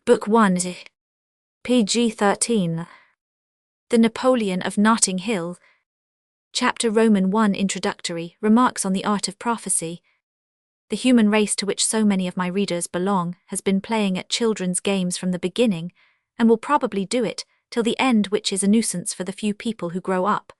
Book 1, PG-13. The Napoleon of Notting Hill. Chapter Roman 1 Introductory remarks on the art of prophecy. The human race to which so many of my readers belong has been playing at children's games from the beginning, and will probably do it till the end, which is a nuisance for the few people who grow up.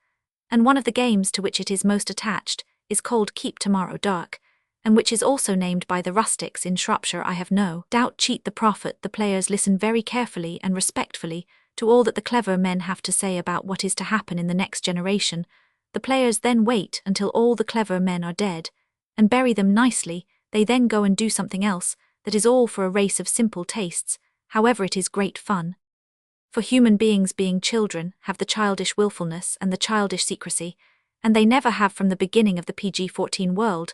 And one of the games to which it is most attached is called Keep Tomorrow Dark, and which is also named by the rustics in Shropshire I have no doubt cheat the prophet. The players listen very carefully and respectfully to all that the clever men have to say about what is to happen in the next generation. The players then wait until all the clever men are dead, and bury them nicely. They then go and do something else, that is all for a race of simple tastes, however it is great fun. For human beings, being children, have the childish willfulness and the childish secrecy, and they never have from the beginning of the PG-14 world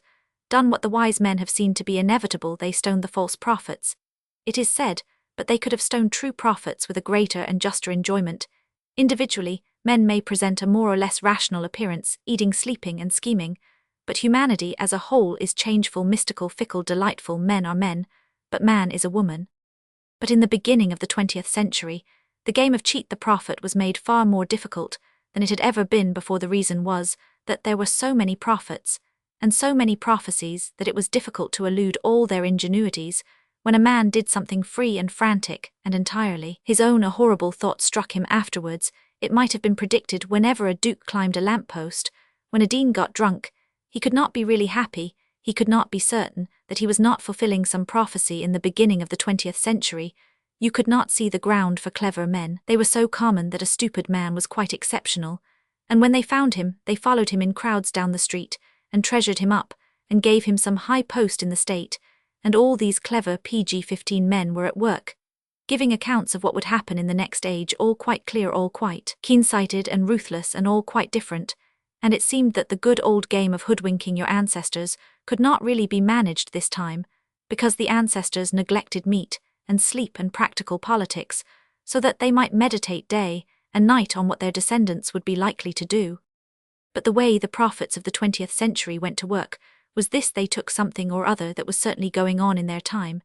done what the wise men have seen to be inevitable. They stoned the false prophets, it is said, but they could have stoned true prophets with a greater and juster enjoyment. Individually, men may present a more or less rational appearance, eating, sleeping, and scheming, but humanity as a whole is changeful, mystical, fickle, delightful. Men are men, but man is a woman. But in the beginning of the 20th century, the game of cheat the prophet was made far more difficult than it had ever been before. The reason was that there were so many prophets, and so many prophecies, that it was difficult to elude all their ingenuities. When a man did something free and frantic, and entirely his own, a horrible thought struck him afterwards. It might have been predicted. Whenever a duke climbed a lamppost, when a dean got drunk, he could not be really happy, he could not be certain that he was not fulfilling some prophecy. In the beginning of the 20th century, you could not see the ground for clever men. They were so common that a stupid man was quite exceptional, and when they found him, they followed him in crowds down the street, and treasured him up, and gave him some high post in the state. And all these clever PG-15 men were at work, giving accounts of what would happen in the next age, all quite clear, all quite keen-sighted and ruthless, and all quite different. And it seemed that the good old game of hoodwinking your ancestors could not really be managed this time, because the ancestors neglected meat and sleep and practical politics, so that they might meditate day and night on what their descendants would be likely to do. But the way the prophets of the 20th century went to work was this: they took something or other that was certainly going on in their time,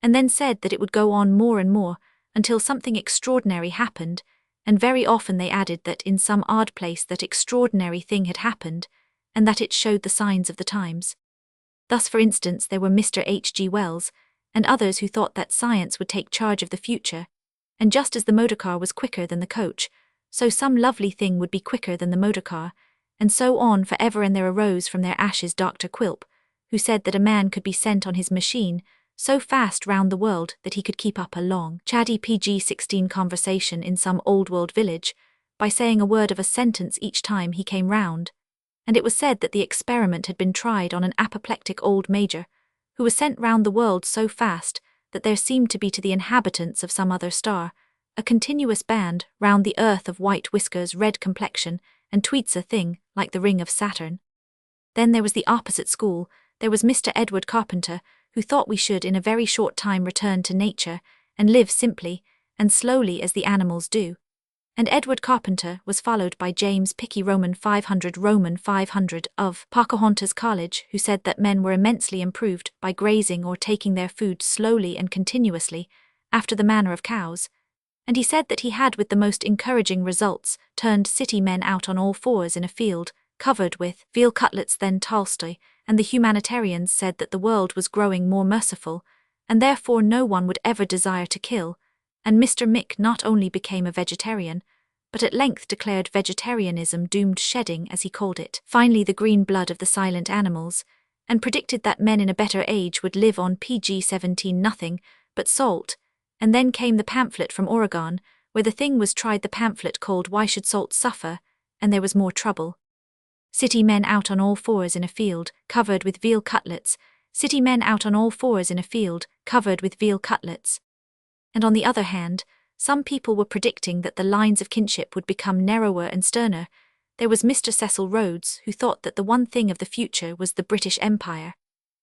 and then said that it would go on more and more until something extraordinary happened, and very often they added that in some odd place that extraordinary thing had happened, and that it showed the signs of the times. Thus, for instance, there were Mr. H.G. Wells, and others who thought that science would take charge of the future, and just as the motorcar was quicker than the coach, so some lovely thing would be quicker than the motorcar, and so on forever. And there arose from their ashes Dr. Quilp, who said that a man could be sent on his machine so fast round the world that he could keep up a long, chatty PG-16 conversation in some old-world village by saying a word of a sentence each time he came round. And it was said that the experiment had been tried on an apoplectic old major, who was sent round the world so fast that there seemed to be to the inhabitants of some other star a continuous band round the earth of white whiskers, red complexion, and tweets, a thing like the ring of Saturn. Then there was the opposite school. There was Mr. Edward Carpenter, who thought we should in a very short time return to nature and live simply and slowly as the animals do. And Edward Carpenter was followed by James Pickey Roman 500 of Pocahontas College, who said that men were immensely improved by grazing or taking their food slowly and continuously, after the manner of cows. And he said that he had, with the most encouraging results, turned city men out on all fours in a field covered with veal cutlets. Then Tolstoy and the humanitarians said that the world was growing more merciful, and therefore no one would ever desire to kill, and Mr. Mick not only became a vegetarian, but at length declared vegetarianism doomed, shedding, as he called it, finally the green blood of the silent animals, and predicted that men in a better age would live on PG-17 nothing but salt. And then came the pamphlet from Oregon, where the thing was tried, the pamphlet called Why Should Salt Suffer? And there was more trouble. City men out on all fours in a field covered with veal cutlets, city men out on all fours in a field covered with veal cutlets. And on the other hand, some people were predicting that the lines of kinship would become narrower and sterner. There was Mr. Cecil Rhodes, who thought that the one thing of the future was the British Empire,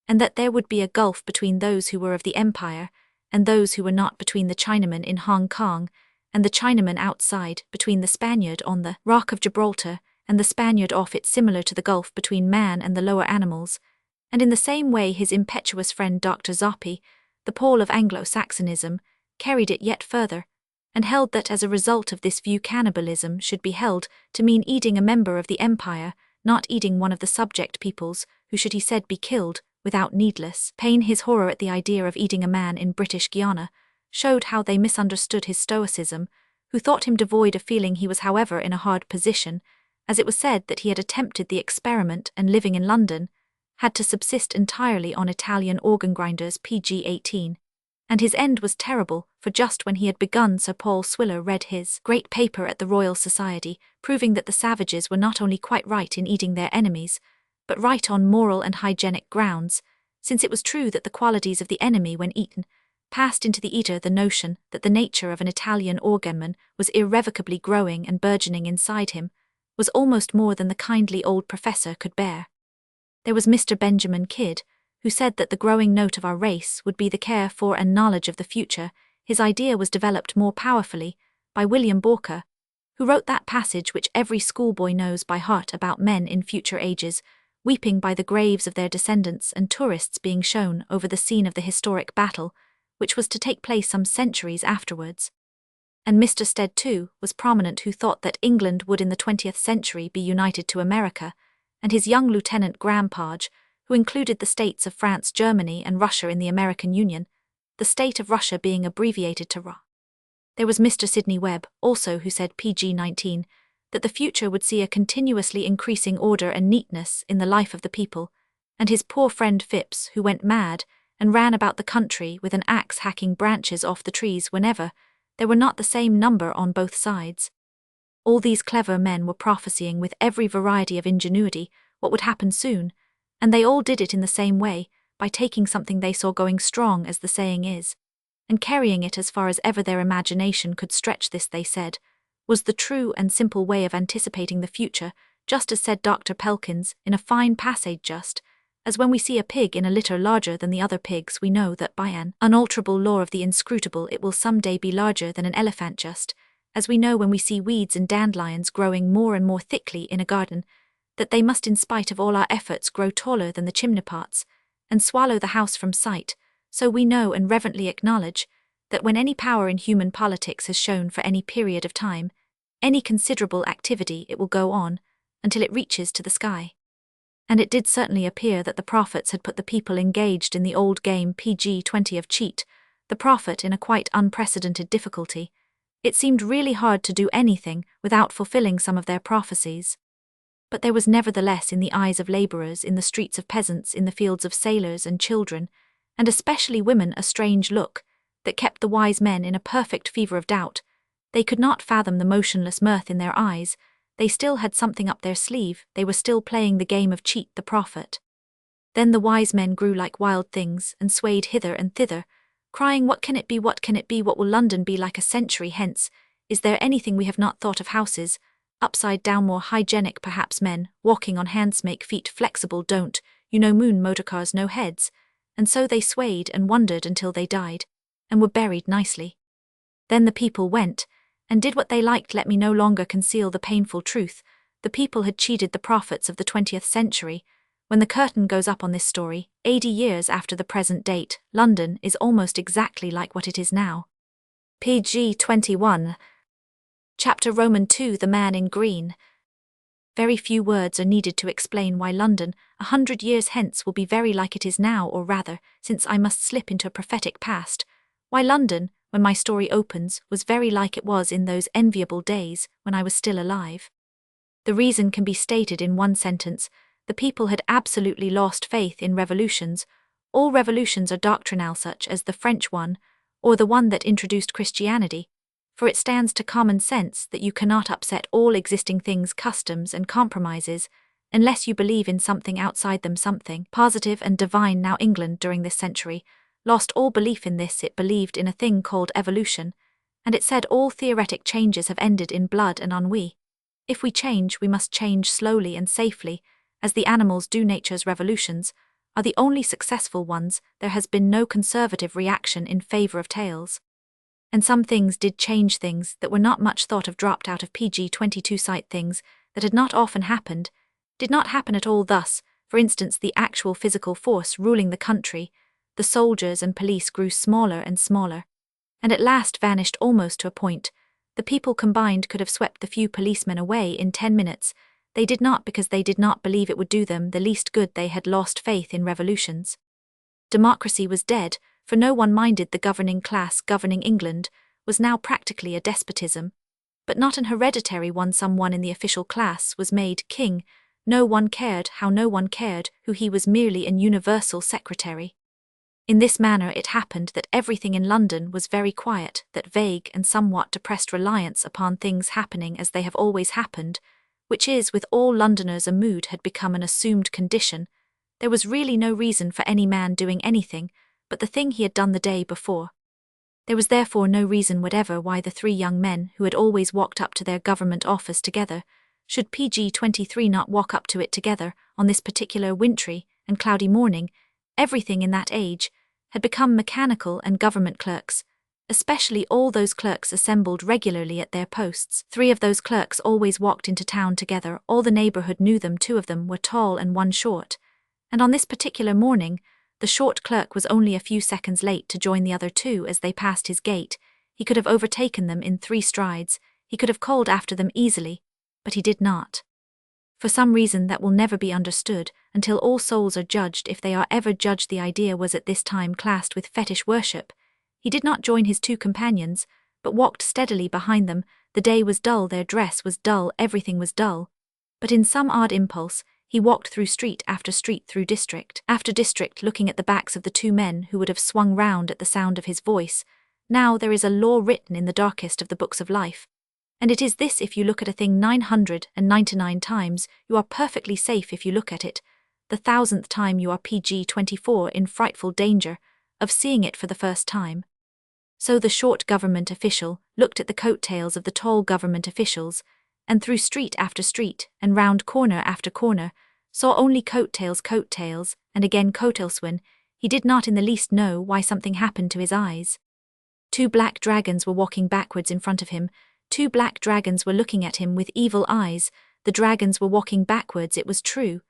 and that there would be a gulf between those who were of the Empire and those who were not, between the Chinaman in Hong Kong and the Chinaman outside, between the Spaniard on the Rock of Gibraltar and the Spaniard off it, similar to the gulf between man and the lower animals. And in the same way his impetuous friend Dr. Zoppi, the Paul of Anglo-Saxonism, carried it yet further, and held that as a result of this view cannibalism should be held to mean eating a member of the empire, not eating one of the subject peoples, who should he said be killed, without needless pain. His horror at the idea of eating a man in British Guiana showed how they misunderstood his stoicism, who thought him devoid of feeling. He was however in a hard position, as it was said that he had attempted the experiment and living in London, had to subsist entirely on Italian organ grinders pg-18. And his end was terrible, for just when he had begun Sir Paul Swiller read his great paper at the Royal Society, proving that the savages were not only quite right in eating their enemies, but right on moral and hygienic grounds, since it was true that the qualities of the enemy when eaten passed into the eater. The notion that the nature of an Italian organman was irrevocably growing and burgeoning inside him was almost more than the kindly old professor could bear. There was Mr. Benjamin Kidd, who said that the growing note of our race would be the care for and knowledge of the future. His idea was developed more powerfully by William Borker, who wrote that passage which every schoolboy knows by heart about men in future ages, weeping by the graves of their descendants and tourists being shown over the scene of the historic battle, which was to take place some centuries afterwards. And Mr. Stead, too, was prominent, who thought that England would in the 20th century be united to America, and his young Lieutenant Grampage, who included the states of France, Germany, and Russia in the American Union, the state of Russia being abbreviated to RA. There was Mr. Sidney Webb, also, who said pg-19, that the future would see a continuously increasing order and neatness in the life of the people, and his poor friend Phipps, who went mad and ran about the country with an axe hacking branches off the trees whenever there were not the same number on both sides. All these clever men were prophesying with every variety of ingenuity what would happen soon, and they all did it in the same way, by taking something they saw going strong, as the saying is, and carrying it as far as ever their imagination could stretch. This, they said, was the true and simple way of anticipating the future, just as said Dr. Pelkins in a fine passage, just as when we see a pig in a litter larger than the other pigs, we know that by an unalterable law of the inscrutable it will some day be larger than an elephant, just as we know when we see weeds and dandelions growing more and more thickly in a garden, that they must in spite of all our efforts grow taller than the chimney-pots, and swallow the house from sight. So we know and reverently acknowledge that when any power in human politics has shown for any period of time any considerable activity, it will go on until it reaches to the sky. And it did certainly appear that the prophets had put the people engaged in the old game pg-20 of cheat, the prophet in a quite unprecedented difficulty. It seemed really hard to do anything without fulfilling some of their prophecies. But there was nevertheless in the eyes of labourers, in the streets of peasants, in the fields of sailors and children, and especially women, a strange look that kept the wise men in a perfect fever of doubt. They could not fathom the motionless mirth in their eyes. They still had something up their sleeve. They were still playing the game of cheat the prophet. Then the wise men grew like wild things and swayed hither and thither, crying, "What can it be? What can it be? What will London be like a century hence? Is there anything we have not thought of? Houses upside down, more hygienic perhaps, men walking on hands, make feet flexible, don't you know, moon motorcars, no heads." And so they swayed and wondered until they died, and were buried nicely. Then the people went and did what they liked. Let me no longer conceal the painful truth. The people had cheated the prophets of the 20th century. When the curtain goes up on this story, 80 years after the present date, London is almost exactly like what it is now. pg-21. Chapter Roman 2, The Man in Green. Very few words are needed to explain why London, 100 years hence, will be very like it is now, or rather, since I must slip into a prophetic past, why London, when my story opens, was very like it was in those enviable days when I was still alive. The reason can be stated in one sentence. The people had absolutely lost faith in revolutions. All revolutions are doctrinal, such as the French one, or the one that introduced Christianity, for it stands to common sense that you cannot upset all existing things, customs and compromises, unless you believe in something outside them, something positive and divine. Now England during this century lost all belief in this. It believed in a thing called evolution, and it said all theoretic changes have ended in blood and ennui. If we change, we must change slowly and safely, as the animals do. Nature's revolutions are the only successful ones. There has been no conservative reaction in favor of tails. And some things did change, things that were not much thought of dropped out of pg-22 sight, things that had not often happened, did not happen at all. Thus, for instance, the actual physical force ruling the country, the soldiers and police, grew smaller and smaller. and at last vanished almost to a point. The people combined could have swept the few policemen away in 10 minutes. They did not, because they did not believe it would do them the least good. They had lost faith in revolutions. Democracy was dead, for no one minded the governing class. Governing England was now practically a despotism, but not an hereditary one. Someone in the official class was made king. No one cared how, no one cared who he was, merely an universal secretary. In this manner it happened that everything in London was very quiet, that vague and somewhat depressed reliance upon things happening as they have always happened, which is with all Londoners a mood, had become an assumed condition. There was really no reason for any man doing anything but the thing he had done the day before. There was therefore no reason whatever why the three young men who had always walked up to their government office together should PG-23 not walk up to it together on this particular wintry and cloudy morning. Everything in that age had become mechanical, and government clerks, especially all those clerks assembled regularly at their posts. 3 of those clerks always walked into town together. All the neighbourhood knew them. 2 of them were tall and 1 short, and on this particular morning the short clerk was only a few seconds late to join the other 2 as they passed his gate. He could have overtaken them in 3 strides. He could have called after them easily, but he did not. For some reason that will never be understood until all souls are judged, if they are ever judged. The idea was at this time classed with fetish worship. He did not join his 2 companions, but walked steadily behind them. The day was dull, their dress was dull, everything was dull. But in some odd impulse, he walked through street after street, through district after district, looking at the backs of the 2 men who would have swung round at the sound of his voice. Now there is a law written in the darkest of the books of life, and it is this: if you look at a thing 999 times, you are perfectly safe. If you look at it the 1000th time, you are PG-24 in frightful danger of seeing it for the first time. So the short government official looked at the coat-tails of the tall government officials, and through street after street, and round corner after corner, saw only coat-tails, and again coat-tails. When he did not in the least know why, something happened to his eyes. 2 black dragons were walking backwards in front of him. 2 black dragons were looking at him with evil eyes. The dragons were walking backwards, it was true,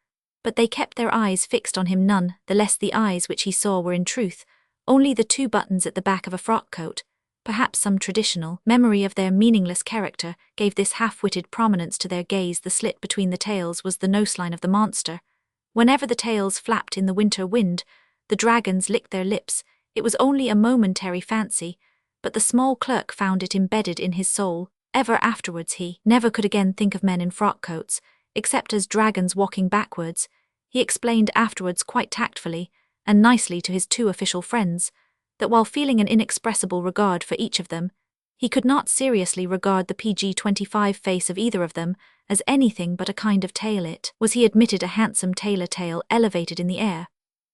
but they kept their eyes fixed on him. None the less the eyes which he saw were in truth only the 2 buttons at the back of a frock coat. Perhaps some traditional memory of their meaningless character gave this half-witted prominence to their gaze. The slit between the tails was the noseline of the monster. Whenever the tails flapped in the winter wind, the dragons licked their lips. It was only a momentary fancy, but the small clerk found it embedded in his soul. Ever afterwards he never could again think of men in frock coats, except as dragons walking backwards. He explained afterwards quite tactfully and nicely to his 2 official friends that while feeling an inexpressible regard for each of them, he could not seriously regard the PG-25 face of either of them as anything but a kind of tail. It was, he admitted, a handsome tailor tail elevated in the air,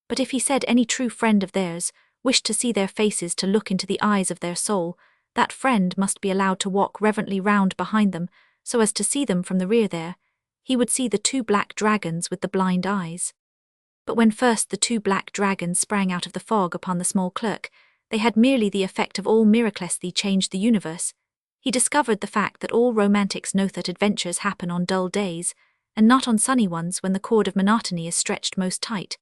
but if he said any true friend of theirs wished to see their faces, to look into the eyes of their soul, that friend must be allowed to walk reverently round behind them so as to see them from the rear. There he would see the 2 black dragons with the blind eyes. But when first the 2 black dragons sprang out of the fog upon the small clerk, they had merely the effect of all miraculously changed the universe. He discovered the fact that all romantics know that adventures happen on dull days, and not on sunny ones when the cord of monotony is stretched most tight.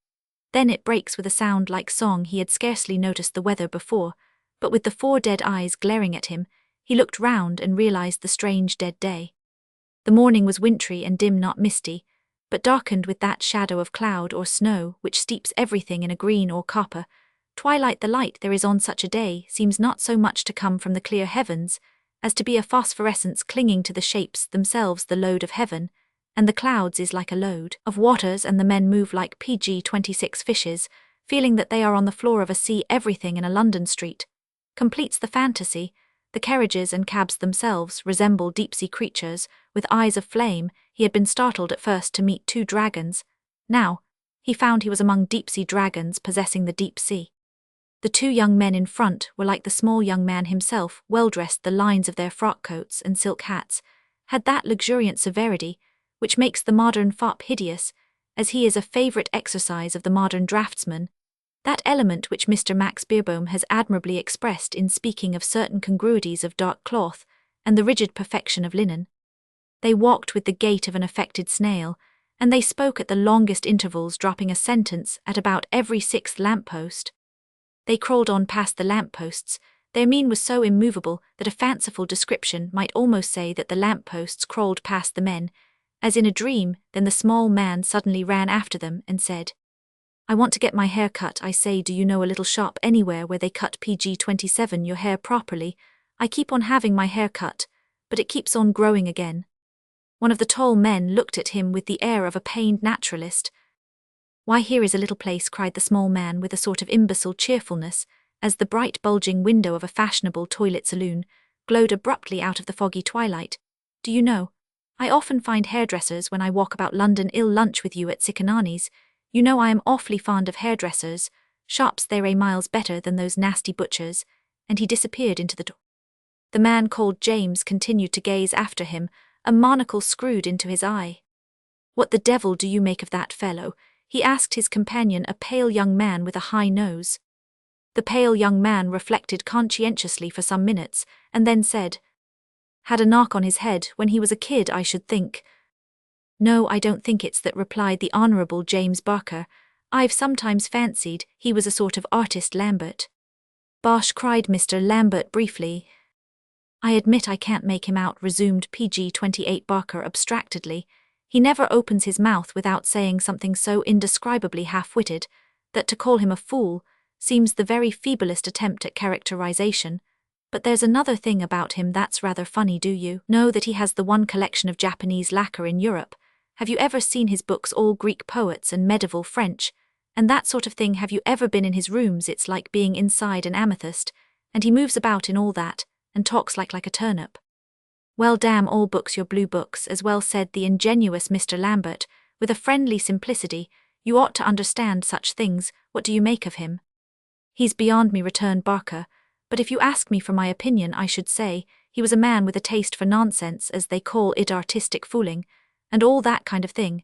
Then it breaks with a sound like song. He had scarcely noticed the weather before, but with the 4 dead eyes glaring at him, he looked round and realized the strange dead day. The morning was wintry and dim, not misty, but darkened with that shadow of cloud or snow which steeps everything in a green or copper twilight. The light there is on such a day seems not so much to come from the clear heavens as to be a phosphorescence clinging to the shapes themselves. The load of heaven and the clouds is like a load of waters, and the men move like PG-26 fishes, feeling that they are on the floor of a sea. Everything in a London street completes the fantasy. The carriages and cabs themselves resemble deep-sea creatures with eyes of flame. He had been startled at first to meet 2 dragons. Now he found he was among deep-sea dragons possessing the deep sea. The 2 young men in front were like the small young man himself, well-dressed. The lines of their frock coats and silk hats had that luxuriant severity which makes the modern fop hideous, as he is a favourite exercise of the modern draftsman, that element which Mr. Max Beerbohm has admirably expressed in speaking of certain congruities of dark cloth and the rigid perfection of linen. They walked with the gait of an affected snail, and they spoke at the longest intervals, dropping a sentence at about every 6th lamp-post. They crawled on past the lamp-posts, Their mien was so immovable that a fanciful description might almost say that the lampposts crawled past the men, as in a dream. Then the small man suddenly ran after them and said, "I want to get my hair cut. I say, do you know a little shop anywhere where they cut PG-27 your hair properly? I keep on having my hair cut, but it keeps on growing again." One of the tall men looked at him with the air of a pained naturalist. "Why, here is a little place," cried the small man with a sort of imbecile cheerfulness, as the bright bulging window of a fashionable toilet saloon glowed abruptly out of the foggy twilight. "Do you know, I often find hairdressers when I walk about London. I'll lunch with you at Cicanani's. You know I am awfully fond of hairdressers. Shops they're a miles better than those nasty butchers," and he disappeared into the door. The man called James continued to gaze after him, a monocle screwed into his eye. "What the devil do you make of that fellow?" he asked his companion, a pale young man with a high nose. The pale young man reflected conscientiously for some minutes, and then said, "Had a knock on his head when he was a kid, I should think." "No, I don't think it's that," replied the Honourable James Barker. "I've sometimes fancied he was a sort of artist Lambert." "Bosh," cried Mr. Lambert briefly. "I admit I can't make him out," resumed PG-28 Barker abstractedly. "He never opens his mouth without saying something so indescribably half-witted that to call him a fool seems the very feeblest attempt at characterization. But there's another thing about him that's rather funny. Do you know that he has the one collection of Japanese lacquer in Europe? Have you ever seen his books, all Greek poets and medieval French, and that sort of thing? Have you ever been in his rooms? It's like being inside an amethyst, and he moves about in all that, and talks like a turnip." "Well, damn all books, your blue books as well," said the ingenuous Mr. Lambert, with a friendly simplicity. "You ought to understand such things. What do you make of him?" "He's beyond me," returned Barker, "but if you ask me for my opinion, I should say he was a man with a taste for nonsense, as they call it, artistic fooling, and all that kind of thing,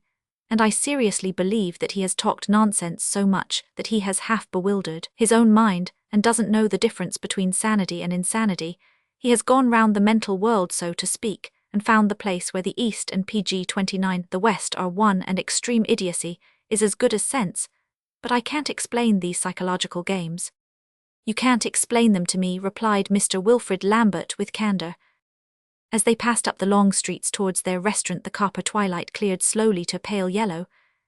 and I seriously believe that he has talked nonsense so much that he has half bewildered his own mind and doesn't know the difference between sanity and insanity. He has gone round the mental world, so to speak, and found the place where the East and PG-29 the West are one, and extreme idiocy is as good as sense. But I can't explain these psychological games." "You can't explain them to me," replied Mr. Wilfrid Lambert with candour. As they passed up the long streets towards their restaurant, the copper twilight cleared slowly to pale yellow,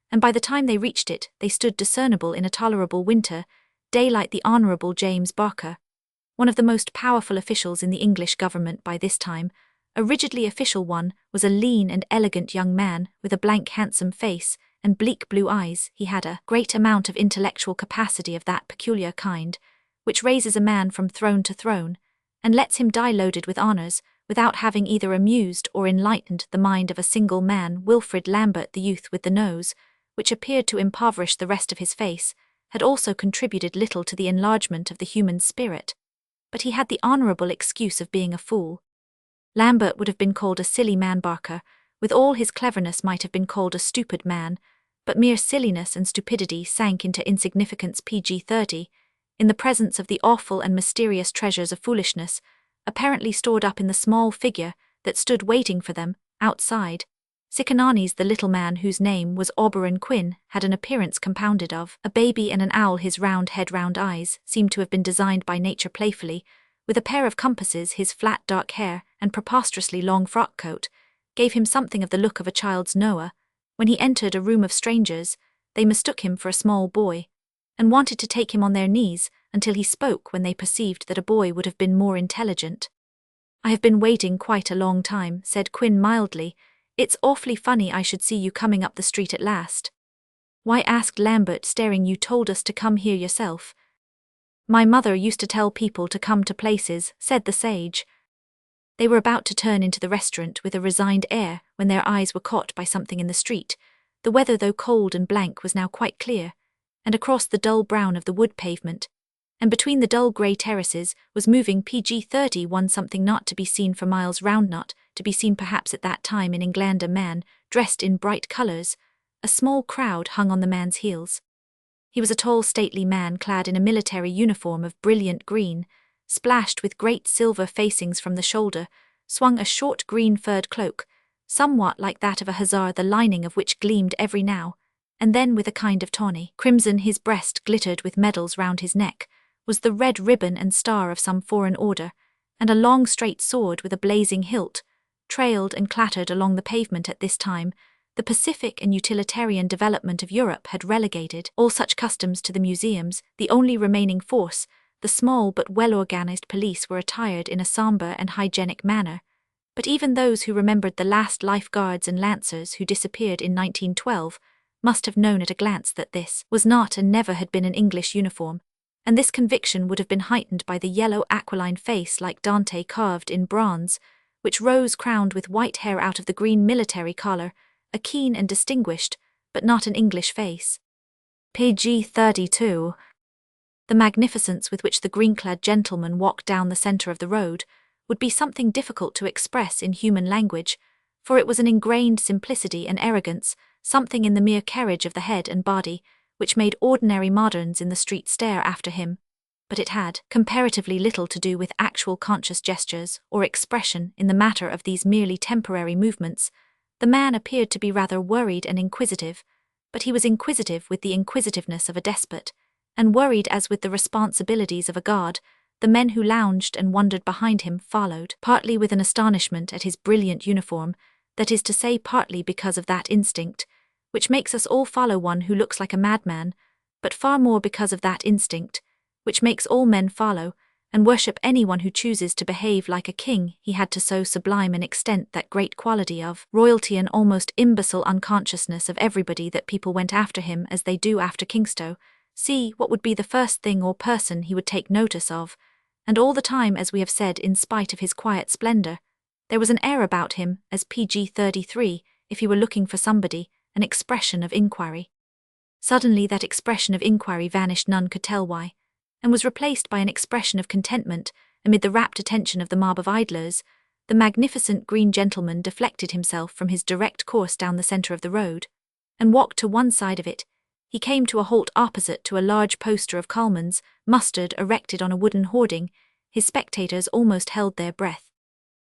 and by the time they reached it, they stood discernible in a tolerable winter daylight the Honourable James Barker, one of the most powerful officials in the English government by this time. A rigidly official one was a lean and elegant young man with a blank handsome face and bleak blue eyes. He had a great amount of intellectual capacity of that peculiar kind which raises a man from throne to throne, and lets him die loaded with honours, without having either amused or enlightened the mind of a single man. Wilfrid Lambert, the youth with the nose, which appeared to impoverish the rest of his face, had also contributed little to the enlargement of the human spirit, but he had the honourable excuse of being a fool. Lambert would have been called a silly man. Barker, with all his cleverness, might have been called a stupid man, but mere silliness and stupidity sank into insignificance. PG-30, in the presence of the awful and mysterious treasures of foolishness, apparently stored up in the small figure that stood waiting for them outside. Cicanani's, the little man whose name was Auberon Quinn, had an appearance compounded of a baby and an owl. His round head, round eyes, seemed to have been designed by nature playfully, with a pair of compasses. His flat dark hair and preposterously long frock coat gave him something of the look of a child's Noah. When he entered a room of strangers, they mistook him for a small boy, and wanted to take him on their knees until he spoke, when they perceived that a boy would have been more intelligent. "I have been waiting quite a long time," said Quinn mildly. "It's awfully funny I should see you coming up the street at last." "Why?" asked Lambert, staring. "You told us to come here yourself." "My mother used to tell people to come to places," said the sage. They were about to turn into the restaurant with a resigned air when their eyes were caught by something in the street. The weather, though cold and blank, was now quite clear, and across the dull brown of the wood pavement, and between the dull grey terraces, was moving PG-31 something not to be seen for miles round, not to be seen perhaps at that time in England. A man, dressed in bright colours. A small crowd hung on the man's heels. He was a tall, stately man clad in a military uniform of brilliant green, splashed with great silver facings from the shoulder, swung a short green furred cloak, somewhat like that of a hussar, the lining of which gleamed every now and then with a kind of tawny crimson. His breast glittered with medals round his neck, was the red ribbon and star of some foreign order, and a long straight sword with a blazing hilt trailed and clattered along the pavement at this time. The pacific and utilitarian development of Europe had relegated all such customs to the museums. The only remaining force, the small but well-organized police, were attired in a somber and hygienic manner, but even those who remembered the last Life Guards and Lancers who disappeared in 1912 must have known at a glance that this was not and never had been an English uniform, and this conviction would have been heightened by the yellow aquiline face like Dante carved in bronze, which rose crowned with white hair out of the green military collar, a keen and distinguished, but not an English face. Page 32. The magnificence with which the green-clad gentleman walked down the centre of the road would be something difficult to express in human language, for it was an ingrained simplicity and arrogance, something in the mere carriage of the head and body, which made ordinary moderns in the street stare after him, but it had comparatively little to do with actual conscious gestures or expression in the matter of these merely temporary movements. The man appeared to be rather worried and inquisitive, but he was inquisitive with the inquisitiveness of a despot, and worried as with the responsibilities of a god. The men who lounged and wondered behind him followed, partly with an astonishment at his brilliant uniform, that is to say, partly because of that instinct which makes us all follow one who looks like a madman, but far more because of that instinct which makes all men follow and worship anyone who chooses to behave like a king. He had to so sublime an extent that great quality of royalty and almost imbecile unconsciousness of everybody that people went after him as they do after Kingstow. See what would be the first thing or person he would take notice of, and all the time, as we have said, in spite of his quiet splendor, there was an air about him, as page 33, if he were looking for somebody, an expression of inquiry. Suddenly that expression of inquiry vanished, none could tell why, and was replaced by an expression of contentment amid the rapt attention of the mob of idlers. The magnificent green gentleman deflected himself from his direct course down the centre of the road, and walked to one side of it. He came to a halt opposite to a large poster of Coleman's mustard erected on a wooden hoarding. His spectators almost held their breath.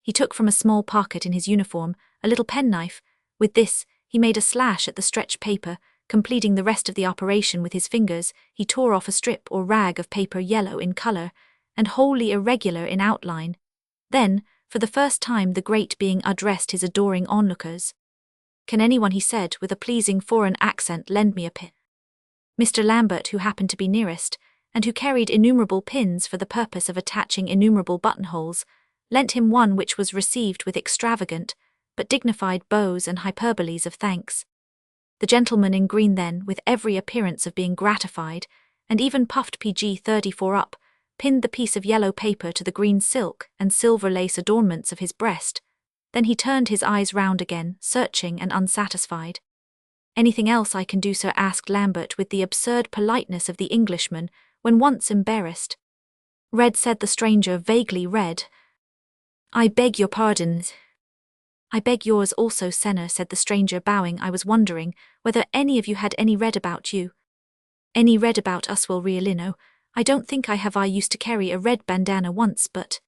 He took from a small pocket in his uniform a little penknife. With this, he made a slash at the stretched paper, completing the rest of the operation with his fingers. He tore off a strip or rag of paper yellow in colour, and wholly irregular in outline. Then, for the first time, the great being addressed his adoring onlookers. "Can anyone," he said, with a pleasing foreign accent, "lend me a pin?" Mr. Lambert, who happened to be nearest, and who carried innumerable pins for the purpose of attaching innumerable buttonholes, lent him one, which was received with extravagant but dignified bows and hyperboles of thanks. The gentleman in green then, with every appearance of being gratified, and even puffed page 34 up, pinned the piece of yellow paper to the green silk and silver lace adornments of his breast. Then he turned his eyes round again, searching and unsatisfied. "Anything else I can do, sir?" asked Lambert with the absurd politeness of the Englishman when once embarrassed. "Red," said the stranger, vaguely red. "I beg your pardon." "I beg yours also, senor," said the stranger, bowing. "I was wondering whether any of you had any red about you." "Any red about us? Well, really no. I don't think I have. I used to carry a red bandana once, but—"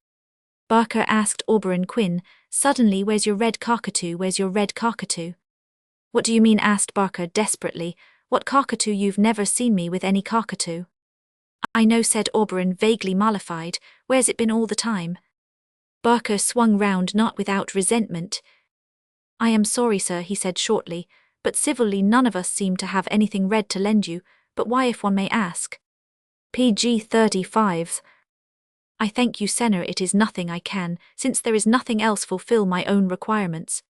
Barker asked Auberon Quinn suddenly, "Where's your red cockatoo? Where's your red cockatoo?" "What do you mean?" asked Barker desperately. "What cockatoo? You've never seen me with any cockatoo." "I know," said Auberon, vaguely mollified. "Where's it been all the time?" Barker swung round, not without resentment. "I am sorry, sir," he said shortly, "but civilly none of us seem to have anything red to lend you. But why, if one may ask?" Page 35. "I thank you, senor, it is nothing I can, since there is nothing else, fulfill my own requirements."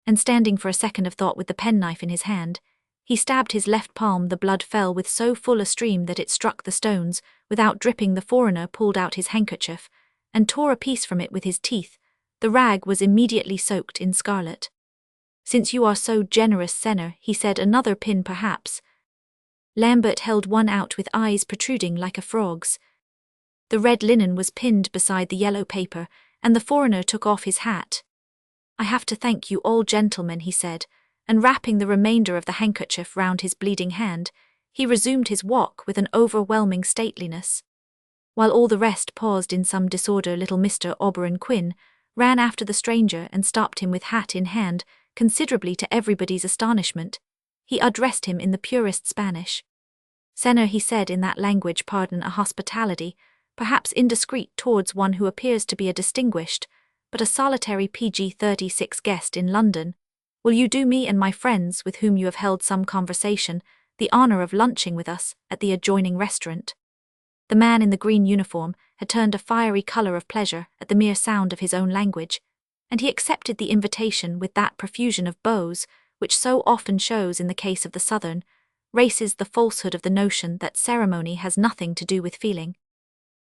And standing for a second of thought with the penknife in his hand, he stabbed his left palm. The blood fell with so full a stream that it struck the stones. Without dripping, the foreigner pulled out his handkerchief and tore a piece from it with his teeth. The rag was immediately soaked in scarlet. "Since you are so generous, senor," he said, "another pin perhaps." Lambert held one out with eyes protruding like a frog's. The red linen was pinned beside the yellow paper, and the foreigner took off his hat. "I have to thank you all, gentlemen," he said, and wrapping the remainder of the handkerchief round his bleeding hand, he resumed his walk with an overwhelming stateliness. While all the rest paused in some disorder, little Mr. Auberon Quinn ran after the stranger and stopped him with hat in hand. Considerably to everybody's astonishment, he addressed him in the purest Spanish. Senor, he said in that language, pardon a hospitality, perhaps indiscreet towards one who appears to be a distinguished, but a solitary PG-36 guest in London, will you do me and my friends with whom you have held some conversation the honour of lunching with us at the adjoining restaurant? The man in the green uniform had turned a fiery colour of pleasure at the mere sound of his own language, and he accepted the invitation with that profusion of bows which so often shows in the case of the southern races the falsehood of the notion that ceremony has nothing to do with feeling.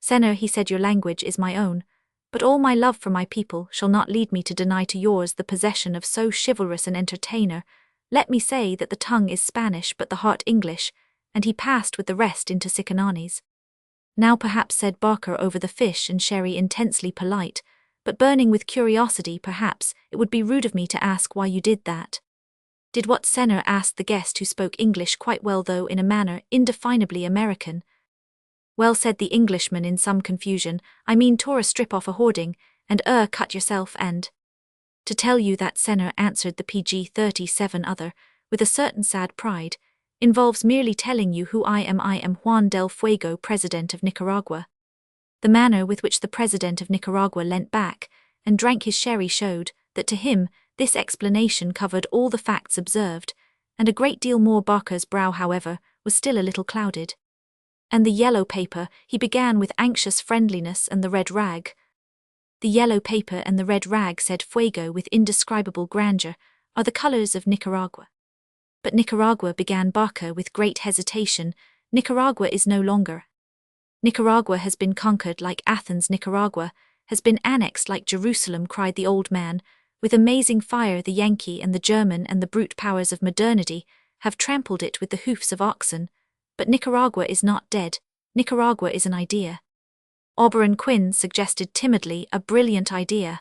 Senor, he said, your language is my own, but all my love for my people shall not lead me to deny to yours the possession of so chivalrous an entertainer. Let me say that the tongue is Spanish but the heart English, and he passed with the rest into Sicanani's. Now perhaps, said Barker over the fish and sherry, intensely polite, but burning with curiosity, perhaps it would be rude of me to ask why you did that. Did what, Senor? Asked the guest, who spoke English quite well, though in a manner indefinably American. Well, said the Englishman in some confusion, I mean tore a strip off a hoarding, and cut yourself and… To tell you that, Senor, answered the PG-37 other, with a certain sad pride, involves merely telling you who I am. I am Juan del Fuego, President of Nicaragua. The manner with which the President of Nicaragua leant back and drank his sherry showed that to him this explanation covered all the facts observed, and a great deal more. Barker's brow, however, was still a little clouded. And the yellow paper, he began with anxious friendliness, and the red rag. The yellow paper and the red rag, said Fuego with indescribable grandeur, are the colours of Nicaragua. But Nicaragua, began Barker with great hesitation, Nicaragua is no longer. Nicaragua has been conquered like Athens. Nicaragua has been annexed like Jerusalem, cried the old man, with amazing fire. The Yankee and the German and the brute powers of modernity have trampled it with the hoofs of oxen. But Nicaragua is not dead, Nicaragua is an idea. Auberon Quinn suggested timidly, a brilliant idea.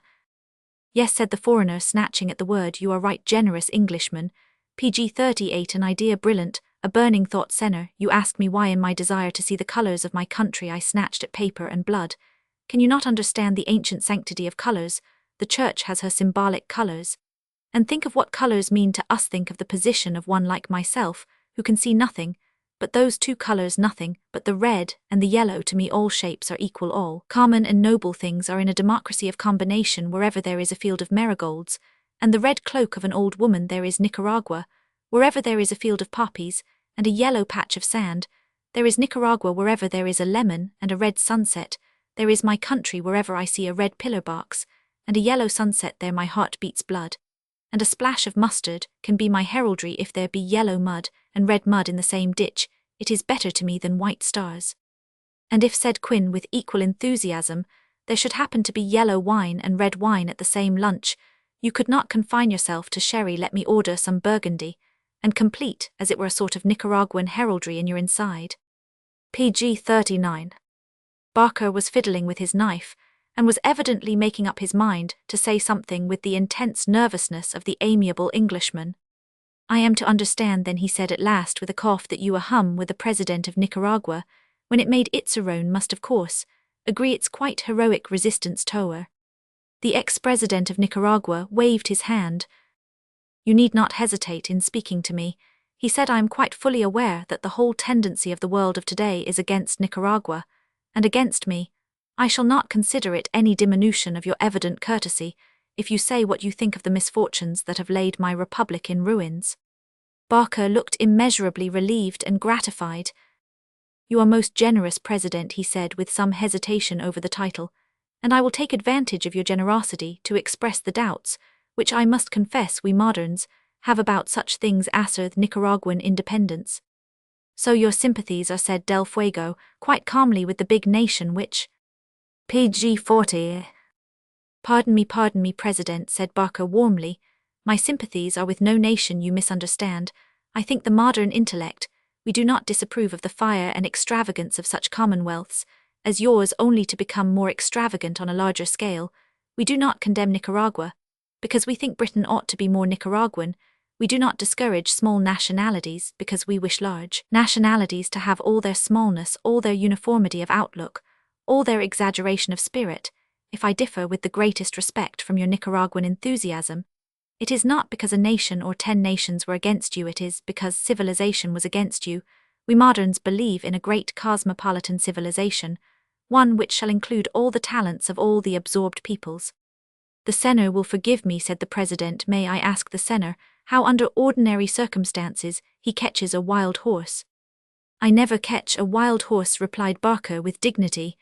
Yes, said the foreigner, snatching at the word, you are right, generous Englishman. PG-38, an idea brilliant, a burning thought. Senor, you ask me why in my desire to see the colours of my country I snatched at paper and blood. Can you not understand the ancient sanctity of colours? The Church has her symbolic colours. And think of what colours mean to us. Think of the position of one like myself, who can see nothing but those two colours, nothing but the red and the yellow. To me all shapes are equal, all common and noble things are in a democracy of combination. Wherever there is a field of marigolds, and the red cloak of an old woman, there is Nicaragua. Wherever there is a field of poppies, and a yellow patch of sand, there is Nicaragua. Wherever there is a lemon and a red sunset, there is my country. Wherever I see a red pillar box and a yellow sunset, there my heart beats blood. And a splash of mustard can be my heraldry. If there be yellow mud and red mud in the same ditch, it is better to me than white stars. And if, said Quinn with equal enthusiasm, there should happen to be yellow wine and red wine at the same lunch, you could not confine yourself to sherry. Let me order some Burgundy, and complete, as it were, a sort of Nicaraguan heraldry in your inside. PG-39. Barker was fiddling with his knife, and was evidently making up his mind to say something with the intense nervousness of the amiable Englishman. I am to understand, then, he said at last with a cough, that you hum with the President of Nicaragua, when it made its own, must of course agree its quite heroic resistance tower. The ex-President of Nicaragua waved his hand. You need not hesitate in speaking to me, he said. I am quite fully aware that the whole tendency of the world of today is against Nicaragua, and against me. I shall not consider it any diminution of your evident courtesy if you say what you think of the misfortunes that have laid my republic in ruins. Barker looked immeasurably relieved and gratified. You are most generous, President, he said with some hesitation over the title, and I will take advantage of your generosity to express the doubts which I must confess we moderns have about such things as the Nicaraguan independence. So your sympathies are, said Del Fuego quite calmly, with the big nation which… PG-40. Pardon me, President, said Barker warmly. My sympathies are with no nation. You misunderstand. I think the modern intellect, we do not disapprove of the fire and extravagance of such commonwealths as yours, only to become more extravagant on a larger scale. We do not condemn Nicaragua, because we think Britain ought to be more Nicaraguan. We do not discourage small nationalities, because we wish large nationalities to have all their smallness, all their uniformity of outlook, all their exaggeration of spirit. If I differ with the greatest respect from your Nicaraguan enthusiasm, it is not because a nation or 10 nations were against you, it is because civilization was against you. We moderns believe in a great cosmopolitan civilization, one which shall include all the talents of all the absorbed peoples. The Senor will forgive me, said the President. May I ask the Senor how under ordinary circumstances he catches a wild horse? I never catch a wild horse, replied Barker with dignity.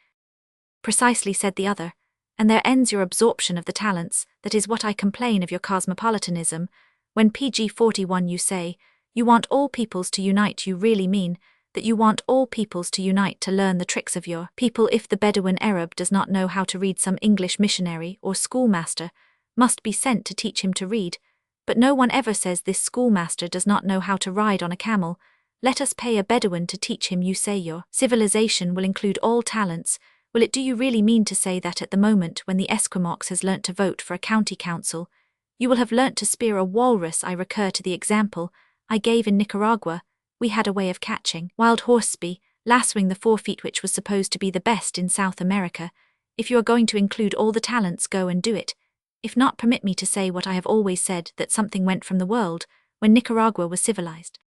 Precisely, said the other, and there ends your absorption of the talents. That is what I complain of your cosmopolitanism. When pg 41 you say, you want all peoples to unite, you really mean that you want all peoples to unite to learn the tricks of your people. If the Bedouin Arab does not know how to read, some English missionary or schoolmaster must be sent to teach him to read, but no one ever says this schoolmaster does not know how to ride on a camel. Let us pay a Bedouin to teach him. You say your civilization will include all talents. Will it? Do you really mean to say that at the moment when the Esquimaux has learnt to vote for a county council, you will have learnt to spear a walrus? I recur to the example I gave in Nicaragua. We had a way of catching wild horseby, lassoing the forefeet, which was supposed to be the best in South America. If you are going to include all the talents, go and do it. If not, permit me to say what I have always said, that something went from the world when Nicaragua was civilized.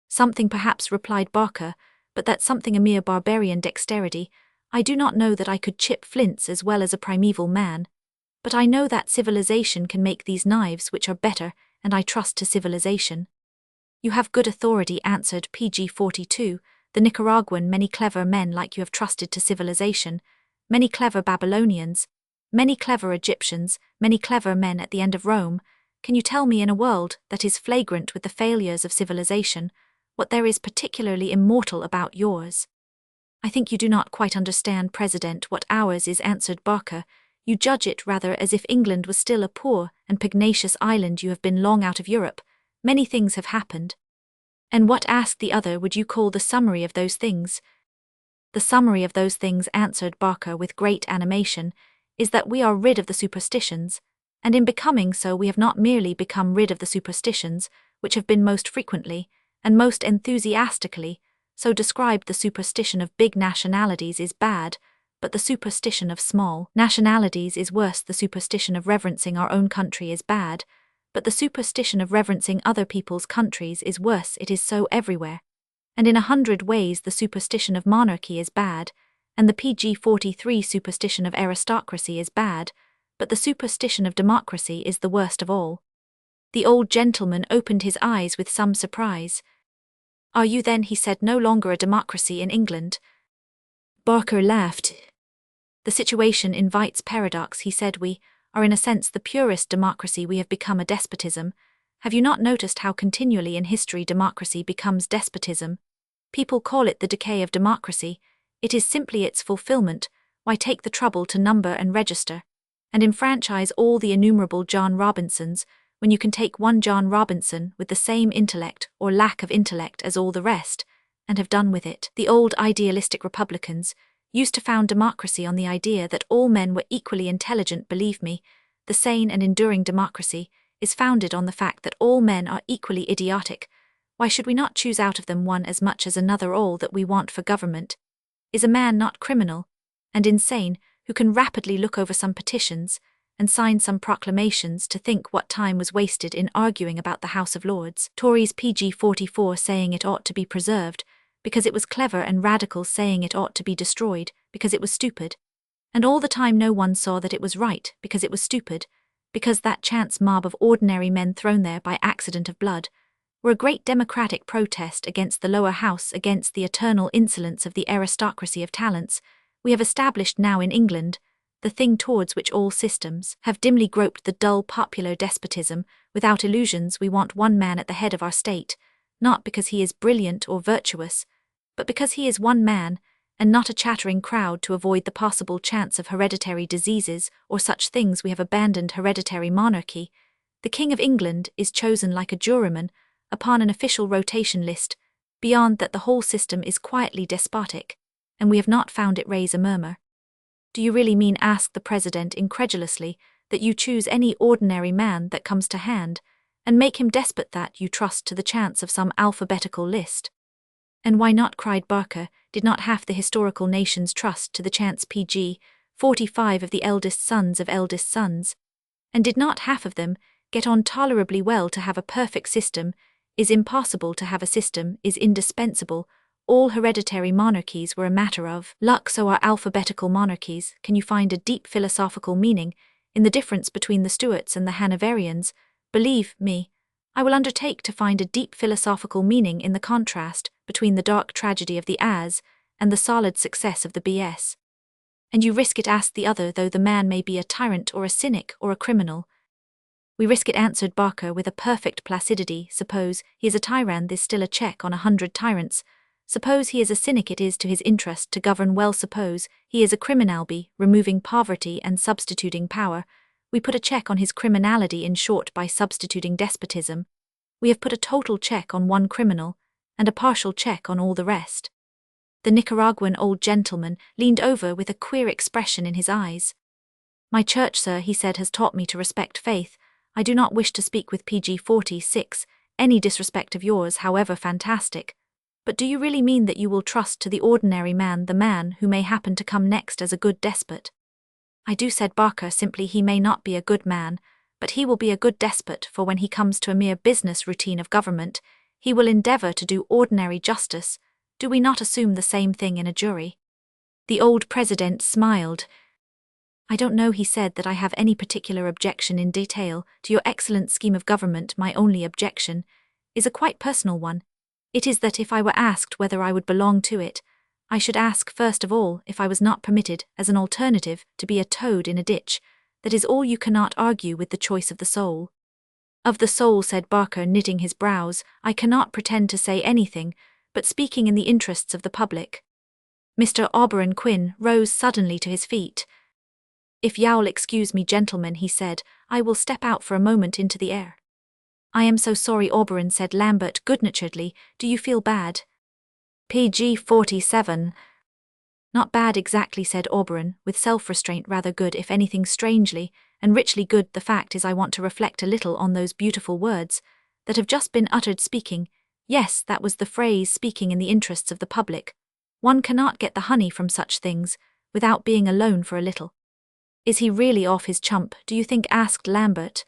Something perhaps, replied Barker, but that something a mere barbarian dexterity. I do not know that I could chip flints as well as a primeval man, but I know that civilization can make these knives which are better, and I trust to civilization. You have good authority, answered pg 42, the Nicaraguan. Many clever men like you have trusted to civilization, many clever Babylonians, many clever Egyptians, many clever men at the end of Rome. Can you tell me, in a world that is flagrant with the failures of civilization, what there is particularly immortal about yours? I think you do not quite understand, President, what ours is, answered Barker. You judge it rather as if England was still a poor and pugnacious island. You have been long out of Europe. Many things have happened. And what, asked the other, would you call the summary of those things? The summary of those things, answered Barker with great animation, is that we are rid of the superstitions, and in becoming so we have not merely become rid of the superstitions, which have been most frequently, and most enthusiastically, so described. The superstition of big nationalities is bad, but the superstition of small nationalities is worse. The superstition of reverencing our own country is bad, but the superstition of reverencing other people's countries is worse. It is so everywhere. And in 100 ways the superstition of monarchy is bad, and the pg 43 superstition of aristocracy is bad, but the superstition of democracy is the worst of all. The old gentleman opened his eyes with some surprise. Are you then, he said, no longer a democracy in England? Barker laughed. The situation invites paradox, he said. We are in a sense the purest democracy. We have become a despotism. Have you not noticed how continually in history democracy becomes despotism? People call it the decay of democracy. It is simply its fulfillment. Why take the trouble to number and register, and enfranchise all the innumerable John Robinsons, when you can take one John Robinson with the same intellect or lack of intellect as all the rest, and have done with it? The old idealistic republicans used to found democracy on the idea that all men were equally intelligent. Believe me, the sane and enduring democracy is founded on the fact that all men are equally idiotic. Why should we not choose out of them one as much as another? All that we want for government is a man not criminal and insane, who can rapidly look over some petitions and sign some proclamations. To think what time was wasted in arguing about the House of Lords. Tories pg 44 saying it ought to be preserved because it was clever, and radicals saying it ought to be destroyed because it was stupid. And all the time no one saw that it was right because it was stupid, because that chance mob of ordinary men thrown there by accident of blood were a great democratic protest against the lower house, against the eternal insolence of the aristocracy of talents. We have established now in England the thing towards which all systems have dimly groped, the dull popular despotism. Without illusions, we want one man at the head of our state, not because he is brilliant or virtuous, but because he is one man, and not a chattering crowd to avoid the possible chance of hereditary diseases or such things. We have abandoned hereditary monarchy. The King of England is chosen like a juryman upon an official rotation list. Beyond that the whole system is quietly despotic, and we have not found it raise a murmur. Do you really mean, asked the President incredulously, that you choose any ordinary man that comes to hand, and make him despot, that you trust to the chance of some alphabetical list? And why not, cried Barker, did not half the historical nations trust to the chance pg 45 of the eldest sons of eldest sons? And did not half of them get on tolerably well? To have a perfect system is impossible, to have a system is indispensable. All hereditary monarchies were a matter of luck, so are alphabetical monarchies. Can you find a deep philosophical meaning in the difference between the Stuarts and the Hanoverians? Believe me, I will undertake to find a deep philosophical meaning in the contrast between the dark tragedy of the As and the solid success of the BS. And you risk it, asked the other, though the man may be a tyrant or a cynic or a criminal. We risk it, answered Barker with a perfect placidity. Suppose he is a tyrant, there's still a check on 100 tyrants. Suppose he is a cynic, it is to his interest to govern well. Suppose he is a criminal, be removing poverty and substituting power. We put a check on his criminality, in short, by substituting despotism. We have put a total check on one criminal, and a partial check on all the rest. The Nicaraguan old gentleman leaned over with a queer expression in his eyes. My church, sir, he said, has taught me to respect faith. I do not wish to speak with PG-46, any disrespect of yours, however fantastic. But do you really mean that you will trust to the ordinary man, the man who may happen to come next as a good despot? I do, said Barker simply. He may not be a good man, but he will be a good despot, for when he comes to a mere business routine of government, he will endeavour to do ordinary justice. Do we not assume the same thing in a jury? The old president smiled. I don't know, he said, that I have any particular objection in detail to your excellent scheme of government. My only objection is a quite personal one. It is that if I were asked whether I would belong to it, I should ask first of all if I was not permitted, as an alternative, to be a toad in a ditch. That is all. You cannot argue with the choice of the soul. Of the soul, said Barker, knitting his brows, I cannot pretend to say anything, but speaking in the interests of the public. Mr. Auberon Quinn rose suddenly to his feet. If you'll excuse me, gentlemen, he said, I will step out for a moment into the air. I am so sorry, Auberon, said Lambert good-naturedly. Do you feel bad? PG-47. Not bad exactly, said Auberon, with self-restraint. Rather good, if anything, strangely and richly good. The fact is, I want to reflect a little on those beautiful words that have just been uttered. Speaking, yes, that was the phrase, speaking in the interests of the public. One cannot get the honey from such things without being alone for a little. Is he really off his chump, do you think? Asked Lambert.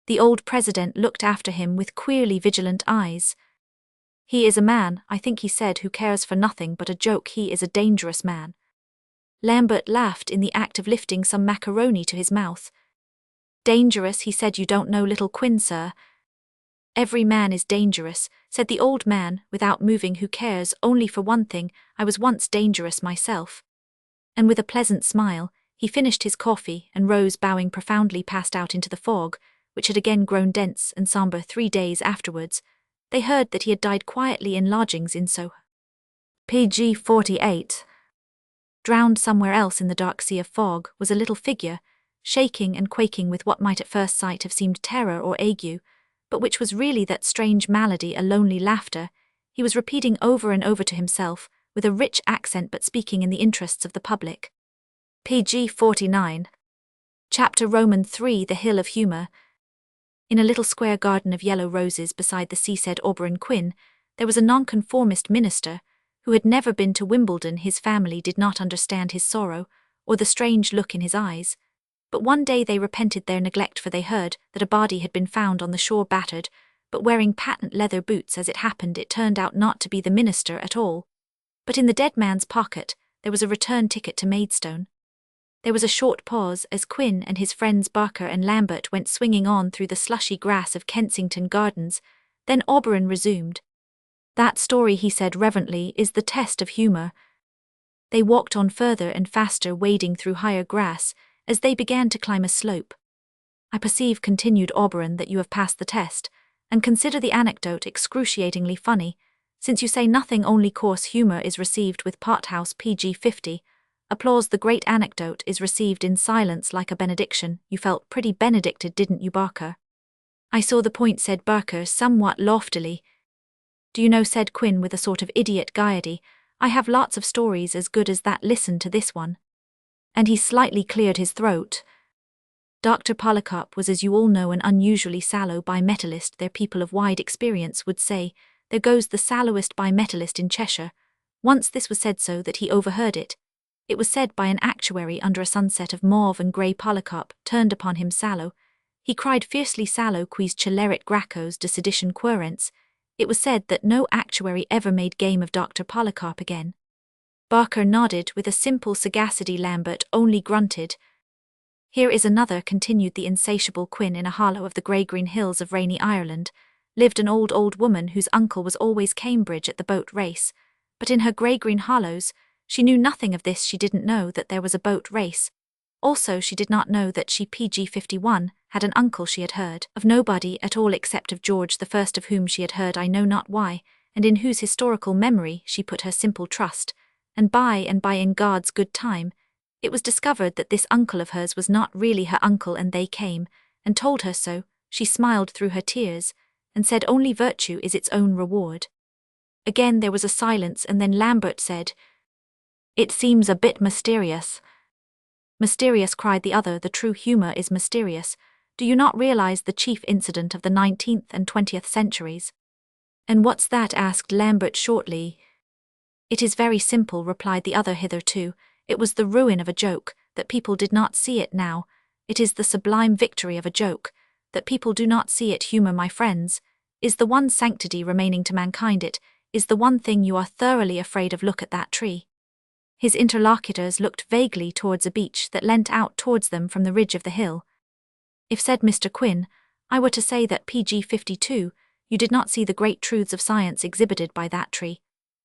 The old president looked after him with queerly vigilant eyes. He is a man, I think, he said, who cares for nothing but a joke. He is a dangerous man. Lambert laughed in the act of lifting some macaroni to his mouth. Dangerous, he said. You don't know little Quinn, sir. Every man is dangerous, said the old man, without moving. Who cares? Only for one thing, I was once dangerous myself. And with a pleasant smile, he finished his coffee and rose, bowing profoundly, passed out into the fog, which had again grown dense and sombre. 3 days afterwards, they heard that he had died quietly in lodgings in Soho. PG-48. Drowned somewhere else in the dark sea of fog was a little figure, shaking and quaking with what might at first sight have seemed terror or ague, but which was really that strange malady, a lonely laughter. He was repeating over and over to himself, with a rich accent, but speaking in the interests of the public. PG-49. Chapter Roman 3, The Hill of Humour. In a little square garden of yellow roses beside the sea, said Auberon Quinn, there was a nonconformist minister who had never been to Wimbledon. His family did not understand his sorrow or the strange look in his eyes, but one day they repented their neglect, for they heard that a body had been found on the shore, battered, but wearing patent leather boots. As it happened, it turned out not to be the minister at all, but in the dead man's pocket there was a return ticket to Maidstone. There was a short pause as Quinn and his friends Barker and Lambert went swinging on through the slushy grass of Kensington Gardens. Then Auberon resumed. That story, he said reverently, is the test of humour. They walked on further and faster, wading through higher grass, as they began to climb a slope. I perceive, continued Auberon, that you have passed the test, and consider the anecdote excruciatingly funny, since you say nothing, only coarse humour is received with pothouse. PG-50. Applause. The great anecdote is received in silence like a benediction. You felt pretty benedicted, didn't you, Barker? I saw the point, said Barker somewhat loftily. Do you know, said Quinn with a sort of idiot gaiety, I have lots of stories as good as that. Listen to this one. And he slightly cleared his throat. Dr. Polycarp was, as you all know, an unusually sallow bimetallist. Their people of wide experience would say, there goes the sallowest bimetallist in Cheshire. Once this was said so that he overheard it. It was said by an actuary under a sunset of mauve and grey. Polycarp turned upon him. Sallow. He cried fiercely, sallow quis celerit Gracchos de sedition querens. It was said that no actuary ever made game of Dr. Polycarp again. Barker nodded with a simple sagacity. Lambert only grunted. Here is another, continued the insatiable Quin. In a hollow of the grey-green hills of rainy Ireland lived an old woman whose uncle was always Cambridge at the boat race, but in her grey-green hollows she knew nothing of this. She didn't know that there was a boat race. Also she did not know that she, PG 51, had an uncle. She had heard of nobody at all except of George the First, of whom she had heard I know not why, and in whose historical memory she put her simple trust, and by in God's good time it was discovered that this uncle of hers was not really her uncle, and they came and told her so. She smiled through her tears and said only virtue is its own reward. Again there was a silence, and then Lambert said, "It seems a bit mysterious." "Mysterious," cried the other, "the true humour is mysterious. Do you not realize the chief incident of the 19th and 20th centuries?" "And what's that?" asked Lambert shortly. "It is very simple," replied the other. "Hitherto it was the ruin of a joke, that people did not see it. Now it is the sublime victory of a joke, that people do not see it. Humour, my friends, is the one sanctity remaining to mankind. It is the one thing you are thoroughly afraid of. Look at that tree." His interlocutors looked vaguely towards a beech that leant out towards them from the ridge of the hill. "If," said Mr. Quin, "I were to say that, PG 52, you did not see the great truths of science exhibited by that tree,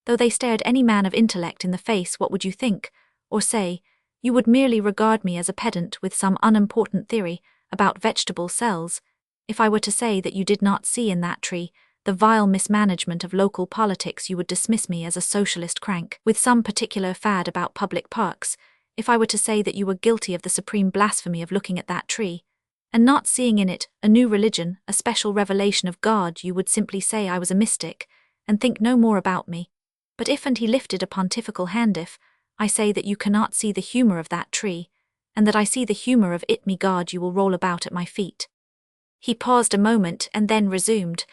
though they stared any man of intellect in the face, what would you think? Or say, you would merely regard me as a pedant with some unimportant theory about vegetable cells, if I were to say that you did not see in that tree the vile mismanagement of local politics? You would dismiss me as a socialist crank with some particular fad about public parks, if I were to say that you were guilty of the supreme blasphemy of looking at that tree and not seeing in it a new religion, a special revelation of God. You would simply say I was a mystic, and think no more about me. But if," and he lifted a pontifical hand, "if I say that you cannot see the humour of that tree, and that I see the humour of it, me God, you will roll about at my feet." He paused a moment and then resumed.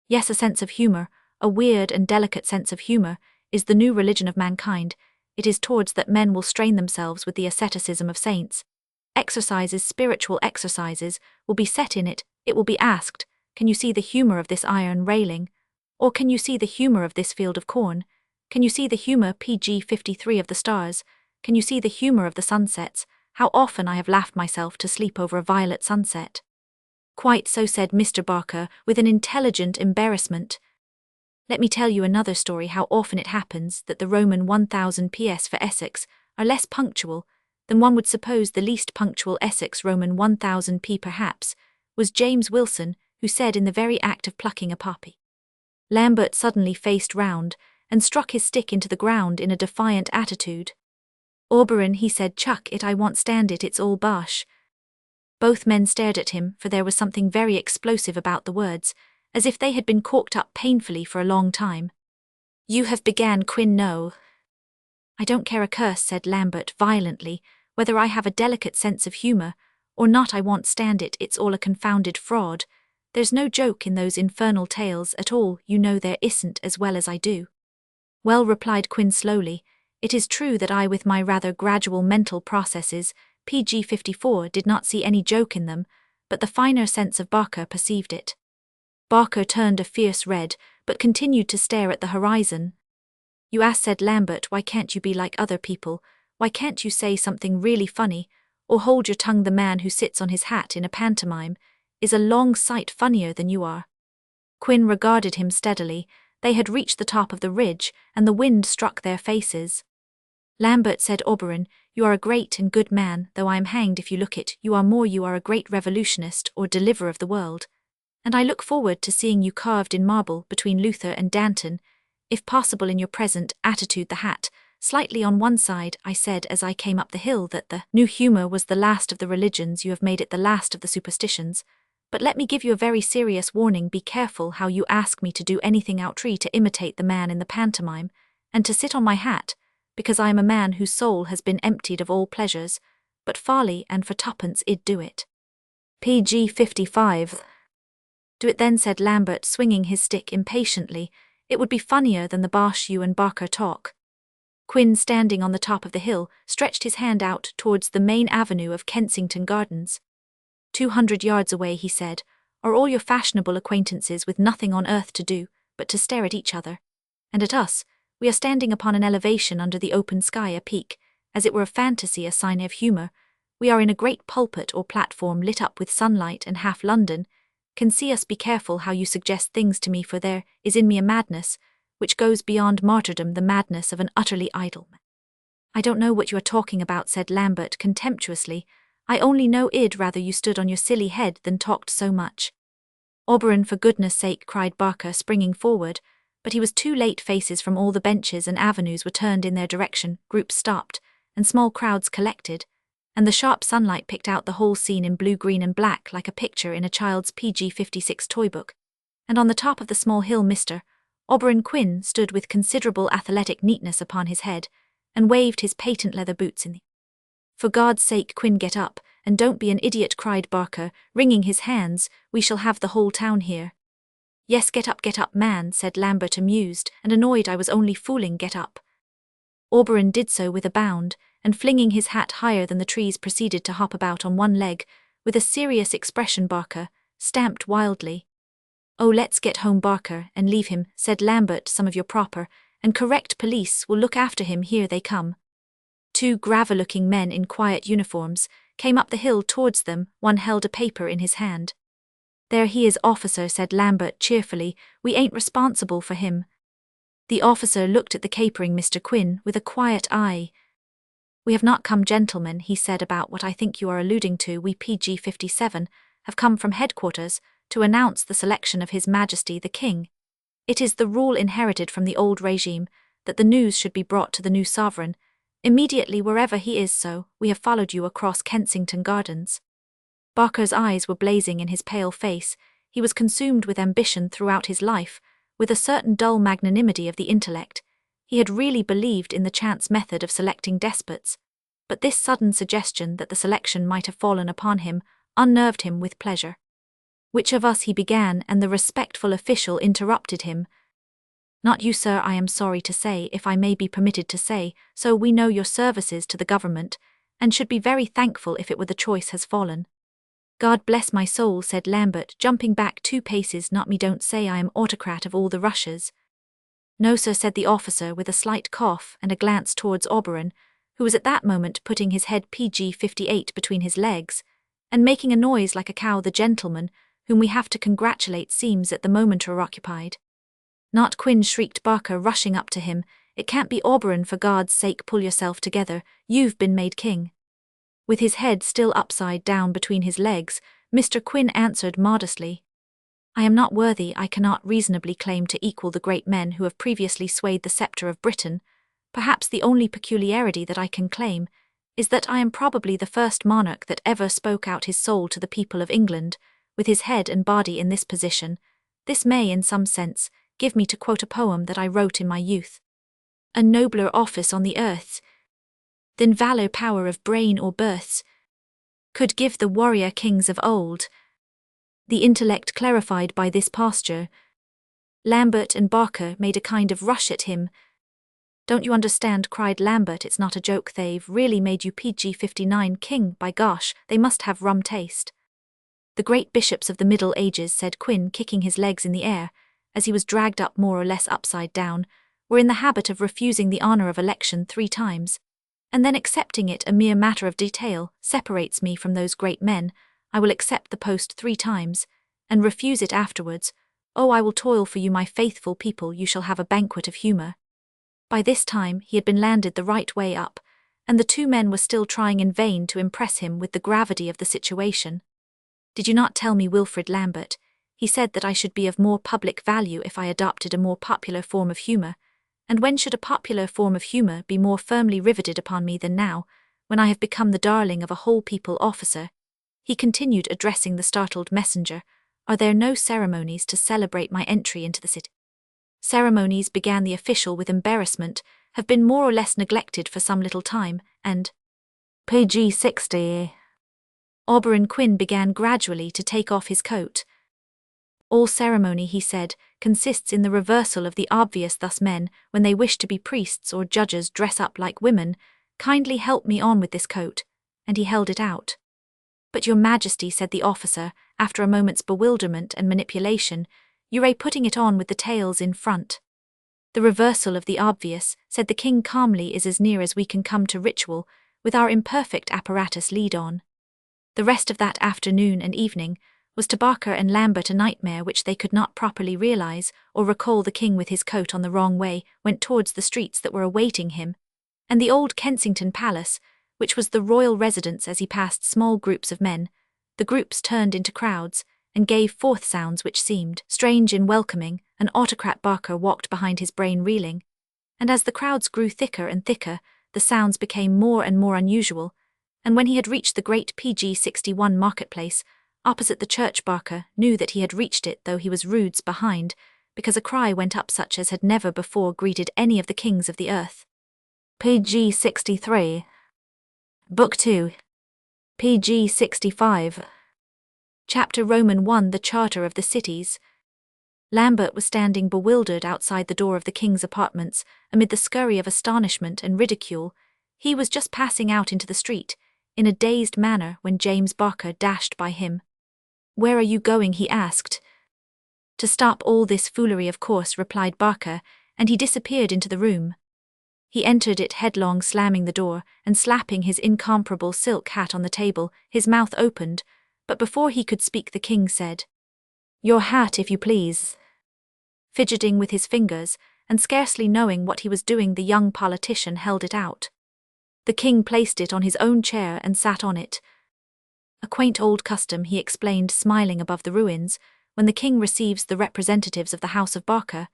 "Yes, a sense of humour, a weird and delicate sense of humour, is the new religion of mankind. It is towards that men will strain themselves with the asceticism of saints. Exercises, spiritual exercises, will be set in it. It will be asked, can you see the humour of this iron railing? Or can you see the humour of this field of corn? Can you see the humour, PG 53, of the stars? Can you see the humour of the sunsets? How often I have laughed myself to sleep over a violet sunset." "Quite so," said Mr. Barker, with an intelligent embarrassment. "Let me tell you another story. How often it happens that the Roman 1000 PS for Essex are less punctual than one would suppose. The least punctual Essex Roman 1000 P perhaps was James Wilson, who said in the very act of plucking a poppy." Lambert suddenly faced round and struck his stick into the ground in a defiant attitude. "Oberon," he said, "chuck it, I won't stand it, it's all bosh." Both men stared at him, for there was something very explosive about the words, as if they had been corked up painfully for a long time. "You have," began Quin. "No. I don't care a curse," said Lambert violently, "whether I have a delicate sense of humour or not. I won't stand it, it's all a confounded fraud. There's no joke in those infernal tales at all, you know there isn't, as well as I do." "Well," replied Quin slowly, "it is true that I, with my rather gradual mental processes, PG 54, did not see any joke in them, but the finer sense of Barker perceived it." Barker turned a fierce red, but continued to stare at the horizon. "You asked," said Lambert, "why can't you be like other people? Why can't you say something really funny, or hold your tongue? The man who sits on his hat in a pantomime is a long sight funnier than you are." Quin regarded him steadily. They had reached the top of the ridge, and the wind struck their faces. Lambert said, "Oberon, you are a great and good man, though I am hanged if you look it, you are more. You are a great revolutionist or deliverer of the world, and I look forward to seeing you carved in marble between Luther and Danton, if possible in your present attitude, the hat slightly on one side. I said as I came up the hill that the new humour was the last of the religions. You have made it the last of the superstitions. But let me give you a very serious warning. Be careful how you ask me to do anything outre to imitate the man in the pantomime, and to sit on my hat, because I am a man whose soul has been emptied of all pleasures, but folly, and for tuppence I'd do it." PG 55. "Do it then," said Lambert, swinging his stick impatiently. "It would be funnier than the bosh you and Barker talk." Quin, standing on the top of the hill, stretched his hand out towards the main avenue of Kensington Gardens. 200 yards away," he said, Are all your fashionable acquaintances with nothing on earth to do but to stare at each other? And at us, we are standing upon an elevation under the open sky, a peak, as it were a fantasy, a sign of humour. We are in a great pulpit or platform lit up with sunlight, and half London can see us. Be careful how you suggest things to me, for there is in me a madness which goes beyond martyrdom, the madness of an utterly idle man. I don't know what you are talking about, said Lambert contemptuously. I only know id rather you stood on your silly head than talked so much. Oberon, for goodness sake, cried Barker, springing forward, but he was too late. Faces from all the benches and avenues were turned in their direction, groups stopped, and small crowds collected, and the sharp sunlight picked out the whole scene in blue, green and black like a picture in a child's PG-56 toy book. And on the top of the small hill Mr. Oberon Quin stood with considerable athletic neatness upon his head, and waved his patent leather boots in the For God's sake, Quin, get up, and don't be an idiot, cried Barker, wringing his hands. We shall have the whole town here. Yes, get up, man, said Lambert, amused and annoyed. I was only fooling, get up. Oberon did so with a bound, and flinging his hat higher than the trees proceeded to hop about on one leg, with a serious expression. Barker stamped wildly. Oh, let's get home, Barker, and leave him, said Lambert. Some of your proper and correct police will look after him. Here they come. Two graver-looking men in quiet uniforms came up the hill towards them. One held a paper in his hand. There he is, officer, said Lambert cheerfully. We ain't responsible for him. The officer looked at the capering Mr. Quin with a quiet eye. We have not come, gentlemen, he said, about what I think you are alluding to. We PG-57 have come from headquarters to announce the selection of His Majesty the King. It is the rule inherited from the old regime that the news should be brought to the new sovereign immediately wherever he is, so we have followed you across Kensington Gardens. Barker's eyes were blazing in his pale face. He was consumed with ambition throughout his life, with a certain dull magnanimity of the intellect. He had really believed in the chance method of selecting despots, but this sudden suggestion that the selection might have fallen upon him unnerved him with pleasure. Which of us, he began, and the respectful official interrupted him. Not you, sir, I am sorry to say, if I may be permitted to say so. We know your services to the government, and should be very thankful if it were the choice has fallen. God bless my soul, said Lambert, jumping back 2 paces. Not me, don't say I am autocrat of all the Russias. No, sir, said the officer with a slight cough and a glance towards Oberon, who was at that moment putting his head PG-58 between his legs, and making a noise like a cow. The gentleman whom we have to congratulate seems at the moment occupied. Not Quin, shrieked Barker, rushing up to him. It can't be, Oberon, for God's sake pull yourself together. You've been made king. With his head still upside down between his legs, Mr. Quin answered modestly. I am not worthy, I cannot reasonably claim to equal the great men who have previously swayed the sceptre of Britain. Perhaps the only peculiarity that I can claim is that I am probably the first monarch that ever spoke out his soul to the people of England, with his head and body in this position. This may, in some sense, give me to quote a poem that I wrote in my youth. A nobler office on the earth than valour, power of brain or births could give the warrior kings of old. The intellect clarified by this posture. Lambert and Barker made a kind of rush at him. Don't you understand, cried Lambert, it's not a joke, they've really made you PG-59 king, by gosh, they must have rum taste. The great bishops of the Middle Ages, said Quin, kicking his legs in the air, as he was dragged up more or less upside down, were in the habit of refusing the honour of election 3 times, and then accepting it. A mere matter of detail separates me from those great men. I will accept the post 3 times, and refuse it afterwards. Oh, I will toil for you, my faithful people, you shall have a banquet of humour. By this time he had been landed the right way up, and the 2 men were still trying in vain to impress him with the gravity of the situation. Did you not tell me, Wilfrid Lambert, he said, that I should be of more public value if I adopted a more popular form of humour? And when should a popular form of humour be more firmly riveted upon me than now, when I have become the darling of a whole people? Officer, he continued, addressing the startled messenger, are there no ceremonies to celebrate my entry into the city? Ceremonies, began the official with embarrassment, have been more or less neglected for some little time, and PG-60. Oberon Quin began gradually to take off his coat. All ceremony, he said, consists in the reversal of the obvious. Thus men, when they wish to be priests or judges, dress up like women. Kindly help me on with this coat. And he held it out. "But your Majesty," said the officer, after a moment's bewilderment and manipulation, "you're putting it on with the tails in front." "The reversal of the obvious," said the king calmly, "is as near as we can come to ritual, with our imperfect apparatus lead on." The rest of that afternoon and evening was to Barker and Lambert a nightmare which they could not properly realize or recall. The king, with his coat on the wrong way, went towards the streets that were awaiting him, and the old Kensington Palace, which was the royal residence. As he passed small groups of men, the groups turned into crowds and gave forth sounds which seemed strange and welcoming. An autocrat. Barker walked behind, his brain reeling, and as the crowds grew thicker and thicker, the sounds became more and more unusual, and when he had reached the great PG-61 marketplace, opposite the church, Barker knew that he had reached it, though he was roods behind, because a cry went up such as had never before greeted any of the kings of the earth. PG-63. Book 2. PG-65. Chapter Roman 1. The Charter of the Cities. Lambert was standing bewildered outside the door of the king's apartments, amid the scurry of astonishment and ridicule. He was just passing out into the street, in a dazed manner, when James Barker dashed by him. "Where are you going?" he asked. "To stop all this foolery, of course," replied Barker, and he disappeared into the room. He entered it headlong, slamming the door, and slapping his incomparable silk hat on the table. His mouth opened, but before he could speak the king said, "Your hat, if you please." Fidgeting with his fingers, and scarcely knowing what he was doing, the young politician held it out. The king placed it on his own chair and sat on it. "A quaint old custom," he explained, smiling above the ruins. "When the king receives the representatives of the House of Barker,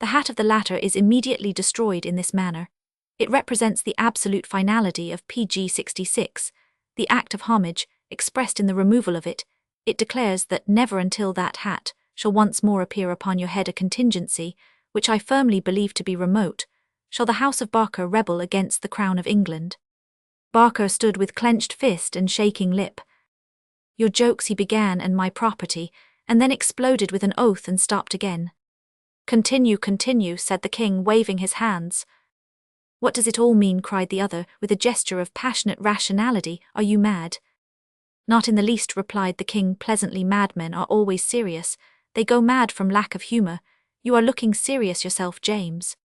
the hat of the latter is immediately destroyed in this manner. It represents the absolute finality of PG-66, the act of homage, expressed in the removal of it. It declares that never until that hat shall once more appear upon your head a contingency, which I firmly believe to be remote, shall the House of Barker rebel against the Crown of England." Barker stood with clenched fist and shaking lip. "Your jokes," he began, "and my property," and then exploded with an oath and stopped again. "Continue, continue," said the king, waving his hands. "What does it all mean?" cried the other, with a gesture of passionate rationality. "Are you mad?" "Not in the least," replied the king pleasantly. "Madmen are always serious. They go mad from lack of humor. You are looking serious yourself, James."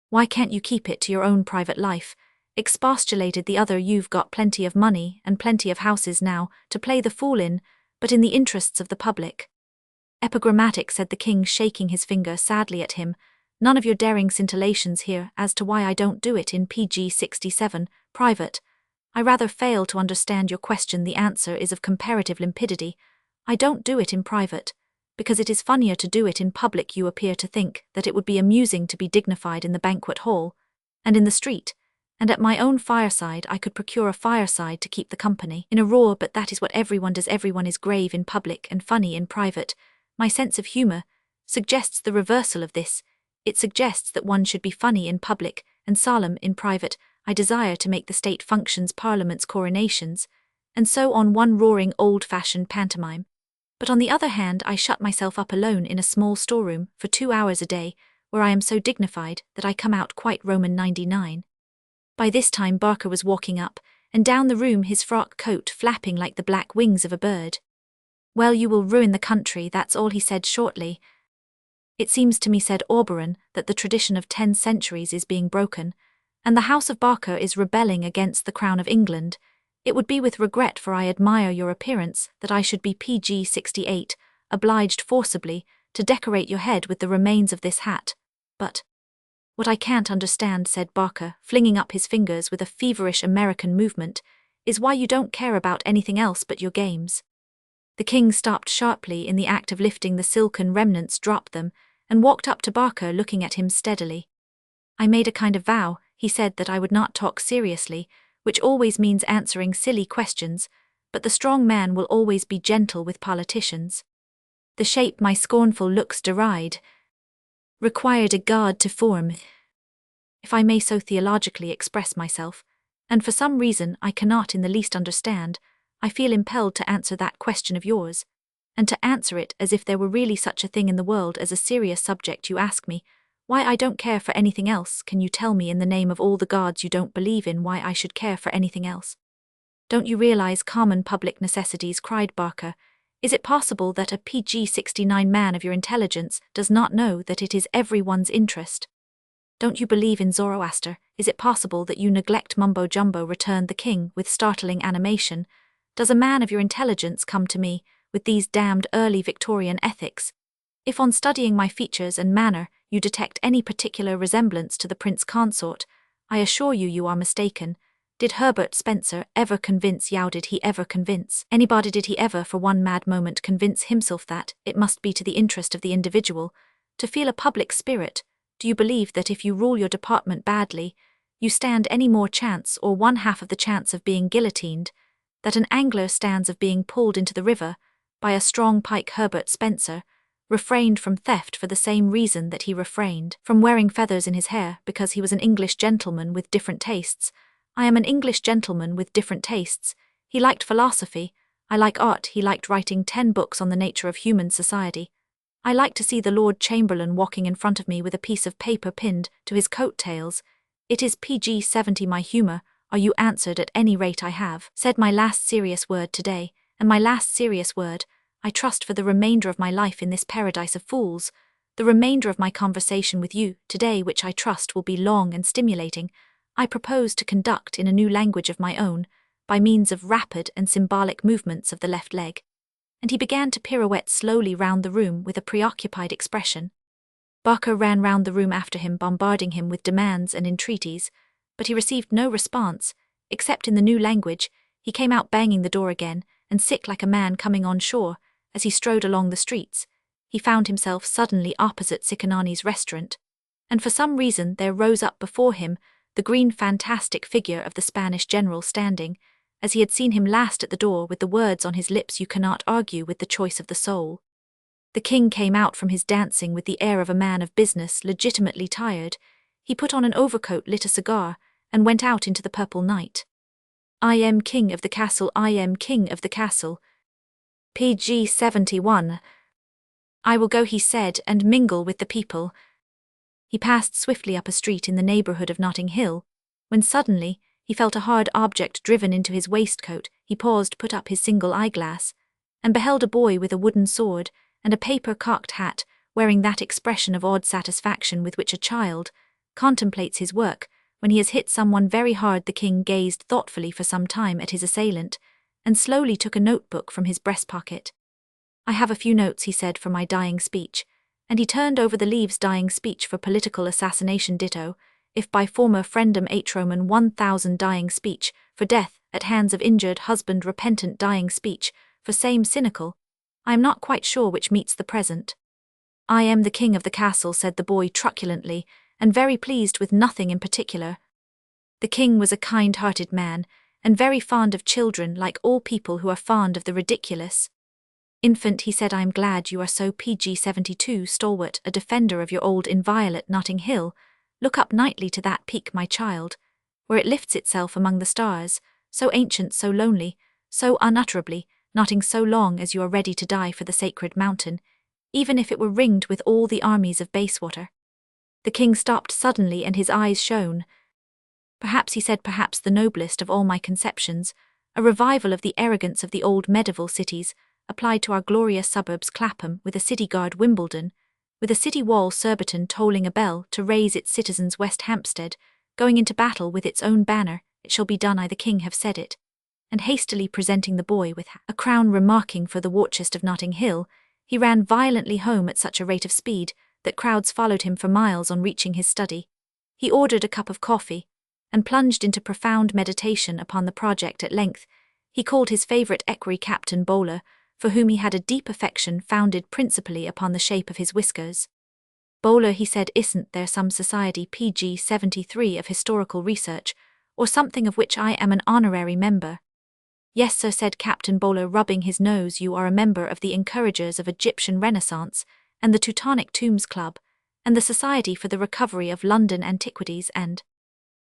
"Why can't you keep it to your own private life?" expostulated the other. "You've got plenty of money and plenty of houses now to play the fool in, but in the interests of the public." "Epigrammatic," said the king, shaking his finger sadly at him. "None of your daring scintillations here as to why I don't do it in PG-67, private. I rather fail to understand your question. The answer is of comparative limpidity. I don't do it in private, because it is funnier to do it in public. You appear to think that it would be amusing to be dignified in the banquet hall, and in the street, and at my own fireside. I could procure a fireside to keep the company in a roar, but that is what everyone does. Everyone is grave in public and funny in private. My sense of humor suggests the reversal of this. It suggests that one should be funny in public and solemn in private. I desire to make the state functions, parliaments, coronations, and so on, one roaring old-fashioned pantomime. But on the other hand, I shut myself up alone in a small storeroom for 2 hours a day, where I am so dignified that I come out quite Roman 99. By this time Barker was walking up and down the room, his frock coat flapping like the black wings of a bird. "Well, you will ruin the country, that's all," he said shortly. "It seems to me," said Auberon, "that the tradition of 10 centuries is being broken, and the House of Barker is rebelling against the Crown of England. It would be with regret, for I admire your appearance, that I should be PG-68, obliged forcibly to decorate your head with the remains of this hat. But what I can't understand," said Barker, flinging up his fingers with a feverish American movement, "is why you don't care about anything else but your games." The king stopped sharply in the act of lifting the silken remnants, dropped them, and walked up to Barker, looking at him steadily. "I made a kind of vow," he said, "that I would not talk seriously, which always means answering silly questions, but the strong man will always be gentle with politicians. The shape my scornful looks deride required a god to form, if I may so theologically express myself, and for some reason I cannot in the least understand, I feel impelled to answer that question of yours, and to answer it as if there were really such a thing in the world as a serious subject. You ask me why I don't care for anything else. Can you tell me, in the name of all the gods you don't believe in, why I should care for anything else?" Don't you realize common public necessities? Cried Barker. Is it possible that a PG-69 man of your intelligence does not know that it is everyone's interest? Don't you believe in Zoroaster? Is it possible that you neglect mumbo-jumbo? Returned the king with startling animation. Does a man of your intelligence come to me with these damned early Victorian ethics? If on studying my features and manner you detect any particular resemblance to the prince consort, I assure you you are mistaken. Did Herbert Spencer ever convince you? Did he ever convince anybody? Did he ever for one mad moment convince himself that it must be to the interest of the individual to feel a public spirit? Do you believe that if you rule your department badly, you stand any more chance or one half of the chance of being guillotined, that an angler stands of being pulled into the river by a strong pike? Herbert Spencer refrained from theft for the same reason that he refrained from wearing feathers in his hair, because he was an English gentleman with different tastes. I am an English gentleman with different tastes. He liked philosophy. I like art. He liked writing 10 books on the nature of human society. I like to see the Lord Chamberlain walking in front of me with a piece of paper pinned to his coat-tails. It is PG-70 my humour. Are you answered? At any rate I have said my last serious word today, and my last serious word, I trust, for the remainder of my life in this paradise of fools, the remainder of my conversation with you today, which I trust will be long and stimulating, I propose to conduct in a new language of my own, by means of rapid and symbolic movements of the left leg. And he began to pirouette slowly round the room with a preoccupied expression. Barker ran round the room after him, bombarding him with demands and entreaties, but he received no response, except in the new language. He came out banging the door again, and sick like a man coming on shore. As he strode along the streets, he found himself suddenly opposite Cicanani's restaurant, and for some reason there rose up before him the green fantastic figure of the Spanish general standing, as he had seen him last at the door, with the words on his lips, "You cannot argue with the choice of the soul." The king came out from his dancing with the air of a man of business legitimately tired. He put on an overcoat, lit a cigar, and went out into the purple night. I am king of the castle, I am king of the castle. PG-71. I will go, he said, and mingle with the people. He passed swiftly up a street in the neighbourhood of Notting Hill, when suddenly he felt a hard object driven into his waistcoat. He paused, put up his single eyeglass, and beheld a boy with a wooden sword and a paper cocked hat, wearing that expression of odd satisfaction with which a child contemplates his work when he has hit someone very hard. The king gazed thoughtfully for some time at his assailant, and slowly took a notebook from his breast pocket. I have a few notes, he said, for my dying speech, and he turned over the leaves. Dying speech for political assassination, ditto, if by former friendum H. Roman 1000. Dying speech for death at hands of injured husband. Repentant. Dying speech for same. Cynical. I am not quite sure which meets the present. I am the king of the castle, said the boy truculently, and very pleased with nothing in particular. The king was a kind-hearted man, and very fond of children, like all people who are fond of the ridiculous. Infant, he said, I am glad you are so PG-72 stalwart, a defender of your old inviolate Notting Hill. Look up nightly to that peak, my child, where it lifts itself among the stars, so ancient, so lonely, so unutterably, noting so long as you are ready to die for the sacred mountain, even if it were ringed with all the armies of Bayswater. The king stopped suddenly, and his eyes shone. Perhaps, he said, perhaps the noblest of all my conceptions, a revival of the arrogance of the old medieval cities, applied to our glorious suburbs, Clapham, with a city guard, Wimbledon, with a city wall, Surbiton, tolling a bell to raise its citizens, West Hampstead, going into battle with its own banner. It shall be done, I the king have said it. And hastily presenting the boy with a crown, remarking for the watchest of Notting Hill, he ran violently home at such a rate of speed that crowds followed him for miles. On reaching his study, he ordered a cup of coffee, and plunged into profound meditation upon the project. At length, he called his favourite equerry, Captain Bowler, for whom he had a deep affection founded principally upon the shape of his whiskers. Bowler, he said, isn't there some society PG-73 of historical research, or something of which I am an honorary member? Yes, sir, said Captain Bowler, rubbing his nose. You are a member of the Encouragers of Egyptian Renaissance, and the Teutonic Tombs Club, and the Society for the Recovery of London Antiquities, and—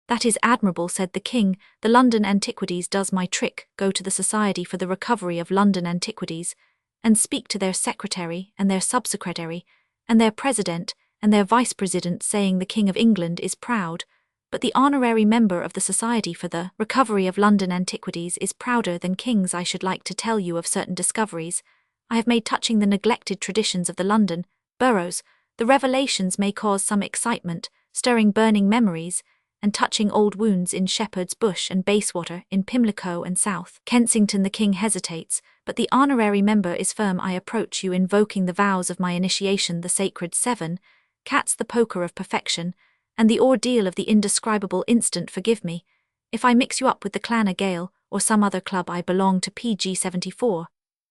That is admirable, said the king. The London Antiquities does my trick. Go to the Society for the Recovery of London Antiquities, and speak to their secretary, and their subsecretary, and their president, and their vice-president, saying the King of England is proud, but the honorary member of the Society for the Recovery of London Antiquities is prouder than kings. I should like to tell you of certain discoveries I have made touching the neglected traditions of the London boroughs. The revelations may cause some excitement, stirring burning memories, and touching old wounds in Shepherd's Bush and Bayswater, in Pimlico and South Kensington. The king hesitates, but the honorary member is firm. I approach you invoking the vows of my initiation, the sacred seven, cats, the poker of perfection, and the ordeal of the indescribable instant. Forgive me if I mix you up with the Clan a Gael or some other club. I belong to PG 74,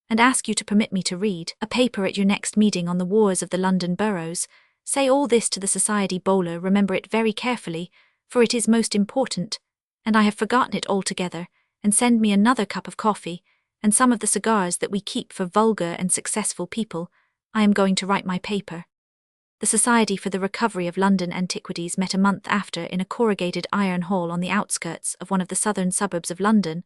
and ask you to permit me to read a paper at your next meeting on the wars of the London boroughs. Say all this to the society bowler. Remember it very carefully, for it is most important, and I have forgotten it altogether, and send me another cup of coffee, and some of the cigars that we keep for vulgar and successful people. I am going to write my paper. The Society for the Recovery of London Antiquities met a month after in a corrugated iron hall on the outskirts of one of the southern suburbs of London.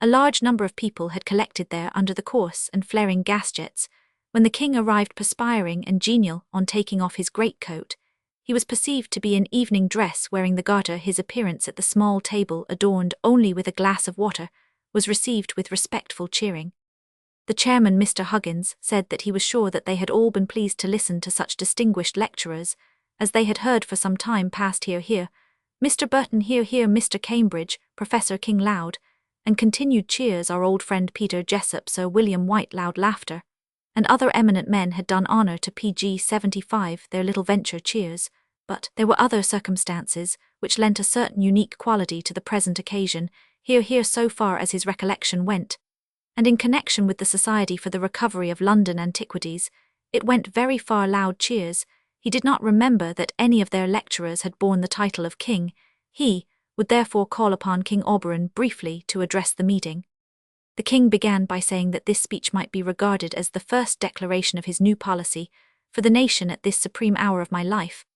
A large number of people had collected there under the coarse and flaring gas jets. When the king arrived perspiring and genial on taking off his greatcoat, he was perceived to be in evening dress, wearing the garter. His appearance at the small table, adorned only with a glass of water, was received with respectful cheering. The chairman, Mr. Huggins, said that he was sure that they had all been pleased to listen to such distinguished lecturers as they had heard for some time past. Hear, hear. Mr. Burton, hear, hear. Mr. Cambridge, Professor King, loud, and continued cheers. Our old friend Peter Jessup, Sir William White, loud laughter, and other eminent men had done honour to PG 75, their little venture cheers, but there were other circumstances which lent a certain unique quality to the present occasion. Hear, hear. So far as his recollection went, and in connection with the Society for the Recovery of London Antiquities, it went very far. Loud cheers. He did not remember that any of their lecturers had borne the title of king. He would therefore call upon King Auberon briefly to address the meeting. The king began by saying that this speech might be regarded as the first declaration of his new policy for the nation at this supreme hour of my life.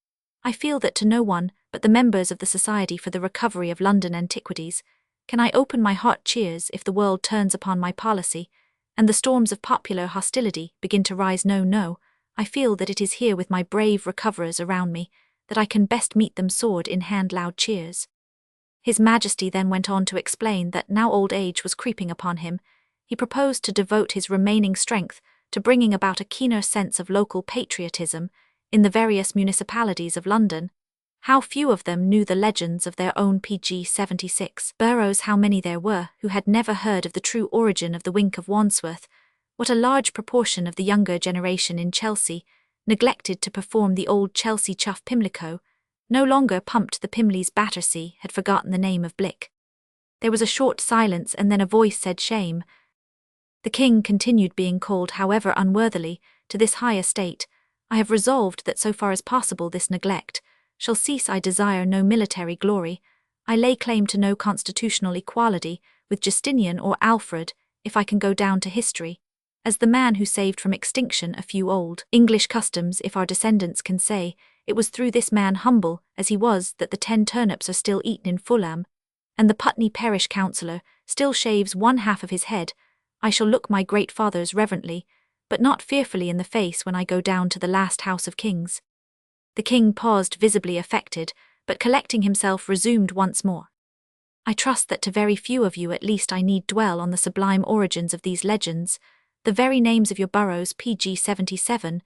I feel that to no one but the members of the Society for the Recovery of London Antiquities can I open my heart. Cheers. If the world turns upon my policy, and the storms of popular hostility begin to rise, no, I feel that it is here with my brave recoverers around me that I can best meet them, sword in hand. Loud cheers. His Majesty then went on to explain that now old age was creeping upon him, he proposed to devote his remaining strength to bringing about a keener sense of local patriotism in the various municipalities of London. How few of them knew the legends of their own PG 76 boroughs, how many there were who had never heard of the true origin of the Wink of Wandsworth. What a large proportion of the younger generation in Chelsea neglected to perform the old Chelsea chuff. Pimlico no longer pumped the Pimlies. Battersea had forgotten the name of Blick. There was a short silence, and then a voice said, shame. The king continued, being called, however unworthily, to this high estate, I have resolved that so far as possible this neglect shall cease. I desire no military glory. I lay claim to no constitutional equality with Justinian or Alfred, if I can go down to history, as the man who saved from extinction a few old English customs. If our descendants can say, it was through this man, humble as he was, that the 10 turnips are still eaten in Fulham, and the Putney parish councillor still shaves one half of his head, I shall look my great fathers reverently, but not fearfully, in the face when I go down to the last house of kings. The king paused, visibly affected, but collecting himself resumed once more. I trust that to very few of you at least I need dwell on the sublime origins of these legends. The very names of your boroughs, PG 77,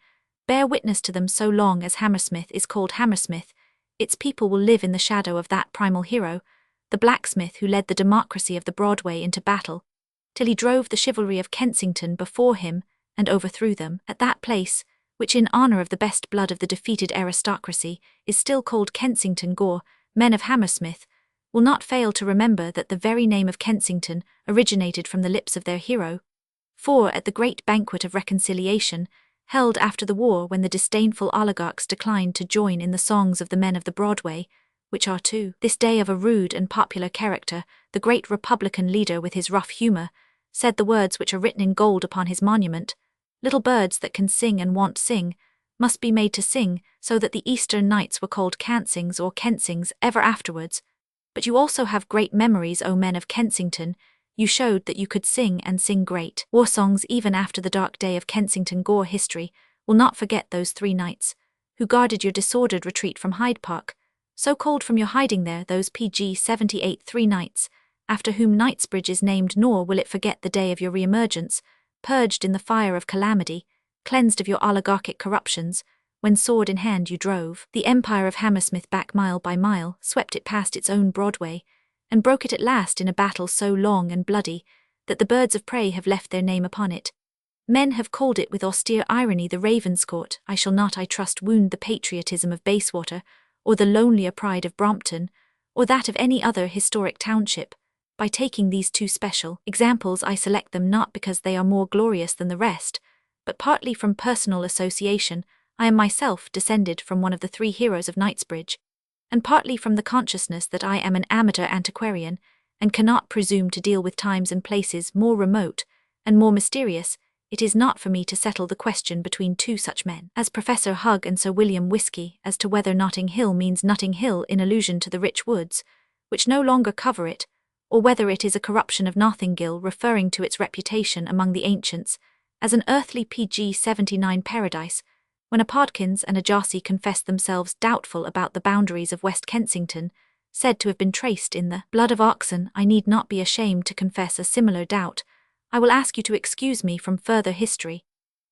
bear witness to them. So long as Hammersmith is called Hammersmith, its people will live in the shadow of that primal hero, the blacksmith who led the democracy of the Broadway into battle, till he drove the chivalry of Kensington before him and overthrew them. At that place, which in honour of the best blood of the defeated aristocracy is still called Kensington Gore, men of Hammersmith will not fail to remember that the very name of Kensington originated from the lips of their hero. For at the great banquet of reconciliation, held after the war, when the disdainful oligarchs declined to join in the songs of the men of the Broadway, which are to this day of a rude and popular character, the great Republican leader with his rough humour said the words which are written in gold upon his monument, little birds that can sing and won't sing must be made to sing, so that the Eastern nights were called Cansings or Kensings ever afterwards. But you also have great memories, O men of Kensington. You showed that you could sing and sing great war songs even after the dark day of Kensington Gore. History will not forget those 3 knights who guarded your disordered retreat from Hyde Park. So called from your hiding there, those PG 78 3 knights, after whom Knightsbridge is named, nor will it forget the day of your re-emergence, purged in the fire of calamity, cleansed of your oligarchic corruptions, when sword in hand you drove the empire of Hammersmith back mile by mile, swept it past its own Broadway, and broke it at last in a battle so long and bloody that the birds of prey have left their name upon it. Men have called it with austere irony the Ravenscourt. I shall not, I trust, wound the patriotism of Bayswater, or the lonelier pride of Brompton, or that of any other historic township. By taking these two special examples, I select them not because they are more glorious than the rest, but partly from personal association. I am myself descended from one of the three heroes of Knightsbridge, and partly from the consciousness that I am an amateur antiquarian, and cannot presume to deal with times and places more remote and more mysterious. It is not for me to settle the question between two such men as Professor Hugg and Sir William Whiskey as to whether Notting Hill means Nutting Hill in allusion to the rich woods, which no longer cover it, or whether it is a corruption of Nottingill referring to its reputation among the ancients as an earthly PG 79 paradise, when a Podkins and a Jossy confessed themselves doubtful about the boundaries of West Kensington, said to have been traced in the blood of oxen. I need not be ashamed to confess a similar doubt. I will ask you to excuse me from further history,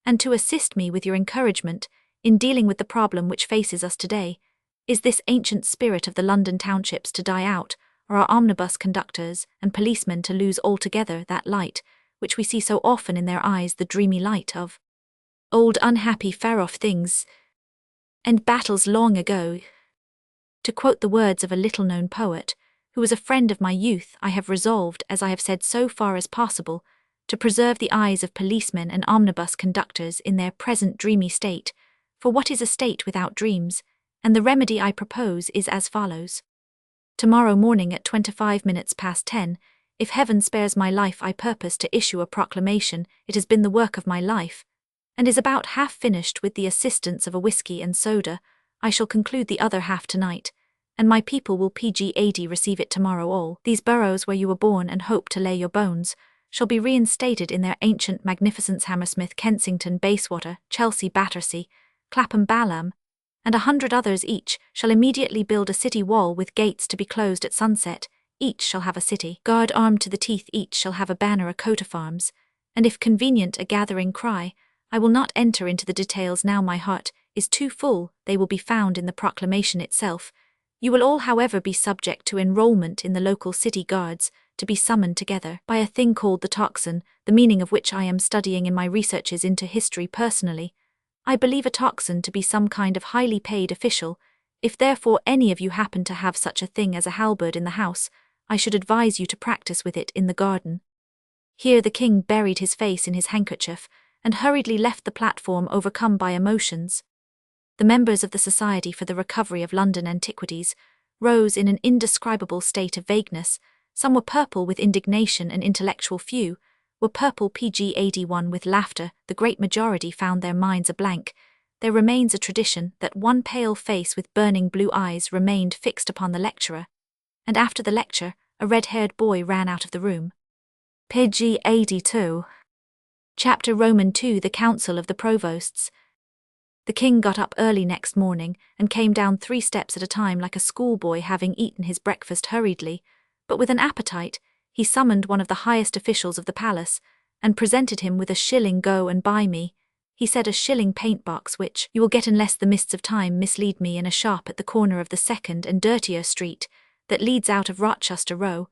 and to assist me with your encouragement in dealing with the problem which faces us today. Is this ancient spirit of the London townships to die out, or are omnibus conductors and policemen to lose altogether that light which we see so often in their eyes, the dreamy light of old unhappy far-off things and battles long ago? To quote the words of a little-known poet, who was a friend of my youth, I have resolved, as I have said, so far as possible, to preserve the eyes of policemen and omnibus conductors in their present dreamy state, for what is a state without dreams? And the remedy I propose is as follows. Tomorrow morning at 10:25, if heaven spares my life, I purpose to issue a proclamation. It has been the work of my life, and is about half finished with the assistance of a whiskey and soda. I shall conclude the other half tonight, and my people will PG-80 receive it tomorrow. All these boroughs where you were born and hope to lay your bones shall be reinstated in their ancient magnificence. Hammersmith, Kensington, Bayswater, Chelsea, Battersea, Clapham, Balham, and 100 others each shall immediately build a city wall with gates to be closed at sunset. Each shall have a city guard armed to the teeth, each shall have a banner, a coat of arms, and if convenient a gathering cry. I will not enter into the details now, my heart is too full. They will be found in the proclamation itself. You will all, however, be subject to enrolment in the local city guards, to be summoned together by a thing called the tocsin, the meaning of which I am studying in my researches into history personally. I believe a tocsin to be some kind of highly paid official. If therefore any of you happen to have such a thing as a halberd in the house, I should advise you to practice with it in the garden. Here the king buried his face in his handkerchief, and hurriedly left the platform, overcome by emotions. The members of the Society for the Recovery of London Antiquities rose in an indescribable state of vagueness. Some were purple with indignation and intellectual, few were purple PG-81 with laughter. The great majority found their minds a blank. There remains a tradition that one pale face with burning blue eyes remained fixed upon the lecturer, and after the lecture, a red-haired boy ran out of the room. PG-82. Chapter Roman II, the Council of the Provosts. The king got up early next morning and came down 3 steps at a time like a schoolboy having eaten his breakfast hurriedly, but with an appetite. He summoned one of the highest officials of the palace and presented him with a shilling. Go and buy me, he said, a shilling paint box which you will get unless the mists of time mislead me, in a shop at the corner of the second and dirtier street that leads out of Rochester Row.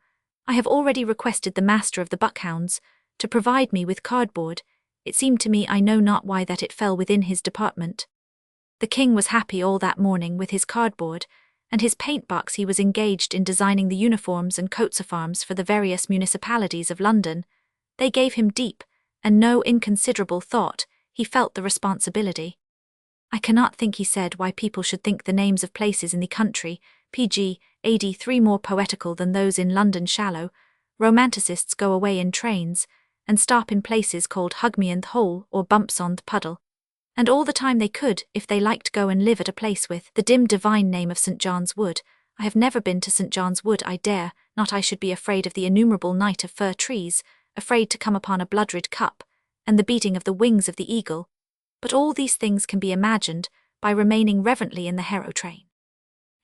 I have already requested the master of the Buckhounds to provide me with cardboard. It seemed to me, I know not why, that it fell within his department. The king was happy all that morning with his cardboard and his paint box. He was engaged in designing the uniforms and coats of arms for the various municipalities of London. They gave him deep and no inconsiderable thought. He felt the responsibility. I cannot think, he said, why people should think the names of places in the country, PG-83, more poetical than those in London shallow. Romanticists go away in trains and stop in places called Hugmeonth Hole or Bumpsonth Puddle, and all the time they could, if they liked, go and live at a place with the dim divine name of St. John's Wood. I have never been to St. John's Wood. I dare not. I should be afraid of the innumerable night of fir trees, afraid to come upon a blood-red cup, and the beating of the wings of the eagle. But all these things can be imagined by remaining reverently in the Harrow train.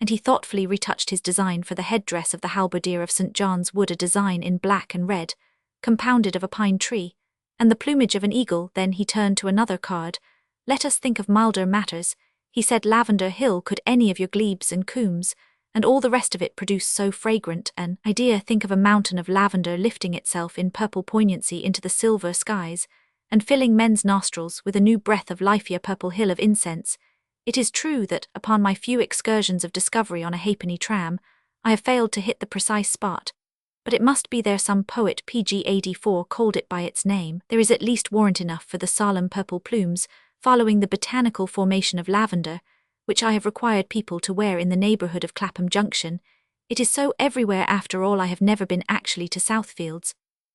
and he thoughtfully retouched his design for the headdress of the halberdier of St. John's Wood, a design in black and red, compounded of a pine tree, and the plumage of an eagle. Then he turned to another card. Let us think of milder matters, he said. Lavender Hill, could any of your glebes and combes, and all the rest of it produce so fragrant an idea? Think of a mountain of lavender lifting itself in purple poignancy into the silver skies, and filling men's nostrils with a new breath of life. A purple hill of incense. It is true that, upon my few excursions of discovery on a halfpenny tram, I have failed to hit the precise spot, but it must be there. Some poet pg 84 called it by its name. There is at least warrant enough for the solemn purple plumes, following the botanical formation of lavender, which I have required people to wear in the neighbourhood of Clapham Junction. It is so everywhere. After all, I have never been actually to Southfields,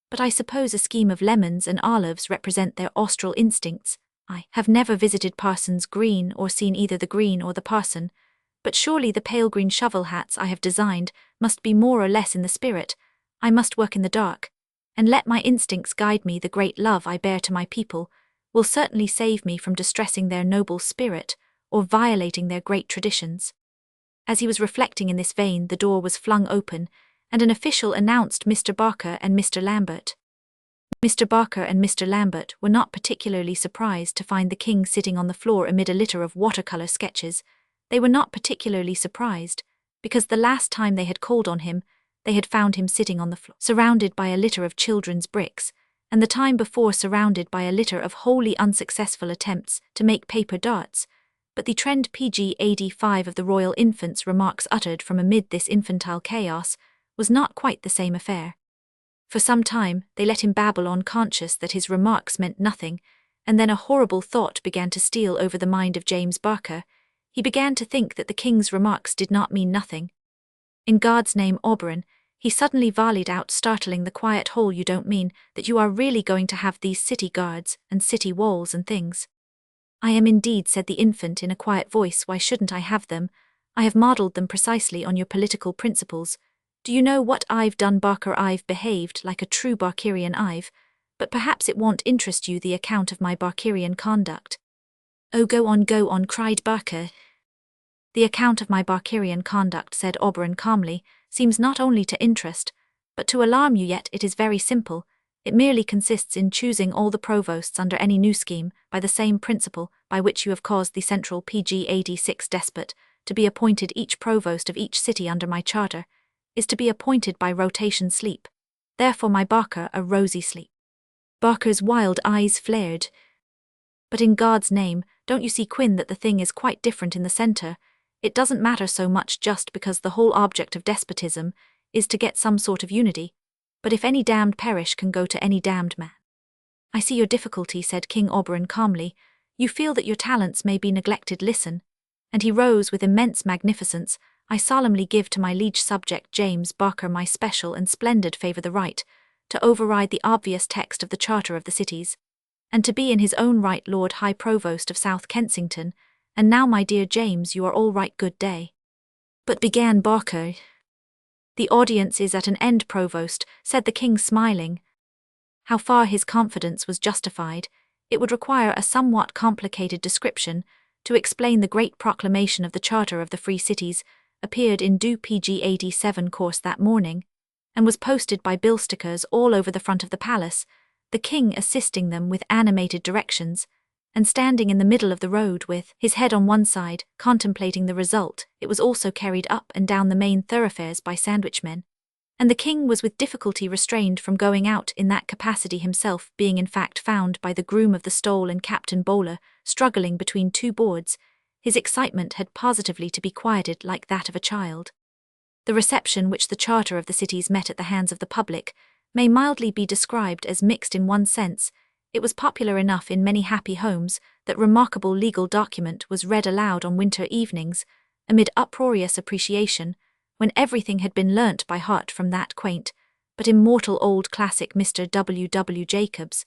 but I suppose a scheme of lemons and olives represent their austral instincts. I have never visited Parson's Green or seen either the Green or the Parson, but surely the pale green shovel hats I have designed must be more or less in the spirit. I must work in the dark, and let my instincts guide me. The great love I bear to my people will certainly save me from distressing their noble spirit or violating their great traditions. As he was reflecting in this vein, the door was flung open, and an official announced Mr. Barker and Mr. Lambert. Mr. Barker and Mr. Lambert were not particularly surprised to find the king sitting on the floor amid a litter of watercolour sketches. They were not particularly surprised, because the last time they had called on him, they had found him sitting on the floor, surrounded by a litter of children's bricks, and the time before surrounded by a litter of wholly unsuccessful attempts to make paper darts. But the trend pg 85 of the royal infant's remarks uttered from amid this infantile chaos was not quite the same affair. For some time they let him babble on, conscious that his remarks meant nothing, and then a horrible thought began to steal over the mind of James Barker. He began to think that the king's remarks did not mean nothing. In God's name, Auberon, he suddenly volleyed out, startling the quiet hole, you don't mean that you are really going to have these city guards and city walls and things? I am indeed, said the infant in a quiet voice. Why shouldn't I have them? I have modelled them precisely on your political principles. Do you know what I've done, Barker? I've behaved like a true Barkerian. But perhaps it won't interest you, the account of my Barkerian conduct. Oh, go on, cried Barker. The account of my Barkerian conduct, said Auberon calmly, seems not only to interest, but to alarm you. Yet it is very simple. It merely consists in choosing all the provosts under any new scheme, by the same principle by which you have caused the central pg 86 despot to be appointed. Each provost of each city under my charter is to be appointed by rotation sleep. Therefore my Barker a rosy sleep. Barker's wild eyes flared. But in God's name, don't you see, Quinn, that the thing is quite different in the centre? It doesn't matter so much, just because the whole object of despotism is to get some sort of unity. But if any damned parish can go to any damned man. I see your difficulty, said King Auberon calmly. You feel that your talents may be neglected. Listen. And he rose with immense magnificence. I solemnly give to my liege subject James Barker my special and splendid favour, the right to override the obvious text of the Charter of the Cities, and to be in his own right Lord High Provost of South Kensington. And now, my dear James, you are all right. Good day. But began Barker. The audience is at an end, Provost, said the king, smiling. How far his confidence was justified, it would require a somewhat complicated description to explain. The great proclamation of the Charter of the Free Cities appeared in due pg 87 course that morning, and was posted by bill stickers all over the front of the palace, the king assisting them with animated directions, and standing in the middle of the road with his head on one side, contemplating the result. It was also carried up and down the main thoroughfares by sandwichmen, and the king was with difficulty restrained from going out in that capacity himself, being in fact found by the groom of the stole and Captain Bowler struggling between two boards. His excitement had positively to be quieted like that of a child. The reception which the Charter of the Cities met at the hands of the public may mildly be described as mixed. In one sense, it was popular enough in many happy homes that remarkable legal document was read aloud on winter evenings, amid uproarious appreciation, when everything had been learnt by heart from that quaint but immortal old classic Mr. W. W. Jacobs.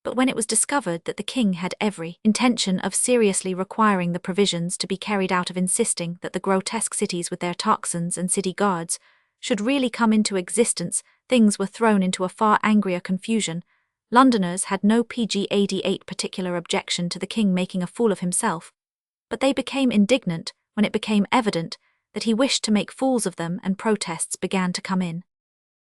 But when it was discovered that the king had every intention of seriously requiring the provisions to be carried out of insisting that the grotesque cities with their tocsins and city guards should really come into existence, things were thrown into a far angrier confusion. Londoners had no pg 88 particular objection to the king making a fool of himself, but they became indignant when it became evident that he wished to make fools of them, and protests began to come in.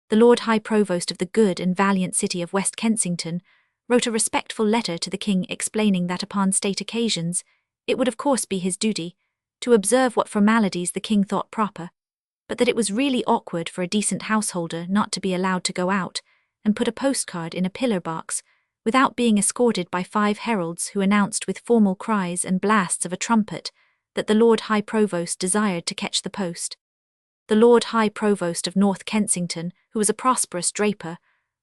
The Lord High Provost of the good and valiant city of West Kensington wrote a respectful letter to the king explaining that upon state occasions it would of course be his duty to observe what formalities the king thought proper, but that it was really awkward for a decent householder not to be allowed to go out and put a postcard in a pillar box without being escorted by 5 heralds who announced with formal cries and blasts of a trumpet that the Lord High Provost desired to catch the post. The Lord High Provost of North Kensington, who was a prosperous draper,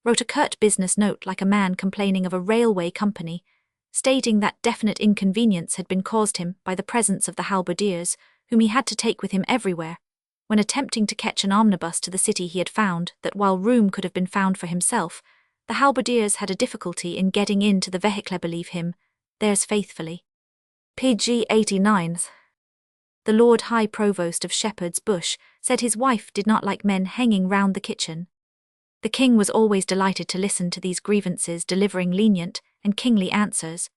wrote a curt business note like a man complaining of a railway company, stating that definite inconvenience had been caused him by the presence of the halberdiers, whom he had to take with him everywhere, when attempting to catch an omnibus to the city. He had found that while room could have been found for himself, the halberdiers had a difficulty in getting into the vehicle. Believe him, theirs faithfully. PG 89. The Lord High Provost of Shepherd's Bush said his wife did not like men hanging round the kitchen. The king was always delighted to listen to these grievances, delivering lenient and kingly answers,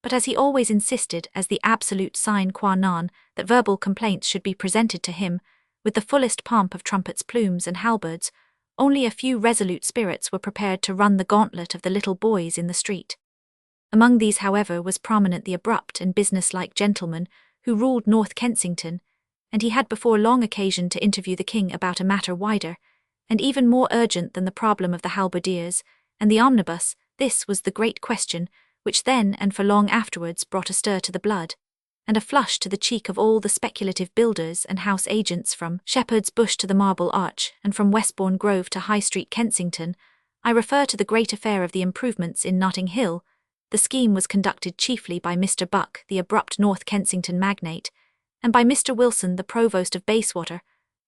but as he always insisted as the absolute sine qua non that verbal complaints should be presented to him with the fullest pomp of trumpets, plumes, and halberds, only a few resolute spirits were prepared to run the gauntlet of the little boys in the street. Among these, however, was prominent the abrupt and businesslike gentleman who ruled North Kensington, and he had before long occasion to interview the king about a matter wider and even more urgent than the problem of the halberdiers and the omnibus. This was the great question which then and for long afterwards brought a stir to the blood and a flush to the cheek of all the speculative builders and house agents from Shepherd's Bush to the Marble Arch and from Westbourne Grove to High Street, Kensington. I refer to the great affair of the improvements in Notting Hill. The scheme was conducted chiefly by Mr. Buck, the abrupt North Kensington magnate, and by Mr. Wilson, the Provost of Bayswater.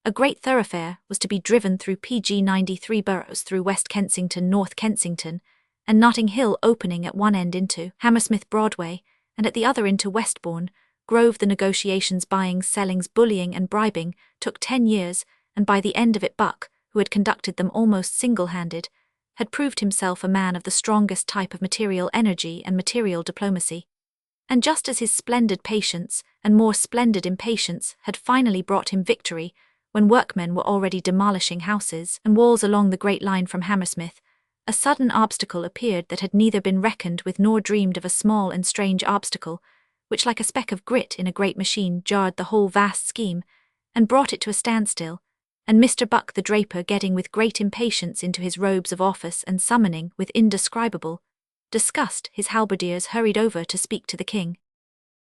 A great thoroughfare was to be driven through PG 93 boroughs through West Kensington, North Kensington, and Notting Hill, opening at one end into Hammersmith Broadway and at the other into Westbourne Grove. The negotiations, buyings, sellings, bullying and bribing took 10 years, and by the end of it Buck, who had conducted them almost single-handed, had proved himself a man of the strongest type of material energy and material diplomacy. And just as his splendid patience and more splendid impatience had finally brought him victory, when workmen were already demolishing houses and walls along the Great Line from Hammersmith, a sudden obstacle appeared that had neither been reckoned with nor dreamed of, a small and strange obstacle, which like a speck of grit in a great machine jarred the whole vast scheme and brought it to a standstill. And Mr. Buck the draper, getting with great impatience into his robes of office and summoning with indescribable disgust his halberdiers, hurried over to speak to the king.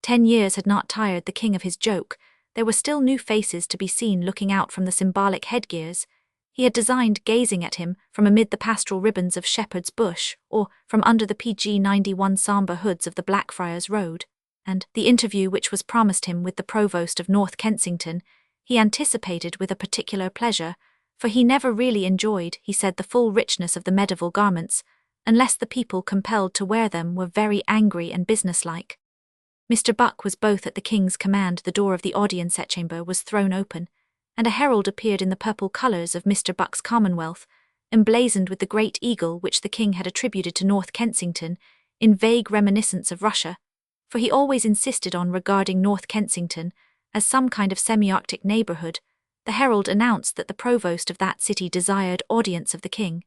10 years had not tired the king of his joke. There were still new faces to be seen looking out from the symbolic headgears he had designed, gazing at him from amid the pastoral ribbons of Shepherd's Bush or from under the PG 91 sombre hoods of the Blackfriars Road, and the interview which was promised him with the Provost of North Kensington he anticipated with a particular pleasure, for he never really enjoyed, he said, the full richness of the medieval garments, unless the people compelled to wear them were very angry and businesslike. Mr. Buck was both at the king's command. The door of the audience chamber was thrown open, and a herald appeared in the purple colours of Mr. Buck's Commonwealth, emblazoned with the great eagle which the king had attributed to North Kensington, in vague reminiscence of Russia, for he always insisted on regarding North Kensington as some kind of semi-Arctic neighbourhood. The herald announced that the provost of that city desired audience of the king.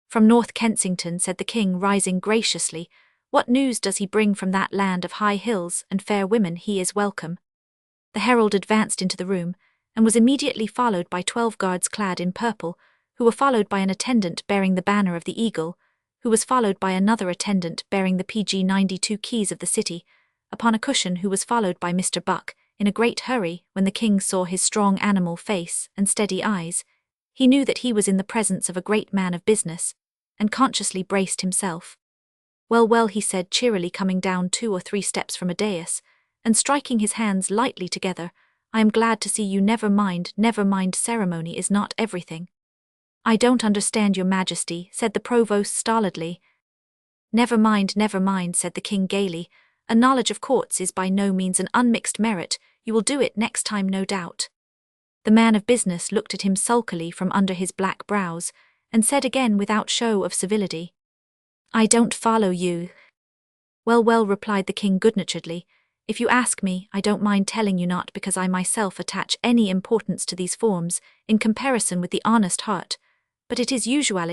From North Kensington, said the king, rising graciously, what news does he bring from that land of high hills and fair women? He is welcome. The herald advanced into the room, and was immediately followed by 12 guards clad in purple, who were followed by an attendant bearing the banner of the eagle, who was followed by another attendant bearing the PG 92 keys of the city, upon a cushion, who was followed by Mr. Buck. In a great hurry, when the king saw his strong animal face and steady eyes, he knew that he was in the presence of a great man of business, and consciously braced himself. Well, well, he said cheerily, coming down 2 or 3 steps from a dais, and striking his hands lightly together, I am glad to see you. Never mind, ceremony is not everything. I don't understand, your majesty, said the provost stolidly. Never mind, said the king gaily. A knowledge of courts is by no means an unmixed merit. You will do it next time, no doubt. The man of business looked at him sulkily from under his black brows, and said again without show of civility, I don't follow you. Well, well, replied the king good-naturedly, If you ask me, I don't mind telling you, not because I myself attach any importance to these forms, in comparison with the honest heart, but it is usual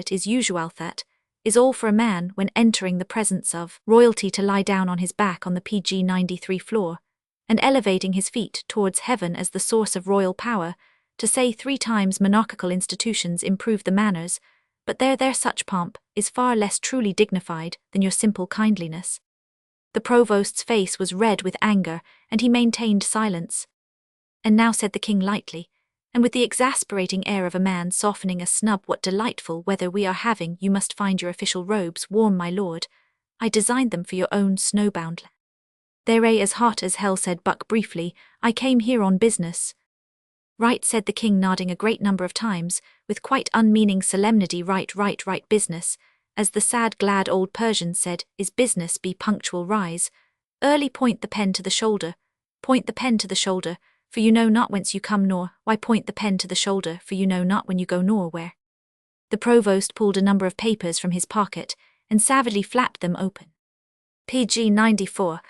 that is all for a man when entering the presence of royalty to lie down on his back on the PG 93 floor, and elevating his feet towards heaven as the source of royal power, to say 3 times monarchical institutions improve the manners, but their such pomp is far less truly dignified than your simple kindliness. The provost's face was red with anger, and he maintained silence. And now, said the king lightly, and with the exasperating air of a man softening a snub, what delightful weather we are having. You must find your official robes warm, my lord. I designed them for your own snowbound land. They're as hot as hell, said Buck briefly. I came here on business. Right, said the king, nodding a great number of times, with quite unmeaning solemnity. Right, business. As the sad glad old Persian said, is business. Be punctual, rise. Early, point the pen to the shoulder. Point the pen to the shoulder, for you know not whence you come, nor why. Point the pen to the shoulder, for you know not when you go, nor where. The provost pulled a number of papers from his pocket, and savagely flapped them open. PG 94.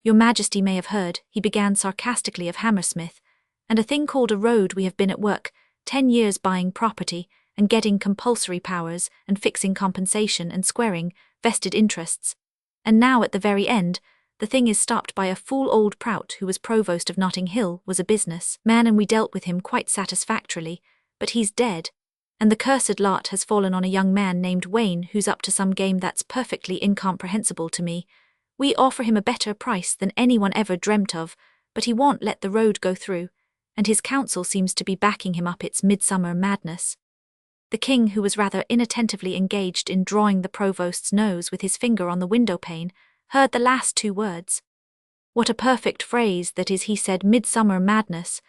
Your Majesty may have heard, he began sarcastically, of Hammersmith, and a thing called a road. We have been at work 10 years buying property, and getting compulsory powers, and fixing compensation, and squaring vested interests. And now at the very end, the thing is stopped by a fool. Old Prout, who was Provost of Notting Hill, was a business man, and we dealt with him quite satisfactorily, but he's dead, and the cursed lot has fallen on a young man named Wayne, who's up to some game that's perfectly incomprehensible to me. We offer him a better price than anyone ever dreamt of, but he won't let the road go through, and his council seems to be backing him up. It's midsummer madness. The king, who was rather inattentively engaged in drawing the provost's nose with his finger on the window-pane, heard the last 2 words. What a perfect phrase that is, he said. Midsummer madness.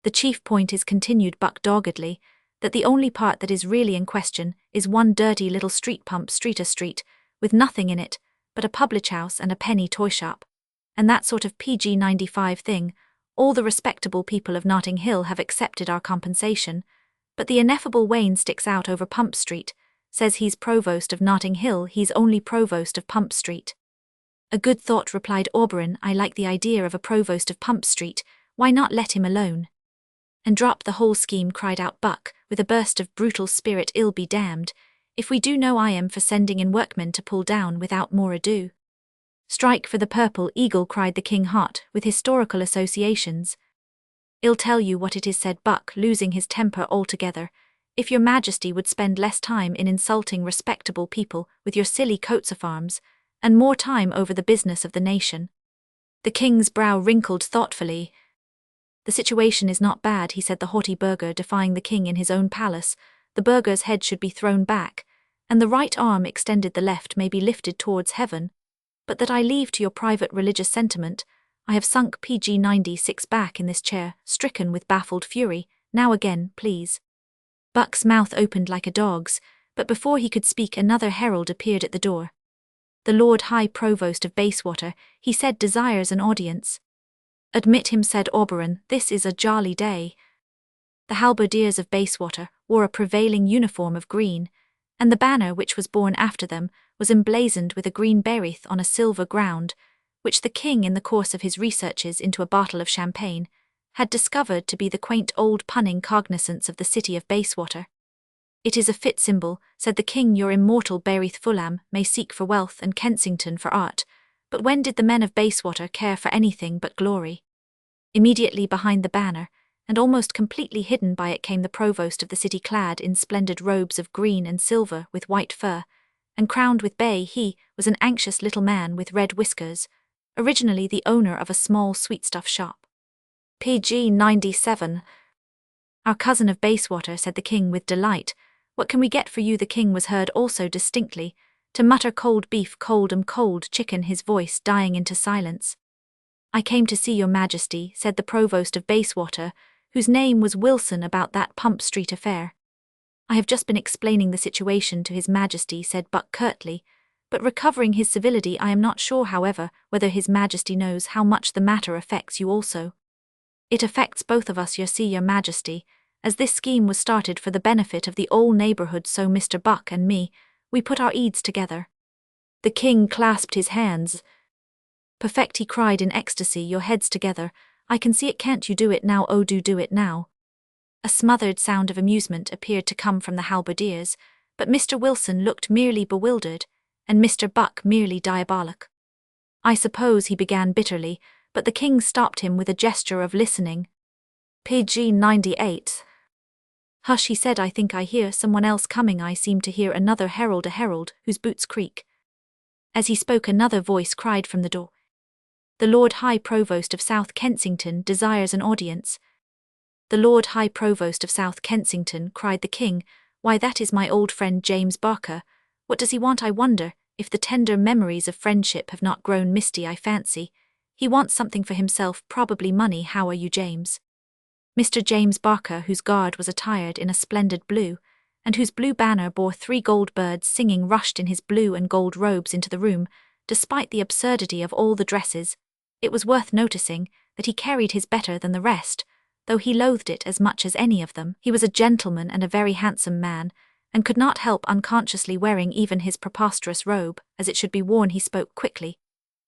The chief point is, continued Buck doggedly, that the only part that is really in question is one dirty little street pump, street, with nothing in it but a public house and a penny toy shop. And that sort of PG 95 thing. All the respectable people of Notting Hill have accepted our compensation, but the ineffable Wayne sticks out over Pump Street, says he's Provost of Notting Hill. He's only Provost of Pump Street. A good thought, replied Auberon. I like the idea of a Provost of Pump Street. Why not let him alone? And drop the whole scheme, cried out Buck, with a burst of brutal spirit. Ill be damned, if we do know I am for sending in workmen to pull down without more ado. Strike for the Purple Eagle, cried the king, hot with historical associations. I'll tell you what it is, said Buck, losing his temper altogether. If your Majesty would spend less time in insulting respectable people with your silly coats of arms, and more time over the business of the nation. The king's brow wrinkled thoughtfully. The situation is not bad, he said, the haughty burgher defying the king in his own palace. The burgher's head should be thrown back, and the right arm extended, the left may be lifted towards heaven, but that I leave to your private religious sentiment. I have sunk PG 96 back in this chair, stricken with baffled fury. Now again, please. Buck's mouth opened like a dog's, but before he could speak another herald appeared at the door. The Lord High Provost of Bayswater, he said, desires an audience. Admit him, said Auberon. This is a jolly day. The halberdiers of Bayswater wore a prevailing uniform of green, and the banner which was borne after them was emblazoned with a green berith on a silver ground, which the king, in the course of his researches into a bottle of champagne, had discovered to be the quaint old punning cognizance of the city of Bayswater. It is a fit symbol, said the king. Your immortal Berith Fulham may seek for wealth and Kensington for art, but when did the men of Bayswater care for anything but glory? Immediately behind the banner, and almost completely hidden by it, came the provost of the city, clad in splendid robes of green and silver with white fur, and crowned with bay. He was an anxious little man with red whiskers, originally the owner of a small sweetstuff shop. PG 97. Our cousin of Bayswater, said the king with delight. What can we get for you? The king was heard also distinctly to mutter cold beef, cold chicken, his voice dying into silence. I came to see your Majesty, said the provost of Bayswater, whose name was Wilson, about that Pump Street affair. I have just been explaining the situation to his Majesty, said Buck curtly, but recovering his civility, I am not sure, however, whether his Majesty knows how much the matter affects you also. It affects both of us, your Majesty, as this scheme was started for the benefit of the whole neighbourhood, so Mr. Buck and me, we put our eads together. The king clasped his hands. Perfect, he cried in ecstasy, your heads together. I can see it, can't you do it now? Oh, do it now. A smothered sound of amusement appeared to come from the halberdiers, but Mr. Wilson looked merely bewildered, and Mr. Buck merely diabolic. I suppose, he began bitterly, but the king stopped him with a gesture of listening. Pg 98. Hush, he said, I think I hear someone else coming. I seem to hear another herald, a herald whose boots creak. As he spoke, another voice cried from the door. The Lord High Provost of South Kensington desires an audience. The Lord High Provost of South Kensington, cried the king. Why, that is my old friend James Barker. What does he want, I wonder? If the tender memories of friendship have not grown misty, I fancy. He wants something for himself, probably money. How are you, James? Mr. James Barker, whose guard was attired in a splendid blue, and whose blue banner bore 3 gold birds singing, rushed in his blue and gold robes into the room. Despite the absurdity of all the dresses, it was worth noticing that he carried his better than the rest, though he loathed it as much as any of them. He was a gentleman and a very handsome man, and could not help unconsciously wearing even his preposterous robe. As it should be worn, he spoke quickly,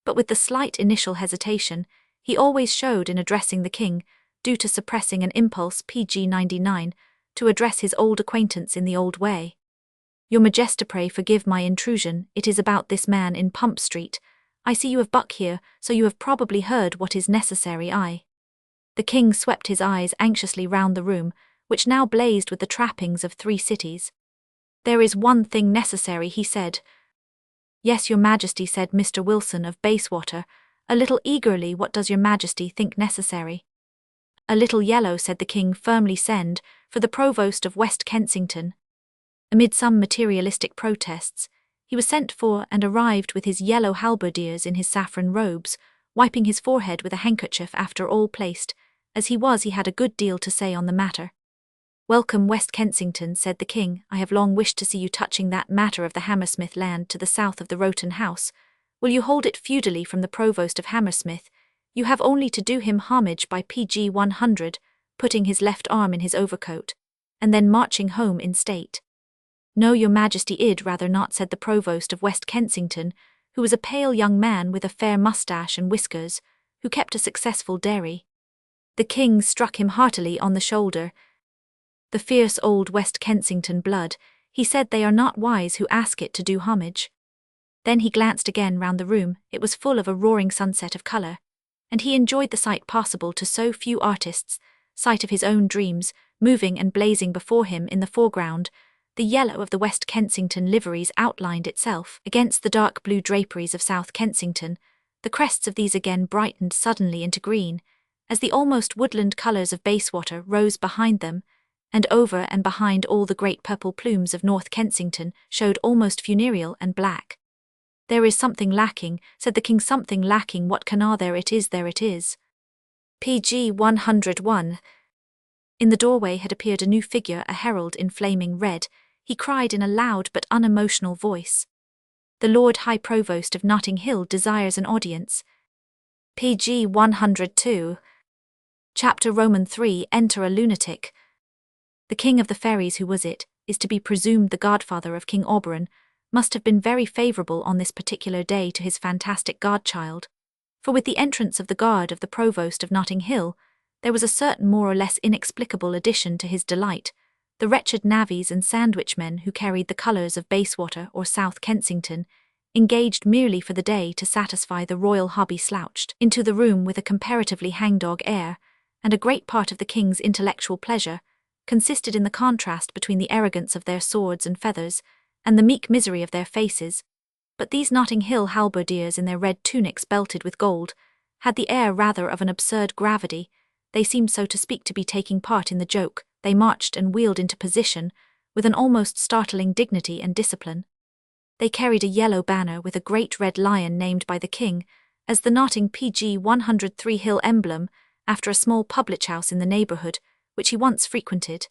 but with the slight initial hesitation he always showed in addressing the king, due to suppressing an impulse, Pg 99, to address his old acquaintance in the old way. Your Majesty, pray forgive my intrusion. It is about this man in Pump Street. I see you have Buck here, so you have probably heard what is necessary. The king swept his eyes anxiously round the room, which now blazed with the trappings of 3 cities. There is one thing necessary, he said. Yes, your Majesty, said Mr. Wilson of Bayswater, a little eagerly. What does your Majesty think necessary? A little yellow, said the king firmly. Send for the Provost of West Kensington. Amid some materialistic protests, he was sent for and arrived with his yellow halberdiers in his saffron robes, wiping his forehead with a handkerchief. After all, placed as he was, he had a good deal to say on the matter. Welcome, West Kensington, said the king. I have long wished to see you touching that matter of the Hammersmith land to the south of the Roton House. Will you hold it feudally from the Provost of Hammersmith? You have only to do him homage by Pg 100, putting his left arm in his overcoat, and then marching home in state. No, your Majesty, id rather not, said the Provost of West Kensington, who was a pale young man with a fair moustache and whiskers, who kept a successful dairy. The king struck him heartily on the shoulder. The fierce old West Kensington blood, he said, they are not wise who ask it to do homage. Then he glanced again round the room. It was full of a roaring sunset of colour, and he enjoyed the sight possible to so few artists, sight of his own dreams, moving and blazing before him in the foreground. The yellow of the West Kensington liveries outlined itself against the dark blue draperies of South Kensington. The crests of these again brightened suddenly into green, as the almost woodland colours of Bayswater rose behind them, and over and behind all the great purple plumes of North Kensington showed almost funereal and black. There is something lacking, said the king, something lacking. What can there it is, there it is. Pg 101. In the doorway had appeared a new figure, a herald in flaming red. He cried in a loud but unemotional voice. The Lord High Provost of Notting Hill desires an audience. Pg 102. Chapter Roman 3. Enter a lunatic. The king of the fairies, who was it, is to be presumed the godfather of King Auberon, must have been very favourable on this particular day to his fantastic godchild, for with the entrance of the guard of the Provost of Notting Hill, there was a certain more or less inexplicable addition to his delight. The wretched navvies and sandwich men who carried the colours of Bayswater or South Kensington, engaged merely for the day to satisfy the royal hobby, slouched into the room with a comparatively hangdog air, and a great part of the king's intellectual pleasure consisted in the contrast between the arrogance of their swords and feathers and the meek misery of their faces. But these Notting Hill halberdiers in their red tunics belted with gold had the air rather of an absurd gravity. They seemed, so to speak, to be taking part in the joke. They marched and wheeled into position with an almost startling dignity and discipline. They carried a yellow banner with a great red lion named by the king as the Notting Pg 103 Hill emblem, after a small public house in the neighbourhood, which he once frequented.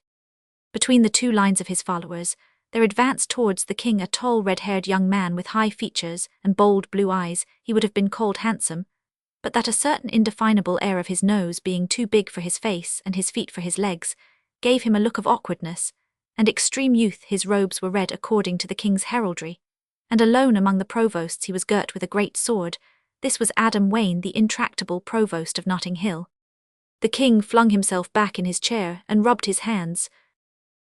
Between the 2 lines of his followers, there advanced towards the king a tall red-haired young man with high features and bold blue eyes. He would have been called handsome, but that a certain indefinable air of his nose being too big for his face and his feet for his legs, gave him a look of awkwardness and extreme youth. His robes were red according to the king's heraldry, and alone among the provosts he was girt with a great sword, This was Adam Wayne, the intractable provost of Notting Hill. The king flung himself back in his chair and rubbed his hands.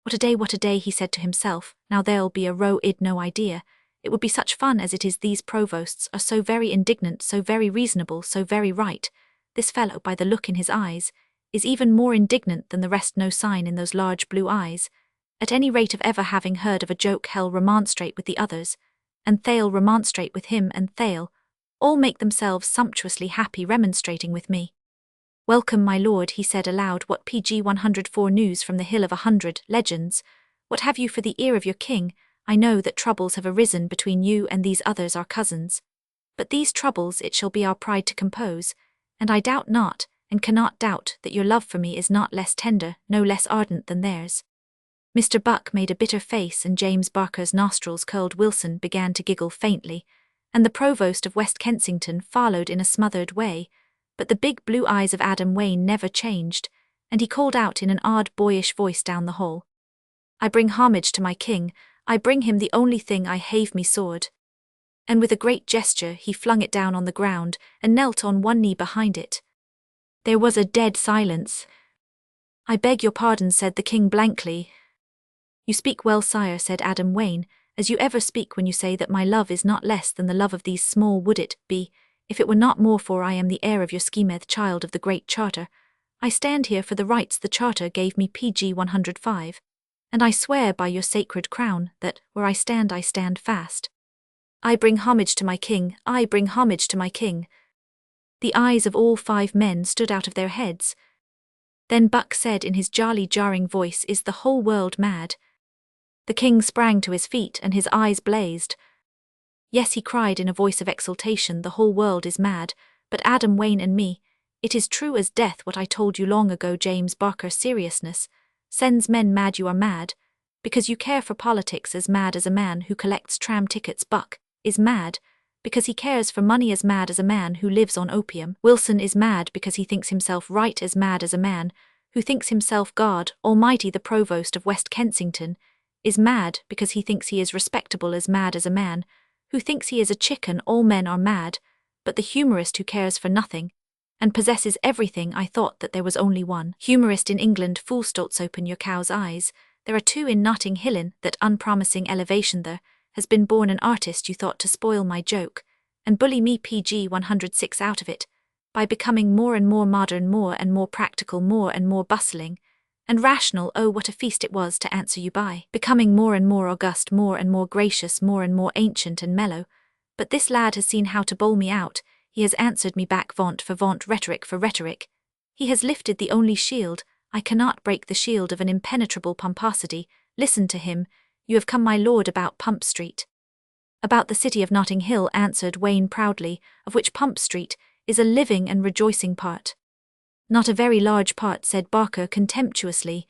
What a day, he said to himself. Now there'll be a row I'd no idea. It would be such fun as it is. These provosts are so very indignant, so very reasonable, so very right. This fellow, by the look in his eyes, is even more indignant than the rest. No sign in those large blue eyes, at any rate, of ever having heard of a joke. Hell remonstrate with the others, and they'll remonstrate with him, and they'll all make themselves sumptuously happy remonstrating with me. Welcome, my lord, he said aloud. What PG 104 news from the Hill of 100 Legends? What have you for the ear of your king? I know that troubles have arisen between you and these others, our cousins. But these troubles it shall be our pride to compose, and I doubt not, and cannot doubt, that your love for me is not less tender, no less ardent than theirs. Mr. Buck made a bitter face, and James Barker's nostrils curled. Wilson began to giggle faintly, and the provost of West Kensington followed in a smothered way, but the big blue eyes of Adam Wayne never changed, and he called out in an odd boyish voice down the hall, I bring homage to my king, I bring him the only thing I have me sword. And with a great gesture he flung it down on the ground, and knelt on one knee behind it. There was a dead silence. I beg your pardon, said the king blankly. You speak well, sire, said Adam Wayne, as you ever speak when you say that my love is not less than the love of these small. Would it be, if it were not more, for I am the heir of your schemeth, child of the Great Charter. I stand here for the rights the Charter gave me, PG 105, and I swear by your sacred crown that, where I stand fast. I bring homage to my king, I bring homage to my king. The eyes of all 5 men stood out of their heads. Then Buck said in his jolly jarring voice, Is the whole world mad? The king sprang to his feet and his eyes blazed. Yes, he cried in a voice of exultation, the whole world is mad, but Adam Wayne and me, it is true as death what I told you long ago. James Barker, seriousness sends men mad. You are mad, because you care for politics, as mad as a man who collects tram tickets. Buck is mad, because he cares for money, as mad as a man who lives on opium. Wilson is mad because he thinks himself right, as mad as a man who thinks himself God Almighty. The provost of West Kensington is mad because he thinks he is respectable, as mad as a man who thinks he is a chicken. All men are mad, but the humorist who cares for nothing and possesses everything. I thought that there was only one humorist in England. Fool, stolz, open your cow's eyes. There are 2 in Notting Hill. In that unpromising elevation there has been born an artist. You thought to spoil my joke and bully me, PG 106, out of it, by becoming more and more modern, more and more practical, more and more bustling and rational. Oh, what a feast it was to answer you by becoming more and more august, more and more gracious, more and more ancient and mellow. But this lad has seen how to bowl me out. He has answered me back, vaunt for vaunt, rhetoric for rhetoric. He has lifted the only shield. I cannot break the shield of an impenetrable pomposity. Listen to him. You have come, my lord, about Pump Street. About the city of Notting Hill, answered Wayne proudly, of which Pump Street is a living and rejoicing part. Not a very large part, said Barker contemptuously.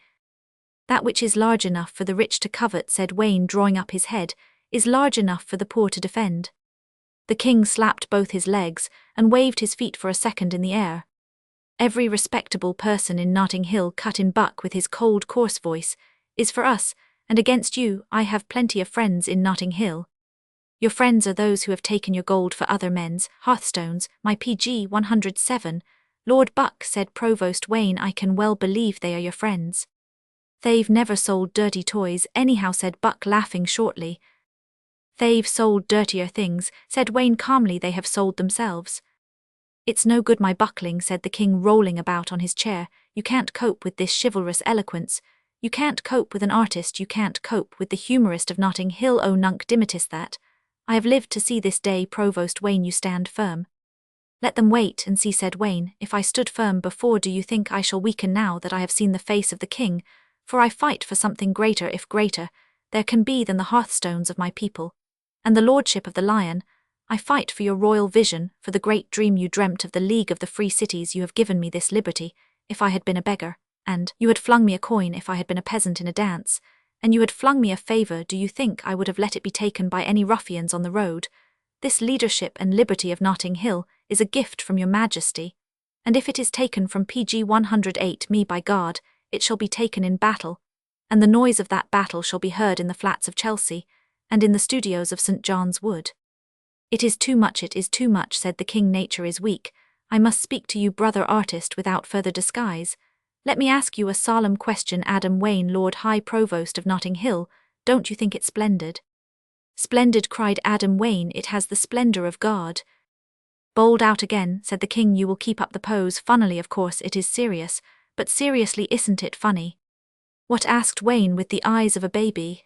That which is large enough for the rich to covet, said Wayne, drawing up his head, is large enough for the poor to defend. The king slapped both his legs and waved his feet for a second in the air. Every respectable person in Notting Hill, cut in Buck with his cold, coarse voice, is for us, and against you. I have plenty of friends in Notting Hill. Your friends are those who have taken your gold for other men's hearthstones, my PG 107. Lord Buck, said Provost Wayne, I can well believe they are your friends. They've never sold dirty toys, anyhow, said Buck, laughing shortly. They've sold dirtier things, said Wayne calmly. They have sold themselves. It's no good my buckling, said the king, rolling about on his chair. You can't cope with this chivalrous eloquence. You can't cope with an artist. You can't cope with the humorist of Notting Hill. Oh, nunc dimittis that. I have lived to see this day. Provost Wayne, you stand firm. Let them wait and see, said Wayne. If I stood firm before, do you think I shall weaken now that I have seen the face of the king? For I fight for something greater, if greater there can be, than the hearthstones of my people and the lordship of the Lion. I fight for your royal vision, for the great dream you dreamt of the League of the Free Cities. You have given me this liberty, if I had been a beggar, and you had flung me a coin if I had been a peasant in a dance, and you had flung me a favour. Do you think I would have let it be taken by any ruffians on the road? This leadership and liberty of Notting Hill is a gift from your majesty, and if it is taken from PG 108 me, by God, it shall be taken in battle, and the noise of that battle shall be heard in the flats of Chelsea, and in the studios of St. John's Wood. It is too much, said the king. Nature is weak. I must speak to you, brother artist, without further disguise. Let me ask you a solemn question. Adam Wayne, Lord High Provost of Notting Hill, don't you think it splendid? Splendid, cried Adam Wayne, it has the splendor of God. Bowled out again, said the king. You will keep up the pose. Funnily, of course it is serious, but seriously, isn't it funny? What? Asked Wayne with the eyes of a baby.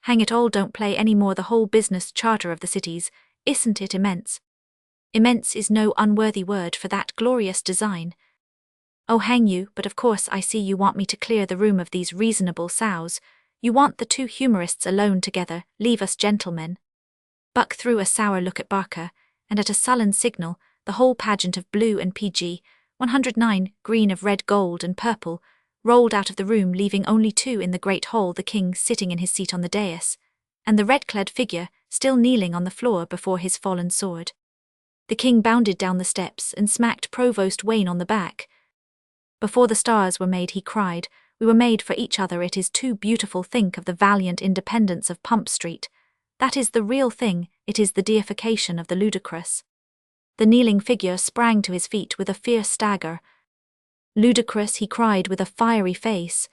Hang it all, don't play any more. The whole business charter of the cities, isn't it immense? Immense is no unworthy word for that glorious design. Oh, hang you, but of course I see you want me to clear the room of these reasonable sows. You want the two humorists alone together. Leave us gentlemen. Buck threw a sour look at Barker, and at a sullen signal, the whole pageant of blue and PG, 109, green of red, gold and purple, rolled out of the room, leaving only two in the great hall, the king sitting in his seat on the dais, and the red-clad figure still kneeling on the floor before his fallen sword. The king bounded down the steps and smacked Provost Wayne on the back. Before the stars were made, he cried, we were made for each other. It is too beautiful. Think of the valiant independence of Pump Street. That is the real thing. It is the deification of the ludicrous. The kneeling figure sprang to his feet with a fierce stagger. Ludicrous, he cried with a fiery face.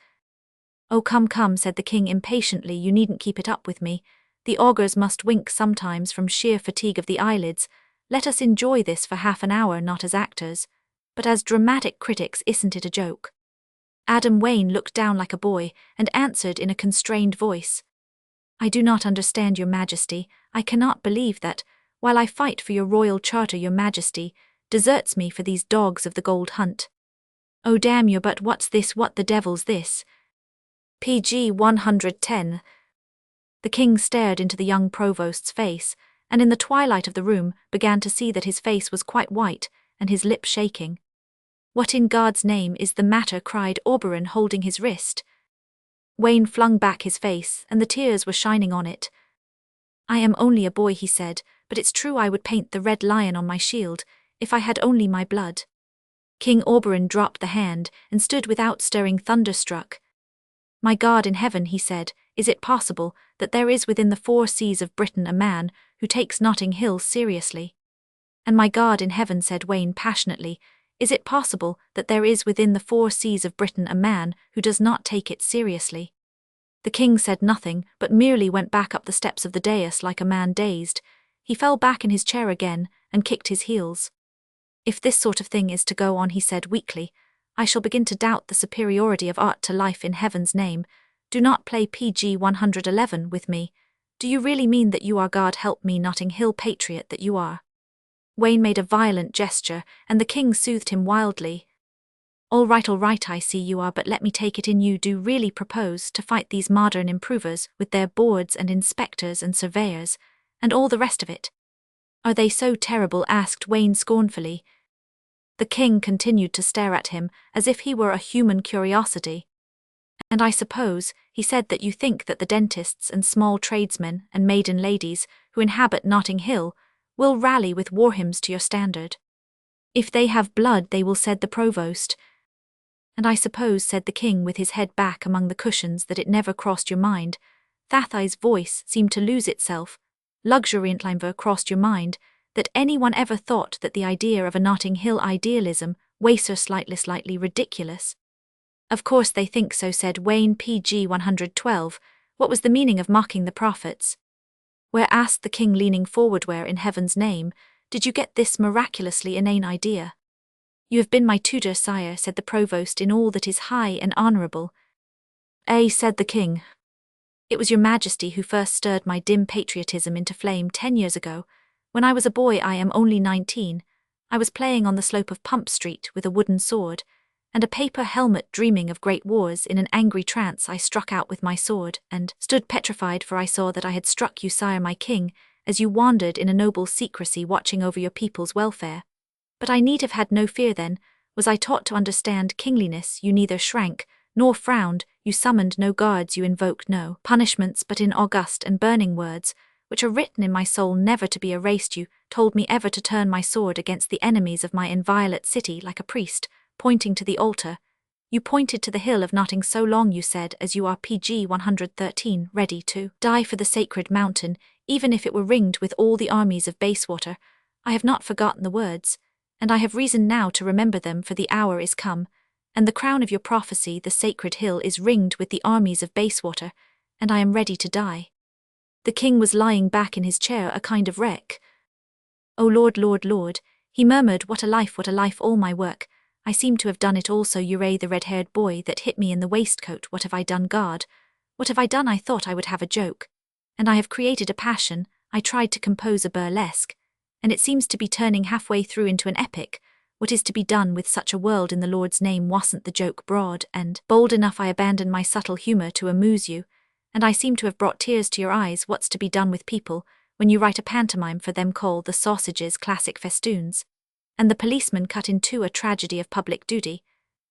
Oh, come, come, said the king impatiently, you needn't keep it up with me. The augurs must wink sometimes from sheer fatigue of the eyelids. Let us enjoy this for half an hour, not as actors, but as dramatic critics. Isn't it a joke? Adam Wayne looked down like a boy and answered in a constrained voice. I do not understand, your majesty. I cannot believe that, while I fight for your royal charter, your majesty deserts me for these dogs of the gold hunt. Oh, damn you, but what's this? What the devil's this? PG 110. The king stared into the young provost's face, and in the twilight of the room began to see that his face was quite white and his lip shaking. What in God's name is the matter? Cried Oberon, holding his wrist. Wayne flung back his face, and the tears were shining on it. I am only a boy, he said, but it's true. I would paint the red lion on my shield, if I had only my blood. King Oberon dropped the hand and stood without stirring, thunderstruck. My God in heaven, he said, is it possible that there is within the 4 seas of Britain a man who takes Notting Hill seriously? And my God in heaven, said Wayne passionately, is it possible that there is within the 4 seas of Britain a man who does not take it seriously? The king said nothing, but merely went back up the steps of the dais like a man dazed. He fell back in his chair again and kicked his heels. If this sort of thing is to go on, he said weakly, I shall begin to doubt the superiority of art to life. In heaven's name, do not play PG 111 with me. Do you really mean that you are? God help me, Notting Hill patriot that you are. Wayne made a violent gesture, and the king soothed him wildly. All right, I see you are, but let me take it in, you do really propose to fight these modern improvers with their boards and inspectors and surveyors, and all the rest of it? Are they so terrible? Asked Wayne scornfully. The king continued to stare at him as if he were a human curiosity. And I suppose, he said, that you think that the dentists and small tradesmen and maiden ladies who inhabit Notting Hill will rally with war hymns to your standard. If they have blood they will, said the provost. And I suppose, said the king with his head back among the cushions, that it never crossed your mind. Thathai's voice seemed to lose itself. Luxuriantlimer crossed your mind, that anyone ever thought that the idea of a Notting Hill idealism waser slightly ridiculous? Of course they think so, said Wayne. PG 112. What was the meaning of mocking the prophets? Where, asked the king leaning forward, where in heaven's name did you get this miraculously inane idea? You have been my tutor, sire, said the provost, in all that is high and honourable. Said the king. It was your majesty who first stirred my dim patriotism into flame 10 years ago. When I was a boy, I am only 19, I was playing on the slope of Pump Street with a wooden sword and a paper helmet, dreaming of great wars. In an angry trance I struck out with my sword, and stood petrified, for I saw that I had struck you, sire, my king, as you wandered in a noble secrecy watching over your people's welfare. But I need have had no fear then. Was I taught to understand kingliness, you neither shrank nor frowned, you summoned no guards, you invoked no punishments, but in august and burning words, which are written in my soul never to be erased, you told me ever to turn my sword against the enemies of my inviolate city like a priest, pointing to the altar. You pointed to the hill of Notting so long, you said, as you are PG 113, ready to die for the sacred mountain, even if it were ringed with all the armies of Bayswater. I have not forgotten the words, and I have reason now to remember them, for the hour is come, and the crown of your prophecy, the sacred hill, is ringed with the armies of Bayswater, and I am ready to die. The king was lying back in his chair, a kind of wreck. "O Lord, Lord, Lord," he murmured, what a life, all my work. I seem to have done it also. Ure, the red-haired boy that hit me in the waistcoat, what have I done, God? What have I done? I thought I would have a joke. And I have created a passion. I tried to compose a burlesque, and it seems to be turning halfway through into an epic. What is to be done with such a world in the Lord's name? Wasn't the joke broad and bold enough? I abandoned my subtle humour to amuse you, and I seem to have brought tears to your eyes. What's to be done with people when you write a pantomime for them, call the sausages classic festoons, and the policeman cut in two a tragedy of public duty?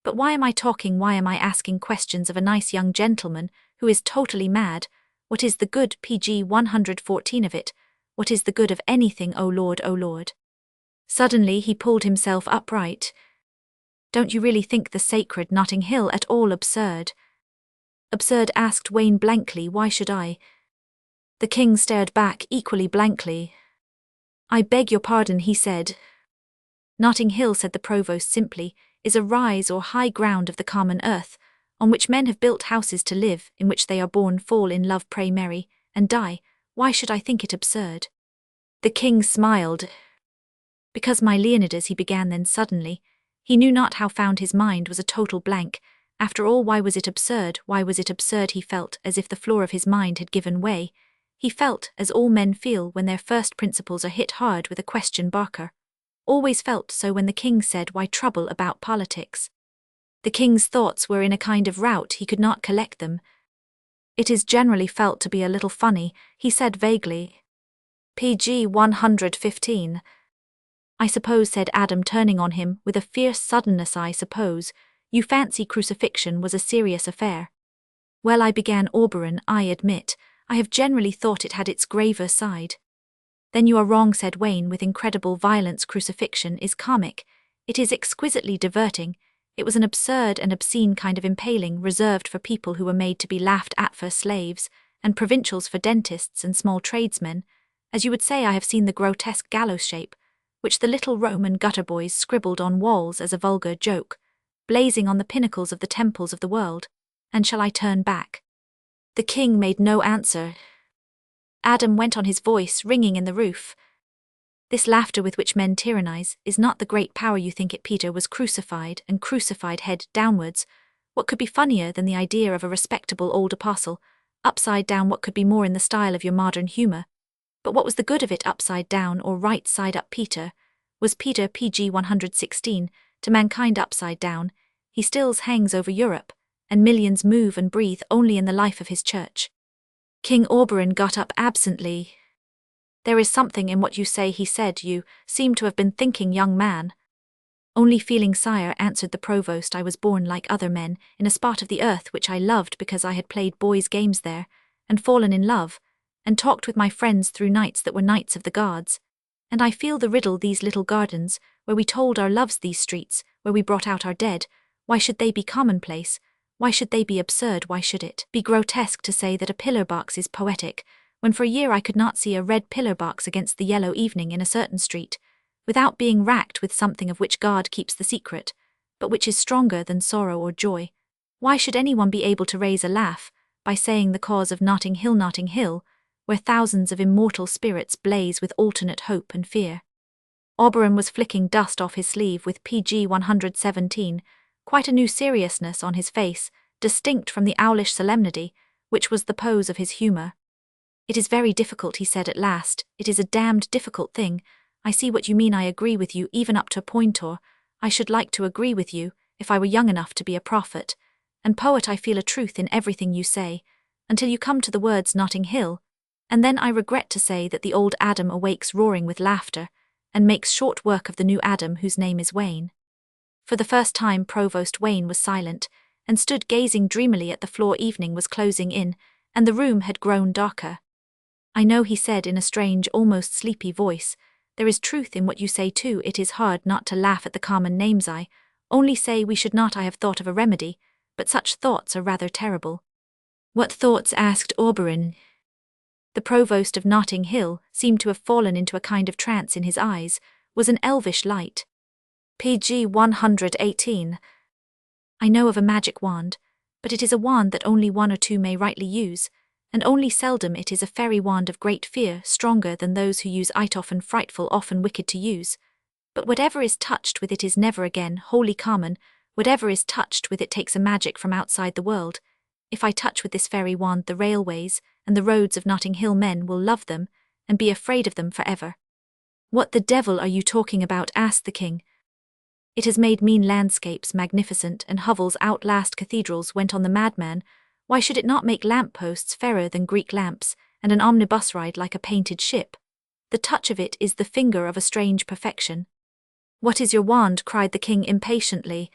But why am I talking? Why am I asking questions of a nice young gentleman who is totally mad? What is the good, pg 114 of it? What is the good of anything, O Lord, O Lord? Suddenly he pulled himself upright. Don't you really think the sacred Notting Hill at all absurd? Absurd? Asked Wayne blankly. Why should I? The king stared back equally blankly. I beg your pardon, he said. Notting Hill, said the provost simply, is a rise or high ground of the common earth, on which men have built houses to live, in which they are born, fall in love, pray marry, and die. Why should I think it absurd? The king smiled. Because, my Leonidas, he began, then suddenly, he knew not how, found his mind was a total blank. After all, why was it absurd? Why was it absurd? He felt as if the floor of his mind had given way. He felt as all men feel when their first principles are hit hard with a question. Barker always felt so when the king said, why trouble about politics? The king's thoughts were in a kind of rout. He could not collect them. It is generally felt to be a little funny, he said vaguely. PG 115. I suppose, said Adam, turning on him with a fierce suddenness, I suppose you fancy crucifixion was a serious affair. Well, I began Auberon, I admit, I have generally thought it had its graver side. Then you are wrong, said Wayne with incredible violence. Crucifixion is comic. It is exquisitely diverting. It was an absurd and obscene kind of impaling reserved for people who were made to be laughed at, for slaves, and provincials for dentists and small tradesmen. As you would say, I have seen the grotesque gallows shape, which the little Roman gutter boys scribbled on walls as a vulgar joke, blazing on the pinnacles of the temples of the world. And shall I turn back? The king made no answer. Adam went on, his voice ringing in the roof. This laughter with which men tyrannize is not the great power you think it. Peter was crucified, and crucified head downwards. What could be funnier than the idea of a respectable old apostle, upside down? What could be more in the style of your modern humour? But what was the good of it, upside down or right side up? Peter was Peter, PG 116, to mankind upside down. He still hangs over Europe, and millions move and breathe only in the life of his church. King Auberon got up absently. There is something in what you say, he said. You seem to have been thinking, young man. Only feeling, sire, answered the provost. I was born like other men, in a spot of the earth which I loved because I had played boys' games there, and fallen in love, and talked with my friends through nights that were nights of the gods. And I feel the riddle, these little gardens, where we told our loves, these streets, where we brought out our dead. Why should they be commonplace? Why should they be absurd? Why should it be grotesque to say that a pillar box is poetic, when for a year I could not see a red pillar box against the yellow evening in a certain street, without being racked with something of which God keeps the secret, but which is stronger than sorrow or joy? Why should anyone be able to raise a laugh by saying the cause of Notting Hill, where thousands of immortal spirits blaze with alternate hope and fear? Auberon was flicking dust off his sleeve with PG 117, quite a new seriousness on his face, distinct from the owlish solemnity, which was the pose of his humour. It is very difficult, he said at last. It is a damned difficult thing. I see what you mean. I agree with you, even up to a point, or I should like to agree with you, if I were young enough to be a prophet and poet. I feel a truth in everything you say, until you come to the words Notting Hill, and then I regret to say that the old Adam awakes roaring with laughter, and makes short work of the new Adam whose name is Wayne. For the first time Provost Wayne was silent, and stood gazing dreamily at the floor. Evening was closing in, and the room had grown darker. I know, he said in a strange, almost sleepy voice, there is truth in what you say too. It is hard not to laugh at the common names. I only say we should not. I have thought of a remedy, but such thoughts are rather terrible. What thoughts? Asked Auberon. The provost of Notting Hill seemed to have fallen into a kind of trance in his eyes, was an elvish light. PG 118. I know of a magic wand, but it is a wand that only one or two may rightly use, and only seldom it is a fairy wand of great fear, stronger than those who use it, often frightful, often wicked to use. But whatever is touched with it is never again wholly common, whatever is touched with it takes a magic from outside the world. If I touch with this fairy wand the railways and the roads of Notting Hill, men will love them, and be afraid of them forever. What the devil are you talking about? Asked the king. It has made mean landscapes magnificent, and hovels outlast cathedrals, went on the madman. Why should it not make lamp-posts fairer than Greek lamps, and an omnibus ride like a painted ship? The touch of it is the finger of a strange perfection. What is your wand? Cried the king impatiently.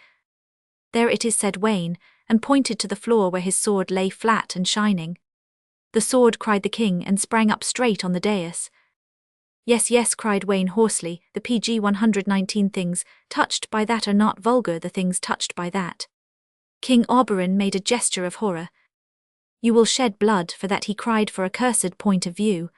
There it is, said Wayne, and pointed to the floor where his sword lay flat and shining. The sword, cried the king, and sprang up straight on the dais. Yes, yes, cried Wayne hoarsely, the PG 119 things touched by that are not vulgar, the things touched by that. King Oberon made a gesture of horror. You will shed blood for that, he cried, for a cursed point of view.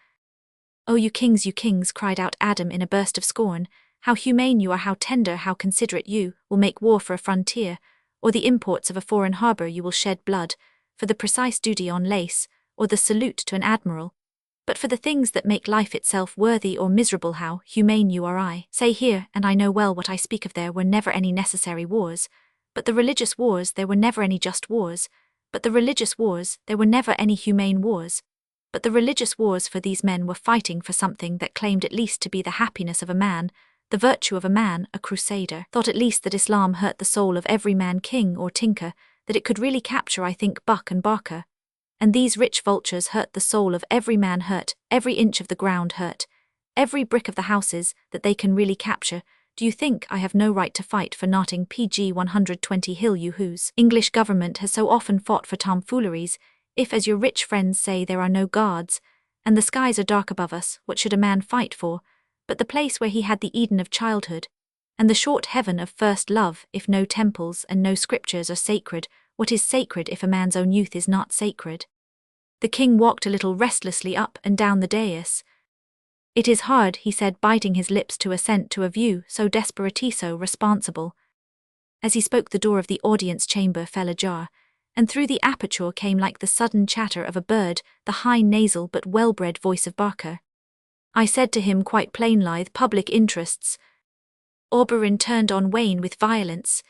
Oh, you kings, cried out Adam in a burst of scorn, how humane you are, how tender, how considerate. You will make war for a frontier, or the imports of a foreign harbour. You will shed blood for the precise duty on lace, or the salute to an admiral. But for the things that make life itself worthy or miserable, how humane you are. I say here, and I know well what I speak of, there were never any necessary wars, but the religious wars, there were never any just wars, but the religious wars, there were never any humane wars. But the religious wars, for these men were fighting for something that claimed at least to be the happiness of a man, the virtue of a man. A crusader thought at least that Islam hurt the soul of every man, king or tinker, that it could really capture, I think, Buck and Barker. And these rich vultures hurt the soul of every man, hurt every inch of the ground, hurt every brick of the houses that they can really capture. Do you think I have no right to fight for Notting PG 120 Hill, you whose English government has so often fought for tomfooleries? If, as your rich friends say, there are no gods, and the skies are dark above us, what should a man fight for but the place where he had the Eden of childhood, and the short heaven of first love? If no temples and no scriptures are sacred, what is sacred if a man's own youth is not sacred? The king walked a little restlessly up and down the dais. It is hard, he said, biting his lips to assent to a view so desperately so responsible. As he spoke, the door of the audience chamber fell ajar, and through the aperture came, like the sudden chatter of a bird, the high nasal but well-bred voice of Barker. I said to him quite plainly, public interests. Oberon turned on Wayne with violence.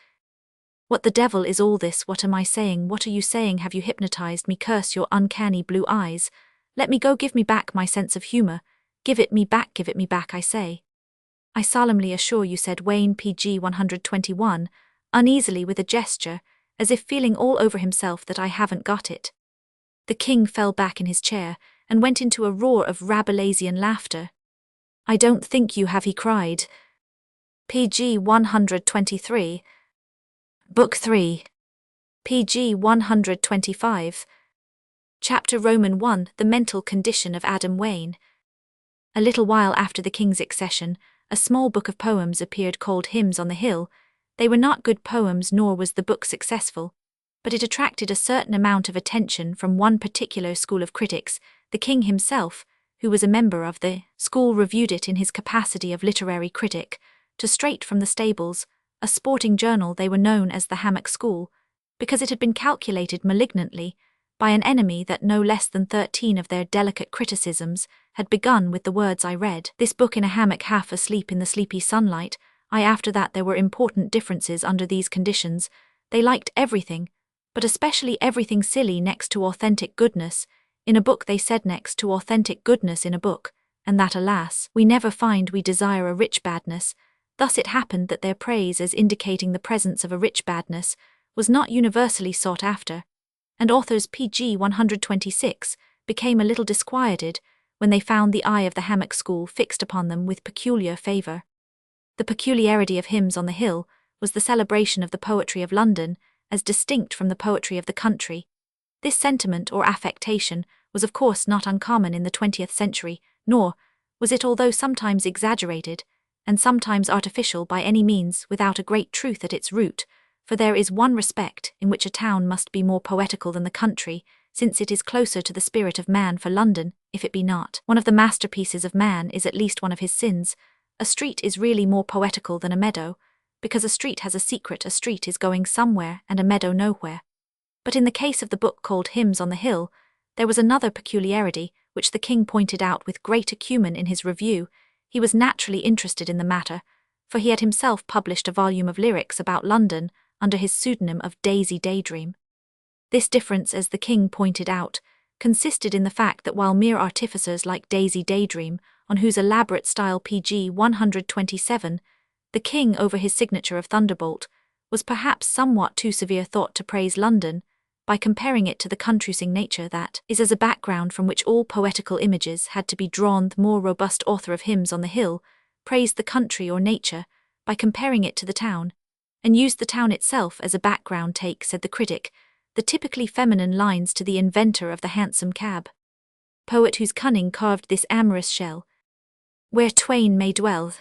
What the devil is all this? What am I saying? What are you saying? Have you hypnotized me? Curse your uncanny blue eyes. Let me go, give me back my sense of humor. Give it me back, I say. I solemnly assure you, said Wayne PG 121, uneasily with a gesture, as if feeling all over himself, that I haven't got it. The king fell back in his chair, and went into a roar of Rabelaisian laughter. I don't think you have, he cried. PG 123. Book 3. PG 125. Chapter Roman 1. The mental condition of Adam Wayne. A little while after the king's accession, a small book of poems appeared called Hymns on the Hill. They were not good poems, nor was the book successful, but it attracted a certain amount of attention from one particular school of critics. The king himself, who was a member of the school, reviewed it in his capacity of literary critic, to Straight from the Stables, a sporting journal. They were known as the Hammock School, because it had been calculated malignantly by an enemy that no less than 13 of their delicate criticisms had begun with the words, I read this book in a hammock half asleep in the sleepy sunlight. After that there were important differences under these conditions. They liked everything, but especially everything silly next to authentic goodness in a book, they said, next to authentic goodness in a book, and that, alas, we never find. We desire a rich badness. Thus it happened that their praise, as indicating the presence of a rich badness, was not universally sought after, and authors PG 126 became a little disquieted when they found the eye of the Hammock School fixed upon them with peculiar favour. The peculiarity of Hymns on the Hill was the celebration of the poetry of London as distinct from the poetry of the country. This sentiment or affectation was of course not uncommon in the 20th century, nor was it, although sometimes exaggerated and sometimes artificial, by any means without a great truth at its root, for there is one respect in which a town must be more poetical than the country, since it is closer to the spirit of man. For London, if it be not. One of the masterpieces of man is at least one of his sins. A street is really more poetical than a meadow, because a street has a secret. A street is going somewhere and a meadow nowhere. But in the case of the book called Hymns on the Hill, there was another peculiarity, which the king pointed out with great acumen in his review. He was naturally interested in the matter, for he had himself published a volume of lyrics about London under his pseudonym of Daisy Daydream. This difference, as the king pointed out, consisted in the fact that while mere artificers like Daisy Daydream, on whose elaborate style pg 127, the king over his signature of Thunderbolt, was perhaps somewhat too severe thought to praise London, by comparing it to the contagious nature that is as a background from which all poetical images had to be drawn. The more robust author of Hymns on the Hill praised the country or nature by comparing it to the town, and used the town itself as a background. Take, said the critic, the typically feminine lines to the inventor of the hansom cab. Poet whose cunning carved this amorous shell, where twain may dwell.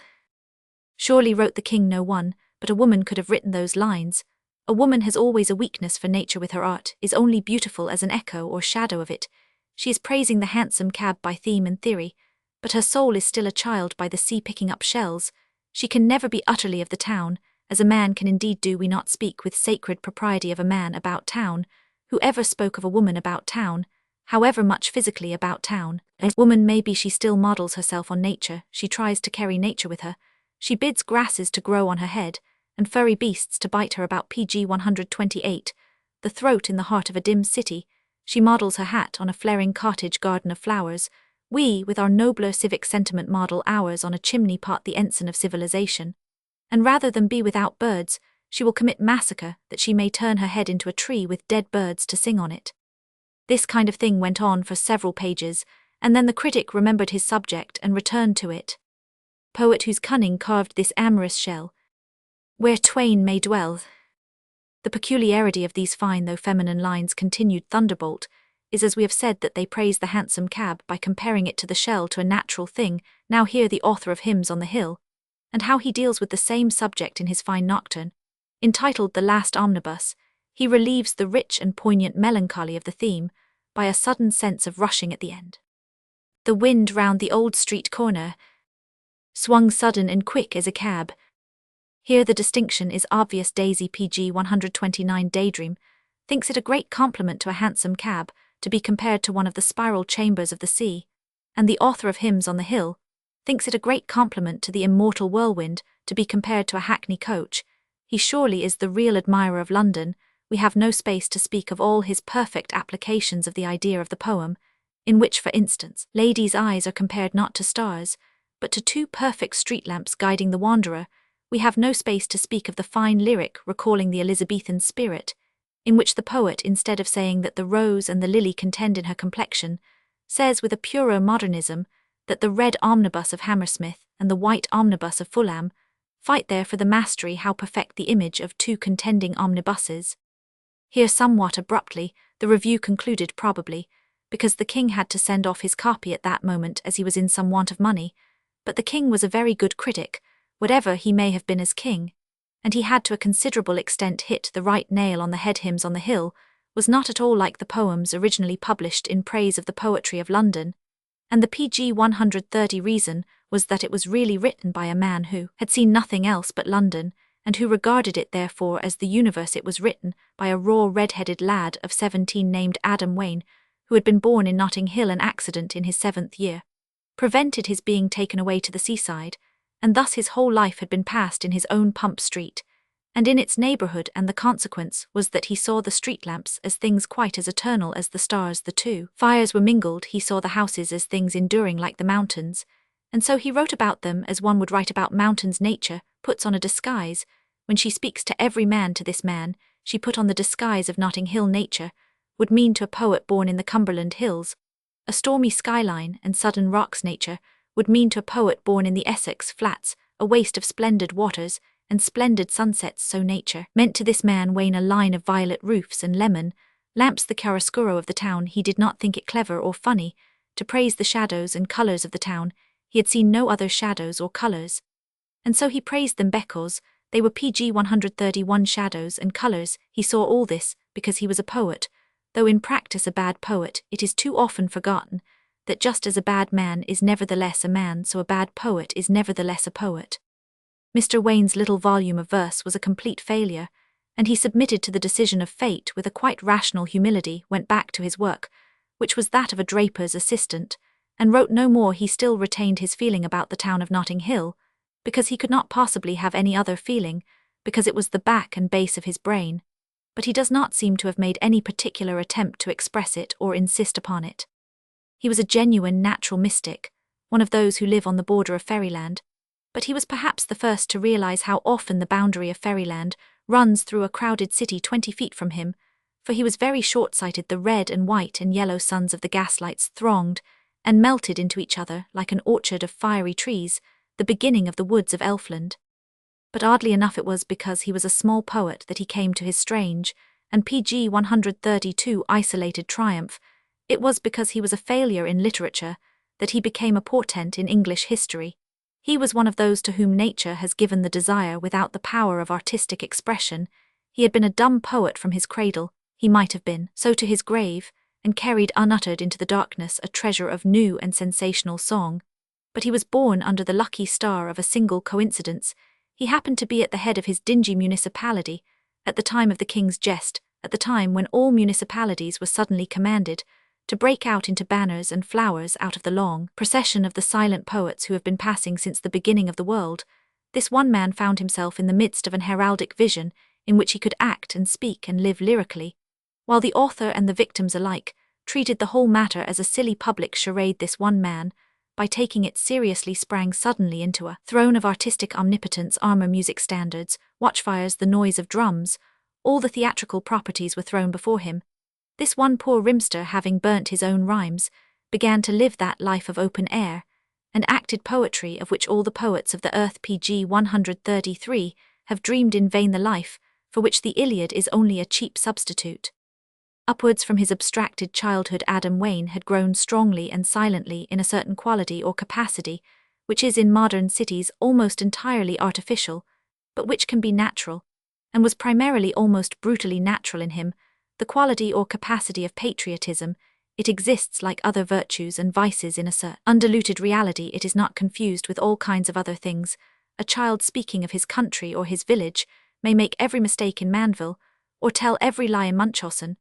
Surely, wrote the king, no one but a woman could have written those lines. A woman has always a weakness for nature. With her art is only beautiful as an echo or shadow of it. She is praising the hansom cab by theme and theory, but her soul is still a child by the sea picking up shells. She can never be utterly of the town, as a man can indeed. Do we not speak with sacred propriety of a man about town? Who ever spoke of a woman about town, however much physically about town? A woman, maybe she still models herself on nature, she tries to carry nature with her, she bids grasses to grow on her head, and furry beasts to bite her about. pg 128, the throat in the heart of a dim city, she models her hat on a flaring cottage garden of flowers. We, with our nobler civic sentiment, model ours on a chimney pot, the ensign of civilization. And rather than be without birds, she will commit massacre that she may turn her head into a tree with dead birds to sing on it. This kind of thing went on for several pages, and then the critic remembered his subject and returned to it. Poet whose cunning carved this amorous shell, where twain may dwell. The peculiarity of these fine though feminine lines, continued Thunderbolt, is, as we have said, that they praise the hansom cab by comparing it to the shell, to a natural thing. Now hear the author of Hymns on the Hill, and how he deals with the same subject in his fine nocturne, entitled The Last Omnibus. He relieves the rich and poignant melancholy of the theme by a sudden sense of rushing at the end. The wind round the old street corner swung sudden and quick as a cab. Here the distinction is obvious. Daisy pg 129 Daydream thinks it a great compliment to a hansom cab to be compared to one of the spiral chambers of the sea, and the author of Hymns on the Hill thinks it a great compliment to the immortal whirlwind to be compared to a hackney coach. He surely is the real admirer of London. We have no space to speak of all his perfect applications of the idea of the poem, in which, for instance, ladies' eyes are compared not to stars, but to two perfect street lamps guiding the wanderer. We have no space to speak of the fine lyric recalling the Elizabethan spirit, in which the poet, instead of saying that the rose and the lily contend in her complexion, says with a purer modernism that the red omnibus of Hammersmith and the white omnibus of Fulham fight there for the mastery. How perfect the image of two contending omnibuses. Here, somewhat abruptly, the review concluded, probably because the king had to send off his copy at that moment, as he was in some want of money. But the king was a very good critic, whatever he may have been as king, and he had to a considerable extent hit the right nail on the head. Hymns on the Hill was not at all like the poems originally published in praise of the poetry of London, and the pg 130 reason was that it was really written by a man who had seen nothing else but London, and who regarded it therefore as the universe. It was written by a raw red-headed lad of 17 named Adam Wayne, who had been born in Notting Hill. An accident in his 7th year prevented his being taken away to the seaside, and thus his whole life had been passed in his own Pump Street, and in its neighbourhood, and the consequence was that he saw the street lamps as things quite as eternal as the stars. The two fires were mingled. He saw the houses as things enduring like the mountains, and so he wrote about them as one would write about mountains. Nature puts on a disguise. When she speaks to every man, to this man she put on the disguise of Notting Hill. Nature would mean to a poet born in the Cumberland Hills a stormy skyline and sudden rocks. Nature would mean to a poet born in the Essex Flats a waste of splendid waters and splendid sunsets. So nature meant to this man Wayne a line of violet roofs and lemon lamps, the chiaroscuro of the town. He did not think it clever or funny to praise the shadows and colours of the town. He had seen no other shadows or colours, and so he praised them because they were pg 131 shadows and colours. He saw all this because he was a poet, though in practice a bad poet. It is too often forgotten that just as a bad man is nevertheless a man, so a bad poet is nevertheless a poet. Mr. Wayne's little volume of verse was a complete failure, and he submitted to the decision of fate with a quite rational humility, went back to his work, which was that of a draper's assistant, and wrote no more. He still retained his feeling about the town of Notting Hill, because he could not possibly have any other feeling, because it was the back and base of his brain, but he does not seem to have made any particular attempt to express it or insist upon it. He was a genuine natural mystic, one of those who live on the border of fairyland, but he was perhaps the first to realize how often the boundary of fairyland runs through a crowded city 20 feet from him, for he was very short-sighted. The red and white and yellow suns of the gaslights thronged and melted into each other like an orchard of fiery trees, the beginning of the woods of Elfland. But oddly enough, it was because he was a small poet that he came to his strange and PG 132 isolated triumph. It was because he was a failure in literature that he became a portent in English history. He was one of those to whom nature has given the desire without the power of artistic expression. He had been a dumb poet from his cradle, he might have been so to his grave, and carried unuttered into the darkness a treasure of new and sensational song. But he was born under the lucky star of a single coincidence. He happened to be at the head of his dingy municipality, at the time of the King's jest, at the time when all municipalities were suddenly commanded to break out into banners and flowers out of the long procession of the silent poets who have been passing since the beginning of the world. This one man found himself in the midst of an heraldic vision in which he could act and speak and live lyrically, while the author and the victims alike treated the whole matter as a silly public charade. This one man, by taking it seriously, sprang suddenly into a throne of artistic omnipotence. Armor, music standards, watchfires, the noise of drums, all the theatrical properties were thrown before him. This one poor rimster, having burnt his own rhymes, began to live that life of open air, and acted poetry of which all the poets of the earth PG 133 have dreamed in vain, the life for which the Iliad is only a cheap substitute. Upwards from his abstracted childhood, Adam Wayne had grown strongly and silently in a certain quality or capacity, which is in modern cities almost entirely artificial, but which can be natural, and was primarily almost brutally natural in him, the quality or capacity of patriotism. It exists like other virtues and vices in a certain undiluted reality. It is not confused with all kinds of other things. A child speaking of his country or his village may make every mistake in Manville, or tell every lie in Munchausen,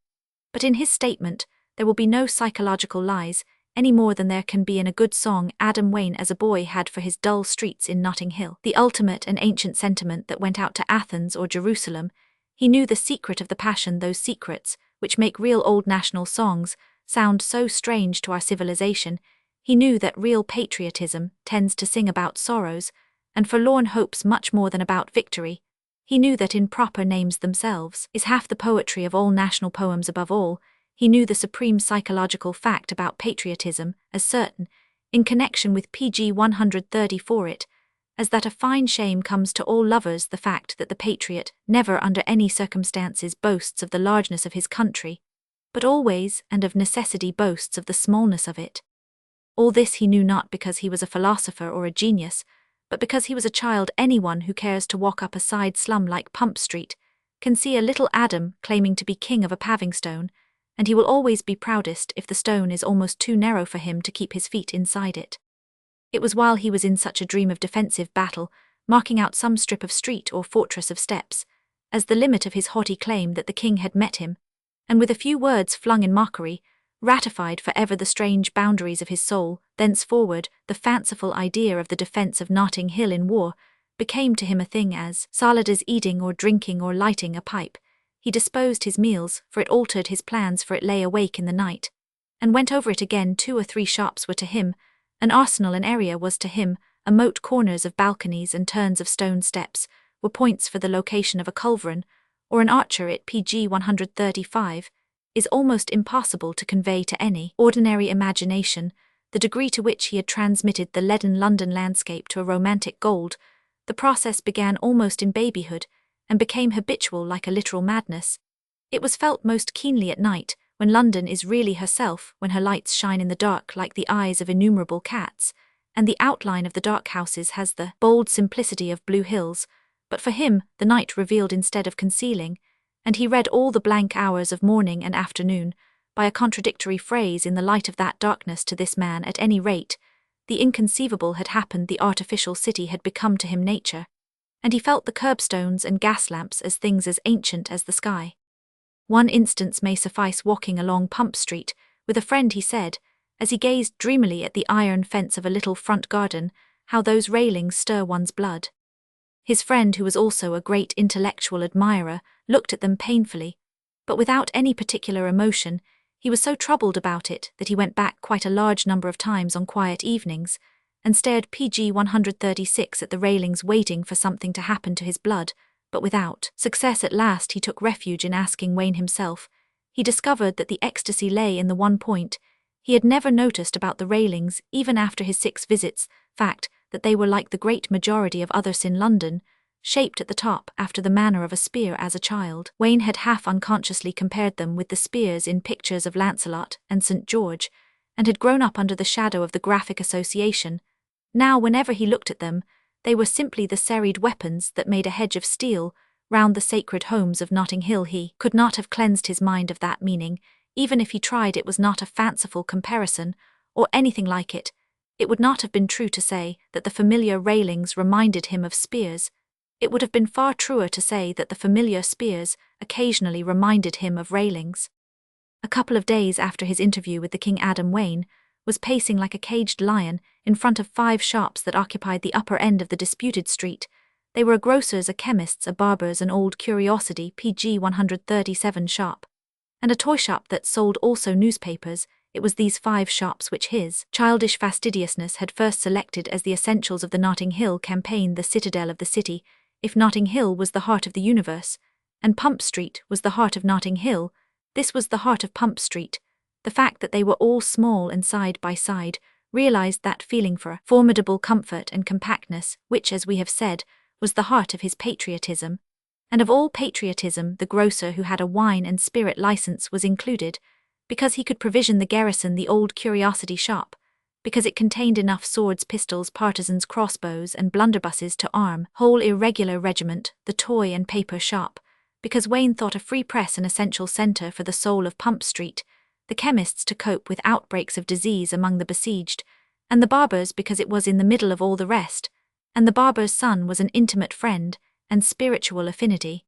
but in his statement there will be no psychological lies, any more than there can be in a good song. Adam Wayne as a boy had for his dull streets in Notting Hill the ultimate and ancient sentiment that went out to Athens or Jerusalem. He knew the secret of the passion, those secrets which make real old national songs sound so strange to our civilization. He knew that real patriotism tends to sing about sorrows and forlorn hopes much more than about victory. He knew that in proper names themselves is half the poetry of all national poems. Above all, he knew the supreme psychological fact about patriotism as certain, in connection with PG 134 it, as that a fine shame comes to all lovers, the fact that the patriot never under any circumstances boasts of the largeness of his country, but always and of necessity boasts of the smallness of it. All this he knew not because he was a philosopher or a genius, but because he was a child. Anyone who cares to walk up a side slum like Pump Street can see a little Adam claiming to be king of a paving stone, and he will always be proudest if the stone is almost too narrow for him to keep his feet inside it. It was while he was in such a dream of defensive battle, marking out some strip of street or fortress of steps, as the limit of his haughty claim, that the king had met him, and with a few words flung in mockery, ratified for ever the strange boundaries of his soul. Thenceforward, the fanciful idea of the defence of Notting Hill in war became to him a thing as solid as eating or drinking or lighting a pipe. He disposed his meals, for it altered his plans, for it lay awake in the night, and went over it again. 2 or 3 shops were to him an arsenal, an area was to him a moat. Corners of balconies and turns of stone steps were points for the location of a culverin or an archer. It PG 135 is almost impossible to convey to any ordinary imagination the degree to which he had transmitted the leaden London landscape to a romantic gold. The process began almost in babyhood and became habitual like a literal madness. It was felt most keenly at night, when London is really herself, when her lights shine in the dark like the eyes of innumerable cats, and the outline of the dark houses has the bold simplicity of blue hills. But for him the night revealed instead of concealing, and he read all the blank hours of morning and afternoon, by a contradictory phrase in the light of that darkness. To this man, at any rate, the inconceivable had happened. The artificial city had become to him nature, and he felt the curbstones and gas lamps as things as ancient as the sky. One instance may suffice. Walking along Pump Street with a friend, he said, as he gazed dreamily at the iron fence of a little front garden, how those railings stir one's blood. His friend, who was also a great intellectual admirer, looked at them painfully, but without any particular emotion. He was so troubled about it that he went back quite a large number of times on quiet evenings, and stared pg 136 at the railings, waiting for something to happen to his blood, but without success. At last he took refuge in asking Wayne himself. He discovered that the ecstasy lay in the one point he had never noticed about the railings, even after his 6 visits, fact that they were like the great majority of others in London, shaped at the top after the manner of a spear. As a child, Wayne had half unconsciously compared them with the spears in pictures of Lancelot and St. George, and had grown up under the shadow of the graphic association. Now, whenever he looked at them, they were simply the serried weapons that made a hedge of steel round the sacred homes of Notting Hill. He could not have cleansed his mind of that meaning, even if he tried. It was not a fanciful comparison, or anything like it. It would not have been true to say that the familiar railings reminded him of spears. It would have been far truer to say that the familiar spears occasionally reminded him of railings. A couple of days after his interview with the King, Adam Wayne was pacing like a caged lion in front of 5 shops that occupied the upper end of the disputed street. They were a grocer's, a chemist's, a barber's, an old curiosity pg 137 shop, and a toy shop that sold also newspapers. It was these 5 shops which his childish fastidiousness had first selected as the essentials of the Notting Hill campaign, the citadel of the city. If Notting Hill was the heart of the universe, and Pump Street was the heart of Notting Hill, this was the heart of Pump Street. The fact that they were all small and side by side realized that feeling for formidable comfort and compactness which, as we have said, was the heart of his patriotism. And of all patriotism, the grocer who had a wine and spirit license was included, because he could provision the garrison, the old curiosity shop, because it contained enough swords, pistols, partisans, crossbows, and blunderbusses to arm whole irregular regiment, the toy and paper shop, because Wayne thought a free press an essential centre for the soul of Pump Street, the chemists to cope with outbreaks of disease among the besieged, and the barbers because it was in the middle of all the rest, and the barber's son was an intimate friend and spiritual affinity.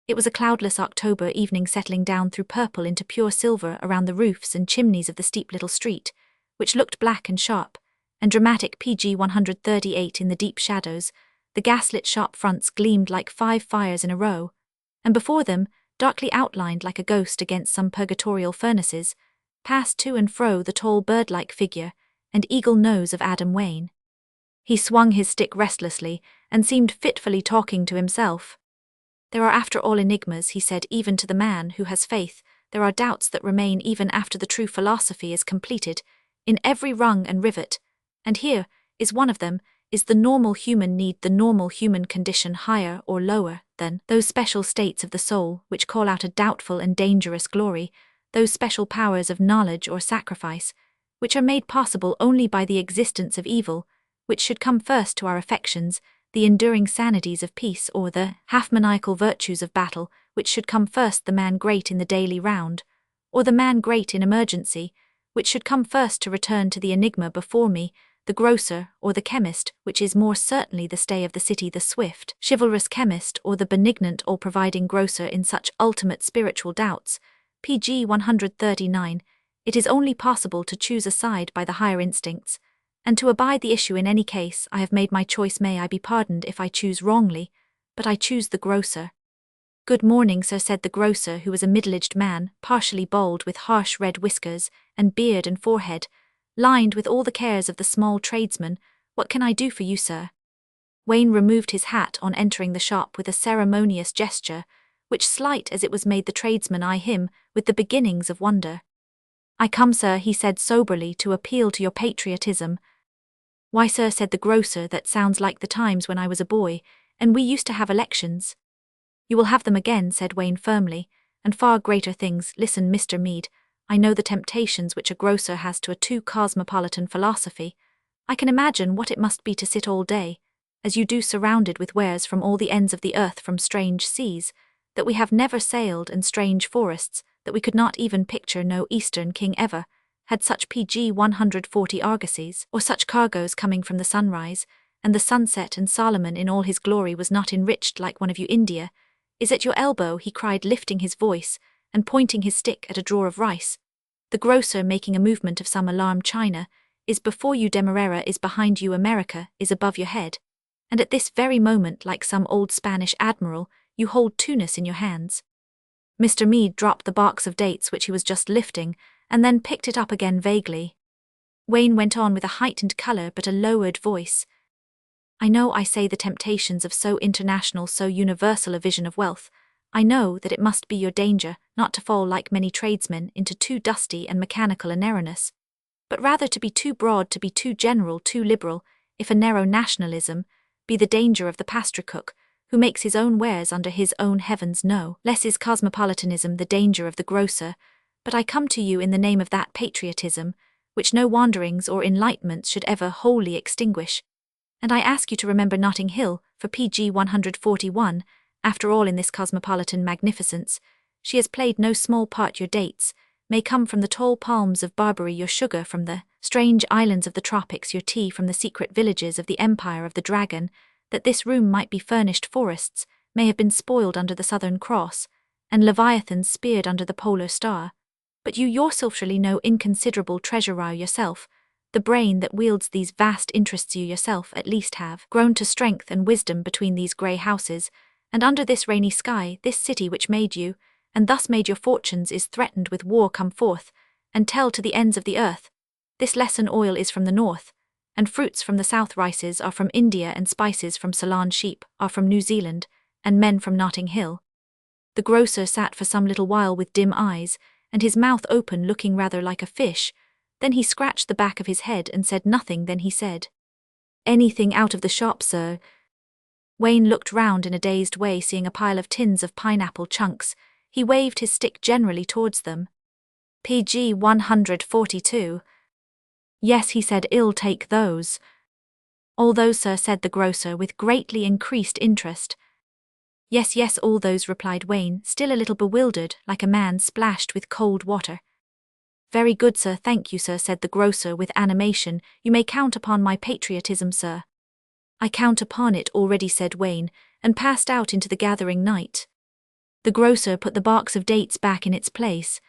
It was a cloudless October evening, settling down through purple into pure silver around the roofs and chimneys of the steep little street, which looked black and sharp and dramatic pg 138 in the deep shadows. The gaslit shop fronts gleamed like 5 fires in a row, and before them, darkly outlined like a ghost against some purgatorial furnaces, passed to and fro the tall bird-like figure and eagle nose of Adam Wayne. He swung his stick restlessly and seemed fitfully talking to himself. There are after all enigmas, he said, even to the man who has faith. There are doubts that remain even after the true philosophy is completed, in every rung and rivet, and here is one of them. Is the normal human need, the normal human condition, higher or lower than those special states of the soul which call out a doubtful and dangerous glory, those special powers of knowledge or sacrifice, which are made possible only by the existence of evil, which should come first to our affections, the enduring sanities of peace, or the half-maniacal virtues of battle, which should come first, the man great in the daily round, or the man great in emergency, which should come first? To return to the enigma before me, the grocer or the chemist, which is more certainly the stay of the city, the swift, chivalrous chemist or the benignant all-providing grocer in such ultimate spiritual doubts, pg 139, it is only possible to choose a side by the higher instincts, and to abide the issue in any case. I have made my choice. May I be pardoned if I choose wrongly, but I choose the grocer. Good morning, sir, said the grocer, who was a middle-aged man, partially bald, with harsh red whiskers and beard and forehead, lined with all the cares of the small tradesman. What can I do for you, sir? Wayne removed his hat on entering the shop with a ceremonious gesture, which, slight as it was, made the tradesman eye him with the beginnings of wonder. I come, sir, he said soberly, to appeal to your patriotism. Why, sir, said the grocer, that sounds like the times when I was a boy, and we used to have elections. You will have them again, said Wayne firmly, and far greater things. Listen, Mr. Meade, I know the temptations which a grocer has to a too cosmopolitan philosophy. I can imagine what it must be to sit all day, as you do, surrounded with wares from all the ends of the earth, from strange seas that we have never sailed, and strange forests that we could not even picture no Eastern king ever had such PG 140 argosies, or such cargoes coming from the sunrise, and the sunset, and Solomon in all his glory was not enriched like one of you. India is at your elbow, he cried, lifting his voice, and pointing his stick at a drawer of rice. The grocer, making a movement of some alarm. China is before you, Demerara is behind you, America is above your head. And at this very moment, like some old Spanish admiral, you hold Tunis in your hands. Mr. Meade dropped the box of dates which he was just lifting, and then picked it up again vaguely. Wayne went on with a heightened colour but a lowered voice. I know, I say, the temptations of so international, so universal a vision of wealth. I know that it must be your danger not to fall like many tradesmen into too dusty and mechanical a narrowness, but rather to be too broad, to be too general, too liberal, if a narrow nationalism be the danger of the pastry cook, who makes his own wares under his own heavens. No less is cosmopolitanism the danger of the grocer, but I come to you in the name of that patriotism, which no wanderings or enlightenments should ever wholly extinguish. And I ask you to remember Notting Hill, for PG 141, after all in this cosmopolitan magnificence, she has played no small part. Your dates may come from the tall palms of Barbary, your sugar from the strange islands of the tropics, your tea from the secret villages of the Empire of the Dragon, that this room might be furnished forests, may have been spoiled under the Southern Cross, and leviathans speared under the Polar Star. But you yourself surely no inconsiderable treasurer yourself, the brain that wields these vast interests. You yourself at least have grown to strength and wisdom between these grey houses, and under this rainy sky. This city which made you, and thus made your fortunes, is threatened with war. Come forth, and tell to the ends of the earth. This lesson: oil is from the north, and fruits from the south, rices are from India, and spices from Ceylon, sheep are from New Zealand, and men from Notting Hill. The grocer sat for some little while with dim eyes, and his mouth open, looking rather like a fish. Then he scratched the back of his head and said nothing. Then he said, "Anything out of the shop, sir?" Wayne looked round in a dazed way, seeing a pile of tins of pineapple chunks. He waved his stick generally towards them. PG 142. "Yes," he said, "I'll take those." "All those, sir?" said the grocer with greatly increased interest. "Yes, yes, all those," replied Wayne, still a little bewildered, like a man splashed with cold water. "Very good, sir, thank you, sir," said the grocer with animation. "You may count upon my patriotism, sir." "I count upon it already," said Wayne, and passed out into the gathering night. The grocer put the box of dates back in its place.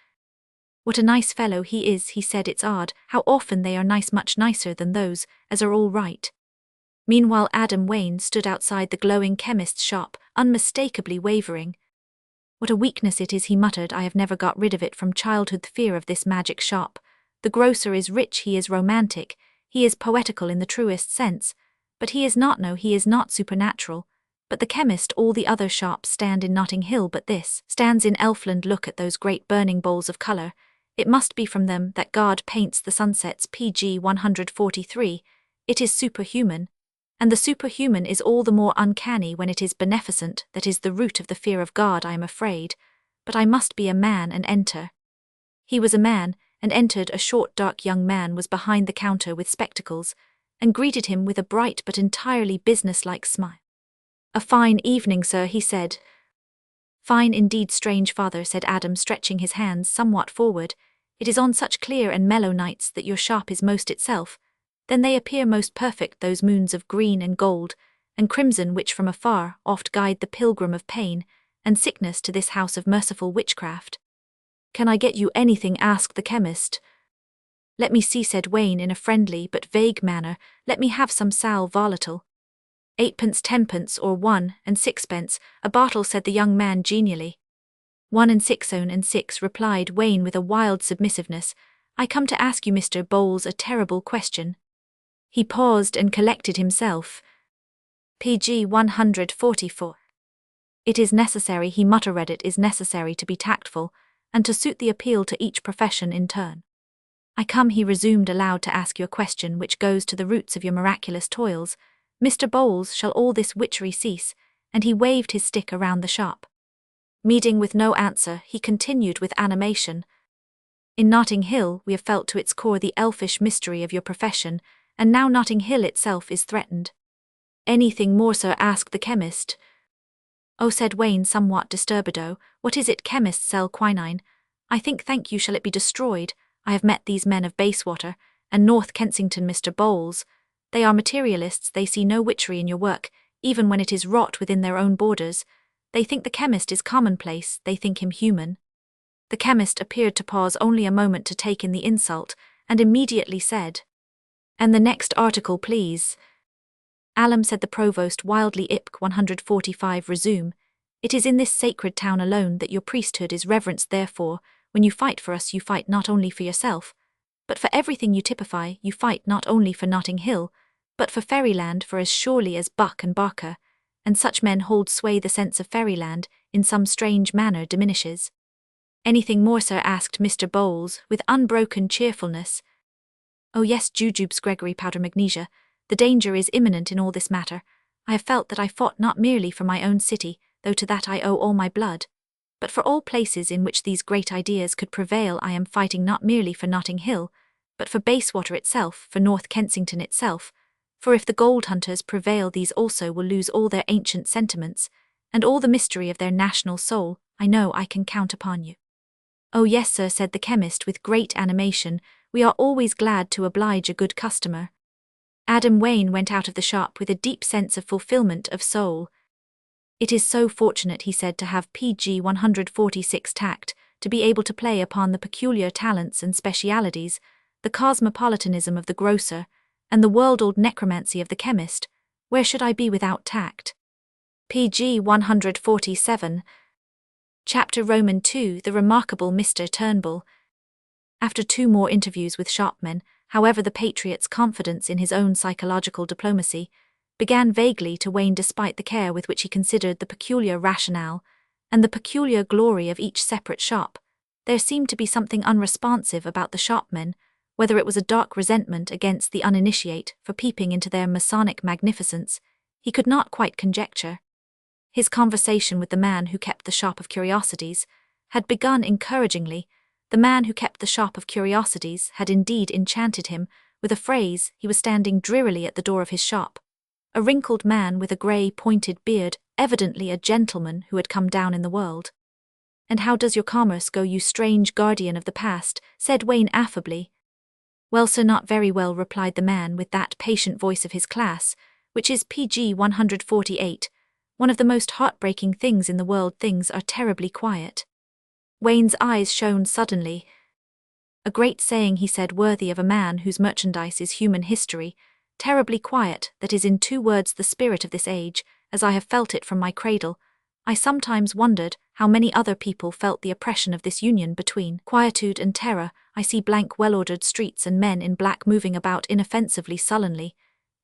"What a nice fellow he is," he said. "It's odd how often they are nice, much nicer than those as are all right." Meanwhile Adam Wayne stood outside the glowing chemist's shop, unmistakably wavering. "What a weakness it is," he muttered. "I have never got rid of it from childhood, the fear of this magic shop. The grocer is rich, he is romantic, he is poetical in the truest sense, but he is not, no, he is not supernatural. But the chemist, all the other shops stand in Notting Hill, but this stands in Elfland. Look at those great burning bowls of colour. It must be from them that God paints the sunsets." PG 143. It is superhuman. And the superhuman is all the more uncanny when it is beneficent. That is the root of the fear of God, I am afraid. But I must be a man and enter. He was a man, and entered. A short, dark young man was behind the counter with spectacles, and greeted him with a bright but entirely businesslike smile. "A fine evening, sir," he said. "Fine indeed, strange father," said Adam, stretching his hands somewhat forward. "It is on such clear and mellow nights that your shop is most itself. Then they appear most perfect, those moons of green and gold and crimson which from afar oft guide the pilgrim of pain and sickness to this house of merciful witchcraft." "Can I get you anything?" asked the chemist. "Let me see," said Wayne in a friendly but vague manner. "Let me have some sal volatile." "Eightpence, tenpence, or 1 and 6 a bottle," said the young man genially. 1 and 6, own and 6, replied Wayne with a wild submissiveness. "I come to ask you, Mr. Bowles, a terrible question." He paused and collected himself. PG 144. "It is necessary," he muttered, "it is necessary to be tactful, and to suit the appeal to each profession in turn. I come," he resumed aloud, "to ask you a question which goes to the roots of your miraculous toils. Mr. Bowles, shall all this witchery cease?" And he waved his stick around the shop. Meeting with no answer, he continued with animation. "In Notting Hill we have felt to its core the elfish mystery of your profession, and now Notting Hill itself is threatened." "Anything more, sir?" asked the chemist. "Oh," said Wayne somewhat disturbed, "what is it? Chemists sell quinine. I think thank you shall it be destroyed. I have met these men of Bayswater, and North Kensington Mr. Bowles. They are materialists, they see no witchery in your work, even when it is wrought within their own borders. They think the chemist is commonplace, they think him human. The chemist appeared to pause only a moment to take in the insult, and immediately said, "And the next article, please." "Alum," said the provost wildly, "Ipc 145 resume. It is in this sacred town alone that your priesthood is reverenced, therefore, when you fight for us you fight not only for yourself, but for everything you typify. You fight not only for Notting Hill, but for fairyland, for as surely as Buck and Barker, and such men hold sway, the sense of fairyland, in some strange manner, diminishes." "Anything more, sir?" asked Mr. Bowles, with unbroken cheerfulness. "Oh yes, jujubes, Gregory Powder Magnesia, the danger is imminent in all this matter. I have felt that I fought not merely for my own city, though to that I owe all my blood, but for all places in which these great ideas could prevail. I am fighting not merely for Notting Hill, but for Bayswater itself, for North Kensington itself, for if the gold hunters prevail these also will lose all their ancient sentiments, and all the mystery of their national soul. I know I can count upon you." "Oh yes, sir," said the chemist with great animation, "we are always glad to oblige a good customer." Adam Wayne went out of the shop with a deep sense of fulfillment of soul. "It is so fortunate," he said, "to have PG 146 tact, to be able to play upon the peculiar talents and specialities, the cosmopolitanism of the grocer, and the world-old necromancy of the chemist. Where should I be without tact?" PG 147. Chapter Roman 2, the remarkable Mr. Turnbull. After 2 more interviews with shopmen, however, the patriot's confidence in his own psychological diplomacy began vaguely to wane, despite the care with which he considered the peculiar rationale and the peculiar glory of each separate shop. There seemed to be something unresponsive about the shopmen, whether it was a dark resentment against the uninitiate for peeping into their Masonic magnificence, he could not quite conjecture. His conversation with the man who kept the shop of curiosities had begun encouragingly. The man who kept the shop of curiosities had indeed enchanted him with a phrase. He was standing drearily at the door of his shop, a wrinkled man with a grey pointed beard, evidently a gentleman who had come down in the world. "And how does your commerce go, you strange guardian of the past?" said Wayne affably. "Well, sir, not very well," replied the man with that patient voice of his class, which is PG 148. "One of the most heartbreaking things in the world, things are terribly quiet." Wayne's eyes shone suddenly. "A great saying," he said, "worthy of a man whose merchandise is human history. Terribly quiet, that is in 2 words the spirit of this age, as I have felt it from my cradle. I sometimes wondered how many other people felt the oppression of this union between quietude and terror. I see blank, well-ordered streets and men in black moving about inoffensively, sullenly.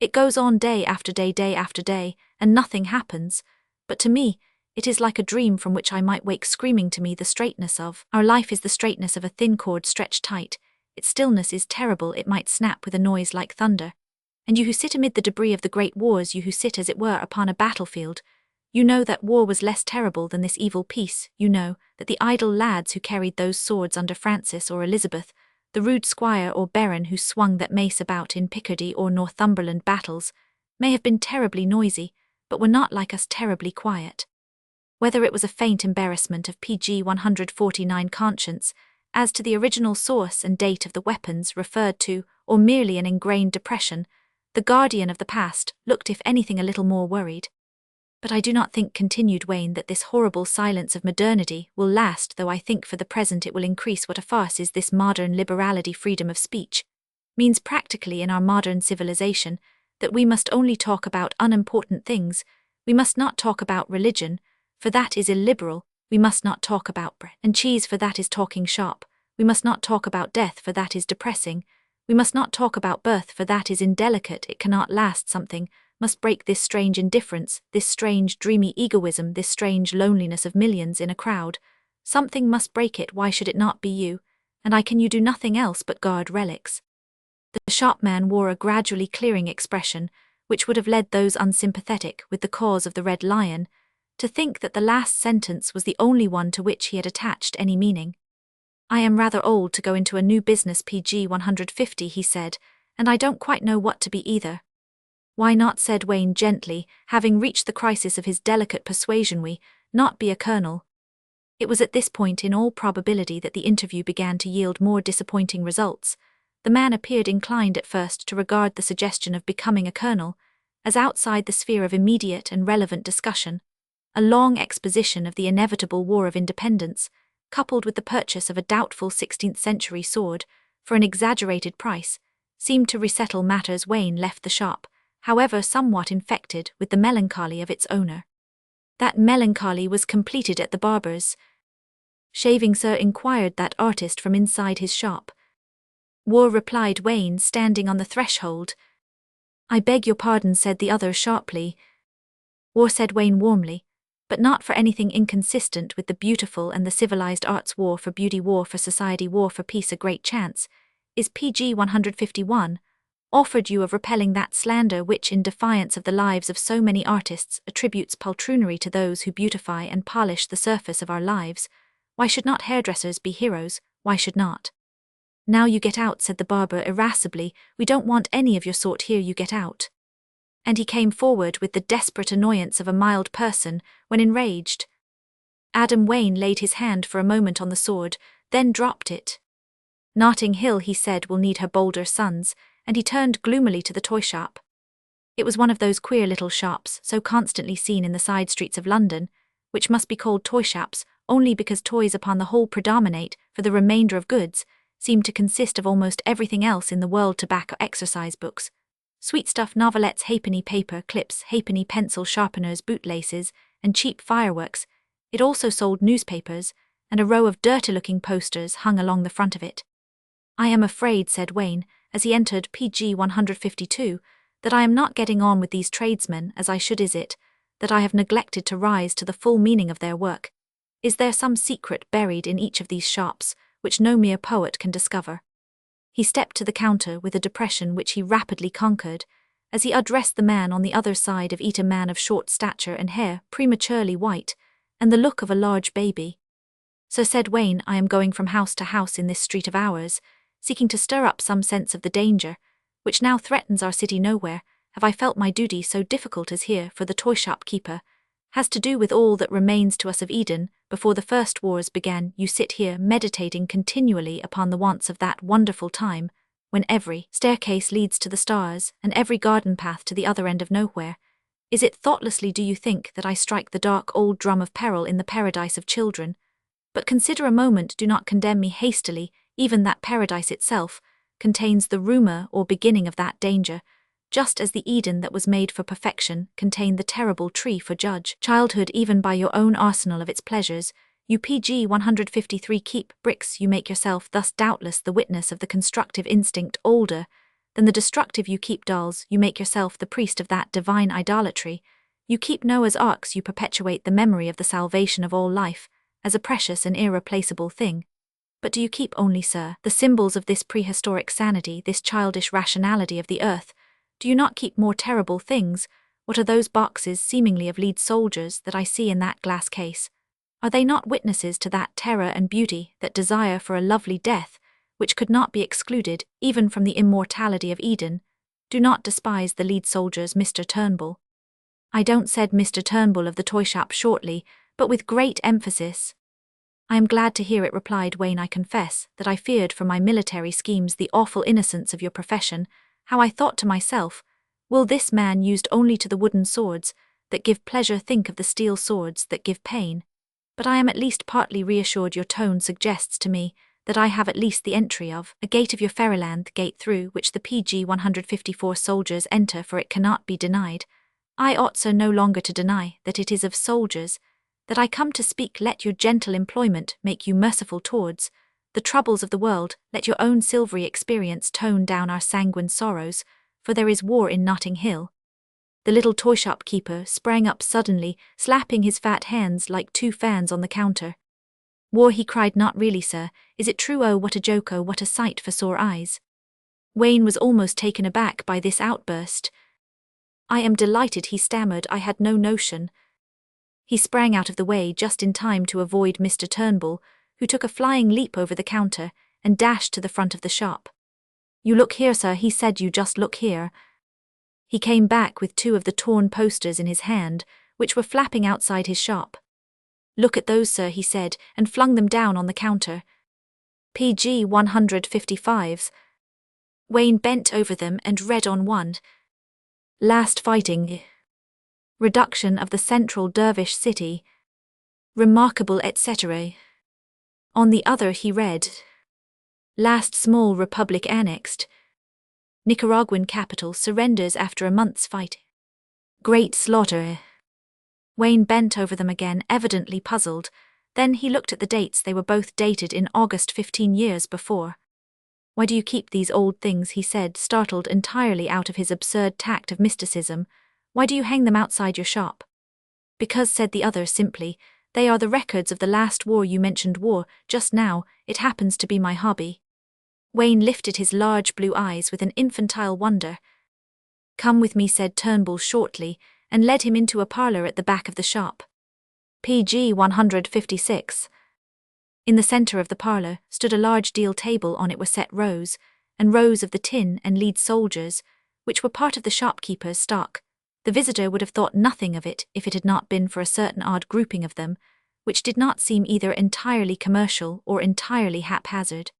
It goes on day after day, day after day, and nothing happens. But to me, it is like a dream from which I might wake, screaming to me the straightness of our life is the straightness of a thin cord stretched tight. Its stillness is terrible, it might snap with a noise like thunder. And you who sit amid the debris of the great wars, you who sit as it were upon a battlefield, you know that war was less terrible than this evil peace. You know that the idle lads who carried those swords under Francis or Elizabeth, the rude squire or baron who swung that mace about in Picardy or Northumberland battles, may have been terribly noisy, but were not like us terribly quiet. Whether it was a faint embarrassment of PG 149 conscience as to the original source and date of the weapons referred to, or merely an ingrained depression, the guardian of the past looked if anything a little more worried. "But I do not think," continued Wayne, "that this horrible silence of modernity will last, though I think for the present it will increase. What a farce is this modern liberality, freedom of speech, means practically in our modern civilization, that we must only talk about unimportant things. We must not talk about religion, for that is illiberal. We must not talk about bread and cheese, for that is talking shop. We must not talk about death, for that is depressing. We must not talk about birth, for that is indelicate. It cannot last. Something must break this strange indifference, this strange dreamy egoism, this strange loneliness of millions in a crowd. Something must break it. Why should it not be you? And you do nothing else but guard relics." The shopman wore a gradually clearing expression, which would have led those unsympathetic with the cause of the Red Lion to think that the last sentence was the only one to which he had attached any meaning. "I am rather old to go into a new business, PG 150, he said, "and I don't quite know what to be either." "Why not," said Wayne gently, having reached the crisis of his delicate persuasion, "we not be a colonel?" It was at this point in all probability that the interview began to yield more disappointing results. The man appeared inclined at first to regard the suggestion of becoming a colonel as outside the sphere of immediate and relevant discussion. A long exposition of the inevitable War of Independence, coupled with the purchase of a doubtful 16th-century sword for an exaggerated price, seemed to resettle matters. Wayne left the shop, however somewhat infected with the melancholy of its owner. That melancholy was completed at the barber's. "Shaving, sir?" inquired that artist from inside his shop. "War," replied Wayne, standing on the threshold. "I beg your pardon," said the other sharply. "War," said Wayne warmly, but not for anything inconsistent with the beautiful and the civilized arts. War for beauty, war for society, war for peace. A great chance is PG 151 offered you of repelling that slander which, in defiance of the lives of so many artists, attributes poltroonery to those who beautify and polish the surface of our lives. Why should not hairdressers be heroes? Why should not? "Now you get out," said the barber irascibly. "We don't want any of your sort here. You get out." And he came forward with the desperate annoyance of a mild person when enraged. Adam Wayne laid his hand for a moment on the sword, then dropped it. "Notting Hill," he said, "will need her bolder sons," and he turned gloomily to the toy shop. It was one of those queer little shops so constantly seen in the side streets of London, which must be called toy shops only because toys upon the whole predominate, for the remainder of goods seem to consist of almost everything else in the world: tobacco, exercise books, sweetstuff, novelettes, halfpenny paper clips, halfpenny pencil sharpeners, bootlaces, and cheap fireworks. It also sold newspapers, and a row of dirty-looking posters hung along the front of it. "I am afraid," said Wayne, as he entered PG 152, "that I am not getting on with these tradesmen as I should. Is it that I have neglected to rise to the full meaning of their work? Is there some secret buried in each of these shops which no mere poet can discover?" He stepped to the counter with a depression which he rapidly conquered, as he addressed the man on the other side of it, a man of short stature and hair prematurely white, and the look of a large baby. "So," said Wayne, "I am going from house to house in this street of ours, seeking to stir up some sense of the danger which now threatens our city. Nowhere have I felt my duty so difficult as here, for the toy shop keeper has to do with all that remains to us of Eden before the first wars began. You sit here meditating continually upon the wants of that wonderful time when every staircase leads to the stars and every garden path to the other end of nowhere. Is it thoughtlessly, do you think, that I strike the dark old drum of peril in the paradise of children? But consider a moment, do not condemn me hastily. Even that paradise itself contains the rumor or beginning of that danger, just as the Eden that was made for perfection contained the terrible tree for judge childhood. Even by your own arsenal of its pleasures, you PG 153 keep bricks. You make yourself thus doubtless the witness of the constructive instinct older than the destructive. You keep dolls. You make yourself the priest of that divine idolatry. You keep Noah's arks. You perpetuate the memory of the salvation of all life as a precious and irreplaceable thing. But do you keep only, sir, the symbols of this prehistoric sanity, this childish rationality of the earth? Do you not keep more terrible things? What are those boxes seemingly of lead soldiers that I see in that glass case? Are they not witnesses to that terror and beauty, that desire for a lovely death, which could not be excluded even from the immortality of Eden? Do not despise the lead soldiers, Mr. Turnbull." "I don't," said Mr. Turnbull of the toy shop shortly, but with great emphasis. "I am glad to hear it," replied Wayne. "I confess that I feared for my military schemes the awful innocence of your profession. How I thought to myself, will this man used only to the wooden swords that give pleasure think of the steel swords that give pain? But I am at least partly reassured. Your tone suggests to me that I have at least the entry of a gate of your fairyland, the gate through which the PG 154 soldiers enter, for it cannot be denied. I ought, sir, no longer to deny that it is of soldiers that I come to speak. Let your gentle employment make you merciful towards the troubles of the world. Let your own silvery experience tone down our sanguine sorrows, for there is war in Notting Hill." The little toy shop keeper sprang up suddenly, slapping his fat hands like two fans on the counter. "War," he cried. "Not really, sir? Is it true? Oh, what a joke! Oh, what a sight for sore eyes!" Wayne was almost taken aback by this outburst. "I am delighted," he stammered. "I had no notion." He sprang out of the way just in time to avoid Mr. Turnbull, who took a flying leap over the counter and dashed to the front of the shop. "You look here, sir," he said. "You just look here." He came back with two of the torn posters in his hand, which were flapping outside his shop. "Look at those, sir," he said, and flung them down on the counter. PG 155s. Wayne bent over them and read on one. Last fighting. Reduction of the central dervish city. Remarkable, etc. On the other he read. Last small republic annexed. Nicaraguan capital surrenders after a month's fight. Great slaughter. Wayne bent over them again, evidently puzzled. Then he looked at the dates. They were both dated in August 15 years before. "Why do you keep these old things?" he said, startled entirely out of his absurd tact of mysticism. "Why do you hang them outside your shop?" "Because," said the other simply, "they are the records of the last war. You mentioned war just now. It happens to be my hobby." Wayne lifted his large blue eyes with an infantile wonder. "Come with me," said Turnbull shortly, and led him into a parlour at the back of the shop. PG 156. In the centre of the parlour stood a large deal table. On it were set rows and rows of the tin and lead soldiers, which were part of the shopkeeper's stock. The visitor would have thought nothing of it if it had not been for a certain odd grouping of them, which did not seem either entirely commercial or entirely haphazard.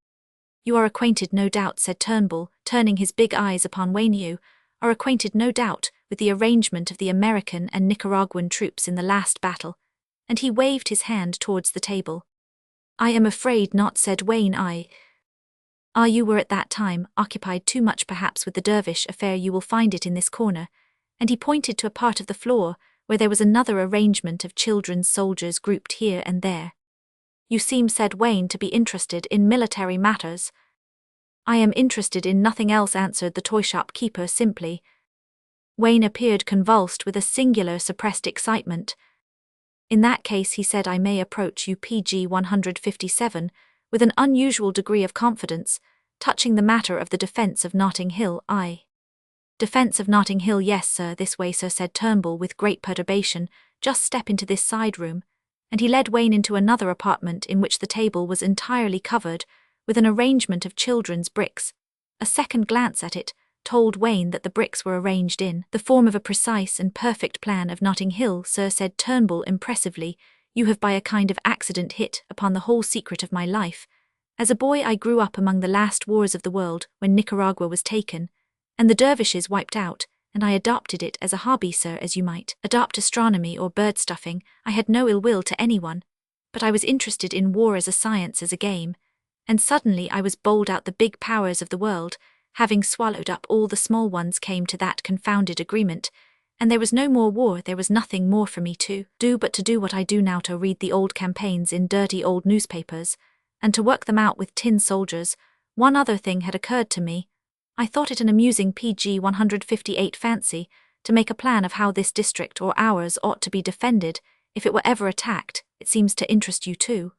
"You are acquainted, no doubt," said Turnbull, turning his big eyes upon Wayne. "You are acquainted, no doubt, with the arrangement of the American and Nicaraguan troops in the last battle," and he waved his hand towards the table. "I am afraid not," said Wayne. You were at that time occupied too much perhaps with the dervish affair. You will find it in this corner," and he pointed to a part of the floor where there was another arrangement of children's soldiers grouped here and there. "You seem," said Wayne, "to be interested in military matters." "I am interested in nothing else," answered the toy-shop keeper simply. Wayne appeared convulsed with a singular suppressed excitement. "In that case," he said, "I may approach you, PG 157, with an unusual degree of confidence, touching the matter of the defence of Notting Hill." "Defence of Notting Hill, yes, sir. This way, sir," said Turnbull with great perturbation. "Just step into this side room," and he led Wayne into another apartment in which the table was entirely covered with an arrangement of children's bricks. A second glance at it told Wayne that the bricks were arranged in the form of a precise and perfect plan of Notting Hill. "Sir," said Turnbull impressively, "you have by a kind of accident hit upon the whole secret of my life. As a boy I grew up among the last wars of the world, when Nicaragua was taken, and the dervishes wiped out, and I adopted it as a hobby, sir, as you might adopt astronomy or bird stuffing. I had no ill will to anyone, but I was interested in war as a science, as a game, and suddenly I was bowled out. The big powers of the world, having swallowed up all the small ones, came to that confounded agreement, and there was no more war. There was nothing more for me to do but to do what I do now, to read the old campaigns in dirty old newspapers, and to work them out with tin soldiers. One other thing had occurred to me. I thought it an amusing PG 158 fancy to make a plan of how this district or ours ought to be defended if it were ever attacked. It seems to interest you too."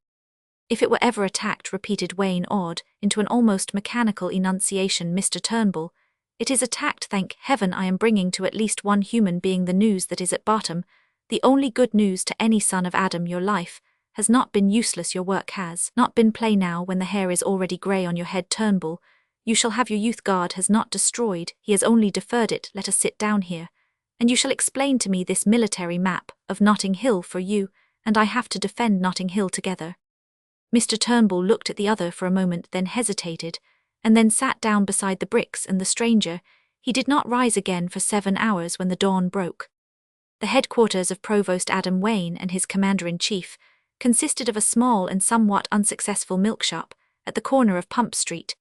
"If it were ever attacked," repeated Wayne, awed into an almost mechanical enunciation. "Mr. Turnbull, it is attacked. Thank heaven I am bringing to at least one human being the news that is at bottom, the only good news to any son of Adam. Your life has not been useless. Your work has not been play. Now, when the hair is already grey on your head, Turnbull, you shall have your youth. God has not destroyed, he has only deferred it. Let us sit down here, and you shall explain to me this military map of Notting Hill, for you and I have to defend Notting Hill together." Mr. Turnbull looked at the other for a moment, then hesitated, and then sat down beside the bricks and the stranger. He did not rise again for 7 hours when the dawn broke. The headquarters of Provost Adam Wayne and his commander-in-chief consisted of a small and somewhat unsuccessful milk shop at the corner of Pump Street.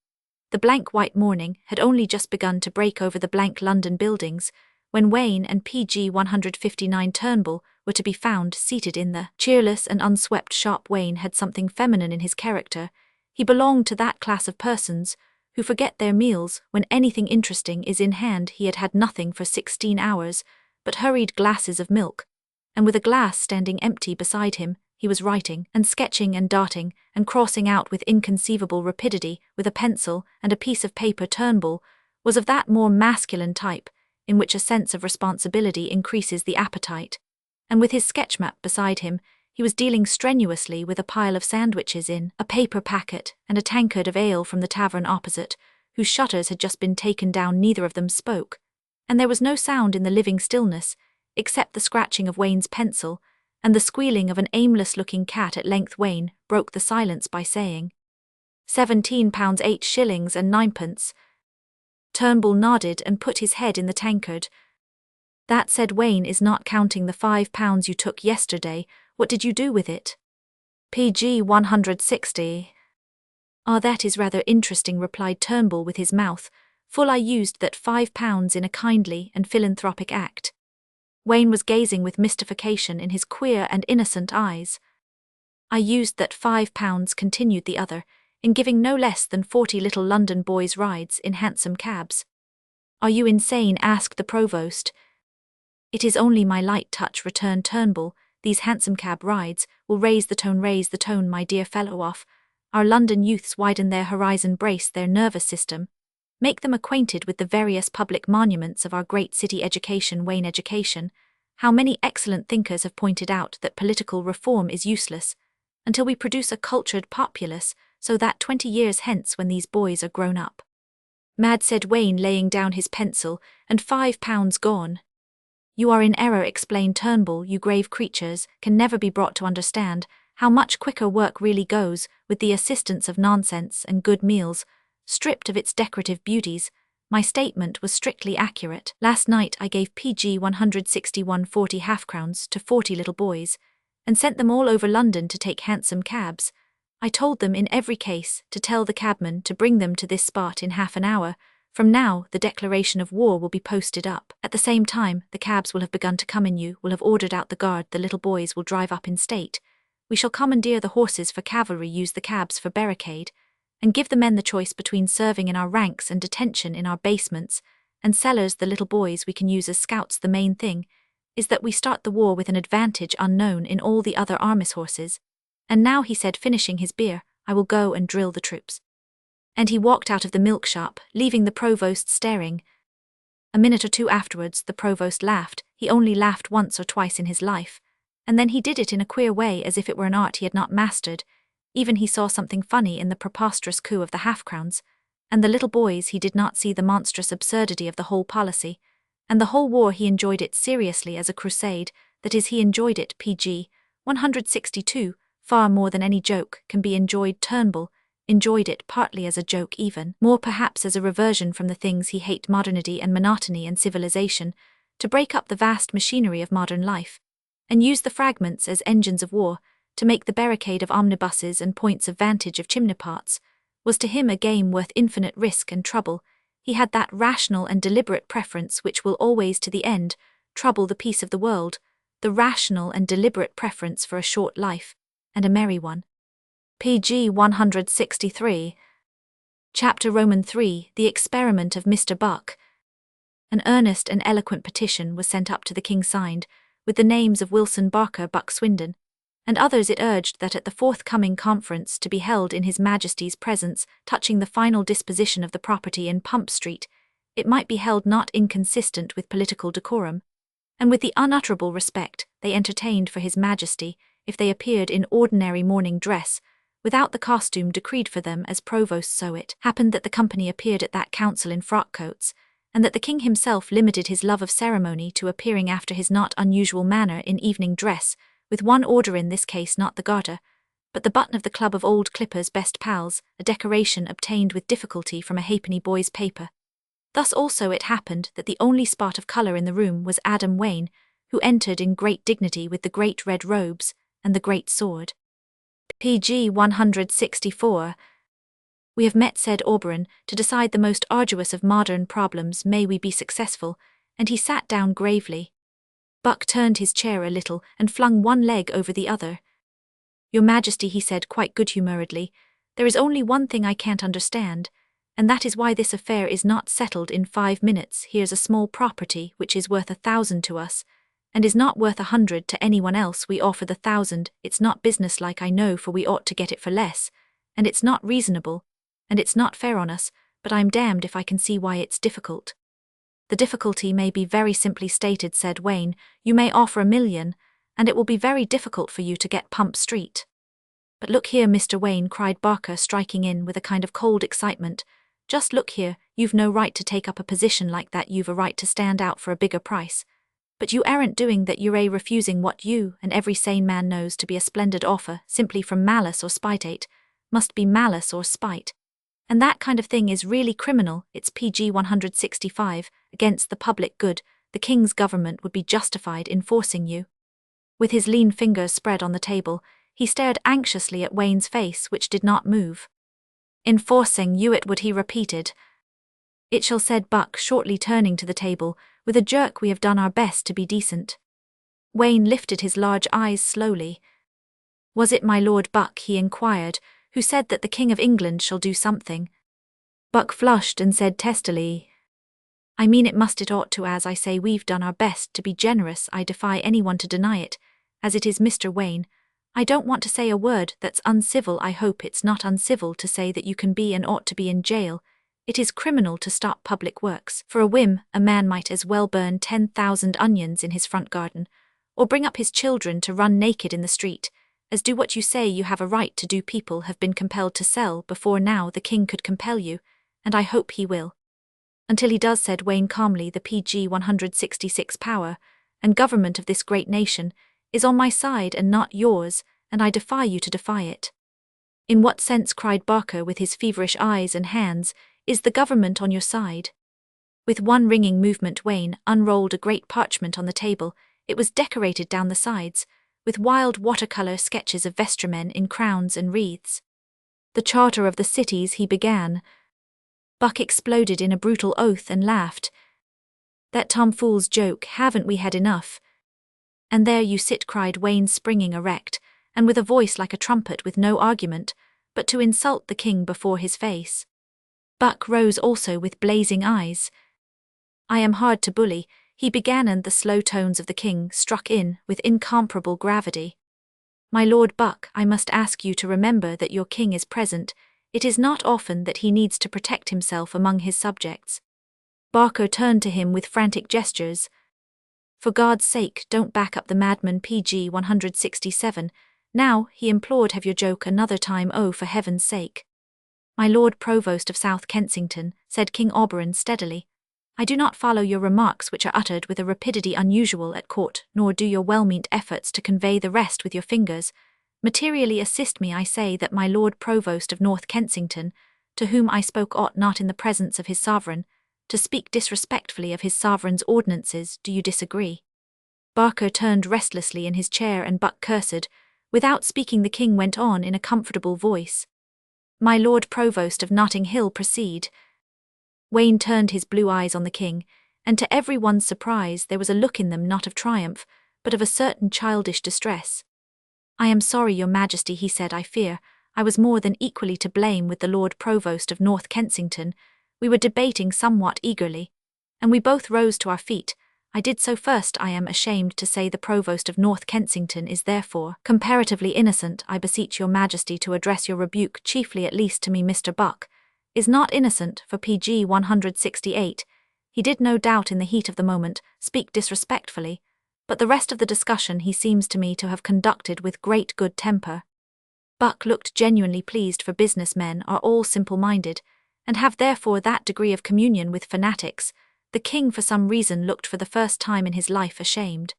The blank white morning had only just begun to break over the blank London buildings when Wayne and PG 159 Turnbull were to be found seated in the cheerless and unswept shop. Wayne had something feminine in his character. He belonged to that class of persons who forget their meals when anything interesting is in hand. He had had nothing for 16 hours but hurried glasses of milk, and with a glass standing empty beside him, he was writing and sketching and darting and crossing out with inconceivable rapidity with a pencil and a piece of paper. Turnbull was of that more masculine type in which a sense of responsibility increases the appetite, and with his sketch map beside him, he was dealing strenuously with a pile of sandwiches in a paper packet and a tankard of ale from the tavern opposite, whose shutters had just been taken down. Neither of them spoke, and there was no sound in the living stillness except the scratching of Wayne's pencil and the squealing of an aimless-looking cat at length Wayne broke the silence by saying, £17 8 and 9. Turnbull nodded and put his head in the tankard. That, said Wayne, is not counting the £5 you took yesterday. What did you do with it? PG 160. Ah, that is rather interesting, replied Turnbull with his mouth full. I used that £5 in a kindly and philanthropic act. Wayne was gazing with mystification in his queer and innocent eyes. I used that £5, continued the other, in giving no less than 40 little London boys rides in hansom cabs. Are you insane? Asked the provost. It is only my light touch, returned Turnbull. These hansom cab rides will raise the tone, my dear fellow. Off our London youths, widen their horizon, brace their nervous system, make them acquainted with the various public monuments of our great city. Education, Wayne, education. How many excellent thinkers have pointed out that political reform is useless until we produce a cultured populace, so that 20 years hence, when these boys are grown up. Mad, said Wayne, laying down his pencil, and £5 gone. You are in error, explained Turnbull. You grave creatures can never be brought to understand how much quicker work really goes with the assistance of nonsense and good meals, stripped of its decorative beauties. My statement was strictly accurate. Last night I gave PG 161 40 half-crowns to 40 little boys, and sent them all over London to take hansom cabs. I told them in every case to tell the cabman to bring them to this spot in half an hour. From now the declaration of war will be posted up. At the same time the cabs will have begun to come in. You will have ordered out the guard. The little boys will drive up in state. We shall commandeer the horses for cavalry, use the cabs for barricade, and give the men the choice between serving in our ranks and detention in our basements and cellars. The little boys we can use as scouts. The main thing is that we start the war with an advantage unknown in all the other armies' horses. And now, he said, finishing his beer, I will go and drill the troops. And he walked out of the milk shop, leaving the provost staring. A minute or two afterwards the provost laughed. He only laughed once or twice in his life, and then he did it in a queer way, as if it were an art he had not mastered. Even he saw something funny in the preposterous coup of the half-crowns, and the little boys. He did not see the monstrous absurdity of the whole policy, and the whole war. He enjoyed it seriously as a crusade, that is, he enjoyed it, PG 162, far more than any joke can be enjoyed. Turnbull enjoyed it partly as a joke, even more perhaps as a reversion from the things he hated, modernity and monotony and civilization, to break up the vast machinery of modern life, and use the fragments as engines of war, to make the barricade of omnibuses and points of vantage of chimney-pots, was to him a game worth infinite risk and trouble. He had that rational and deliberate preference which will always to the end trouble the peace of the world, the rational and deliberate preference for a short life, and a merry one. PG 163. Chapter Roman 3, The Experiment of Mr. Buck. An earnest and eloquent petition was sent up to the king, signed with the names of Wilson, Barker, Buck, Swindon, and others. It urged that at the forthcoming conference to be held in His Majesty's presence touching the final disposition of the property in Pump Street, it might be held not inconsistent with political decorum, and with the unutterable respect they entertained for His Majesty, if they appeared in ordinary morning dress, without the costume decreed for them as provost. So it happened that the company appeared at that council in frock-coats, and that the king himself limited his love of ceremony to appearing after his not unusual manner in evening dress, with one order in this case, not the garter, but the button of the Club of Old Clippers' best pals, a decoration obtained with difficulty from a halfpenny boy's paper. Thus also it happened that the only spot of colour in the room was Adam Wayne, who entered in great dignity with the great red robes and the great sword. PG 164. We have met, said Auberon, to decide the most arduous of modern problems. May we be successful. And he sat down gravely. Buck turned his chair a little and flung one leg over the other. Your Majesty, he said quite good-humouredly, there is only one thing I can't understand, and that is why this affair is not settled in 5 minutes. Here's a small property which is worth 1,000 to us, and is not worth 100 to anyone else. We offer the 1,000. It's not businesslike, I know, for we ought to get it for less, and it's not reasonable, and it's not fair on us, but I'm damned if I can see why it's difficult. The difficulty may be very simply stated, said Wayne. You may offer 1,000,000, and it will be very difficult for you to get Pump Street. But look here, Mr. Wayne, cried Barker, striking in with a kind of cold excitement. Just look here, you've no right to take up a position like that. You've a right to stand out for a bigger price. But you aren't doing that. You're refusing what you and every sane man knows to be a splendid offer simply from malice or spite. Must be malice or spite. And that kind of thing is really criminal. It's PG 165, against the public good. The king's government would be justified in forcing you. With his lean fingers spread on the table, he stared anxiously at Wayne's face, which did not move. Enforcing you it would, he repeated. It shall, said Buck, shortly turning to the table. With a jerk, we have done our best to be decent. Wayne lifted his large eyes slowly. Was it my Lord Buck, he inquired, who said that the King of England shall do something? Buck flushed and said testily, I mean it must, it ought to, as I say, we've done our best to be generous. I defy anyone to deny it, as it is, Mr. Wayne. I don't want to say a word that's uncivil. I hope it's not uncivil to say that you can be and ought to be in jail. It is criminal to stop public works. For a whim, a man might as well burn 10,000 onions in his front garden, or bring up his children to run naked in the street, as do what you say you have a right to do. People have been compelled to sell before now. The king could compel you, and I hope he will. Until he does, said Wayne calmly, the PG 166 power and government of this great nation is on my side and not yours, and I defy you to defy it. In what sense, cried Barker with his feverish eyes and hands, is the government on your side? With one ringing movement Wayne unrolled a great parchment on the table. It was decorated down the sides with wild watercolor sketches of vestrymen in crowns and wreaths. The charter of the cities, he began. Buck exploded in a brutal oath and laughed. That tomfool's joke, haven't we had enough? And there you sit, cried Wayne, springing erect, and with a voice like a trumpet, with no argument, but to insult the king before his face. Buck rose also with blazing eyes. I am hard to bully, he began, and the slow tones of the king struck in with incomparable gravity. My Lord Buck, I must ask you to remember that your king is present. It is not often that he needs to protect himself among his subjects. Barker turned to him with frantic gestures. For God's sake, don't back up the madman. PG 167. Now, he implored, have your joke another time. Oh, for heaven's sake. My Lord Provost of South Kensington, said King Auberon steadily, I do not follow your remarks, which are uttered with a rapidity unusual at court, nor do your well-meant efforts to convey the rest with your fingers materially assist me. I say that my Lord Provost of North Kensington, to whom I spoke, ought not, in the presence of his sovereign, to speak disrespectfully of his sovereign's ordinances. Do you disagree? Barker turned restlessly in his chair, and Buck cursed. Without speaking, the king went on in a comfortable voice. My Lord Provost of Notting Hill, proceed. Wayne turned his blue eyes on the king, and to everyone's surprise there was a look in them not of triumph, but of a certain childish distress. I am sorry, your majesty, he said. I fear I was more than equally to blame with the Lord Provost of North Kensington. We were debating somewhat eagerly, and we both rose to our feet. I did so first. I am ashamed to say the Provost of North Kensington is therefore comparatively innocent. I beseech your majesty to address your rebuke chiefly, at least to me. Mr. Buck is not innocent. For PG 168, he did, no doubt in the heat of the moment, speak disrespectfully, but the rest of the discussion he seems to me to have conducted with great good temper. Buck looked genuinely pleased, for business men are all simple-minded, and have therefore that degree of communion with fanatics. The king for some reason looked for the first time in his life ashamed.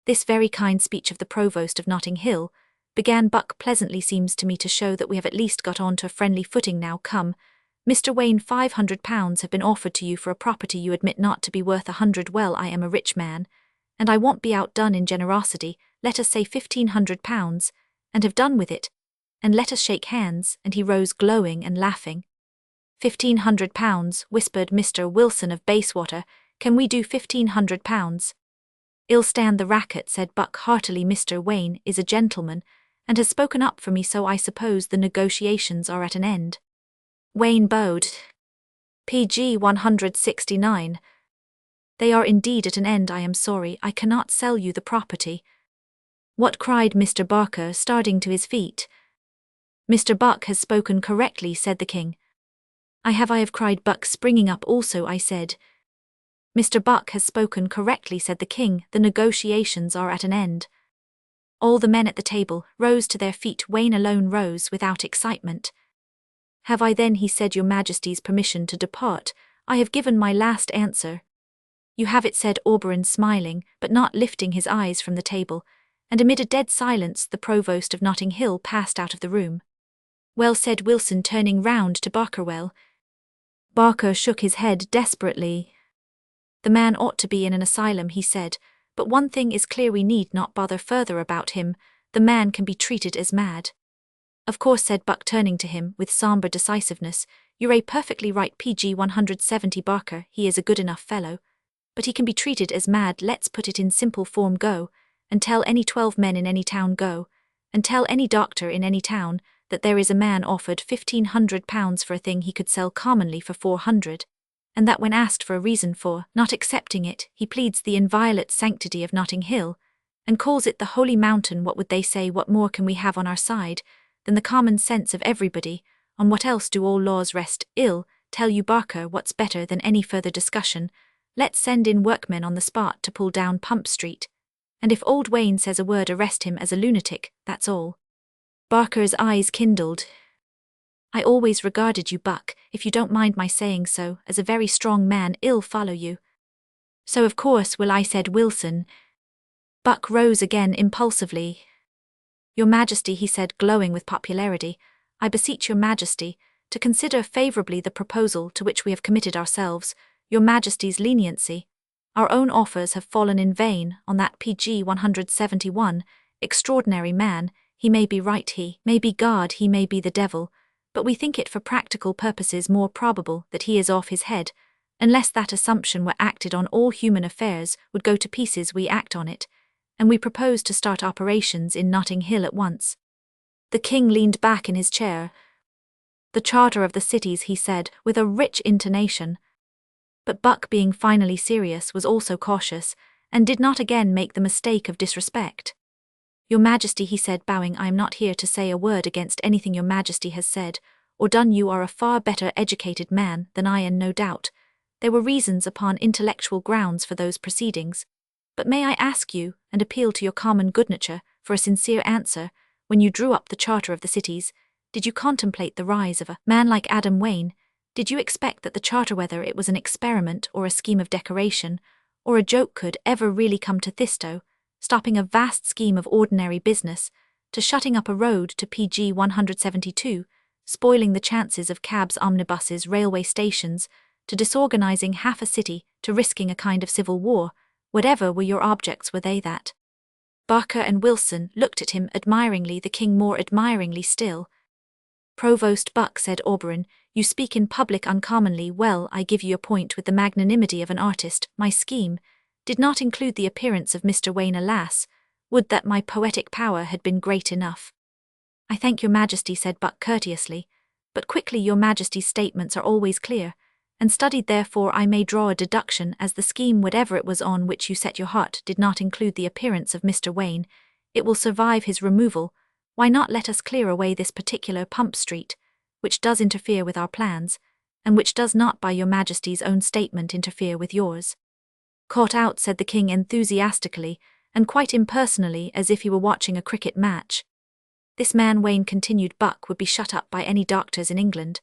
This very kind speech of the Provost of Notting Hill, began Buck pleasantly, seems to me to show that we have at least got on to a friendly footing now. Come, Mr. Wayne, £500 have been offered to you for a property you admit not to be worth 100. Well, I am a rich man, and I won't be outdone in generosity. Let us say £1,500, and have done with it, and let us shake hands. And he rose glowing and laughing. £1,500, whispered Mr. Wilson of Bayswater. Can we do £1,500? I'll stand the racket, said Buck heartily. Mr. Wayne is a gentleman, and has spoken up for me, so I suppose the negotiations are at an end. Wayne bowed. PG 169. They are indeed at an end. I am sorry I cannot sell you the property. What? Cried Mr. Barker, starting to his feet. Mr. Buck has spoken correctly, said the king. I have, cried Buck, springing up also. I said, Mr. Buck has spoken correctly, said the king. The negotiations are at an end. All the men at the table rose to their feet. Wayne alone rose without excitement. Have I then, he said, your majesty's permission to depart? I have given my last answer. You have it, said Auberon, smiling, but not lifting his eyes from the table, and amid a dead silence the Provost of Notting Hill passed out of the room. Well, said Wilson, turning round to Barker. Well. Barker shook his head desperately. The man ought to be in an asylum, he said, but one thing is clear, we need not bother further about him. The man can be treated as mad. Of course, said Buck, turning to him with sombre decisiveness, you're perfectly right, PG 170 Barker, he is a good enough fellow. But he can be treated as mad. Let's put it in simple form. Go, and tell any 12 men in any town. Go, and tell any doctor in any town that there is a man offered £1,500 for a thing he could sell commonly for 400, and that when asked for a reason for not accepting it, he pleads the inviolate sanctity of Notting Hill, and calls it the Holy Mountain. What would they say? What more can we have on our side than the common sense of everybody? On what else do all laws rest? Ill, tell you, Barker, what's better than any further discussion? Let's send in workmen on the spot to pull down Pump Street. And if old Wayne says a word, arrest him as a lunatic, that's all. Barker's eyes kindled. I always regarded you, Buck, if you don't mind my saying so, as a very strong man. I'll follow you. So of course will I, said Wilson. Buck rose again impulsively. Your Majesty, he said, glowing with popularity, I beseech your Majesty to consider favourably the proposal to which we have committed ourselves. Your Majesty's leniency. Our own offers have fallen in vain on that PG 171, extraordinary man. He may be right, he may be God, he may be the devil, but we think it for practical purposes more probable that he is off his head. Unless that assumption were acted on, all human affairs would go to pieces. We act on it, and we propose to start operations in Notting Hill at once. The king leaned back in his chair. The Charter of the Cities, he said, with a rich intonation. But Buck, being finally serious, was also cautious, and did not again make the mistake of disrespect. Your Majesty, he said, bowing, I am not here to say a word against anything your Majesty has said or done. You are a far better educated man than I, and no doubt there were reasons upon intellectual grounds for those proceedings. But may I ask you, and appeal to your common good nature, for a sincere answer, when you drew up the Charter of the Cities, did you contemplate the rise of a man like Adam Wayne? Did you expect that the charter, whether it was an experiment or a scheme of decoration, or a joke, could ever really come to Thistow, stopping a vast scheme of ordinary business, to shutting up a road to PG 172, spoiling the chances of cabs, omnibuses, railway stations, to disorganizing half a city, to risking a kind of civil war? Whatever were your objects, were they that? Barker and Wilson looked at him admiringly, the king more admiringly still. Provost Buck, said Auberon, you speak in public uncommonly well. I give you your point with the magnanimity of an artist. My scheme did not include the appearance of Mr. Wayne. Alas, would that my poetic power had been great enough. I thank your Majesty, said Buck courteously, but quickly. Your Majesty's statements are always clear, and studied, therefore I may draw a deduction, as the scheme, whatever it was on which you set your heart, did not include the appearance of Mr. Wayne. It will survive his removal. Why not let us clear away this particular Pump Street, which does interfere with our plans, and which does not, by your Majesty's own statement, interfere with yours? Caught out, said the king enthusiastically, and quite impersonally, as if he were watching a cricket match. This man Wayne, continued Buck, would be shut up by any doctors in England,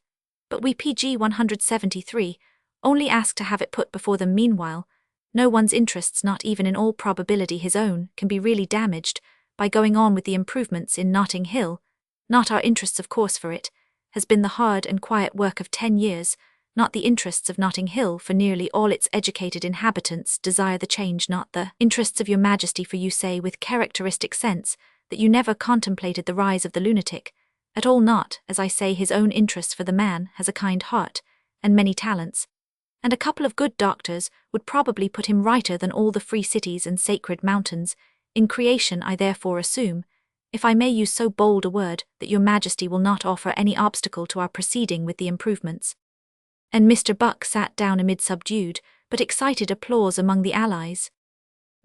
but we PG 173 only ask to have it put before them. Meanwhile, no one's interests, not even in all probability his own, can be really damaged by going on with the improvements in Notting Hill. Not our interests, of course, for it has been the hard and quiet work of 10 years, not the interests of Notting Hill, for nearly all its educated inhabitants desire the change, not the interests of your Majesty, for you say with characteristic sense that you never contemplated the rise of the lunatic, at all. Not, as I say, his own interests, for the man has a kind heart and many talents, and a couple of good doctors would probably put him righter than all the free cities and sacred mountains in creation. I therefore assume, if I may use so bold a word, that your Majesty will not offer any obstacle to our proceeding with the improvements. And Mr. Buck sat down amid subdued but excited applause among the allies.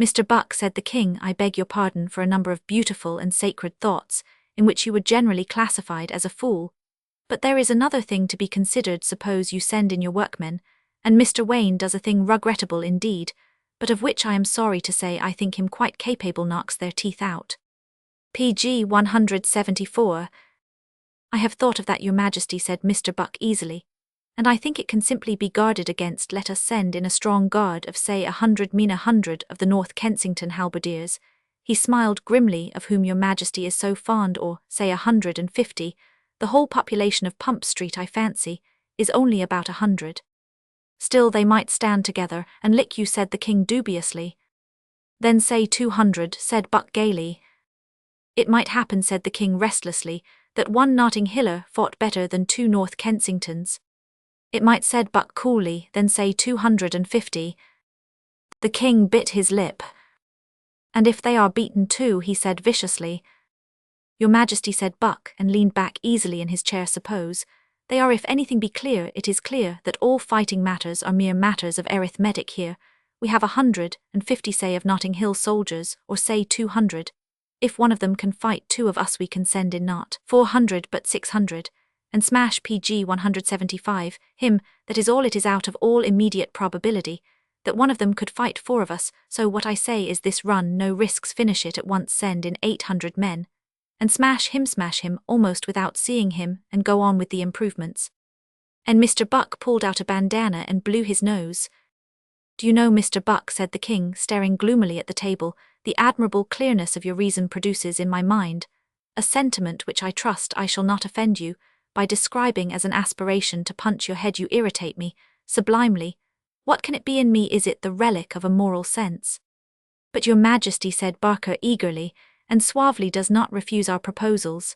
Mr. Buck, said the king, I beg your pardon for a number of beautiful and sacred thoughts, in which you were generally classified as a fool. But there is another thing to be considered. Suppose you send in your workmen, and Mr. Wayne does a thing regrettable indeed, but of which I am sorry to say I think him quite capable, knocks their teeth out. PG 174. I have thought of that, your Majesty, said Mr. Buck easily. and I think it can simply be guarded against. Let us send in a strong guard of, say, 100 of the North Kensington halberdiers. He smiled grimly, of whom your majesty is so fond, or, say, 150. The whole population of Pump Street, I fancy, is only about 100. Still they might stand together and lick you, said the king dubiously. Then say 200, said Buck gaily. It might happen, said the king restlessly, that one Notting Hiller fought better than 2 North Kensingtons. It might, said Buck coolly. Then say 250. The king bit his lip. And if they are beaten too, he said viciously. Your majesty, said Buck, and leaned back easily in his chair. Suppose they are, if anything be clear, it is clear that all fighting matters are mere matters of arithmetic here. We have 150, say, of Notting Hill soldiers, or say 200. If one of them can fight 2 of us, we can send in not 400 but 600, and smash PG 175, him. That is all. It is out of all immediate probability that one of them could fight 4 of us, so what I say is this: run no risks, finish it at once, send in 800 men, and smash him almost without seeing him, and go on with the improvements. And Mr. Buck pulled out a bandana and blew his nose. Do you know, Mr. Buck, said the king, staring gloomily at the table, the admirable clearness of your reason produces in my mind a sentiment which I trust I shall not offend you by describing as an aspiration to punch your head. You irritate me sublimely. What can it be in me? Is it the relic of a moral sense? But your majesty, said Barker eagerly and suavely, does not refuse our proposals.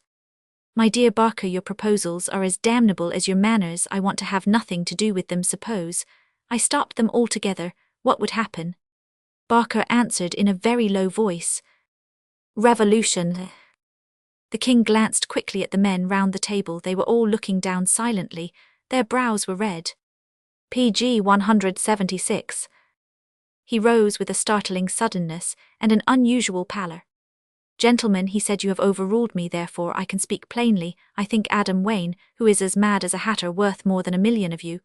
My dear Barker, your proposals are as damnable as your manners. I want to have nothing to do with them. Suppose I stopped them altogether, what would happen? Barker answered in a very low voice. Revolution. The king glanced quickly at the men round the table. They were all looking down silently. Their brows were red. PG 176. He rose with a startling suddenness and an unusual pallor. Gentlemen, he said, you have overruled me, therefore I can speak plainly. I think Adam Wayne, who is as mad as a hatter, worth more than 1,000,000 of you.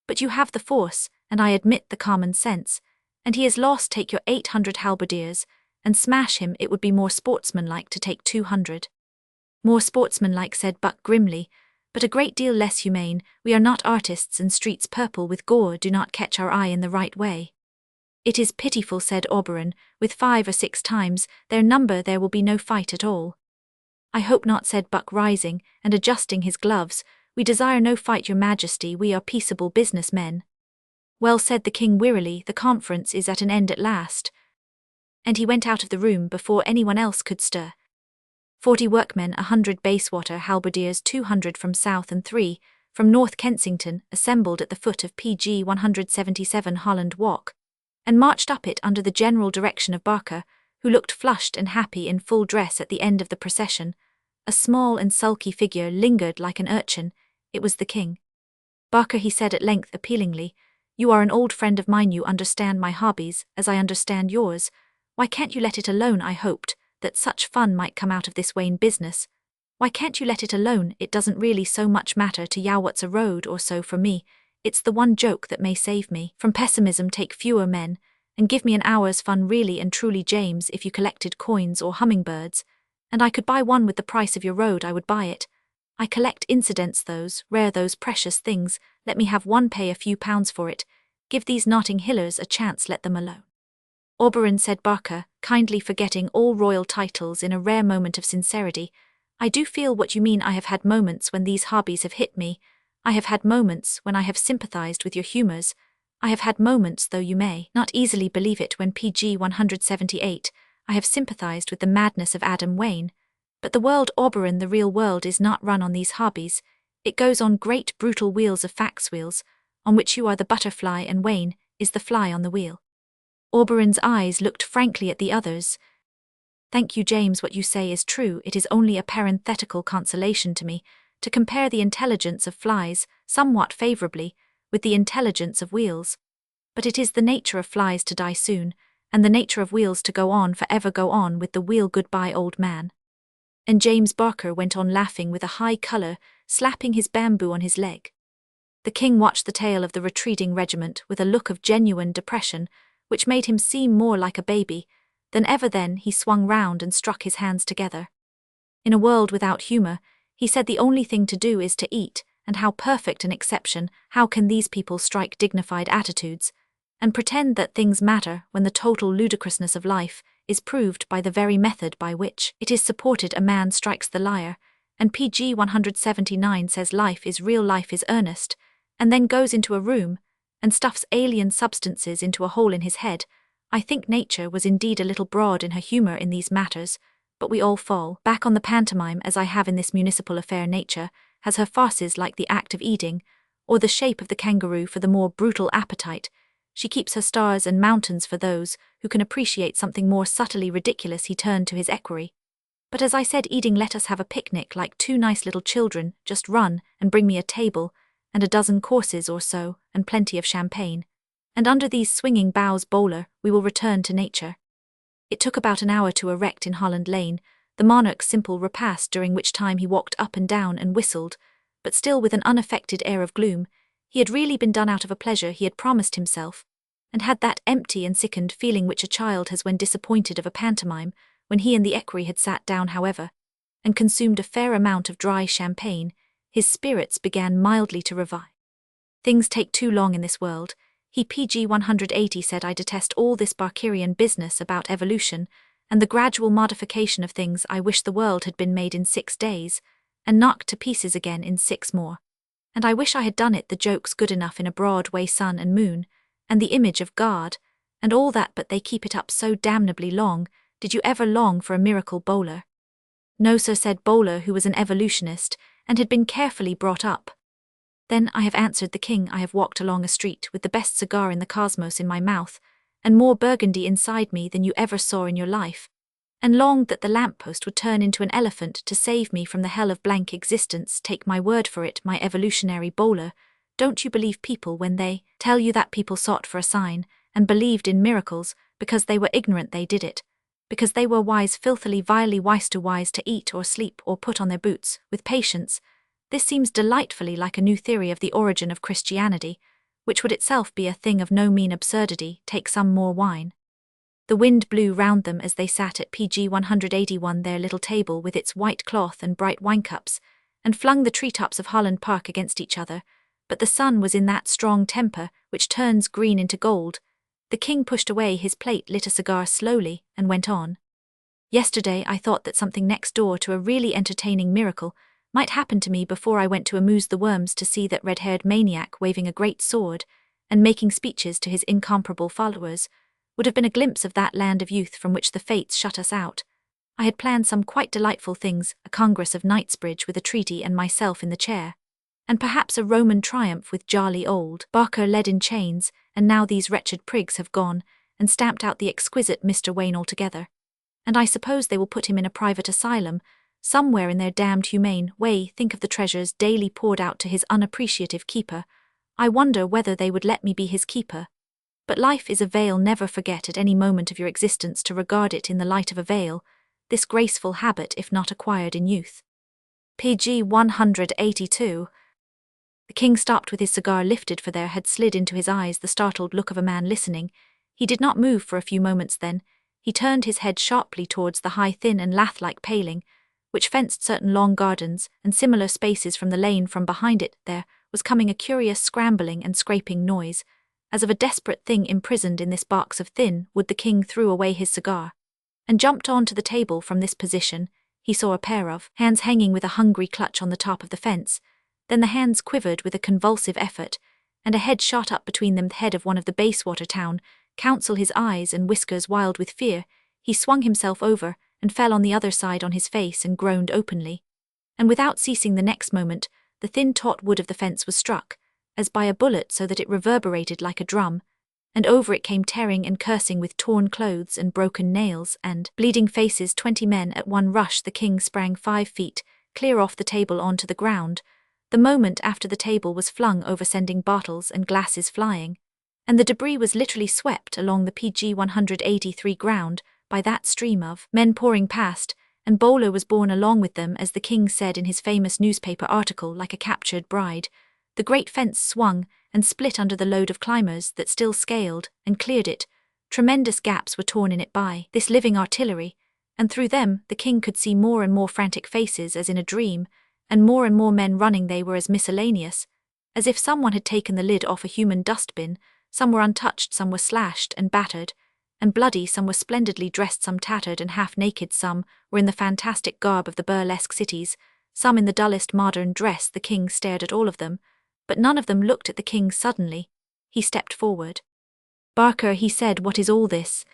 But you have the force, and I admit the common sense, and he is lost. Take your 800 halberdiers, and smash him. It would be more sportsmanlike to take 200. More sportsmanlike, said Buck grimly, but a great deal less humane. We are not artists, and streets purple with gore do not catch our eye in the right way. It is pitiful, said Oberon, with 5 or 6 times their number there will be no fight at all. I hope not, said Buck rising and adjusting his gloves. We desire no fight, your majesty, we are peaceable business men. Well, said the king wearily, the conference is at an end at last. And he went out of the room before anyone else could stir. 40 workmen, 100 Bayswater halberdiers, 200 from South and 3 from North Kensington, assembled at the foot of PG 177 Holland Walk, and marched up it under the general direction of Barker, who looked flushed and happy in full dress at the end of the procession. A small and sulky figure lingered like an urchin. It was the king. Barker, he said at length appealingly, you are an old friend of mine, you understand my hobbies as I understand yours. Why can't you let it alone? I hoped that such fun might come out of this Wayne business. Why can't you let it alone? It doesn't really so much matter to yow what's a road or so for me. It's the one joke that may save me from pessimism. Take fewer men, and give me an hour's fun really and truly, James. If you collected coins or hummingbirds, and I could buy one with the price of your road, I would buy it. I collect incidents, those rare, those precious things. Let me have one, pay a few pounds for it. Give these Notting Hillers a chance, let them alone. Oberon, said Barker, kindly forgetting all royal titles in a rare moment of sincerity. I do feel what you mean. I have had moments when these hobbies have hit me. I have had moments when I have sympathized with your humors. I have had moments, though you may not easily believe it, when PG 178, I have sympathized with the madness of Adam Wayne. But the world, Oberon, the real world, is not run on these hobbies. It goes on great brutal wheels of facts, wheels, on which you are the butterfly and Wayne is the fly on the wheel. Oberon's eyes looked frankly at the others. Thank you, James, what you say is true. It is only a parenthetical consolation to me to compare the intelligence of flies, somewhat favourably, with the intelligence of wheels. But it is the nature of flies to die soon, and the nature of wheels to go on forever. Go on with the wheel. Goodbye, old man. And James Barker went on laughing with a high colour, slapping his bamboo on his leg. The king watched the tail of the retreating regiment with a look of genuine depression, which made him seem more like a baby than ever. Then he swung round and struck his hands together. In a world without humour, he said, the only thing to do is to eat, and how perfect an exception, how can these people strike dignified attitudes, and pretend that things matter when the total ludicrousness of life is proved by the very method by which it is supported. A man strikes the lyre, and pg 179 says life is real, life is earnest, and then goes into a room and stuffs alien substances into a hole in his head. I think nature was indeed a little broad in her humour in these matters, but we all fall back on the pantomime, as I have in this municipal affair. Nature has her farces like the act of eating, or the shape of the kangaroo for the more brutal appetite. She keeps her stars and mountains for those who can appreciate something more subtly ridiculous. He turned to his equerry. But as I said, eating, let us have a picnic like two nice little children, just run and bring me a table, and a dozen courses or so, and plenty of champagne. And under these swinging boughs, bowler, we will return to nature. It took about an hour to erect in Holland Lane the monarch's simple repast, during which time he walked up and down and whistled, but still with an unaffected air of gloom. He had really been done out of a pleasure he had promised himself, and had that empty and sickened feeling which a child has when disappointed of a pantomime. When he and the equerry had sat down, however, and consumed a fair amount of dry champagne, his spirits began mildly to revive. Things take too long in this world, he pg 180 said. I detest all this Barkerian business about evolution and the gradual modification of things. I wish the world had been made in 6 days, and knocked to pieces again in 6 more. And I wish I had done it. The joke's good enough in a Broadway sun and moon, and the image of God, and all that, but they keep it up so damnably long. Did you ever long for a miracle, Bowler? No, sir, said Bowler, who was an evolutionist, and had been carefully brought up. Then I have answered the king. I have walked along a street with the best cigar in the cosmos in my mouth, and more burgundy inside me than you ever saw in your life, and longed that the lamppost would turn into an elephant to save me from the hell of blank existence. Take my word for it, my evolutionary Bowler, don't you believe people when they tell you that people sought for a sign, and believed in miracles, because they were ignorant they did it, because they were wise, filthily, vilely wise to eat or sleep or put on their boots, with patience. This seems delightfully like a new theory of the origin of Christianity, which would itself be a thing of no mean absurdity. Take some more wine. The wind blew round them as they sat at pg 181, their little table with its white cloth and bright winecups, and flung the treetops of Holland Park against each other, but the sun was in that strong temper which turns green into gold. The king pushed away his plate, lit a cigar slowly, and went on. Yesterday I thought that something next door to a really entertaining miracle might happen to me before I went to amuse the worms, to see that red-haired maniac waving a great sword and making speeches to his incomparable followers would have been a glimpse of that land of youth from which the fates shut us out. I had planned some quite delightful things, a congress of Knightsbridge with a treaty and myself in the chair, and perhaps a Roman triumph with jolly old Barker led in chains, and now these wretched prigs have gone and stamped out the exquisite Mr. Wayne altogether, and I suppose they will put him in a private asylum somewhere in their damned humane way. Think of the treasures daily poured out to his unappreciative keeper. I wonder whether they would let me be his keeper. But life is a veil. Never forget at any moment of your existence to regard it in the light of a veil, this graceful habit if not acquired in youth. pg 182. The king stopped with his cigar lifted, for there had slid into his eyes the startled look of a man listening. He did not move for a few moments, then he turned his head sharply towards the high, thin and lath-like paling, which fenced certain long gardens and similar spaces from the lane. From behind it there was coming a curious scrambling and scraping noise, as of a desperate thing imprisoned in this box of thin wood. The king threw away his cigar and jumped on to the table. From this position he saw a pair of hands hanging with a hungry clutch on the top of the fence. Then the hands quivered with a convulsive effort, and a head shot up between them, the head of one of the Bayswater town council, his eyes and whiskers wild with fear. He swung himself over and fell on the other side on his face and groaned openly. And without ceasing the next moment, the thin taut wood of the fence was struck, as by a bullet, so that it reverberated like a drum, and over it came, tearing and cursing with torn clothes and broken nails and bleeding faces, 20 men at one rush. The king sprang 5 feet, clear off the table onto the ground, the moment after the table was flung over, sending bottles and glasses flying, and the debris was literally swept along the pg 183 ground by that stream of men pouring past, and Bowler was borne along with them, as the king said in his famous newspaper article, like a captured bride. The great fence swung and split under the load of climbers that still scaled and cleared it. Tremendous gaps were torn in it by this living artillery, and through them the king could see more and more frantic faces, as in a dream, and more men running. They were as miscellaneous, as if someone had taken the lid off a human dustbin. Some were untouched, some were slashed and battered and bloody, some were splendidly dressed, some tattered and half-naked, some were in the fantastic garb of the burlesque cities, some in the dullest modern dress. The king stared at all of them, but none of them looked at the king. Suddenly, he stepped forward. "Barker," he said, "what is all this?"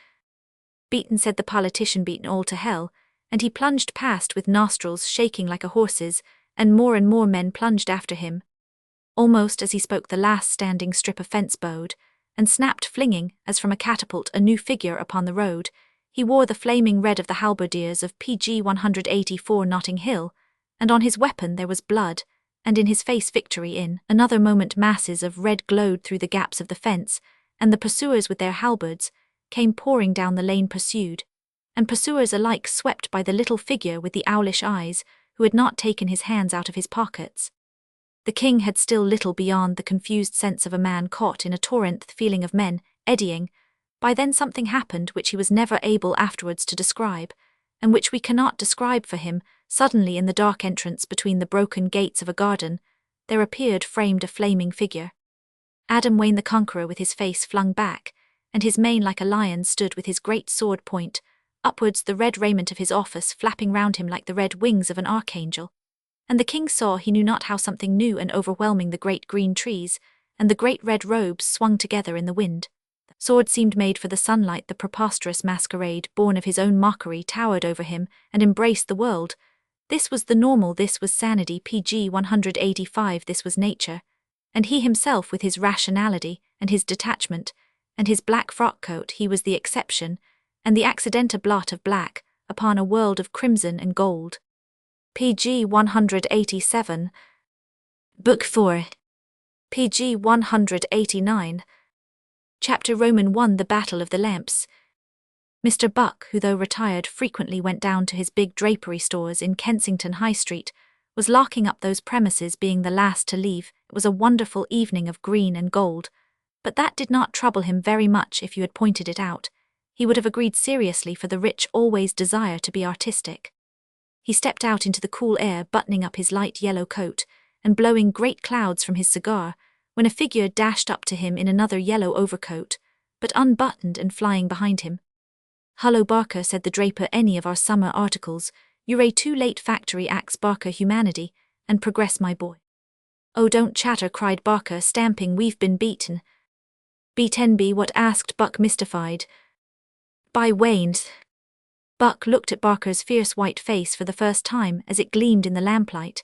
"Beaten," said the politician, "beaten all to hell," and he plunged past with nostrils shaking like a horse's, and more men plunged after him. Almost as he spoke, the last standing strip of fence bowed and snapped, flinging, as from a catapult, a new figure upon the road. He wore the flaming red of the halberdiers of PG 184 Notting Hill, and on his weapon there was blood, and in his face victory. In another moment masses of red glowed through the gaps of the fence, and the pursuers with their halberds came pouring down the lane, pursued, and pursuers alike swept by the little figure with the owlish eyes, who had not taken his hands out of his pockets. The king had still little beyond the confused sense of a man caught in a torrent, the feeling of men eddying. By then something happened which he was never able afterwards to describe, and which we cannot describe for him. Suddenly, in the dark entrance between the broken gates of a garden, there appeared, framed, a flaming figure. Adam Wayne the Conqueror, with his face flung back, and his mane like a lion, stood with his great sword point upwards, the red raiment of his office flapping round him like the red wings of an archangel. And the king saw, he knew not how, something new and overwhelming: the great green trees, and the great red robes swung together in the wind. The sword seemed made for the sunlight. The preposterous masquerade, born of his own mockery, towered over him and embraced the world. This was the normal, this was sanity. PG 185, this was nature. And he himself, with his rationality and his detachment and his black frock coat, he was the exception, and the accidental blot of black upon a world of crimson and gold. PG 187. Book 4. PG 189. Chapter Roman 1. The Battle of the Lamps. Mr. Buck, who though retired frequently went down to his big drapery stores in Kensington High Street, was locking up those premises, being the last to leave. It was a wonderful evening of green and gold, but that did not trouble him very much. If you had pointed it out, he would have agreed seriously, for the rich always desire to be artistic. He stepped out into the cool air, buttoning up his light yellow coat and blowing great clouds from his cigar, when a figure dashed up to him in another yellow overcoat, but unbuttoned and flying behind him. "Hullo, Barker," said the draper, "any of our summer articles? You're too late. Factory acts, Barker. Humanity and progress, my boy." "Oh, don't chatter," cried Barker, stamping. "We've been beaten." "Beaten by what?" asked Buck, mystified. "By Wayne's." Buck looked at Barker's fierce white face for the first time as it gleamed in the lamplight.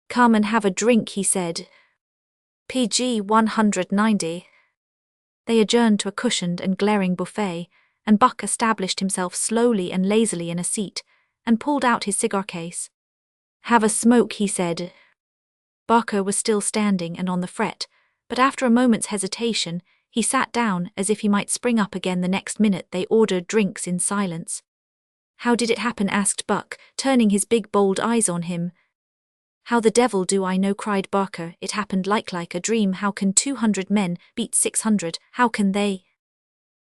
"Come and have a drink," he said. PG 190. They adjourned to a cushioned and glaring buffet, and Buck established himself slowly and lazily in a seat, and pulled out his cigar case. "Have a smoke," he said. Barker was still standing and on the fret, but after a moment's hesitation, he sat down as if he might spring up again the next minute. They ordered drinks in silence. "How did it happen?" asked Buck, turning his big bold eyes on him. "How the devil do I know?" cried Barker. "It happened like a dream. How can 200 men beat 600? How can they?"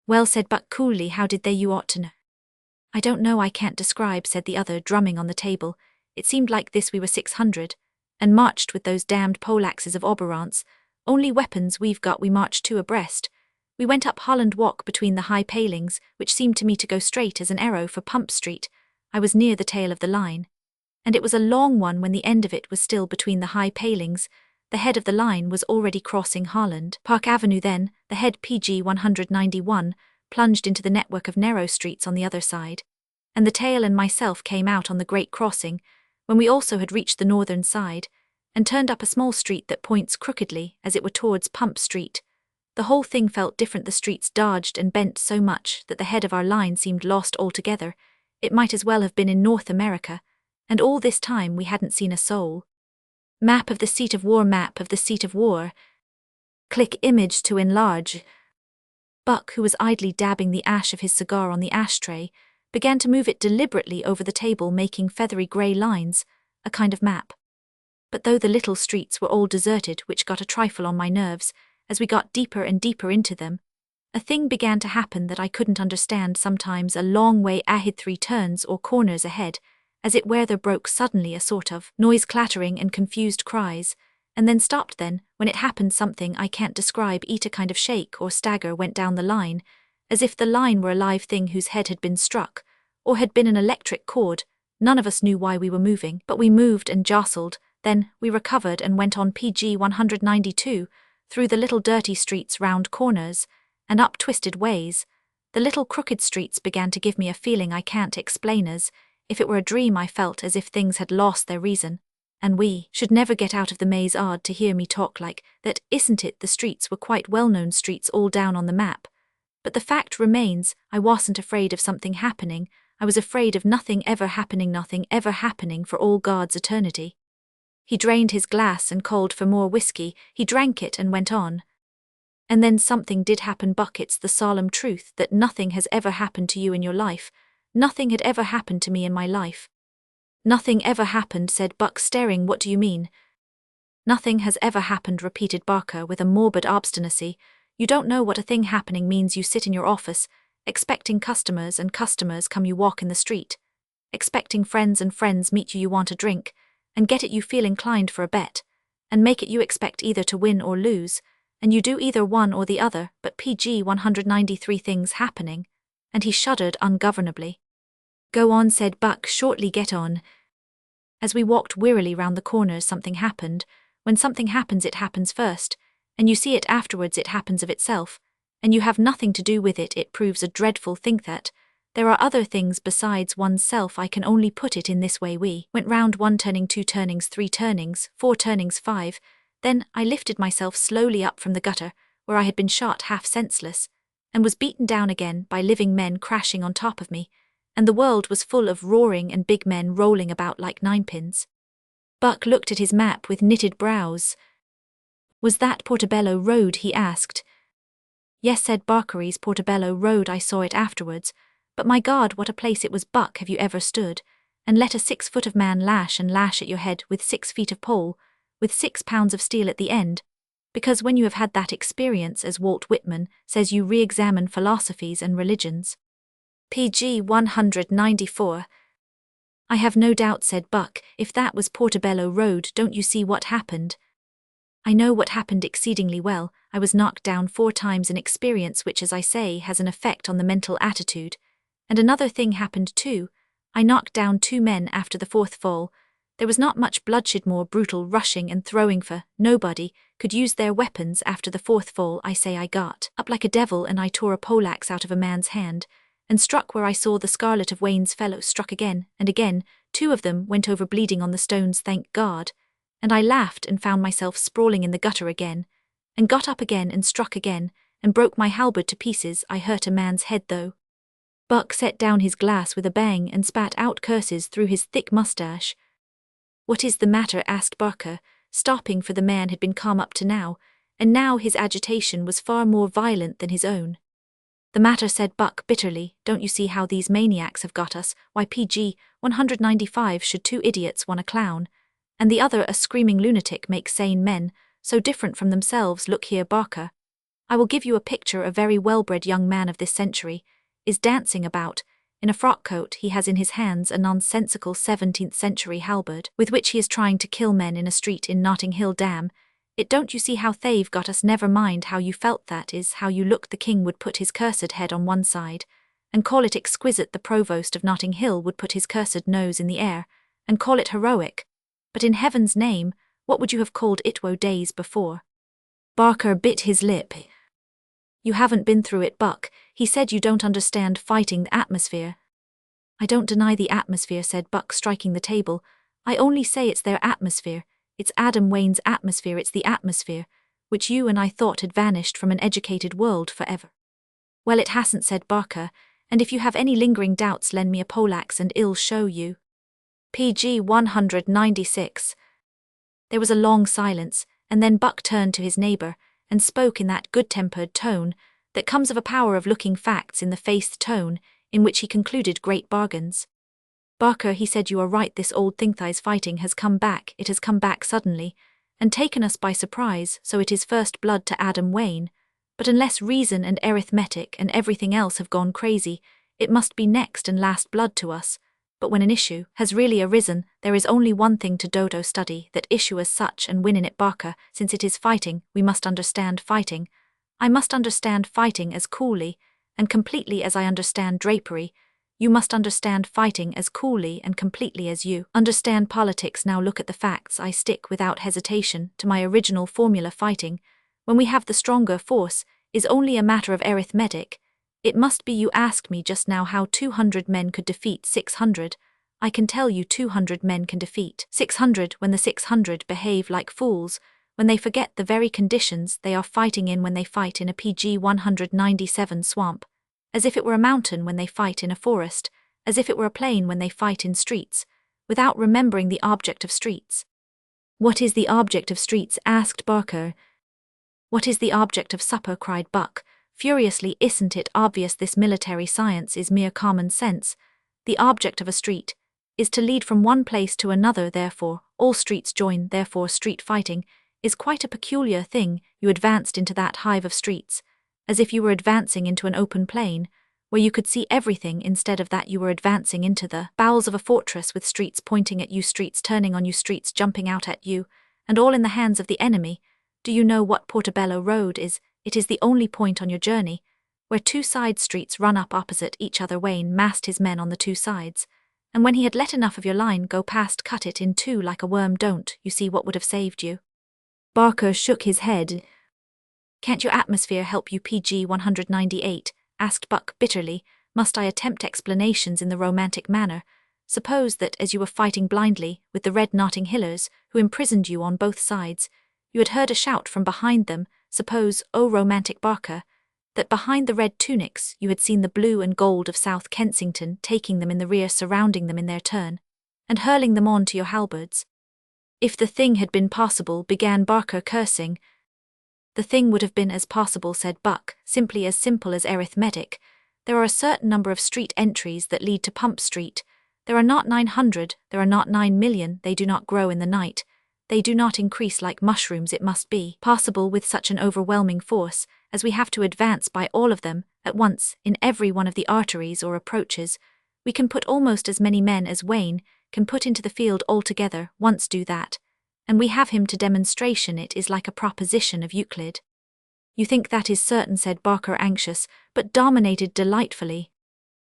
"Well," said Buck coolly, "how did they? You ought to know." "I don't know, I can't describe," said the other, drumming on the table. "It seemed like this: we were 600, and marched with those damned poleaxes of Oberon's. Only weapons we've got. We marched two abreast. We went up Holland Walk between the high palings, which seemed to me to go straight as an arrow for Pump Street. I was near the tail of the line, and it was a long one when the end of it was still between the high palings. The head of the line was already crossing Holland Park Avenue then. The head, PG 191, plunged into the network of narrow streets on the other side, and the tail and myself came out on the great crossing, when we also had reached the northern side, and turned up a small street that points crookedly, as it were, towards Pump Street. The whole thing felt different. The streets dodged and bent so much that the head of our line seemed lost altogether. It might as well have been in North America, and all this time we hadn't seen a soul. Map of the seat of war. Map of the seat of war. Click image to enlarge." Buck, who was idly dabbing the ash of his cigar on the ashtray, began to move it deliberately over the table, making feathery grey lines, a kind of map. But though the little streets were all deserted, which got a trifle on my nerves, as we got deeper and deeper into them, a thing began to happen that I couldn't understand. Sometimes a long way ahead, 3 turns or corners ahead, as it were there broke suddenly a sort of noise, clattering and confused cries, and then stopped. Then, when it happened, something I can't describe, eat a kind of shake or stagger went down the line, as if the line were a live thing whose head had been struck, or had been an electric cord. None of us knew why we were moving, but we moved and jostled. Then we recovered and went on PG 192, through the little dirty streets, round corners, and up twisted ways. The little crooked streets began to give me a feeling I can't explain, as if it were a dream. I felt as if things had lost their reason, and we should never get out of the maze. Odd to hear me talk like that, isn't it? The streets were quite well-known streets, all down on the map. But the fact remains, I wasn't afraid of something happening. I was afraid of nothing ever happening, nothing ever happening for all God's eternity. He drained his glass and called for more whiskey. He drank it and went on. And then something did happen, Buck. It's the solemn truth that nothing has ever happened to you in your life. Nothing had ever happened to me in my life. Nothing ever happened, said Buck, staring. What do you mean? Nothing has ever happened, repeated Barker with a morbid obstinacy. You don't know what a thing happening means. You sit in your office, expecting customers, and customers come. You walk in the street, expecting friends, and friends meet you. You want a drink, and get it. You feel inclined for a bet, and make it. You expect either to win or lose, and you do either one or the other. But PG 193 things happening, and he shuddered ungovernably. Go on, said Buck shortly. Get on. As we walked wearily round the corners, something happened. When something happens, it happens first, and you see it afterwards. It happens of itself, and you have nothing to do with it. It proves a dreadful thing that there are other things besides oneself. I can only put it in this way. We went round 1 turning, 2 turnings, 3 turnings, 4 turnings, 5. Then I lifted myself slowly up from the gutter, where I had been shot half senseless, and was beaten down again by living men crashing on top of me, and the world was full of roaring and big men rolling about like ninepins. Buck looked at his map with knitted brows. Was that Portobello Road? He asked. Yes, said Barkery's Portobello Road. I saw it afterwards. But my God, what a place it was. Buck, have you ever stood and let a 6-foot of man lash and lash at your head with 6 feet of pole, with 6 pounds of steel at the end? Because when you have had that experience, as Walt Whitman says, you re-examine philosophies and religions. PG 194. I have no doubt, said Buck, if that was Portobello Road. Don't you see what happened? I know what happened exceedingly well. I was knocked down 4 times, an experience which, as I say, has an effect on the mental attitude. And another thing happened too. I knocked down 2 men after the 4th fall. There was not much bloodshed, more brutal rushing and throwing, for nobody could use their weapons after the 4th fall. I say, I got up like a devil, and I tore a poleaxe out of a man's hand, and struck where I saw the scarlet of Wayne's fellow, struck again and again. 2 of them went over bleeding on the stones, thank God. And I laughed and found myself sprawling in the gutter again, and got up again and struck again, and broke my halberd to pieces. I hurt a man's head though. Buck set down his glass with a bang and spat out curses through his thick moustache. What is the matter? asked Barker, stopping, for the man had been calm up to now, and now his agitation was far more violent than his own. The matter, said Buck bitterly. Don't you see how these maniacs have got us? Why, PG 195 should 2 idiots, one a clown, and the other a screaming lunatic, make sane men, so different from themselves. Look here, Barker. I will give you a picture. A very well-bred young man of this century is dancing about. In a frock coat, he has in his hands a nonsensical 17th century halberd, with which he is trying to kill men in a street in Notting Hill. Damn it, don't you see how they've got us? Never mind how you felt, that is how you looked. The king would put his cursed head on one side, and call it exquisite. The provost of Notting Hill would put his cursed nose in the air, and call it heroic. But in heaven's name, what would you have called it days before? Barker bit his lip. You haven't been through it, Buck. He said you don't understand fighting the atmosphere. I don't deny the atmosphere, said Buck, striking the table. I only say it's their atmosphere. It's Adam Wayne's atmosphere. It's the atmosphere which you and I thought had vanished from an educated world forever. Well, it hasn't, said Barker, and if you have any lingering doubts, lend me a poleaxe and I'll show you. PG 196. There was a long silence, and then Buck turned to his neighbour, and spoke in that good-tempered tone that comes of a power of looking facts in the face, tone in which he concluded great bargains. Barker, he said, you are right. This old thingthies fighting has come back. It has come back suddenly, and taken us by surprise, so it is first blood to Adam Wayne. But unless reason and arithmetic and everything else have gone crazy, it must be next and last blood to us. But when an issue has really arisen, there is only one thing to dodo study, that issue as such, and win in it. Barker, since it is fighting, we must understand fighting. I must understand fighting as coolly and completely as I understand drapery. You must understand fighting as coolly and completely as you understand politics. Now look at the facts. I stick without hesitation to my original formula. Fighting, when we have the stronger force, is only a matter of arithmetic. It must be. You asked me just now how 200 men could defeat 600. I can tell you 200 men can defeat 600 when the 600 behave like fools, when they forget the very conditions they are fighting in, when they fight in a PG 197 swamp, as if it were a mountain when they fight in a forest, as if it were a plain when they fight in streets, without remembering the object of streets. What is the object of streets? Asked Barker. What is the object of supper? Cried Buck, furiously. Isn't it obvious? This military science is mere common sense. The object of a street is to lead from one place to another, therefore all streets join, therefore street fighting is quite a peculiar thing. You advanced into that hive of streets, as if you were advancing into an open plain, where you could see everything. Instead of that, you were advancing into the bowels of a fortress, with streets pointing at you, streets turning on you, streets jumping out at you, and all in the hands of the enemy. Do you know what Portobello Road is? It is the only point on your journey where two side streets run up opposite each other. Wayne massed his men on the two sides, and when he had let enough of your line go past, cut it in two like a worm. Don't you see what would have saved you? Barker shook his head. Can't your atmosphere help you? PG 198, asked Buck bitterly. Must I attempt explanations in the romantic manner? Suppose that, as you were fighting blindly with the red Notting Hillers, who imprisoned you on both sides, you had heard a shout from behind them. Suppose, O romantic Barker, that behind the red tunics you had seen the blue and gold of South Kensington taking them in the rear, surrounding them in their turn, and hurling them on to your halberds. If the thing had been possible, began Barker, cursing. The thing would have been as possible, said Buck, simply as simple as arithmetic. There are a certain number of street entries that lead to Pump Street. There are not 900, there are not 9,000,000, they do not grow in the night. They do not increase like mushrooms. It must be possible with such an overwhelming force, as we have to advance by all of them at once in every one of the arteries or approaches. We can put almost as many men as Wayne can put into the field altogether. Once do that, and we have him to demonstration. It is like a proposition of Euclid. You think that is certain, said Barker, anxious, but dominated delightfully.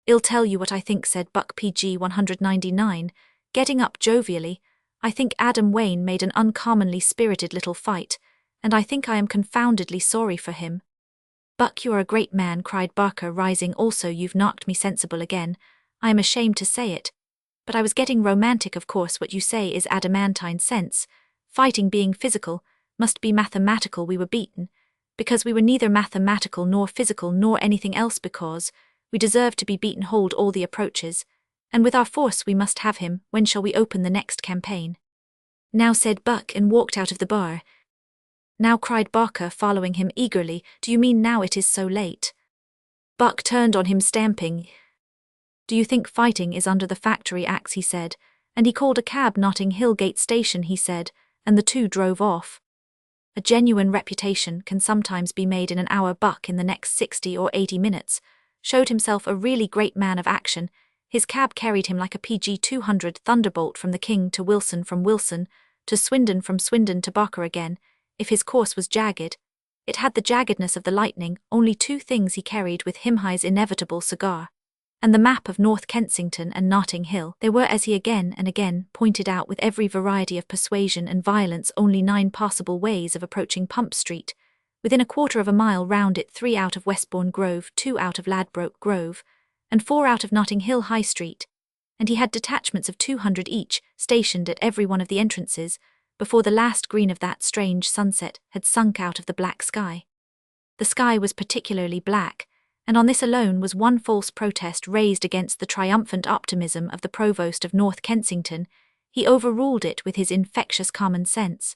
I'll tell you what I think, said Buck, PG 199, getting up jovially. I think Adam Wayne made an uncommonly spirited little fight, and I think I am confoundedly sorry for him. Buck, you are a great man, cried Barker, rising also. You've knocked me sensible again. I am ashamed to say it, but I was getting romantic. Of course what you say is adamantine sense. Fighting, being physical, must be mathematical. We were beaten because we were neither mathematical nor physical nor anything else, because we deserve to be beaten. Hold all the approaches, and with our force we must have him. When shall we open the next campaign? Now, said Buck, and walked out of the bar. Now, cried Barker, following him eagerly, do you mean now it is so late? Buck turned on him, stamping. Do you think fighting is under the factory acts? He said, and he called a cab. Notting Hill Gate Station, he said, and the two drove off. A genuine reputation can sometimes be made in an hour. Buck, in the next 60 or 80 minutes, showed himself a really great man of action. His cab carried him like a PG 200 thunderbolt from the King to Wilson, from Wilson to Swindon, from Swindon to Barker again. If his course was jagged, it had the jaggedness of the lightning. Only two things he carried with him: his inevitable cigar and the map of North Kensington and Notting Hill. There were, as he again and again pointed out with every variety of persuasion and violence, only 9 possible ways of approaching Pump Street. Within a quarter of a mile round it, 3 out of Westbourne Grove, 2 out of Ladbroke Grove, and 4 out of Notting Hill High Street, and he had detachments of 200 each, stationed at every one of the entrances, before the last green of that strange sunset had sunk out of the black sky. The sky was particularly black, and on this alone was one false protest raised against the triumphant optimism of the Provost of North Kensington. He overruled it with his infectious common sense.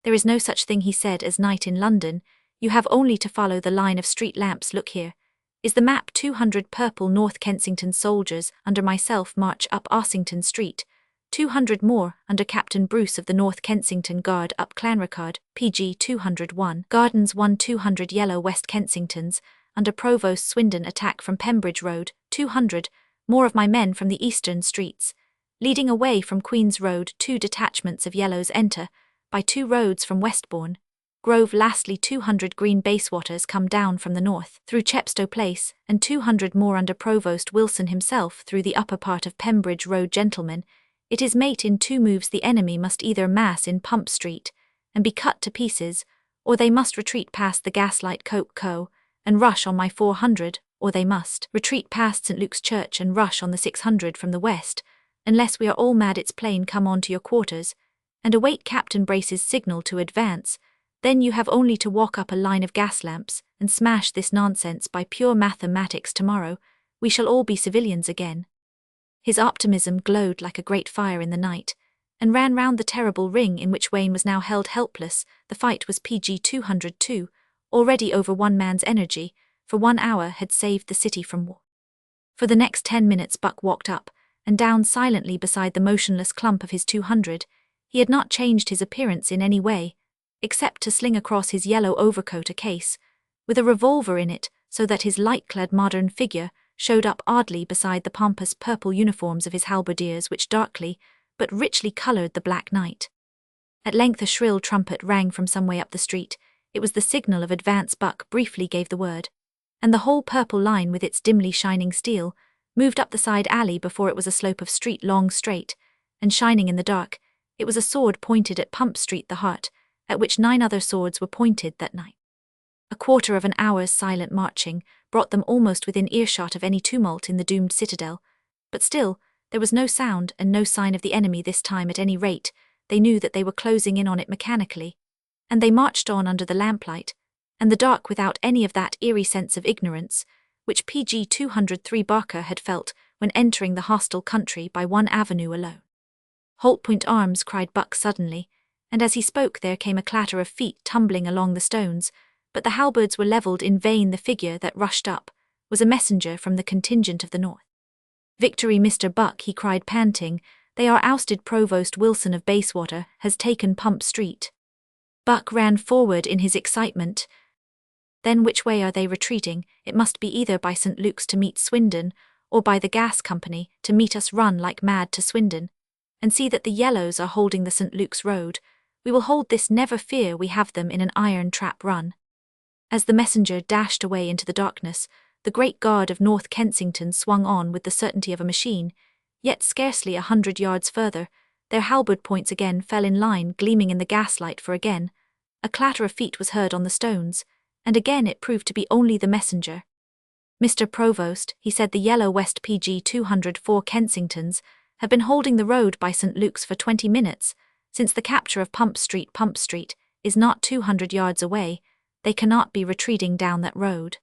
There is no such thing, he said, as night in London. You have only to follow the line of street lamps. Look here. Is the map 200 purple North Kensington soldiers under myself march up Ossington Street, 200 more under Captain Bruce of the North Kensington Guard up Clanricarde, PG 201, Gardens 1, 200 yellow West Kensingtons under Provost Swindon attack from Pembridge Road, 200, more of my men from the eastern streets. Leading away from Queen's Road 2 detachments of yellows enter, by 2 roads from Westbourne, Grove lastly 200 green Basewaters come down from the north, through Chepstow Place, and 200 more under Provost Wilson himself through the upper part of Pembridge Road. Gentlemen, it is mate in 2 moves. The enemy must either mass in Pump Street, and be cut to pieces, or they must retreat past the Gaslight Coke Co., and rush on my 400, or they must retreat past St. Luke's Church and rush on the 600 from the west, unless we are all mad. It's plain. Come on to your quarters, and await Captain Brace's signal to advance. Then you have only to walk up a line of gas lamps, and smash this nonsense by pure mathematics. Tomorrow, we shall all be civilians again. His optimism glowed like a great fire in the night, and ran round the terrible ring in which Wayne was now held helpless. The fight was PG 202, already over one man's energy, for 1 hour had saved the city from war. For the next 10 minutes Buck walked up and down silently beside the motionless clump of his 200. He had not changed his appearance in any way, except to sling across his yellow overcoat a case, with a revolver in it, so that his light-clad modern figure showed up oddly beside the pompous purple uniforms of his halberdiers which darkly, but richly coloured the black night. At length a shrill trumpet rang from some way up the street. It was the signal of advance. Buck briefly gave the word, and the whole purple line with its dimly shining steel moved up the side alley. Before it was a slope of street, long, straight, and shining in the dark. It was a sword pointed at Pump Street, the heart, at which 9 other swords were pointed that night. A quarter of an hour's silent marching brought them almost within earshot of any tumult in the doomed citadel, but still, there was no sound and no sign of the enemy this time. At any rate, they knew that they were closing in on it mechanically, and they marched on under the lamplight and the dark without any of that eerie sense of ignorance which PG 203 Barker had felt when entering the hostile country by one avenue alone. "Halt, point arms!" cried Buck suddenly, and as he spoke there came a clatter of feet tumbling along the stones, but the halberds were levelled in vain. The figure that rushed up was a messenger from the contingent of the north. "Victory, Mr. Buck," he cried panting. "They are ousted. Provost Wilson of Bayswater has taken Pump Street." Buck ran forward in his excitement. "Then which way are they retreating? It must be either by St. Luke's to meet Swindon, or by the Gas Company to meet us. Run like mad to Swindon, and see that the yellows are holding the St. Luke's Road. We will hold this, never fear. We have them in an iron trap. Run." As the messenger dashed away into the darkness, the great guard of North Kensington swung on with the certainty of a machine. Yet scarcely 100 yards further, their halberd points again fell in line, gleaming in the gaslight, for again a clatter of feet was heard on the stones, and again it proved to be only the messenger. "Mr. Provost," he said, "the yellow West PG 204 Kensingtons have been holding the road by St. Luke's for 20 minutes, since the capture of Pump Street. Pump Street is not 200 yards away. They cannot be retreating down that road."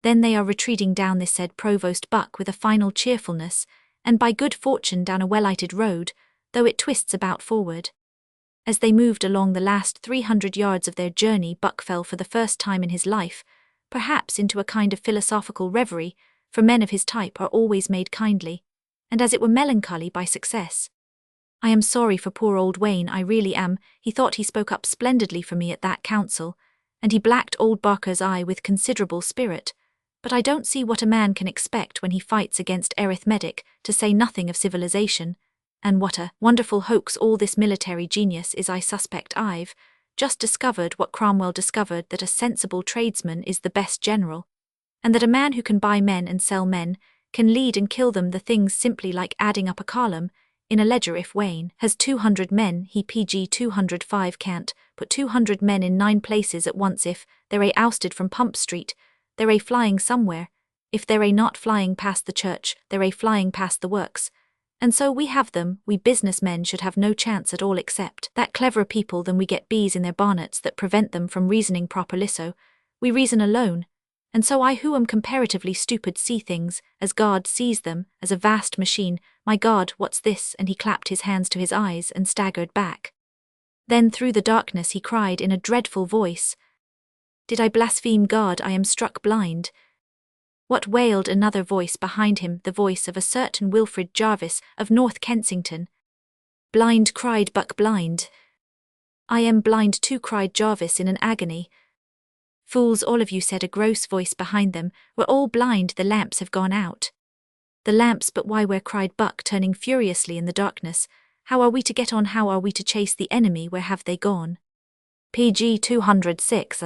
"Then they are retreating down this," said Provost Buck with a final cheerfulness, "and by good fortune down a well-lighted road, though it twists about forward." As they moved along the last 300 yards of their journey, Buck fell for the first time in his life, perhaps into a kind of philosophical reverie, for men of his type are always made kindly, and as it were melancholy, by success. "I am sorry for poor old Wayne, I really am. He thought he spoke up splendidly for me at that council, and he blacked old Barker's eye with considerable spirit, but I don't see what a man can expect when he fights against arithmetic, to say nothing of civilization. And what a wonderful hoax all this military genius is. I suspect I've just discovered what Cromwell discovered, that a sensible tradesman is the best general, and that a man who can buy men and sell men can lead and kill them. The thing's simply like adding up a column in a ledger. If Wayne has 200 men, he PG 205 can't put 200 men in 9 places at once. If they're ousted from Pump Street, they're flying somewhere. If they're not flying past the church, they're flying past the works. And so we have them. We businessmen should have no chance at all, except that cleverer people than we get bees in their bonnets that prevent them from reasoning properly. So we reason alone, and so I, who am comparatively stupid, see things as God sees them, as a vast machine. My God, what's this?" And he clapped his hands to his eyes and staggered back. Then through the darkness he cried in a dreadful voice, "Did I blaspheme God? I am struck blind." "What?" wailed another voice behind him, the voice of a certain Wilfred Jarvis of North Kensington. "Blind," cried Buck, "blind." "I am blind too," cried Jarvis in an agony. "Fools all of you," said a gross voice behind them. "We're all blind, the lamps have gone out." The lamps, but why where? Cried Buck, turning furiously in the darkness. How are we to get on? How are we to chase the enemy? Where have they gone? PG 206.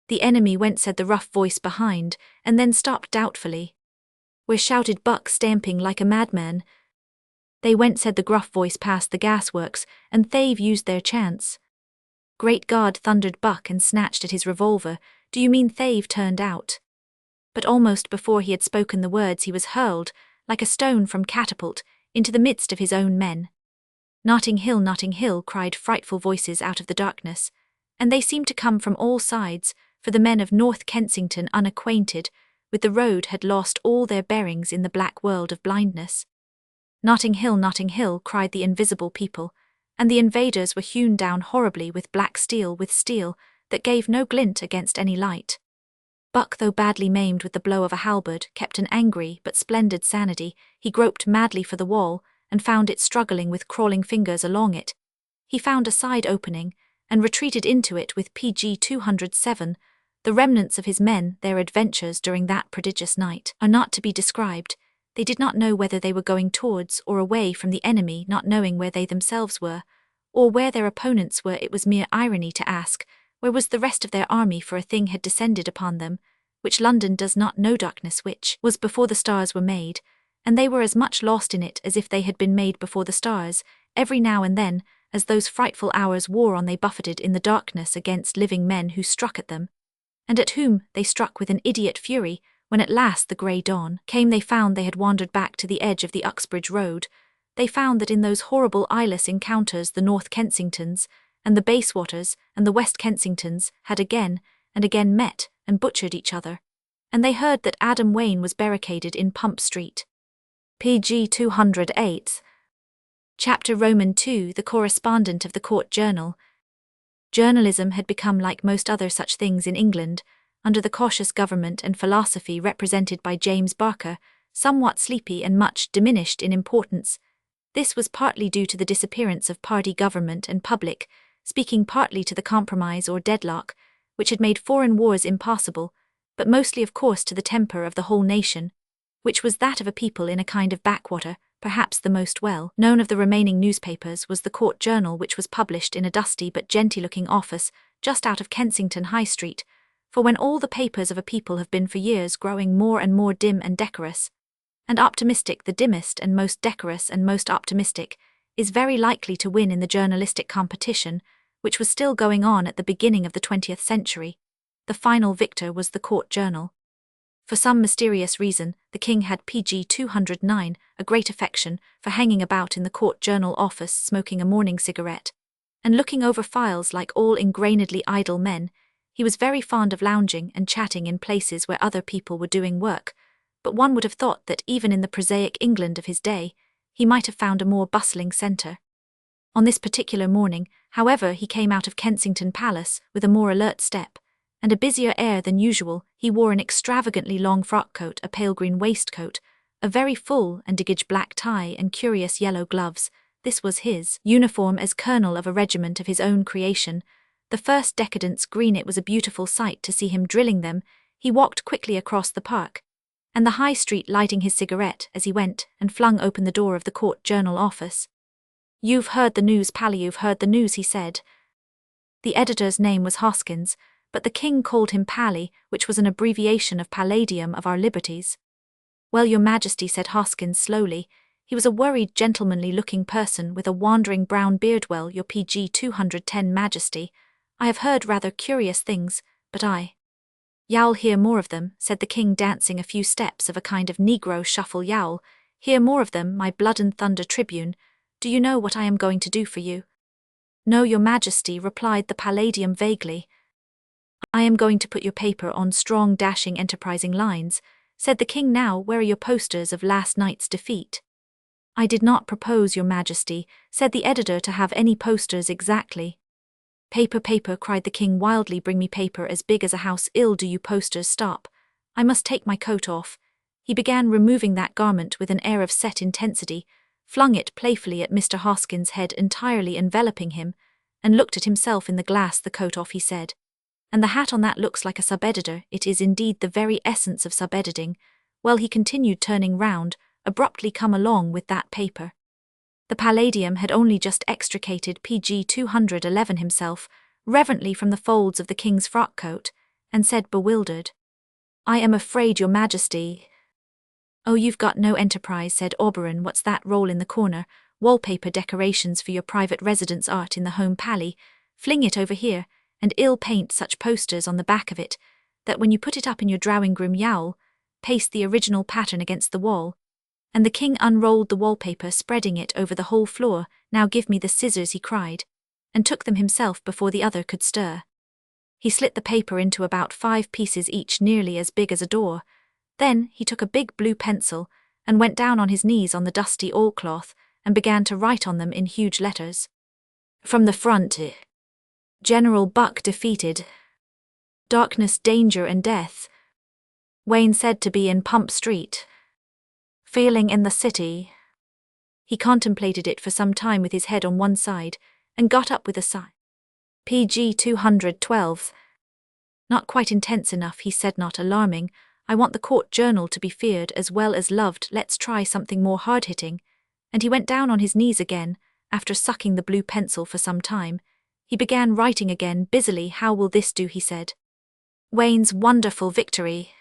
The enemy went, said the rough voice behind, and then stopped doubtfully. Where? Shouted Buck, stamping like a madman. They went, said the gruff voice, past the gasworks, and they've used their chance. Great God, thundered Buck, and snatched at his revolver. Do you mean they've turned out? But almost before he had spoken the words he was hurled, like a stone from catapult, into the midst of his own men. Notting Hill, cried frightful voices out of the darkness, and they seemed to come from all sides, for the men of North Kensington, unacquainted with the road, had lost all their bearings in the black world of blindness. Notting Hill, cried the invisible people, and the invaders were hewn down horribly with black steel, with steel that gave no glint against any light. Buck, though badly maimed with the blow of a halberd, kept an angry but splendid sanity. He groped madly for the wall, and found it struggling with crawling fingers along it. He found a side opening, and retreated into it with PG 207. The remnants of his men, their adventures during that prodigious night, are not to be described. They did not know whether they were going towards or away from the enemy, not knowing where they themselves were, or where their opponents were. It was mere irony to ask, where was the rest of their army? For a thing had descended upon them, which London does not know, darkness which was before the stars were made, and they were as much lost in it as if they had been made before the stars. Every now and then, as those frightful hours wore on, they buffeted in the darkness against living men who struck at them, and at whom they struck with an idiot fury. When at last the grey dawn came, they found they had wandered back to the edge of the Uxbridge Road. They found that in those horrible eyeless encounters the North Kensingtons and the Bayswaters and the West Kensingtons had again and again met and butchered each other, and they heard that Adam Wayne was barricaded in Pump Street. PG 208. Chapter Roman 2. The correspondent of the Court Journal. Journalism had become like most other such things in England, under the cautious government and philosophy represented by James Barker, somewhat sleepy and much diminished in importance. This was partly due to the disappearance of party government and public speaking, partly to the compromise or deadlock, which had made foreign wars impossible, but mostly of course to the temper of the whole nation, which was that of a people in a kind of backwater. Perhaps the most well known of the remaining newspapers was the Court Journal, which was published in a dusty but genteel-looking office just out of Kensington High Street, for when all the papers of a people have been for years growing more and more dim and decorous, and optimistic, the dimmest and most decorous and most optimistic is very likely to win in the journalistic competition, which was still going on at the beginning of the 20th century. The final victor was the Court Journal. For some mysterious reason, the king had PG 209, a great affection for hanging about in the Court Journal office smoking a morning cigarette, and looking over files like all ingrainedly idle men. He was very fond of lounging and chatting in places where other people were doing work, but one would have thought that even in the prosaic England of his day, he might have found a more bustling centre. On this particular morning, however, he came out of Kensington Palace with a more alert step, and a busier air than usual. He wore an extravagantly long frock coat, a pale green waistcoat, a very full and diggage black tie, and curious yellow gloves. This was his uniform as colonel of a regiment of his own creation, the first Decadence Green. It was a beautiful sight to see him drilling them. He walked quickly across the park and the High Street, lighting his cigarette as he went, and flung open the door of the Court Journal office. "You've heard the news, Pally, you've heard the news," he said. The editor's name was Hoskins, but the king called him Pally, which was an abbreviation of Palladium of our liberties. "Well, your Majesty," said Hoskins slowly. He was a worried, gentlemanly-looking person with a wandering brown beard. "Well, your PG 210 Majesty, I have heard rather curious things, but You'll hear more of them," said the king, dancing a few steps of a kind of Negro shuffle. "You'll hear more of them, my blood and thunder tribune. Do you know what I am going to do for you?" "No, your Majesty," replied the Palladium vaguely. "I am going to put your paper on strong, dashing, enterprising lines," said the king. "Now, where are your posters of last night's defeat?" "I did not propose, your Majesty," said the editor, "to have any posters exactly." "Paper, paper," cried the king wildly. "Bring me paper as big as a house. Ill do you posters. Stop. I must take my coat off." He began removing that garment with an air of set intensity, flung it playfully at Mr. Hoskins' head, entirely enveloping him, and looked at himself in the glass. "The coat off," he said. "And the hat on, that looks like a sub-editor." "It is indeed the very essence of sub-editing. well, he continued, turning round, abruptly, come along with that paper. The Palladium had only just extricated PG 211 himself, reverently from the folds of the king's frock coat, and said, bewildered, "I am afraid, your majesty—" "Oh, you've got no enterprise," said Oberon. "What's that roll in the corner? Wallpaper decorations for your private residence, art in the home pally. Fling it over here, and I'll paint such posters on the back of it, that when you put it up in your drawing-room you'll paste the original pattern against the wall." And the king unrolled the wallpaper, spreading it over the whole floor. "Now give me the scissors," he cried, and took them himself before the other could stir. He slit the paper into about 5 pieces each, nearly as big as a door. Then he took a big blue pencil and went down on his knees on the dusty oilcloth and began to write on them in huge letters. From the front, General Buck defeated. Darkness, danger and death. Wayne said to be in Pump Street. Failing in the city. He contemplated it for some time with his head on one side and got up with a sigh. PG 212. Not quite intense enough, he said, not alarming. I want the court journal to be feared as well as loved. Let's try something more hard-hitting. And he went down on his knees again. After sucking the blue pencil for some time, he began writing again busily. How will this do, he said. Wayne's wonderful victory.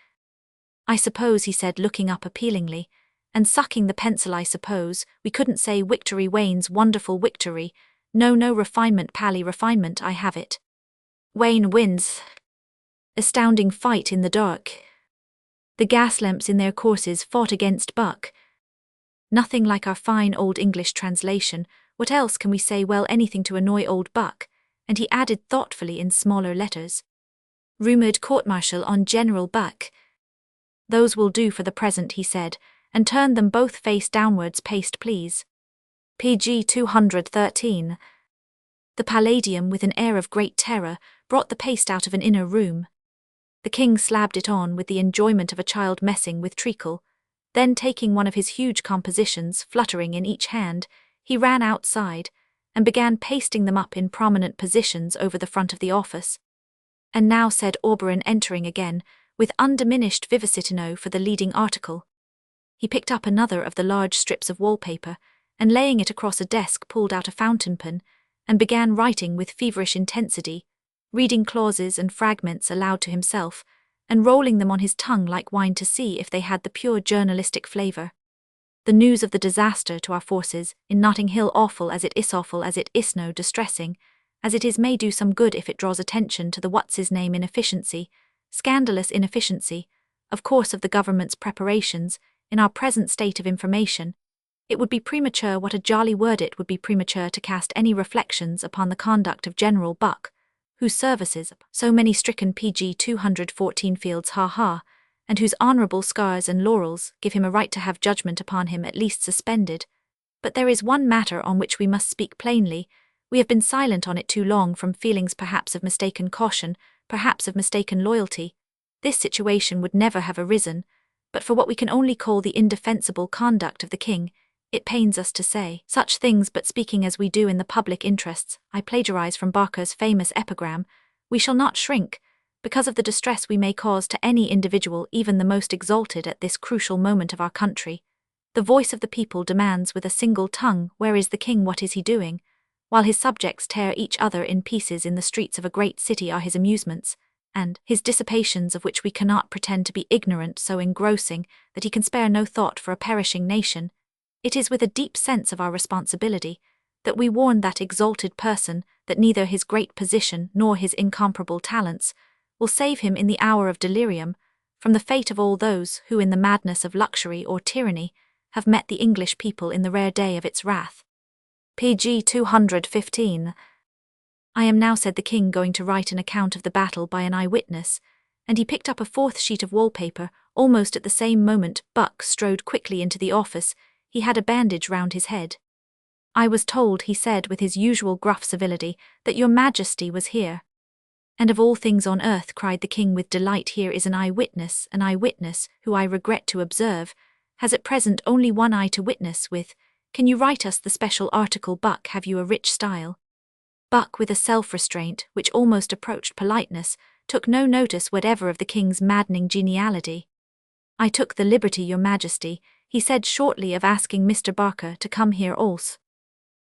I suppose, he said, looking up appealingly, and sucking the pencil. I suppose we couldn't say victory. Wayne's wonderful victory. No, refinement, pally, refinement. I have it. Wayne wins. Astounding fight in the dark. The gas lamps in their courses fought against Buck. Nothing like our fine old English translation. What else can we say? Well, anything to annoy old Buck. And he added thoughtfully in smaller letters. Rumoured court-martial on General Buck. Those will do for the present, he said, and turned them both face downwards. Paste, please. PG 213. The Palladium, with an air of great terror, brought the paste out of an inner room. The king slabbed it on with the enjoyment of a child messing with treacle. Then, taking one of his huge compositions fluttering in each hand, he ran outside and began pasting them up in prominent positions over the front of the office. And now, said Oberon, entering again, with undiminished vivacitino for the leading article. He picked up another of the large strips of wallpaper, and laying it across a desk, pulled out a fountain pen, and began writing with feverish intensity, reading clauses and fragments aloud to himself, and rolling them on his tongue like wine to see if they had the pure journalistic flavour. The news of the disaster to our forces in Notting Hill, awful as it is no distressing, as it is may do some good if it draws attention to the what's-his-name inefficiency, scandalous inefficiency, of course, of the government's preparations, in our present state of information. It would be premature, what a jolly word, it would be premature to cast any reflections upon the conduct of General Buck, whose services so many stricken PG 214 fields and whose honourable scars and laurels give him a right to have judgment upon him at least suspended. But there is one matter on which we must speak plainly. We have been silent on it too long, from feelings perhaps of mistaken caution, perhaps of mistaken loyalty. This situation would never have arisen, but for what we can only call the indefensible conduct of the king. It pains us to say such things, but speaking as we do in the public interests, I plagiarize from Barker's famous epigram, we shall not shrink, because of the distress we may cause to any individual, even the most exalted, at this crucial moment of our country. The voice of the people demands with a single tongue, where is the king, what is he doing? While his subjects tear each other in pieces in the streets of a great city are his amusements, and his dissipations, of which we cannot pretend to be ignorant, so engrossing that he can spare no thought for a perishing nation. It is with a deep sense of our responsibility that we warn that exalted person that neither his great position nor his incomparable talents will save him in the hour of delirium from the fate of all those who, in the madness of luxury or tyranny, have met the English people in the rare day of its wrath. PG 215. I am now, said the king, going to write an account of the battle by an eyewitness, and he picked up a 4th sheet of wallpaper. Almost at the same moment Buck strode quickly into the office. He had a bandage round his head. I was told, he said with his usual gruff civility, that your majesty was here. And of all things on earth, cried the king with delight, here is an eyewitness who, I regret to observe, has at present only one eye to witness with. Can you write us the special article, Buck? Have you a rich style? Buck, with a self-restraint which almost approached politeness, took no notice whatever of the king's maddening geniality. "I took the liberty, your majesty," he said shortly, "of asking Mr. Barker to come here also."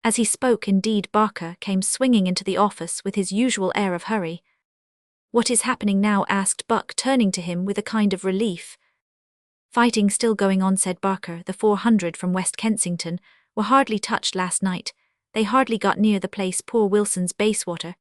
As he spoke, indeed, Barker came swinging into the office with his usual air of hurry. "What is happening now?" asked Buck, turning to him with a kind of relief. "Fighting still going on," said Barker. "The 400 from West Kensington were hardly touched last night. They hardly got near the place. Poor Wilson's Bayswater.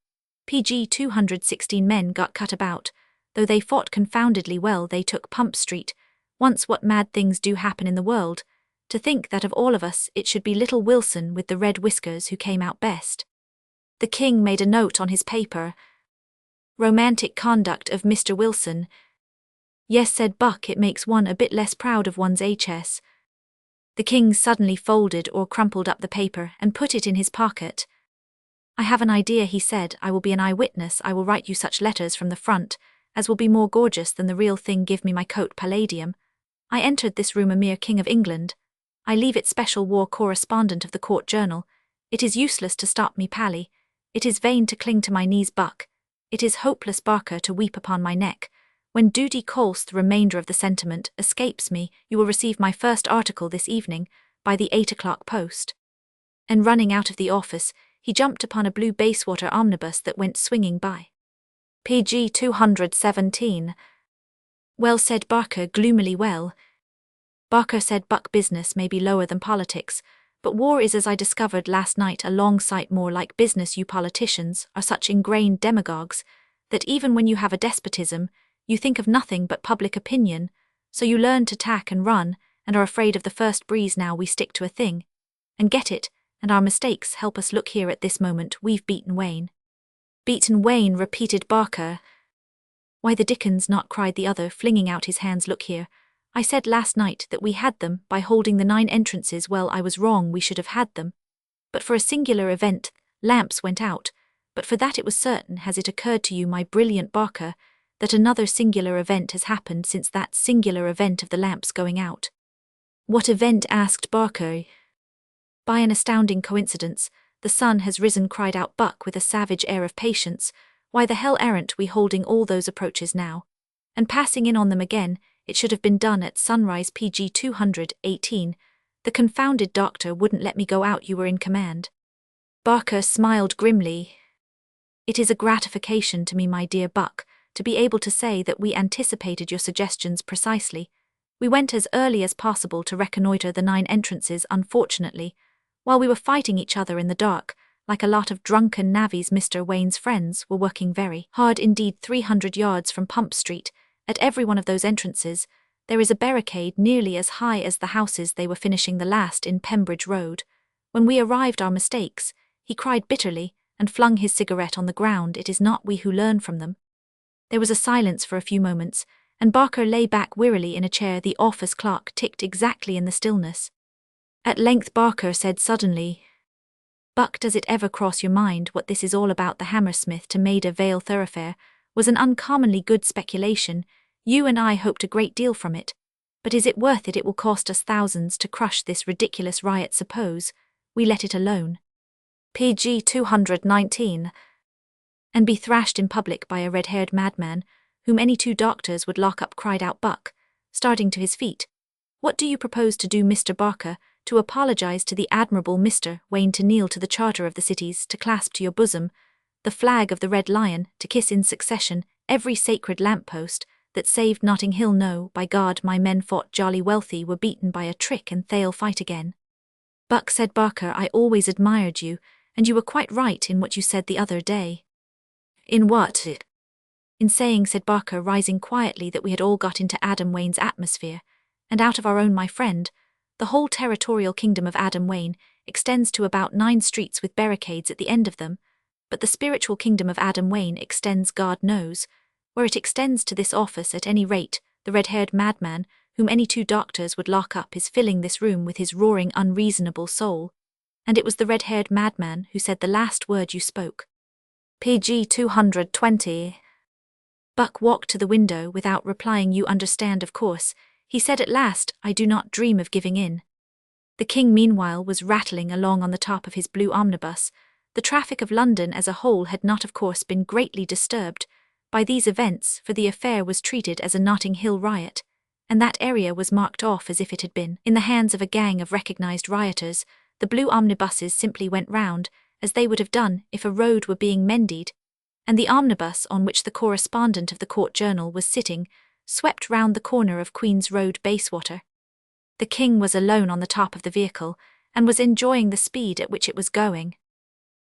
PG 216 men got cut about, though they fought confoundedly well. They took Pump Street. Once what mad things do happen in the world. To think that of all of us it should be little Wilson with the red whiskers who came out best." The king made a note on his paper. "Romantic conduct of Mr. Wilson." "Yes," said Buck, "it makes one a bit less proud of one's HS." The king suddenly folded or crumpled up the paper and put it in his pocket. "I have an idea," he said. "I will be an eyewitness. I will write you such letters from the front as will be more gorgeous than the real thing. Give me my coat, Palladium. I entered this room a mere King of England. I leave it special war correspondent of the Court Journal. It is useless to stop me, Pally. It is vain to cling to my knees, Buck. It is hopeless, Barker, to weep upon my neck. When duty calls, the remainder of the sentiment escapes me. You will receive my first article this evening, by the 8 o'clock post." And running out of the office, he jumped upon a blue Bayswater omnibus that went swinging by. PG 217. "Well," said Barker gloomily. "Well." Barker said, "Buck, business may be lower than politics, but war is, as I discovered last night, a long sight more like business. You politicians are such ingrained demagogues that even when you have a despotism, you think of nothing but public opinion, so you learn to tack and run, and are afraid of the first breeze. Now we stick to a thing, and get it, and our mistakes help us. Look here, at this moment we've beaten Wayne." "Beaten Wayne," repeated Barker. "Why the dickens not?" cried the other, flinging out his hands. "Look here. I said last night that we had them by holding the 9 entrances. Well, I was wrong. We should have had them. But for a singular event, lamps went out. But for that it was certain. Has it occurred to you, my brilliant Barker, that another singular event has happened since that singular event of the lamps going out?" "What event?" asked Barker. "By an astounding coincidence, the sun has risen," cried out Buck with a savage air of patience. "Why the hell aren't we holding all those approaches now? And passing in on them again? It should have been done at sunrise." PG 218. "The confounded doctor wouldn't let me go out. You were in command." Barker smiled grimly. "It is a gratification to me, my dear Buck, to be able to say that we anticipated your suggestions precisely. We went as early as possible to reconnoiter the 9 entrances. Unfortunately, while we were fighting each other in the dark, like a lot of drunken navvies, Mr. Wayne's friends were working very hard indeed. 300 yards from Pump Street, at every one of those entrances, there is a barricade nearly as high as the houses. They were finishing the last in Pembridge Road. When we arrived, our mistakes," he cried bitterly, and flung his cigarette on the ground. "It is not we who learn from them." There was a silence for a few moments, and Barker lay back wearily in a chair. The office clock ticked exactly in the stillness. At length Barker said suddenly, "Buck, does it ever cross your mind what this is all about? The Hammersmith to Maida Vale thoroughfare was an uncommonly good speculation. You and I hoped a great deal from it. But is it worth it? It will cost us thousands to crush this ridiculous riot. Suppose we let it alone." PG 219. "And be thrashed in public by a red-haired madman, whom any 2 doctors would lock up," cried out Buck, starting to his feet. "What do you propose to do, Mr. Barker? To apologize to the admirable Mr. Wayne, to kneel to the Charter of the Cities, to clasp to your bosom the flag of the Red Lion, to kiss in succession every sacred lamppost that saved Notting Hill? No, by God, my men fought jolly wealthy, were beaten by a trick, and they'll fight again." "Buck," said Barker, "I always admired you, and you were quite right in what you said the other day." "In what?" "In saying," said Barker, rising quietly, "that we had all got into Adam Wayne's atmosphere, and out of our own, my friend. The whole territorial kingdom of Adam Wayne extends to about 9 streets with barricades at the end of them, but the spiritual kingdom of Adam Wayne extends God knows where it extends. To this office, at any rate. The red-haired madman, whom any 2 doctors would lock up, is filling this room with his roaring, unreasonable soul. And it was the red-haired madman who said the last word you spoke." PG 220. Buck walked to the window without replying. "You understand, of course," he said at last. "I do not dream of giving in." The king, meanwhile, was rattling along on the top of his blue omnibus. The traffic of London as a whole had not, of course, been greatly disturbed by these events, for the affair was treated as a Notting Hill riot, and that area was marked off as if it had been in the hands of a gang of recognized rioters. The blue omnibuses simply went round, as they would have done if a road were being mended, and the omnibus on which the correspondent of the Court Journal was sitting swept round the corner of Queen's Road, Bayswater. The king was alone on the top of the vehicle, and was enjoying the speed at which it was going.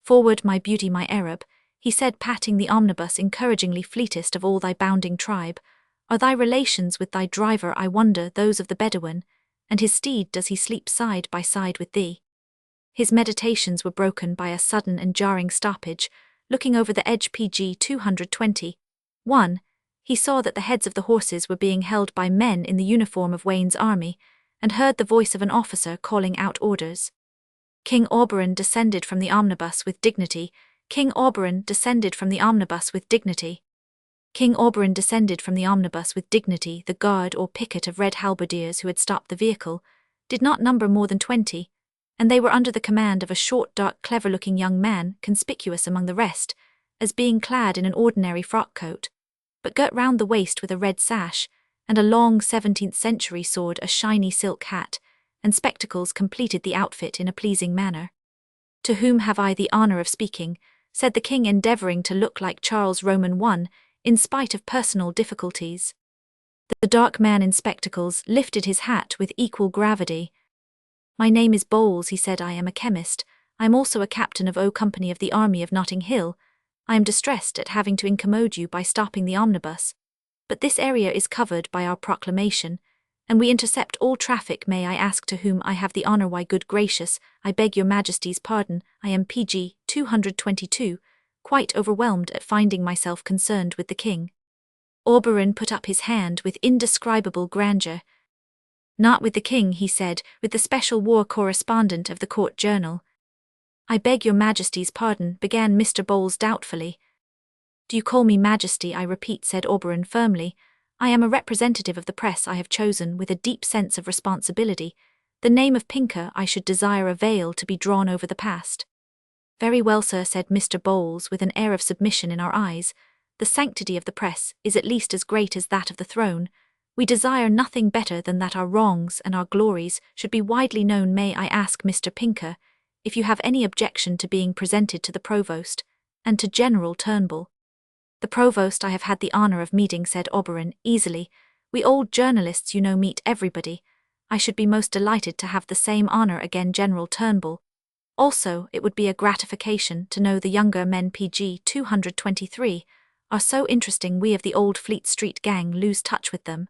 "Forward, my beauty, my Arab," he said, patting the omnibus encouragingly. "Fleetest of all thy bounding tribe. Are thy relations with thy driver, I wonder, those of the Bedouin? And his steed, does he sleep side by side with thee?" His meditations were broken by a sudden and jarring stoppage. Looking over the edge pg 221, he saw that the heads of the horses were being held by men in the uniform of Wayne's army, and heard the voice of an officer calling out orders. King Auberon descended from the omnibus with dignity. King Auberon descended from the omnibus with dignity. King Auberon descended from the omnibus with dignity. The guard or picket of red halberdiers who had stopped the vehicle did not number more than 20, and they were under the command of a short, dark, clever-looking young man, conspicuous among the rest, as being clad in an ordinary frock-coat, but girt round the waist with a red sash, and a long 17th-century sword. A shiny silk hat and spectacles completed the outfit in a pleasing manner. "To whom have I the honour of speaking?" said the king, endeavouring to look like Charles Roman I, in spite of personal difficulties. The dark man in spectacles lifted his hat with equal gravity. "My name is Bowles," he said. "I am a chemist. I am also a captain of O Company of the Army of Notting Hill. I am distressed at having to incommode you by stopping the omnibus, but this area is covered by our proclamation, and we intercept all traffic. May I ask to whom I have the honour?" "Why, good gracious, I beg your Majesty's pardon, I am pg 222, quite overwhelmed at finding myself concerned with the king." Auberon put up his hand with indescribable grandeur. "Not with the king," he said, "with the special war correspondent of the Court Journal." "I beg your Majesty's pardon," began Mr. Bowles doubtfully. "Do you call me Majesty, I repeat," said Auberon firmly. "I am a representative of the press. I have chosen, with a deep sense of responsibility, the name of Pinker. I should desire a veil to be drawn over the past." "Very well, sir," said Mr. Bowles, with an air of submission in our eyes. "The sanctity of the press is at least as great as that of the throne. We desire nothing better than that our wrongs and our glories should be widely known. May I ask, Mr. Pinker, if you have any objection to being presented to the Provost, and to General Turnbull?" "The Provost I have had the honour of meeting," said Auberon easily. "We old journalists, you know, meet everybody. I should be most delighted to have the same honour again. General Turnbull. Also, it would be a gratification to know the younger men. pg 223 are so interesting. We of the old Fleet Street gang lose touch with them."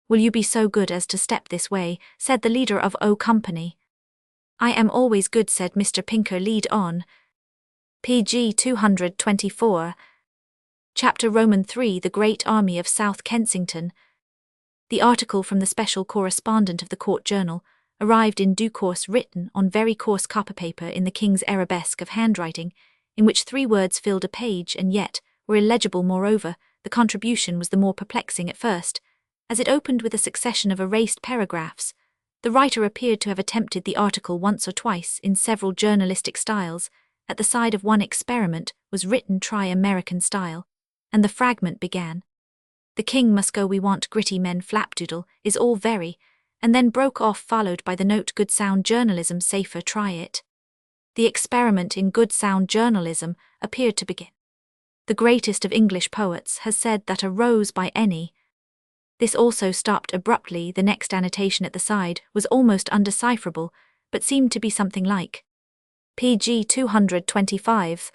"Will you be so good as to step this way?" said the leader of O Company. "I am always good," said Mr. Pinker. "Lead on." pg 224. Chapter Roman 3, The Great Army of South Kensington. The article from the special correspondent of the Court Journal arrived in due course, written on very coarse copper paper in the king's arabesque of handwriting, in which 3 words filled a page and yet were illegible. Moreover, the contribution was the more perplexing at first, as it opened with a succession of erased paragraphs. The writer appeared to have attempted the article once or twice in several journalistic styles. At the side of one experiment was written "Try American style," and the fragment began, "The king must go, we want gritty men, flapdoodle is all very," and then broke off, followed by the note, "Good sound journalism, safer, try it." The experiment in good sound journalism appeared to begin, "The greatest of English poets has said that a rose by any." This also stopped abruptly. The next annotation at the side was almost undecipherable, but seemed to be something like, pg 225.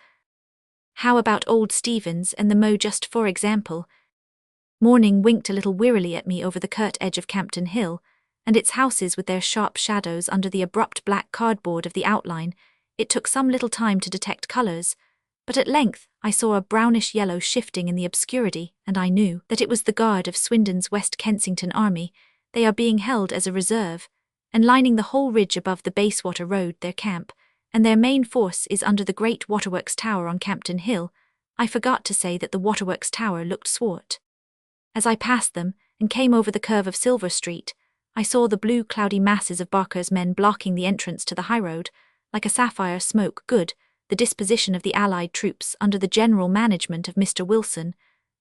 "How about old Stevens and the Mo, just for example?" Morning winked a little wearily at me over the curt edge of Campden Hill, and its houses with their sharp shadows under the abrupt black cardboard of the outline. It took some little time to detect colours, but at length I saw a brownish yellow shifting in the obscurity, and I knew that it was the guard of Swindon's West Kensington Army. They are being held as a reserve, and lining the whole ridge above the Bayswater Road their camp, and their main force is under the great waterworks tower on Campden Hill. I forgot to say that the waterworks tower looked swart. As I passed them and came over the curve of Silver Street, I saw the blue cloudy masses of Barker's men blocking the entrance to the highroad, like a sapphire smoke. Good, the disposition of the Allied troops under the general management of Mr. Wilson.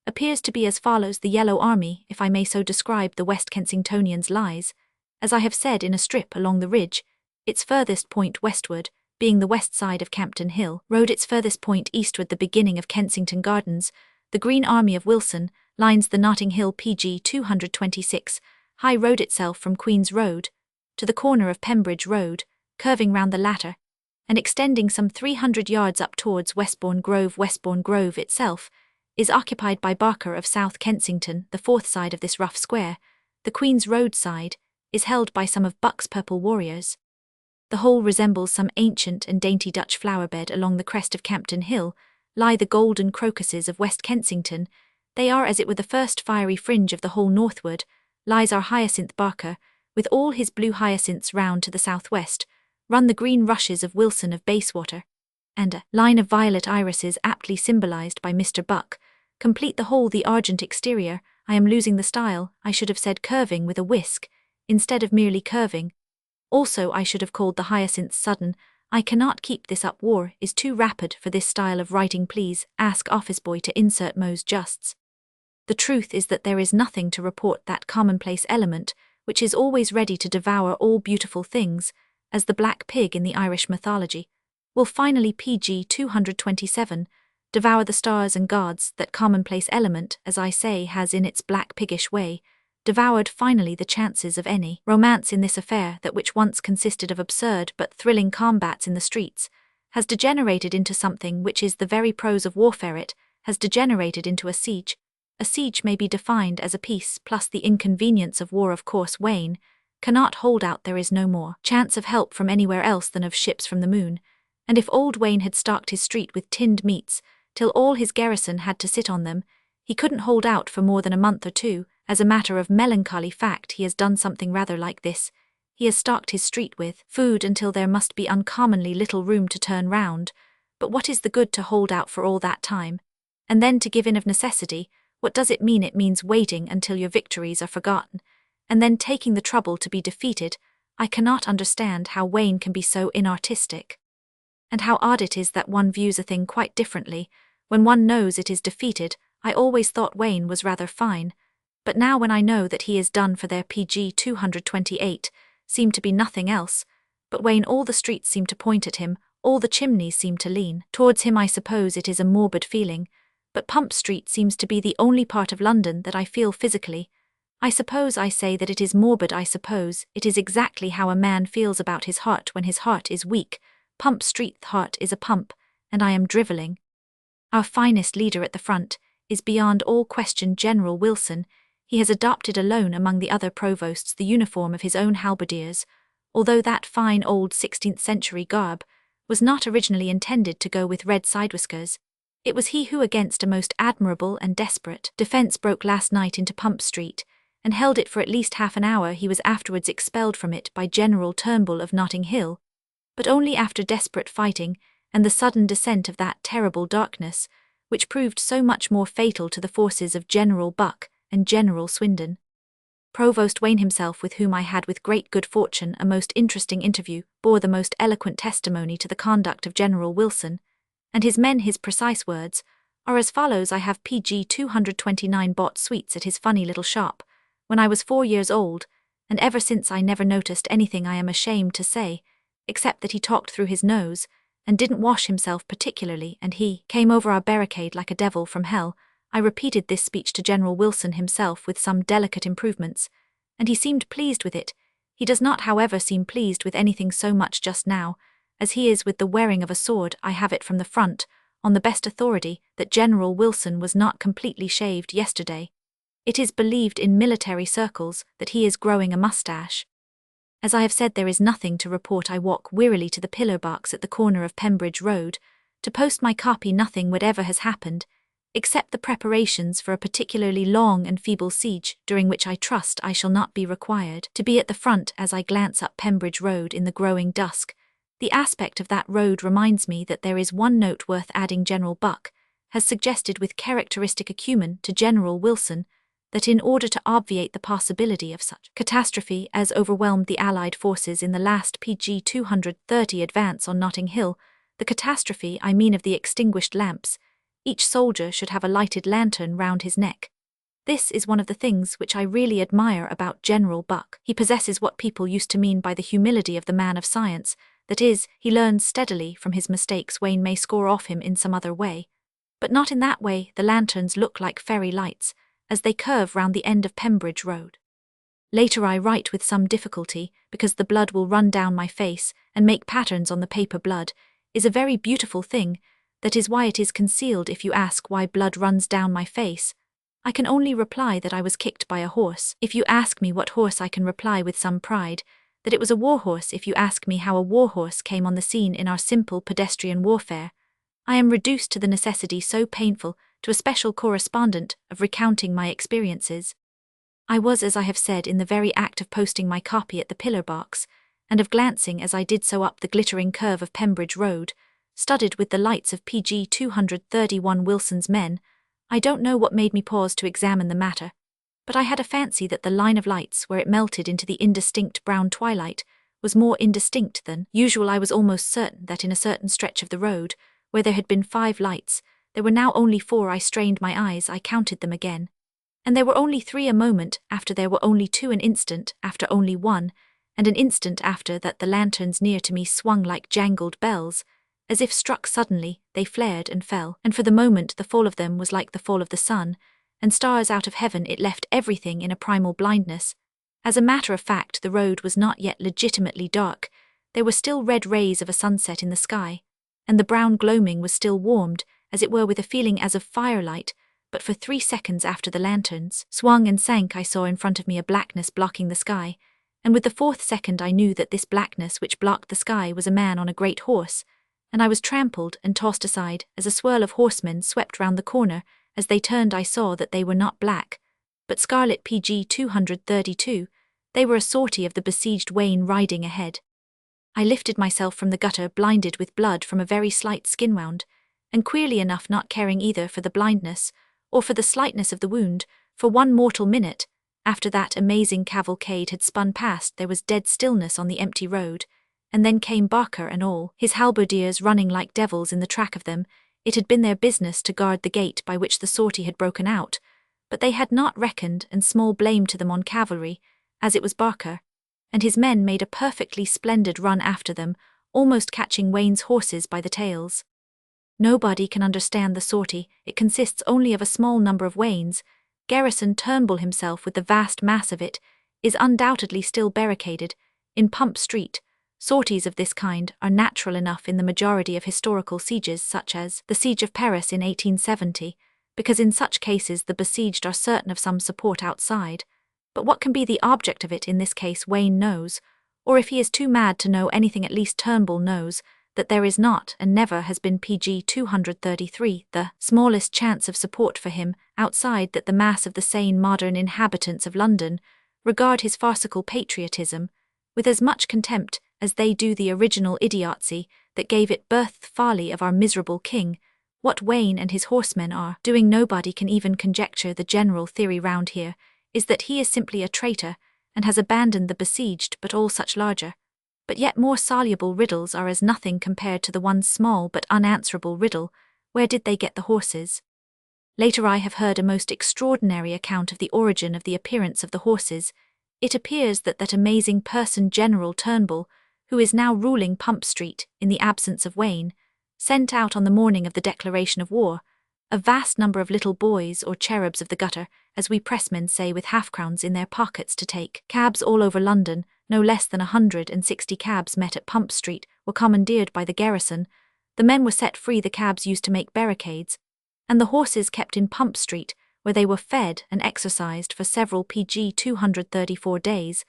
appears to be as follows: the Yellow Army, if I may so describe the West Kensingtonians, lies, as I have said, in a strip along the ridge, its furthest point westward, being the west side of Campden Hill Road, its furthest point eastward the beginning of Kensington Gardens. The Green Army of Wilson lines the Notting Hill PG 226 High Road itself from Queen's Road to the corner of Pembridge Road, curving round the latter, and extending some 300 yards up towards Westbourne Grove. Westbourne Grove itself is occupied by Barker of South Kensington. The fourth side of this rough square, the Queen's Road side, is held by some of Buck's purple warriors. The whole resembles some ancient and dainty Dutch flowerbed. Along the crest of Campden Hill lie the golden crocuses of West Kensington. They are, as it were, the first fiery fringe of the whole northward. Lies our hyacinth Barker, with all his blue hyacinths. Round to the southwest run the green rushes of Wilson of Bayswater, and a line of violet irises, aptly symbolized by Mr. Buck, complete the whole. The argent exterior, I am losing the style, I should have said curving with a whisk, instead of merely curving. Also I should have called the hyacinths sudden. I cannot keep this up. War is too rapid for this style of writing. Please ask office boy to insert Moe's justs. The truth is that there is nothing to report that commonplace element which is always ready to devour all beautiful things, as the black pig in the Irish mythology will finally PG 227 devour the stars and gods. That commonplace element, as I say, has in its black piggish way devoured finally the chances of any romance in this affair. That which once consisted of absurd but thrilling combats in the streets has degenerated into something which is the very prose of warfare. It has degenerated into a siege. A siege may be defined as a peace plus the inconvenience of war. Of course Wayne cannot hold out. There is no more chance of help from anywhere else than of ships from the moon, and if old Wayne had stocked his street with tinned meats till all his garrison had to sit on them, he couldn't hold out for more than a month or two. As a matter of melancholy fact, he has done something rather like this. He has stocked his street with food until there must be uncommonly little room to turn round. But what is the good to hold out for all that time, and then to give in of necessity? What does it mean? It means waiting until your victories are forgotten, and then taking the trouble to be defeated. I cannot understand how Wayne can be so inartistic. And how odd it is that one views a thing quite differently when one knows it is defeated. I always thought Wayne was rather fine, but now when I know that he is done for, their PG 228 seem to be nothing else but Wayne. All the streets seem to point at him, all the chimneys seem to lean towards him. I suppose it is a morbid feeling, but Pump Street seems to be the only part of London that I feel physically. I suppose I say that it is morbid. I suppose it is exactly how a man feels about his heart when his heart is weak. Pump Street's heart is a pump, and I am drivelling. Our finest leader at the front is beyond all question General Wilson. He has adopted alone among the other provosts the uniform of his own halberdiers, although that fine old 16th century garb was not originally intended to go with red side whiskers. It was he who, against a most admirable and desperate defence, broke last night into Pump Street, and held it for at least half an hour. He was afterwards expelled from it by General Turnbull of Notting Hill, but only after desperate fighting and the sudden descent of that terrible darkness, which proved so much more fatal to the forces of General Buck and General Swindon. Provost Wayne himself, with whom I had with great good fortune a most interesting interview, bore the most eloquent testimony to the conduct of General Wilson, and his men. His precise words are as follows: I have PG 229 bought sweets at his funny little shop when I was 4 years old, and ever since I never noticed anything, I am ashamed to say, except that he talked through his nose and didn't wash himself particularly, and he came over our barricade like a devil from hell. I repeated this speech to General Wilson himself with some delicate improvements, and he seemed pleased with it. He does not, however, seem pleased with anything so much just now as he is with the wearing of a sword. I have it from the front, on the best authority, that General Wilson was not completely shaved yesterday. It is believed in military circles that he is growing a moustache. As I have said, there is nothing to report. I walk wearily to the pillar box at the corner of Pembridge Road to post my copy. Nothing whatever has happened, except the preparations for a particularly long and feeble siege, during which I trust I shall not be required to be at the front. As I glance up Pembridge Road in the growing dusk, the aspect of that road reminds me that there is one note worth adding. General Buck has suggested with characteristic acumen to General Wilson that in order to obviate the possibility of such catastrophe as overwhelmed the Allied forces in the last PG 230 advance on Notting Hill, the catastrophe, I mean, of the extinguished lamps, Each soldier should have a lighted lantern round his neck. This is one of the things which I really admire about General Buck. He possesses what people used to mean by the humility of the man of science, that is, he learns steadily from his mistakes. Wayne may score off him in some other way, but not in that way. The lanterns look like fairy lights as they curve round the end of Pembridge Road. Later I write with some difficulty, because the blood will run down my face and make patterns on the paper. Blood is a very beautiful thing, that is why it is concealed. If you ask why blood runs down my face, I can only reply that I was kicked by a horse. If you ask me what horse, I can reply with some pride that it was a warhorse. If you ask me how a warhorse came on the scene in our simple pedestrian warfare, I am reduced to the necessity so painful to a special correspondent of recounting my experiences. I was, as I have said, in the very act of posting my copy at the pillar box, and of glancing as I did so up the glittering curve of Pembridge Road, studded with the lights of PG 231 Wilson's men. I don't know what made me pause to examine the matter, but I had a fancy that the line of lights, where it melted into the indistinct brown twilight, was more indistinct than usual. I was almost certain that in a certain stretch of the road, where there had been 5 lights, there were now only 4. I strained my eyes, I counted them again, and there were only 3. A moment after there were only 2, an instant after only 1, and an instant after that the lanterns near to me swung like jangled bells. As if struck suddenly, they flared and fell, and for the moment the fall of them was like the fall of the sun, and stars out of heaven. It left everything in a primal blindness. As a matter of fact, the road was not yet legitimately dark. There were still red rays of a sunset in the sky, and the brown gloaming was still warmed, as it were, with a feeling as of firelight. But for 3 seconds after the lanterns swung and sank, I saw in front of me a blackness blocking the sky, and with the 4th second I knew that this blackness which blocked the sky was a man on a great horse, and I was trampled and tossed aside as a swirl of horsemen swept round the corner. As they turned, I saw that they were not black, but scarlet. PG 232, they were a sortie of the besieged Wayne riding ahead. I lifted myself from the gutter, blinded with blood from a very slight skin wound, and queerly enough not caring either for the blindness or for the slightness of the wound. For 1 mortal minute, after that amazing cavalcade had spun past, there was dead stillness on the empty road, and then came Barker and all his halberdiers running like devils in the track of them. It had been their business to guard the gate by which the sortie had broken out, but they had not reckoned, and small blame to them, on cavalry, as it was Barker, and his men made a perfectly splendid run after them, almost catching Wayne's horses by the tails. Nobody can understand the sortie. It consists only of a small number of Waynes. Garrison Turnbull himself, with the vast mass of it, is undoubtedly still barricaded in Pump Street. Sorties of this kind are natural enough in the majority of historical sieges, such as the Siege of Paris in 1870, because in such cases the besieged are certain of some support outside. But what can be the object of it in this case Wayne knows, or if he is too mad to know anything, at least Turnbull knows that there is not, and never has been, PG 233, the smallest chance of support for him outside, that the mass of the sane modern inhabitants of London regard his farcical patriotism with as much contempt as they do the original idiocy that gave it birth. The folly of our miserable king. What Wayne and his horsemen are doing nobody can even conjecture. The general theory round here is that he is simply a traitor and has abandoned the besieged, but all such larger, but yet more soluble riddles are as nothing compared to the one small but unanswerable riddle: where did they get the horses? Later I have heard a most extraordinary account of the origin of the appearance of the horses. It appears that that amazing person, General Turnbull, who is now ruling Pump Street in the absence of Wayne, sent out on the morning of the declaration of war a vast number of little boys, or cherubs of the gutter, as we pressmen say, with half-crowns in their pockets, to take cabs all over London. No less than 160 cabs met at Pump Street were commandeered by the garrison. The men were set free, the cabs used to make barricades, and the horses kept in Pump Street, where they were fed and exercised for several PG 234 days,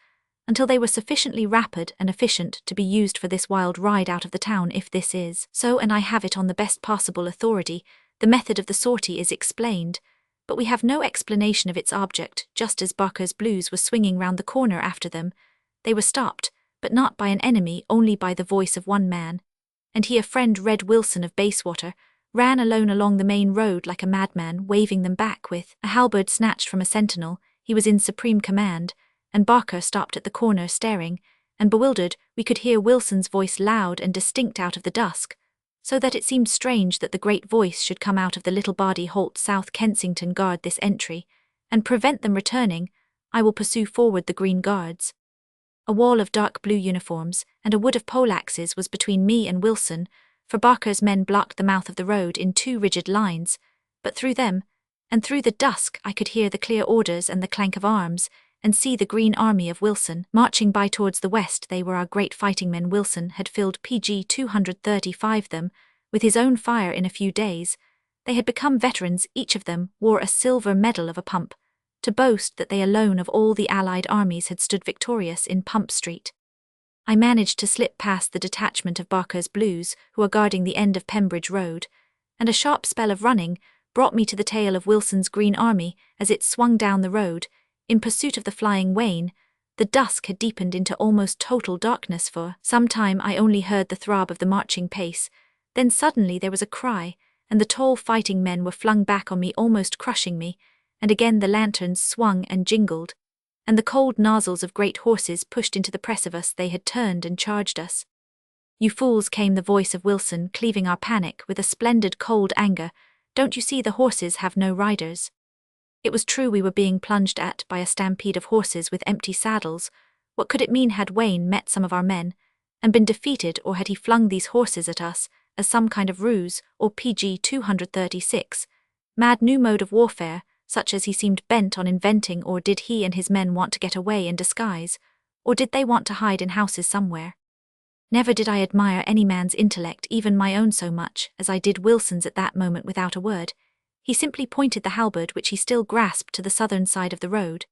until they were sufficiently rapid and efficient to be used for this wild ride out of the town. If this is so, and I have it on the best possible authority, the method of the sortie is explained, but we have no explanation of its object. Just as Barker's blues were swinging round the corner after them, they were stopped, but not by an enemy, only by the voice of one man, and he, a friend Red Wilson of Bayswater, ran alone along the main road like a madman, waving them back with a halberd snatched from a sentinel. He was in supreme command, and Barker stopped at the corner staring, and bewildered. We could hear Wilson's voice loud and distinct out of the dusk. so that it seemed strange that the great voice should come out of the little Bardy Holt South Kensington Guard this entry, and prevent them returning. I will pursue forward the Green Guards. A wall of dark blue uniforms and a wood of poleaxes was between me and Wilson, for Barker's men blocked the mouth of the road in two rigid lines, but through them, and through the dusk I could hear the clear orders and the clank of arms, and see the green army of Wilson marching by towards the west. They were our great fighting men. Wilson had filled PG 235 them with his own fire in a few days. They had become veterans. Each of them wore a silver medal of a pump, to boast that they alone of all the Allied armies had stood victorious in Pump Street. I managed to slip past the detachment of Barker's Blues, who are guarding the end of Pembridge Road, and a sharp spell of running brought me to the tail of Wilson's Green Army as it swung down the road, in pursuit of the flying Wayne. The dusk had deepened into almost total darkness. For some time I only heard the throb of the marching pace, then suddenly there was a cry, and the tall fighting men were flung back on me, almost crushing me, and again the lanterns swung and jingled, and the cold nozzles of great horses pushed into the press of us. They had turned and charged us. "You fools," came the voice of Wilson, cleaving our panic with a splendid cold anger. "Don't you see the horses have no riders?" It was true, we were being plunged at by a stampede of horses with empty saddles. What could it mean? Had Wayne met some of our men and been defeated, or had he flung these horses at us as some kind of ruse, or PG 236, mad new mode of warfare, such as he seemed bent on inventing? Or did he and his men want to get away in disguise, or did they want to hide in houses somewhere? Never did I admire any man's intellect, even my own, so much as I did Wilson's at that moment. Without a word, he simply pointed the halberd which he still grasped to the southern side of the road.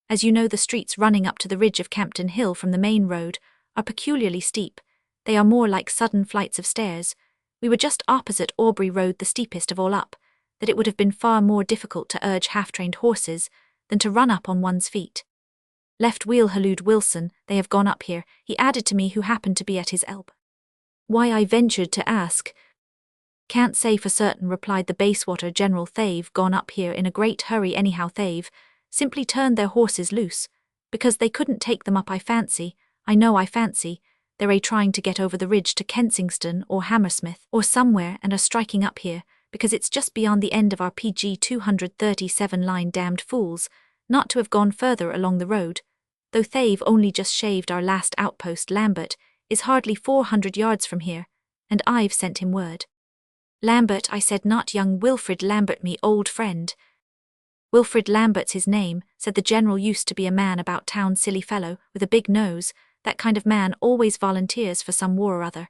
As you know, the streets running up to the ridge of Campden Hill from the main road are peculiarly steep. They are more like sudden flights of stairs. We were just opposite Aubrey Road, the steepest of all up, that it would have been far more difficult to urge half-trained horses than to run up on one's feet. "Left wheel," hallooed Wilson. "They have gone up here," he added to me, who happened to be at his elbow. Why, I ventured to ask. "Can't say for certain," replied the Bayswater General. "They've gone up here in a great hurry anyhow. They've simply turned their horses loose, because they couldn't take them up. I fancy they're trying to get over the ridge to Kensington or Hammersmith or somewhere, and are striking up here, because it's just beyond the end of our PG 237 line. Damned fools not to have gone further along the road, though they've only just shaved our last outpost. Lambert is hardly 400 yards from here, and I've sent him word." "Lambert," I said. "Not young Wilfrid Lambert, me old friend." "Wilfrid Lambert's his name," said the General. "Used to be a man about town, silly fellow, with a big nose. That kind of man always volunteers for some war or other.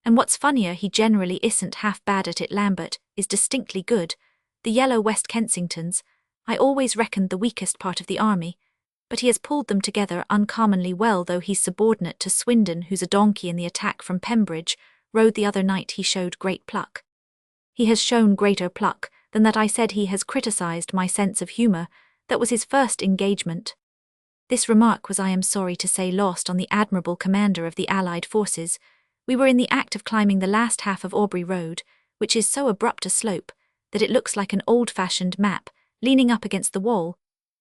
And what's funnier, he generally isn't half bad at it. Lambert is distinctly good. The yellow West Kensingtons I always reckoned the weakest part of the army, but he has pulled them together uncommonly well, though he's subordinate to Swindon, who's a donkey. In the attack from Pembridge Road the other night he showed great pluck." "He has shown greater pluck than that," I said. "He has criticised my sense of humour. That was his first engagement." This remark was, I am sorry to say, lost on the admirable commander of the Allied forces. We were in the act of climbing the last half of Aubrey Road, which is so abrupt a slope that it looks like an old-fashioned map leaning up against the wall.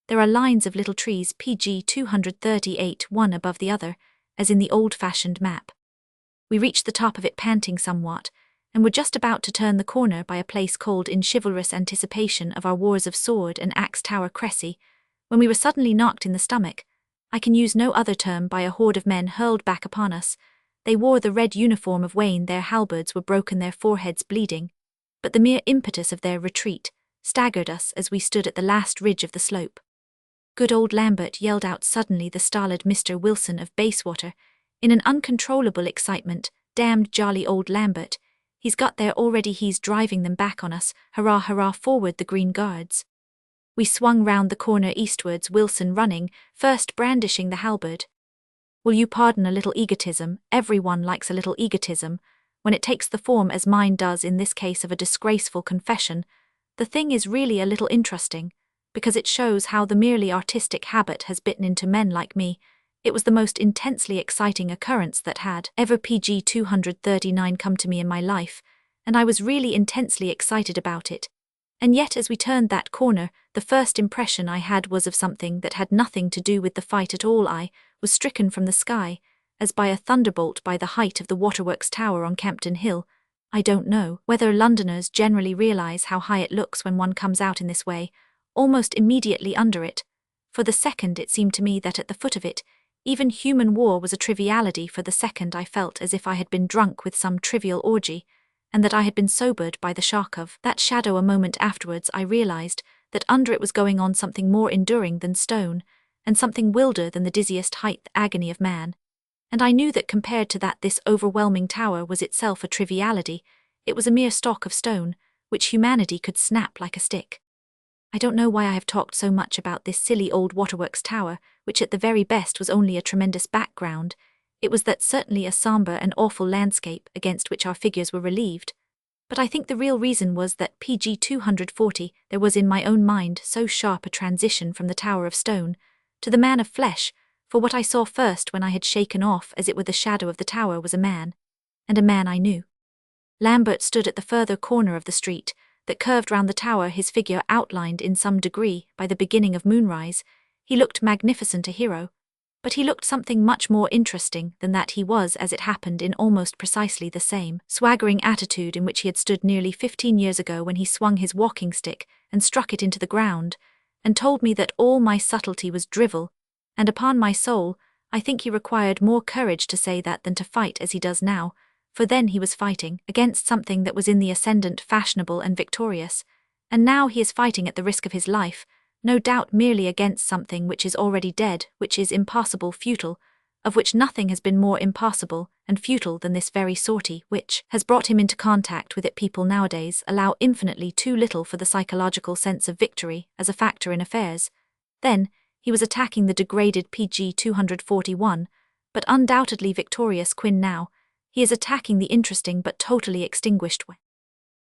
There are lines of little trees, PG 238, one above the other, as in the old-fashioned map. We reached the top of it panting somewhat, and were just about to turn the corner by a place called, in chivalrous anticipation of our wars of sword and axe, Tower Cressy, when we were suddenly knocked in the stomach, I can use no other term, by a horde of men hurled back upon us. They wore the red uniform of Wayne. Their halberds were broken, their foreheads bleeding, but the mere impetus of their retreat staggered us as we stood at the last ridge of the slope. "Good old Lambert," yelled out suddenly the stolid Mr. Wilson of Bayswater, in an uncontrollable excitement. "Damned jolly old Lambert. He's got there already. He's driving them back on us. Hurrah, hurrah, forward the Green Guards." We swung round the corner eastwards, Wilson running, first brandishing the halberd. Will you pardon a little egotism? Everyone likes a little egotism. When it takes the form, as mine does in this case, of a disgraceful confession, the thing is really a little interesting, because it shows how the merely artistic habit has bitten into men like me. It was the most intensely exciting occurrence that had ever PG 239 come to me in my life, and I was really intensely excited about it. And yet, as we turned that corner, the first impression I had was of something that had nothing to do with the fight at all. I was stricken from the sky, as by a thunderbolt, by the height of the waterworks tower on Campden Hill. I don't know whether Londoners generally realise how high it looks when one comes out in this way, almost immediately under it. For the second it seemed to me that at the foot of it, even human war was a triviality. For the second I felt as if I had been drunk with some trivial orgy, and that I had been sobered by the shock of that shadow. A moment afterwards I realised that under it was going on something more enduring than stone, and something wilder than the dizziest height agony of man. And I knew that compared to that this overwhelming tower was itself a triviality. It was a mere stock of stone, which humanity could snap like a stick. I don't know why I have talked so much about this silly old waterworks tower, which at the very best was only a tremendous background. It was that certainly a sombre and awful landscape against which our figures were relieved. But I think the real reason was that PG 240 there was in my own mind so sharp a transition from the tower of stone to the man of flesh. For what I saw first when I had shaken off as it were the shadow of the tower was a man, and a man I knew. Lambert stood at the further corner of the street that curved round the tower, his figure outlined in some degree by the beginning of moonrise. He looked magnificent, a hero, but he looked something much more interesting than that. He was, as it happened, in almost precisely the same swaggering attitude in which he had stood nearly 15 years ago when he swung his walking stick and struck it into the ground, and told me that all my subtlety was drivel. And upon my soul, I think he required more courage to say that than to fight as he does now, for then he was fighting against something that was in the ascendant, fashionable and victorious, and now he is fighting at the risk of his life, no doubt merely against something which is already dead, which is impossible, futile, of which nothing has been more impossible and futile than this very sortie which has brought him into contact with it. People nowadays allow infinitely too little for the psychological sense of victory as a factor in affairs. Then, he was attacking the degraded PG 241, but undoubtedly victorious Quinn now. He is attacking the interesting but totally extinguished one.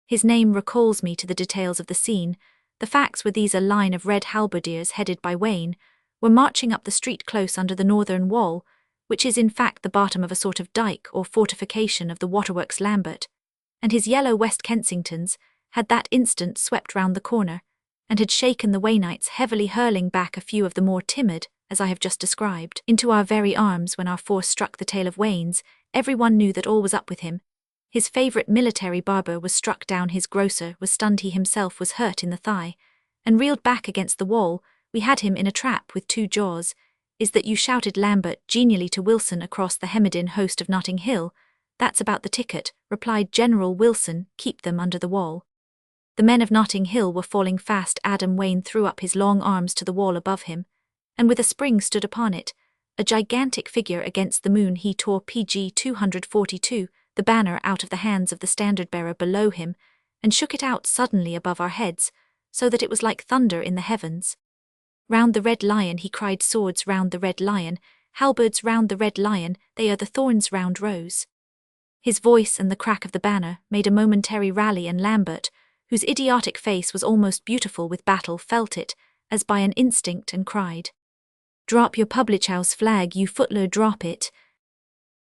His name recalls me to the details of the scene. The facts were these: a line of red halberdiers headed by Wayne were marching up the street close under the northern wall, which is in fact the bottom of a sort of dyke or fortification of the waterworks. Lambert and his yellow West Kensingtons had that instant swept round the corner, and had shaken the Waynites, heavily hurling back a few of the more timid, as I have just described, into our very arms. When our force struck the tail of Wayne's, everyone knew that all was up with him. His favourite military barber was struck down, his grocer was stunned, he himself was hurt in the thigh, and reeled back against the wall. We had him in a trap with two jaws. Is that you? Shouted Lambert genially to Wilson across the Hemedin host of Notting Hill. That's about the ticket, replied General Wilson, keep them under the wall. The men of Notting Hill were falling fast. Adam Wayne threw up his long arms to the wall above him, and with a spring stood upon it, a gigantic figure against the moon. He tore PG 242, the banner, out of the hands of the standard-bearer below him, and shook it out suddenly above our heads, so that it was like thunder in the heavens. Round the Red Lion, he cried, swords round the Red Lion, halberds round the Red Lion, they are the thorns round Rose. His voice and the crack of the banner made a momentary rally, and Lambert, whose idiotic face was almost beautiful with battle, felt it, as by an instinct, and cried, "Drop your public-house flag, you footler, drop it."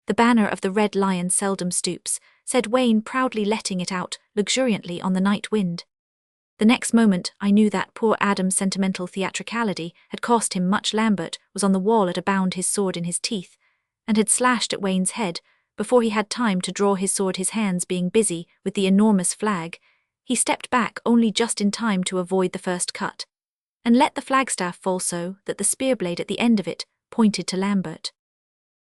"The banner of the Red Lion seldom stoops," said Wayne, proudly letting it out luxuriantly on the night wind. The next moment I knew that poor Adam's sentimental theatricality had cost him much. Lambert was on the wall at a bound, his sword in his teeth, and had slashed at Wayne's head before he had time to draw his sword, his hands being busy with the enormous flag. He stepped back only just in time to avoid the first cut, and let the flagstaff fall so that the spear blade at the end of it pointed to Lambert.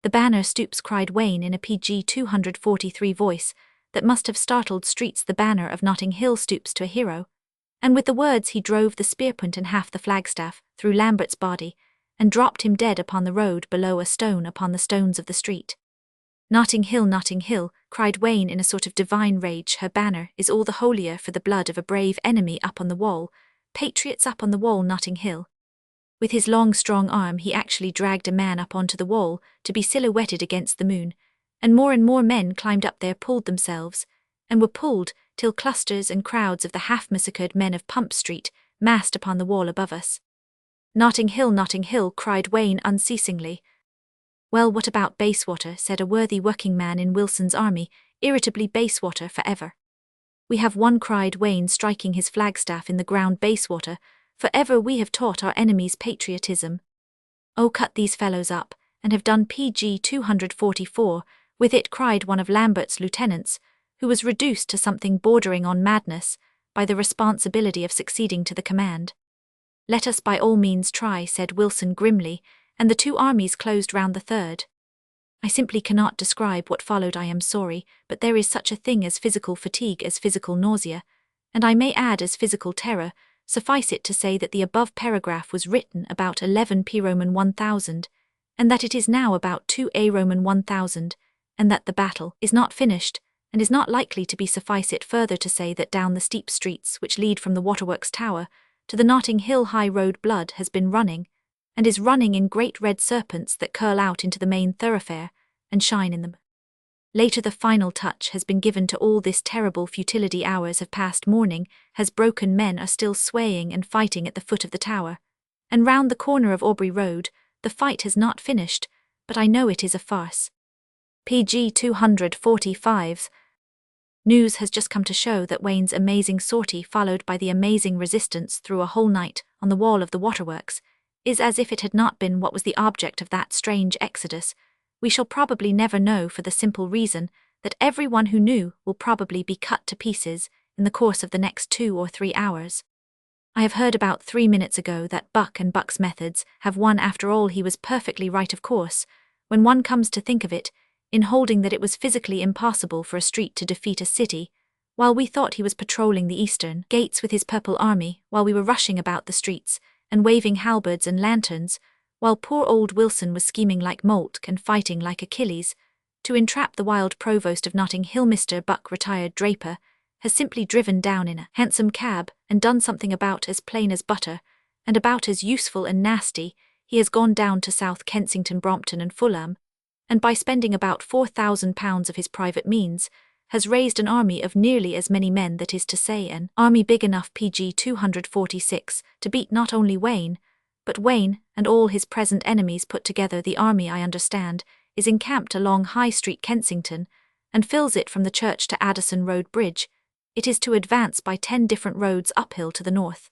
"The banner stoops," cried Wayne in a PG 243 voice that must have startled streets. "The banner of Notting Hill stoops to a hero." And with the words he drove the spearpoint and half the flagstaff through Lambert's body, and dropped him dead upon the road below, a stone upon the stones of the street. Notting Hill," cried Wayne in a sort of divine rage. "Her banner is all the holier for the blood of a brave enemy up on the wall. Patriots up on the wall, Notting Hill." With his long, strong arm he actually dragged a man up onto the wall to be silhouetted against the moon, and more men climbed up there, pulled themselves, and were pulled till clusters and crowds of the half-massacred men of Pump Street massed upon the wall above us. Notting Hill," cried Wayne unceasingly. "Well, what about Bayswater?" said a worthy working man in Wilson's army, irritably. "Bayswater for ever." "We have one," cried Wayne, striking his flagstaff in the ground. "Bayswater for ever. We have taught our enemies patriotism." "Oh, cut these fellows up, and have done PG 244 with it," cried one of Lambert's lieutenants, who was reduced to something bordering on madness by the responsibility of succeeding to the command. "Let us by all means try," said Wilson grimly, and the two armies closed round the third. I simply cannot describe what followed, I am sorry, but there is such a thing as physical fatigue, as physical nausea, and I may add as physical terror. Suffice it to say that the above paragraph was written about 11 Roman 1000, and that it is now about 2 Roman 1000, and that the battle is not finished, and is not likely to be. Suffice it further to say that down the steep streets which lead from the Waterworks Tower to the Notting Hill High Road blood has been running, and is running in great red serpents that curl out into the main thoroughfare, and shine in them. Later the final touch has been given to all this terrible futility. Hours have passed, morning has broken, men are still swaying and fighting at the foot of the tower, and round the corner of Aubrey Road the fight has not finished, but I know it is a farce. PG 245. News has just come to show that Wayne's amazing sortie, followed by the amazing resistance through a whole night on the wall of the waterworks, is as if it had not been. What was the object of that strange exodus? We shall probably never know, for the simple reason that everyone who knew will probably be cut to pieces in the course of the next 2 or 3 hours. I have heard about 3 minutes ago that Buck and Buck's methods have won. After all, he was perfectly right, of course, when one comes to think of it, in holding that it was physically impossible for a street to defeat a city, while we thought he was patrolling the eastern gates with his purple army, while we were rushing about the streets and waving halberds and lanterns, while poor old Wilson was scheming like Moltke and fighting like Achilles to entrap the wild provost of Notting Hill. Mr. Buck, retired draper, has simply driven down in a hansom cab and done something about as plain as butter, and about as useful and nasty. He has gone down to South Kensington, Brompton and Fulham, and by spending about £4,000 of his private means, has raised an army of nearly as many men, that is to say, an army big enough, PG 246, to beat not only Wayne, but Wayne and all his present enemies put together. The army, I understand, is encamped along High Street, Kensington, and fills it from the church to Addison Road Bridge. It is to advance by 10 different roads uphill to the north.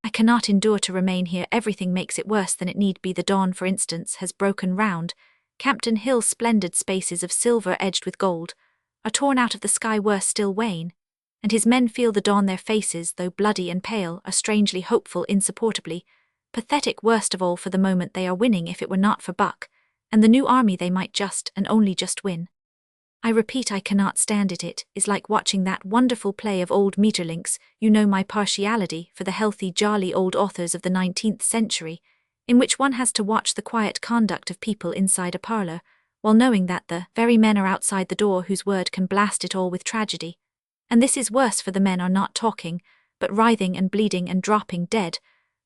I cannot endure to remain here. Everything makes it worse than it need be. The dawn, for instance, has broken round Campden Hill. Splendid spaces of silver edged with gold are torn out of the sky. Worse still, Wayne and his men feel the dawn. Their faces, though bloody and pale, are strangely hopeful, insupportably pathetic. Worst of all, for the moment they are winning. If it were not for Buck and the new army, they might just and only just win. I repeat, I cannot stand it. It is like watching that wonderful play of old Maeterlinck's. You know my partiality for the healthy, jolly old authors of the 19th century, in which one has to watch the quiet conduct of people inside a parlour, while knowing that the very men are outside the door whose word can blast it all with tragedy. And this is worse, for the men are not talking, but writhing and bleeding and dropping dead,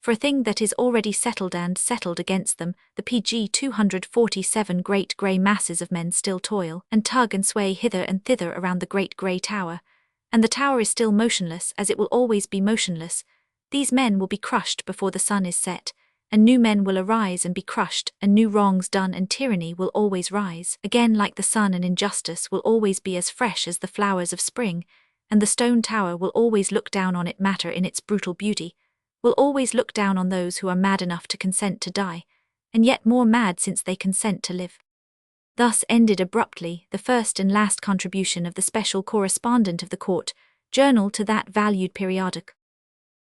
for a thing that is already settled and settled against them. The PG 247 great grey masses of men still toil and tug and sway hither and thither around the great grey tower, and the tower is still motionless, as it will always be motionless. These men will be crushed before the sun is set, and new men will arise and be crushed, and new wrongs done and tyranny will always rise again like the sun, and injustice will always be as fresh as the flowers of spring, and the stone tower will always look down on it. Matter in its brutal beauty will always look down on those who are mad enough to consent to die, and yet more mad since they consent to live. Thus ended abruptly the first and last contribution of the special correspondent of the Court Journal to that valued periodic.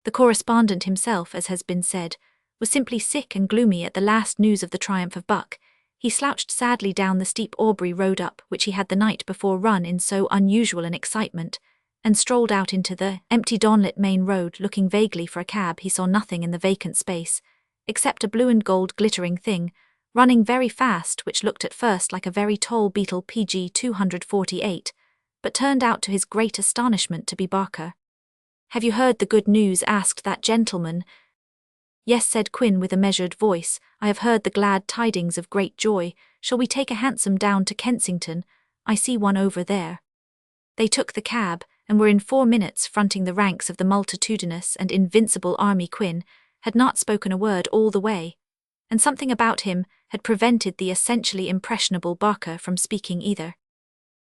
The correspondent himself, as has been said, was simply sick and gloomy at the last news of the triumph of Buck. He slouched sadly down the steep Aubrey Road up which he had the night before run in so unusual an excitement, and strolled out into the empty dawnlit main road, looking vaguely for a cab. He saw nothing in the vacant space, except a blue and gold glittering thing, running very fast, which looked at first like a very tall beetle, PG 248, but turned out to his great astonishment to be Barker. "Have you heard the good news?" asked that gentleman. "Yes," said Quin with a measured voice, "I have heard the glad tidings of great joy. Shall we take a hansom down to Kensington? I see one over there." They took the cab, and were in 4 minutes fronting the ranks of the multitudinous and invincible army. Quin had not spoken a word all the way, and something about him had prevented the essentially impressionable Barker from speaking either.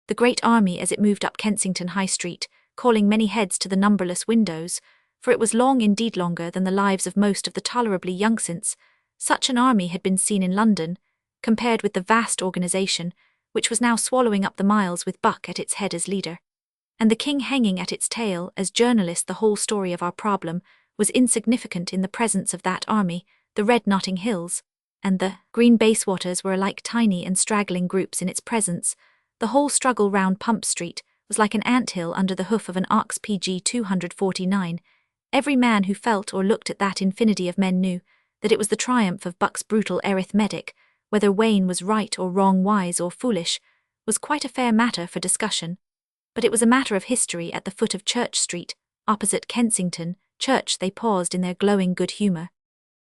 The great army, as it moved up Kensington High Street, calling many heads to the numberless windows, for it was long, indeed longer than the lives of most of the tolerably young, since such an army had been seen in London, compared with the vast organisation which was now swallowing up the miles with Buck at its head as leader. and the king hanging at its tail. As journalist, the whole story of our problem was insignificant in the presence of that army. The red Notting Hills and the green Basewaters were alike tiny and straggling groups in its presence. The whole struggle round Pump Street was like an anthill under the hoof of an ox. Pg 249. Every man who felt or looked at that infinity of men knew that it was the triumph of Buck's brutal arithmetic. Whether Wayne was right or wrong, wise or foolish, was quite a fair matter for discussion. But it was a matter of history. At the foot of Church Street, opposite Kensington Church, they paused in their glowing good humour.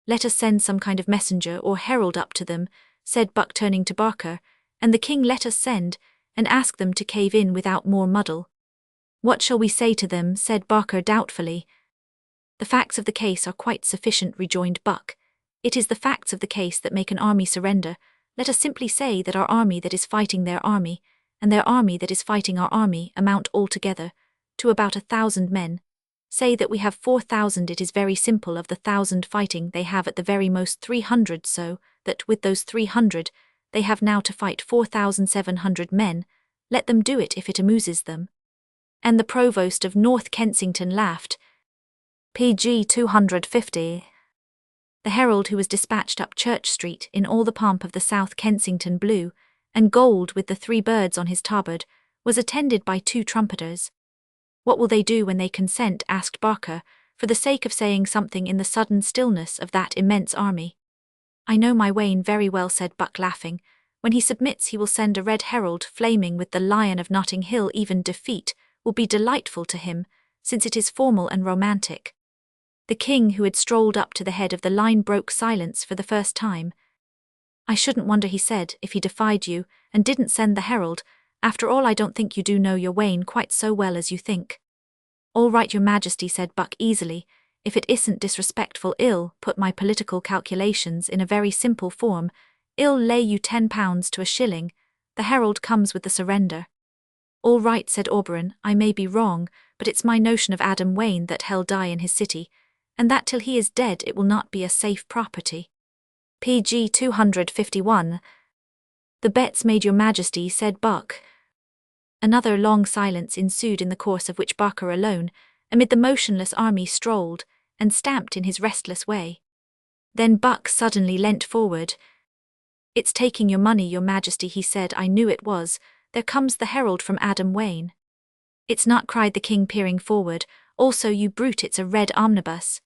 "Let us send some kind of messenger or herald up to them," said Buck, turning to Barker, "and the king let us send, and ask them to cave in without more muddle." "What shall we say to them?" said Barker doubtfully. "The facts of the case are quite sufficient," rejoined Buck. "It is the facts of the case that make an army surrender. Let us simply say that our army that is fighting their army, and their army that is fighting our army, amount altogether to about 1,000 men. Say that we have 4,000. It is very simple. Of the 1,000 fighting, they have at the very most 300, so that with those 300, they have now to fight 4,700 men. Let them do it if it amuses them." And the provost of North Kensington laughed. Pg 250. The herald, who was dispatched up Church Street in all the pomp of the South Kensington blue and gold with the 3 birds on his tabard, was attended by 2 trumpeters. "What will they do when they consent?" asked Barker, for the sake of saying something in the sudden stillness of that immense army. "I know my Wayne very well," said Buck, laughing. "When he submits, he will send a red herald flaming with the Lion of Notting Hill. Even defeat will be delightful to him, since it is formal and romantic." The king, who had strolled up to the head of the line, broke silence for the first time. "I shouldn't wonder," he said, "if he defied you and didn't send the herald. After all, I don't think you do know your Wayne quite so well as you think." "All right, your Majesty," said Buck easily. "If it isn't disrespectful, I'll put my political calculations in a very simple form. I'll lay you £10 to a shilling. The herald comes with the surrender." "All right," said Auberon. "I may be wrong, but it's my notion of Adam Wayne that hell die in his city, and that till he is dead it will not be a safe property." Pg 251. "The bet's made, your Majesty," said Buck. Another long silence ensued, in the course of which Barker alone, amid the motionless army, strolled and stamped in his restless way. Then Buck suddenly leant forward. "It's taking your money, your Majesty," he said. "I knew it was. There comes the herald from Adam Wayne." "It's not," cried the king, peering forward. "Also, you brute, it's a red omnibus."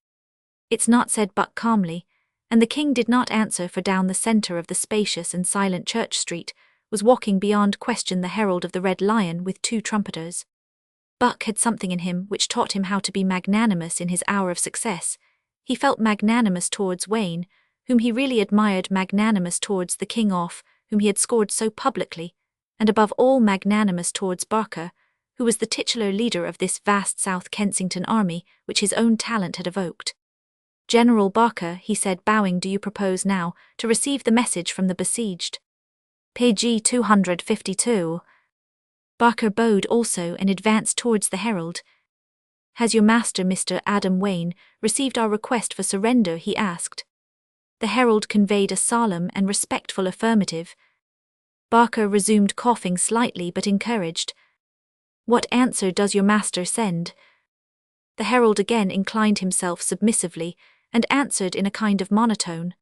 "It's not," said Buck calmly, and the king did not answer, for down the centre of the spacious and silent Church Street was walking beyond question the herald of the Red Lion with 2 trumpeters. Buck had something in him which taught him how to be magnanimous in his hour of success. He felt magnanimous towards Wayne, whom he really admired, magnanimous towards the king off whom he had scored so publicly, and above all magnanimous towards Barker, who was the titular leader of this vast South Kensington army which his own talent had evoked. "General Barker," he said, bowing, "do you propose now to receive the message from the besieged?" Pg 252. Barker bowed also and advanced towards the herald. "Has your master, Mr. Adam Wayne, received our request for surrender?" he asked. The herald conveyed a solemn and respectful affirmative. Barker resumed, coughing slightly but encouraged. "What answer does your master send?" The herald again inclined himself submissively and answered in a kind of monotone.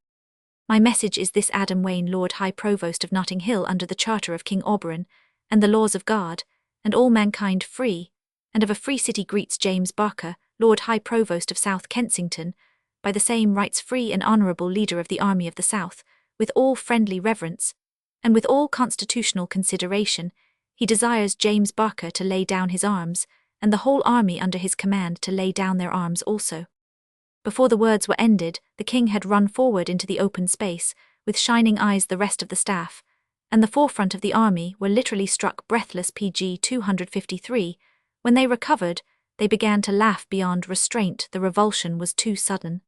"My message is this: Adam Wayne, Lord High Provost of Notting Hill, under the charter of King Auberon, and the laws of God, and all mankind free, and of a free city, greets James Barker, Lord High Provost of South Kensington, by the same rights free and honourable leader of the Army of the South, with all friendly reverence, and with all constitutional consideration. He desires James Barker to lay down his arms, and the whole army under his command to lay down their arms also." Before the words were ended, the king had run forward into the open space, with shining eyes the rest of the staff, and the forefront of the army were literally struck breathless. Pg 253. When they recovered, they began to laugh beyond restraint. The revulsion was too sudden.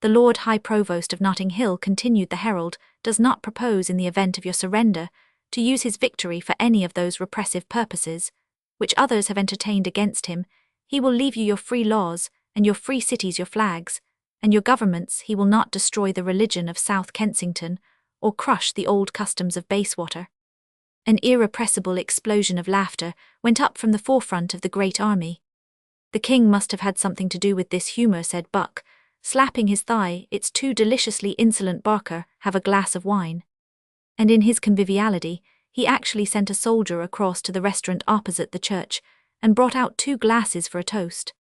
"The Lord High Provost of Notting Hill," continued the herald, "does not propose, in the event of your surrender, to use his victory for any of those repressive purposes which others have entertained against him. He will leave you your free laws, and your free cities, your flags, and your governments. He will not destroy the religion of South Kensington, or crush the old customs of Bayswater." An irrepressible explosion of laughter went up from the forefront of the great army. "The king must have had something to do with this humour," said Buck, slapping his thigh. "It's too deliciously insolent, Barker, have a glass of wine." And in his conviviality, he actually sent a soldier across to the restaurant opposite the church and brought out 2 glasses for a toast.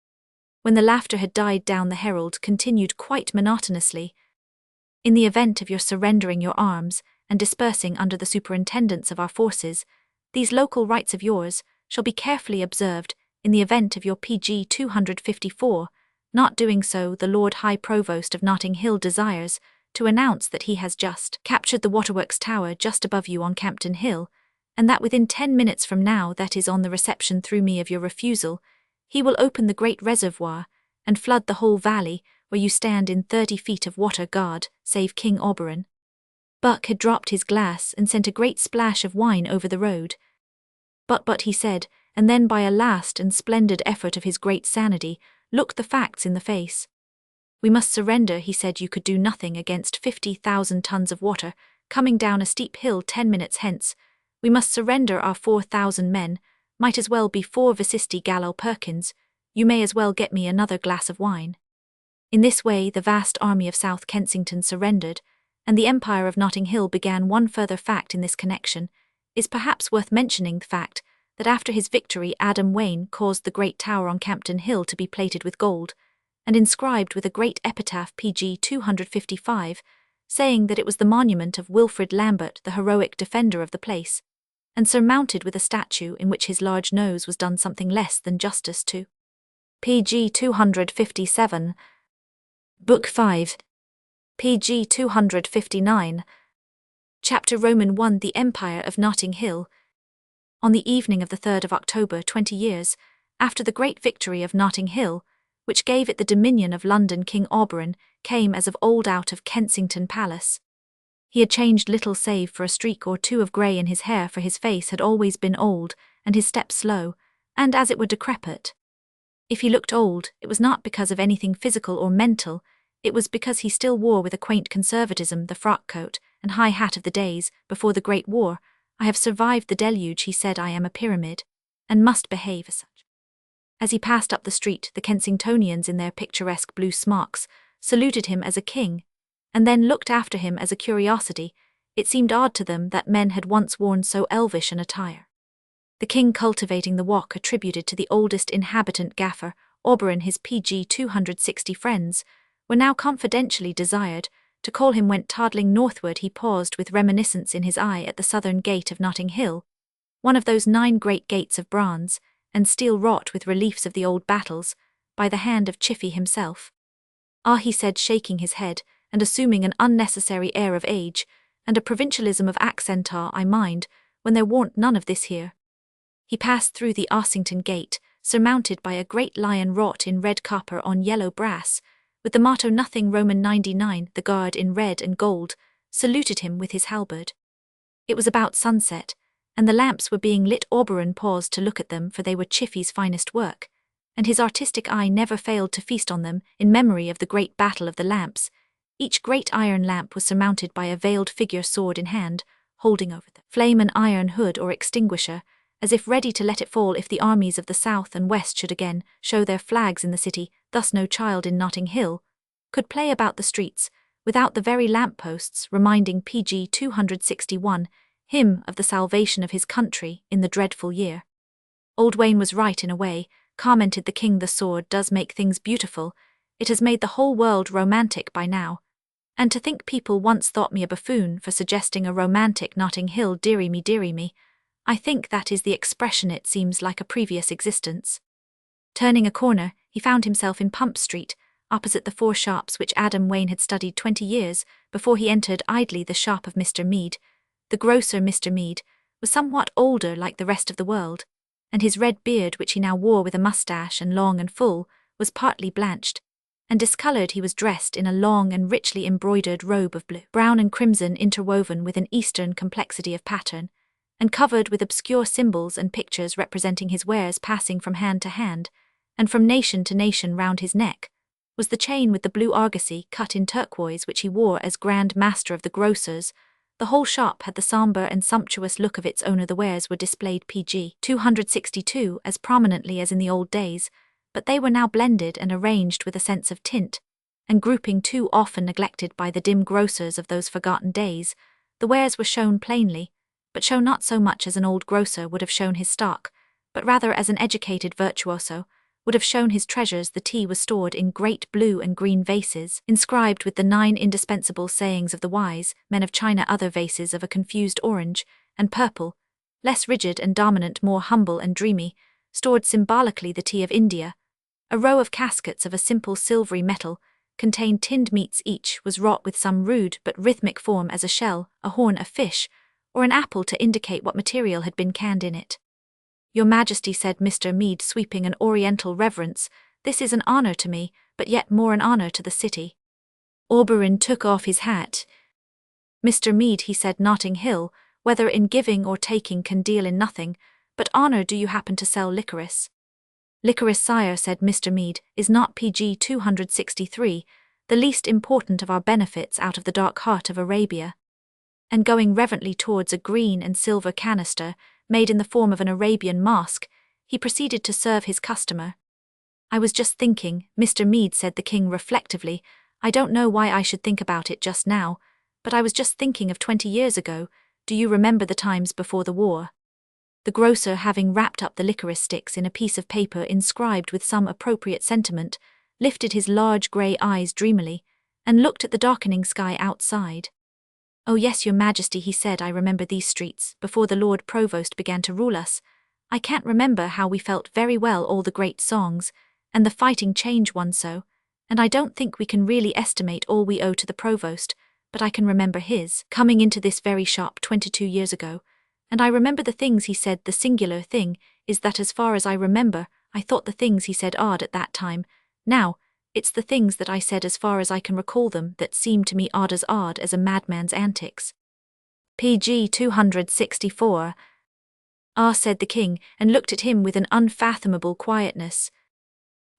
When the laughter had died down, the herald continued quite monotonously, "In the event of your surrendering your arms and dispersing under the superintendence of our forces, these local rights of yours shall be carefully observed. In the event of your PG 254 not doing so, the Lord High Provost of Notting Hill desires to announce that he has just captured the waterworks tower just above you on Campden Hill, and that within 10 minutes from now, that is on the reception through me of your refusal, he will open the great reservoir and flood the whole valley where you stand in 30 feet of water, God save King Oberon." Buck had dropped his glass and sent a great splash of wine over the road. But he said, and then by a last and splendid effort of his great sanity, looked the facts in the face. "We must surrender," he said. "You could do nothing against 50,000 tons of water coming down a steep hill 10 minutes hence. We must surrender our 4,000 men, might as well be 4 Vicisti Gallo Perkins. You may as well get me another glass of wine." In this way the vast army of South Kensington surrendered, and the Empire of Notting Hill began. One further fact in this connection is perhaps worth mentioning: the fact that after his victory Adam Wayne caused the great tower on Campden Hill to be plated with gold, and inscribed with a great epitaph PG 255, saying that it was the monument of Wilfrid Lambert, the heroic defender of the place, and surmounted with a statue in which his large nose was done something less than justice to. PG 257. Book 5. PG 259. Chapter Roman 1. The Empire of Notting Hill. On the evening of the 3rd of October, 20 years after the great victory of Notting Hill, which gave it the dominion of London, King Oberon came as of old out of Kensington Palace. He had changed little save for a streak or 2 of grey in his hair, for his face had always been old, and his step slow, and as it were decrepit. If he looked old, it was not because of anything physical or mental, it was because he still wore with a quaint conservatism the frock coat and high hat of the days before the Great War. "I have survived the deluge," he said. "I am a pyramid, and must behave as such." As he passed up the street, the Kensingtonians in their picturesque blue smocks saluted him as a king, and then looked after him as a curiosity. It seemed odd to them that men had once worn so elvish an attire. The king, cultivating the walk attributed to the oldest inhabitant Gaffer Oberon, his PG 260 friends, were now confidentially desired to call him. Went toddling northward. He paused with reminiscence in his eye at the southern gate of Notting Hill, one of those 9 great gates of bronze and steel wrought with reliefs of the old battles, by the hand of Chiffy himself. "Ah," he said, shaking his head and assuming an unnecessary air of age and a provincialism of accent, "I mind, when there warn't none of this here." He passed through the Ossington Gate, surmounted by a great lion wrought in red copper on yellow brass, with the motto Nothing Roman 99. The guard in red and gold saluted him with his halberd. It was about sunset, and the lamps were being lit. Oberon paused to look at them, for they were Chiffy's finest work, and his artistic eye never failed to feast on them in memory of the great battle of the lamps. Each great iron lamp was surmounted by a veiled figure, sword in hand, holding over the flame an iron hood or extinguisher, as if ready to let it fall if the armies of the south and west should again show their flags in the city. Thus no child in Notting Hill could play about the streets without the very lamp-posts reminding PG 261 him of the salvation of his country in the dreadful year. "Old Wayne was right in a way," commented the king. "The sword does make things beautiful. It has made the whole world romantic by now. And to think people once thought me a buffoon for suggesting a romantic Notting Hill. Dearie me, dearie me. I think that is the expression. It seems like a previous existence." Turning a corner, he found himself in Pump Street, opposite the 4 shops which Adam Wayne had studied 20 years before he entered idly the shop of Mr. Mead. The grocer, Mr. Mead, was somewhat older like the rest of the world, and his red beard, which he now wore with a moustache and long and full, was partly blanched, and discoloured. He was dressed in a long and richly embroidered robe of blue, brown and crimson interwoven with an Eastern complexity of pattern, and covered with obscure symbols and pictures representing his wares passing from hand to hand, and from nation to nation. Round his neck was the chain with the blue argosy cut in turquoise which he wore as Grand Master of the Grocers, The whole shop had the sombre and sumptuous look of its owner. The wares were displayed pg 262 as prominently as in the old days, but they were now blended and arranged with a sense of tint, and grouping too often neglected by the dim grocers of those forgotten days. The wares were shown plainly, but shown not so much as an old grocer would have shown his stock, but rather as an educated virtuoso would have shown his treasures. The tea was stored in great blue and green vases, inscribed with the 9 indispensable sayings of the wise men of China. Other vases of a confused orange and purple, less rigid and dominant, more humble and dreamy, stored symbolically the tea of India. A row of caskets of a simple silvery metal contained tinned meats. Each was wrought with some rude but rhythmic form, as a shell, a horn, a fish, or an apple, to indicate what material had been canned in it. "Your Majesty," said Mr. Meade, sweeping an oriental reverence, "this is an honor to me, but yet more an honor to the city." Oberon took off his hat. "Mr. Meade," he said, "Notting Hill, whether in giving or taking, can deal in nothing but honor. Do you happen to sell licorice?" "Licorice, sire," said Mr. Meade, "is not pg 263, the least important of our benefits out of the dark heart of Arabia." And going reverently towards a green and silver canister, made in the form of an Arabian mosque, he proceeded to serve his customer. "I was just thinking, Mr. Meade," said the king reflectively, "I don't know why I should think about it just now, but I was just thinking of 20 years ago. Do you remember the times before the war?" The grocer, having wrapped up the licorice sticks in a piece of paper inscribed with some appropriate sentiment, lifted his large grey eyes dreamily, and looked at the darkening sky outside. "Oh yes, your Majesty," he said, "I remember these streets, before the Lord Provost began to rule us. I can't remember how we felt very well all the great songs, and the fighting change one so, and I don't think we can really estimate all we owe to the Provost, but I can remember his coming into this very shop 22 years ago, and I remember the things he said. The singular thing is that as far as I remember, I thought the things he said odd at that time. Now, it's the things that I said, as far as I can recall them, that seem to me odd as a madman's antics." Pg 264. "Ah," said the king, and looked at him with an unfathomable quietness.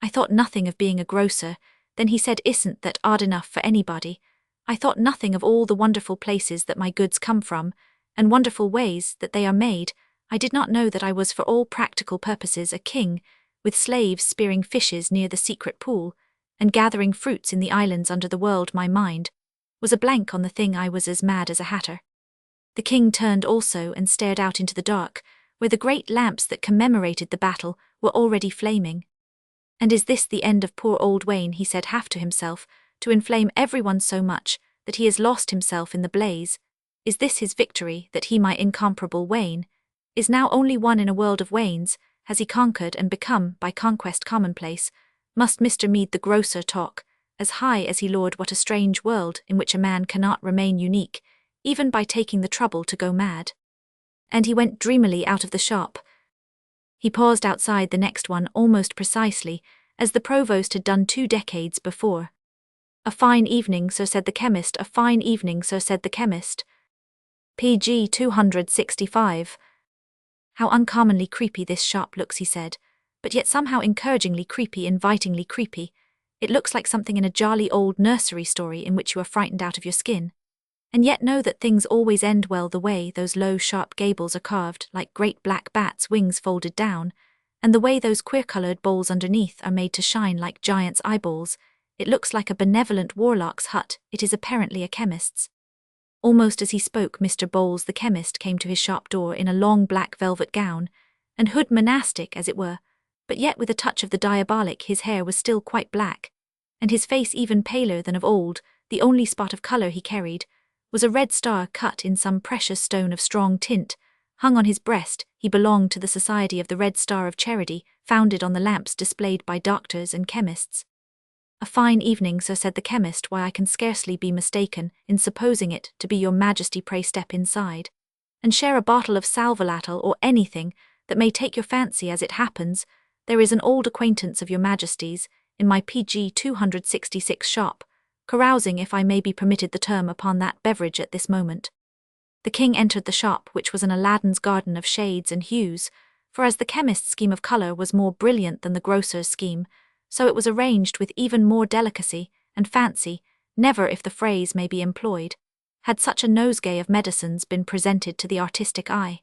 "I thought nothing of being a grocer." Then he said, "Isn't that odd enough for anybody? I thought nothing of all the wonderful places that my goods come from, and wonderful ways that they are made. I did not know that I was for all practical purposes a king, with slaves spearing fishes near the secret pool, and gathering fruits in the islands under the world. My mind was a blank on the thing. I was as mad as a hatter." The king turned also and stared out into the dark, where the great lamps that commemorated the battle were already flaming. "And is this the end of poor old Wayne?" he said half to himself, "to inflame everyone so much that he has lost himself in the blaze? Is this his victory, that he, my incomparable Wayne, is now only one in a world of Waynes? Has he conquered and become, by conquest, commonplace? Must Mr. Meade the grocer talk as high as he lord? What a strange world in which a man cannot remain unique, even by taking the trouble to go mad." And he went dreamily out of the shop. He paused outside the next one almost precisely as the provost had done 2 decades before. "A fine evening, sir," said the chemist. "A fine evening, sir," said the chemist. Pg 265. "How uncommonly creepy this shop looks," he said, "but yet somehow encouragingly creepy, invitingly creepy. It looks like something in a jolly old nursery story in which you are frightened out of your skin. And yet know that things always end well. The way those low sharp gables are carved like great black bats' wings folded down, and the way those queer-coloured bowls underneath are made to shine like giants' eyeballs. It looks like a benevolent warlock's hut. It is apparently a chemist's." Almost as he spoke, Mr. Bowles the chemist came to his shop door in a long black velvet gown, and hood monastic as it were, but yet with a touch of the diabolic. His hair was still quite black, and his face even paler than of old. The only spot of colour he carried was a red star cut in some precious stone of strong tint, hung on his breast. He belonged to the Society of the Red Star of Charity, founded on the lamps displayed by doctors and chemists. "A fine evening, sir," said the chemist. "Why, I can scarcely be mistaken in supposing it to be your Majesty. Pray step inside, and share a bottle of sal volatile or anything that may take your fancy. As it happens, there is an old acquaintance of your Majesty's in my Pg 266 shop, carousing, if I may be permitted the term, upon that beverage at this moment." The king entered the shop, which was an Aladdin's garden of shades and hues, for as the chemist's scheme of colour was more brilliant than the grocer's scheme, so it was arranged with even more delicacy and fancy, never, if the phrase may be employed, had such a nosegay of medicines been presented to the artistic eye.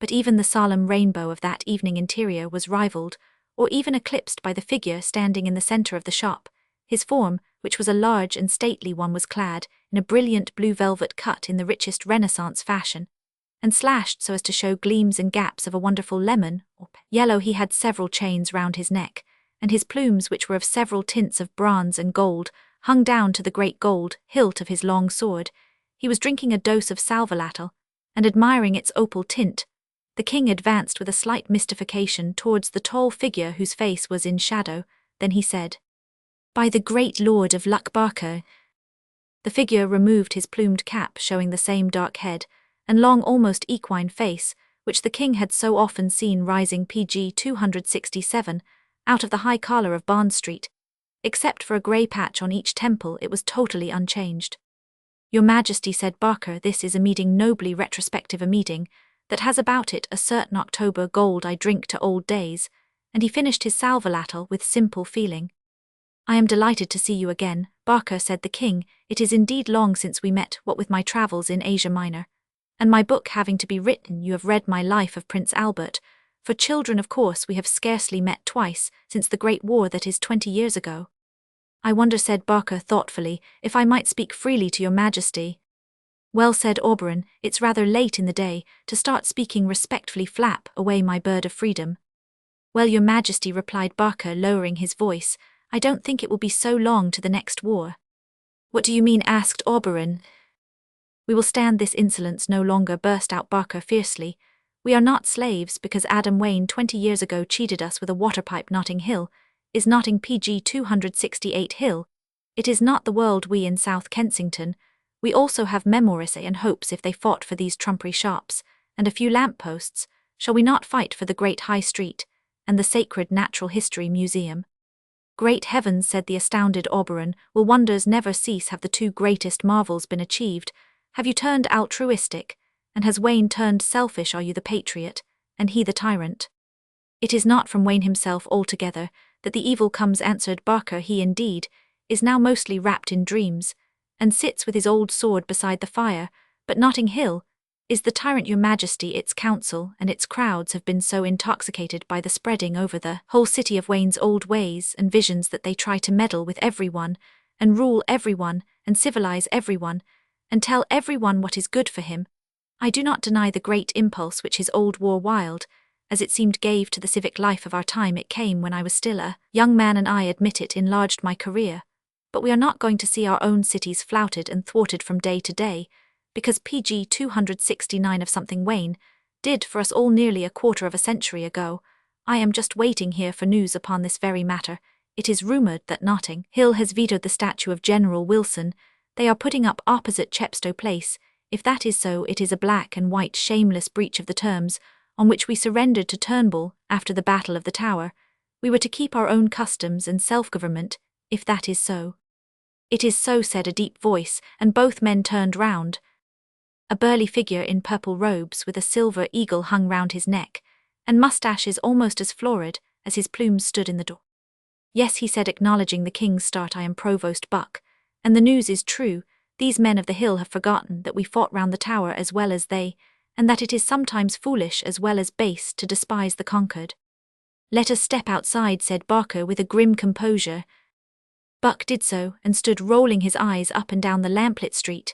But even the solemn rainbow of that evening interior was rivaled, or even eclipsed by the figure standing in the centre of the shop. His form, which was a large and stately one, was clad in a brilliant blue velvet cut in the richest Renaissance fashion, and slashed so as to show gleams and gaps of a wonderful lemon or yellow. He had several chains round his neck, and his plumes, which were of several tints of bronze and gold, hung down to the great gold hilt of his long sword. He was drinking a dose of sal volatile, and admiring its opal tint. The king advanced with a slight mystification towards the tall figure whose face was in shadow. Then he said, "By the great Lord of Luck, Barker." The figure removed his plumed cap, showing the same dark head and long, almost equine face, which the king had so often seen rising pg 267 out of the high collar of Bond Street. Except for a grey patch on each temple, it was totally unchanged. "Your Majesty," said Barker, "this is a meeting nobly retrospective, a meeting that has about it a certain October gold I drink to old days," and he finished his sal volatile with simple feeling. "I am delighted to see you again, Barker," said the king. "It is indeed long since we met, what with my travels in Asia Minor, and my book having to be written. You have read my life of Prince Albert. For children, of course, we have scarcely met twice since the Great War, that is 20 years ago." "I wonder," said Barker thoughtfully, "if I might speak freely to your Majesty." "Well," said Oberon, "it's rather late in the day to start speaking respectfully. Flap away, my bird of freedom." "Well, your Majesty," replied Barker, lowering his voice, "I don't think it will be so long to the next war." "What do you mean?" asked Oberon. "We will stand this insolence no longer," burst out Barker fiercely. "We are not slaves because Adam Wayne 20 years ago cheated us with a waterpipe. Notting Hill is Notting pg 268 Hill. It is not the world we in South Kensington. We also have memories and hopes if they fought for these trumpery shops, and a few lamp-posts. Shall we not fight for the great High Street, and the sacred Natural History Museum?" "Great heavens," said the astounded Oberon, "will wonders never cease? Have the two greatest marvels been achieved? Have you turned altruistic, and has Wayne turned selfish? Are you the patriot, and he the tyrant?" "It is not from Wayne himself altogether that the evil comes," answered Barker. "He, indeed, is now mostly wrapped in dreams, and sits with his old sword beside the fire, but Notting Hill is the tyrant, your Majesty. Its council and its crowds have been so intoxicated by the spreading over the whole city of Wayne's old ways and visions that they try to meddle with everyone, and rule everyone, and civilize everyone, and tell everyone what is good for him. I do not deny the great impulse which his old war wild, as it seemed, gave to the civic life of our time. It came when I was still a young man, and I admit it enlarged my career. But we are not going to see our own cities flouted and thwarted from day to day, because pg 269 of something Wayne did for us all nearly a quarter of a century ago. I am just waiting here for news upon this very matter. It is rumoured that Notting Hill has vetoed the statue of General Wilson they are putting up opposite Chepstow Place. If that is so, it is a black and white shameless breach of the terms on which we surrendered to Turnbull after the Battle of the Tower. We were to keep our own customs and self-government, if that is so." "It is so," said a deep voice, and both men turned round. A burly figure in purple robes with a silver eagle hung round his neck, and moustaches almost as florid as his plumes stood in the door. "Yes," he said, acknowledging the king's start, "I am Provost Buck, and the news is true. These men of the hill have forgotten that we fought round the tower as well as they, and that it is sometimes foolish as well as base to despise the conquered." "Let us step outside," said Barker with a grim composure. Buck did so, and stood rolling his eyes up and down the lamplit street.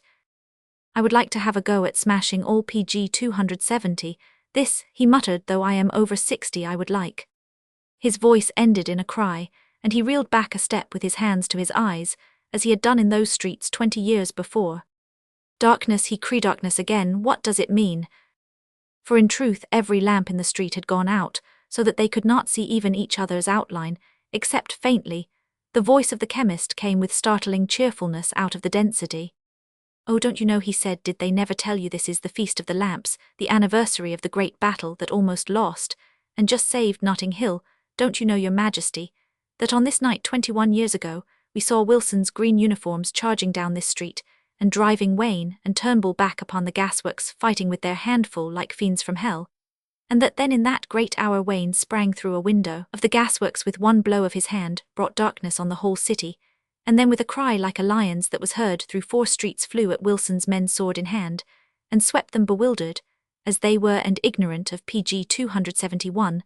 "I would like to have a go at smashing all pg 270, this," he muttered, "though I am over 60 I would like." His voice ended in a cry, and he reeled back a step with his hands to his eyes, as he had done in those streets 20 years before. "Darkness," he cried, "darkness again, what does it mean?" For in truth every lamp in the street had gone out, so that they could not see even each other's outline, except faintly. The voice of the chemist came with startling cheerfulness out of the density. "Oh, don't you know," he said, "did they never tell you this is the Feast of the Lamps, the anniversary of the great battle that almost lost, and just saved Notting Hill? Don't you know, your Majesty, that on this night 21 years ago, we saw Wilson's green uniforms charging down this street, and driving Wayne and Turnbull back upon the gasworks, fighting with their handful like fiends from hell? And that then in that great hour Wayne sprang through a window of the gasworks with one blow of his hand, brought darkness on the whole city, and then with a cry like a lion's that was heard through 4 streets flew at Wilson's men sword in hand, and swept them bewildered, as they were and ignorant of PG 271,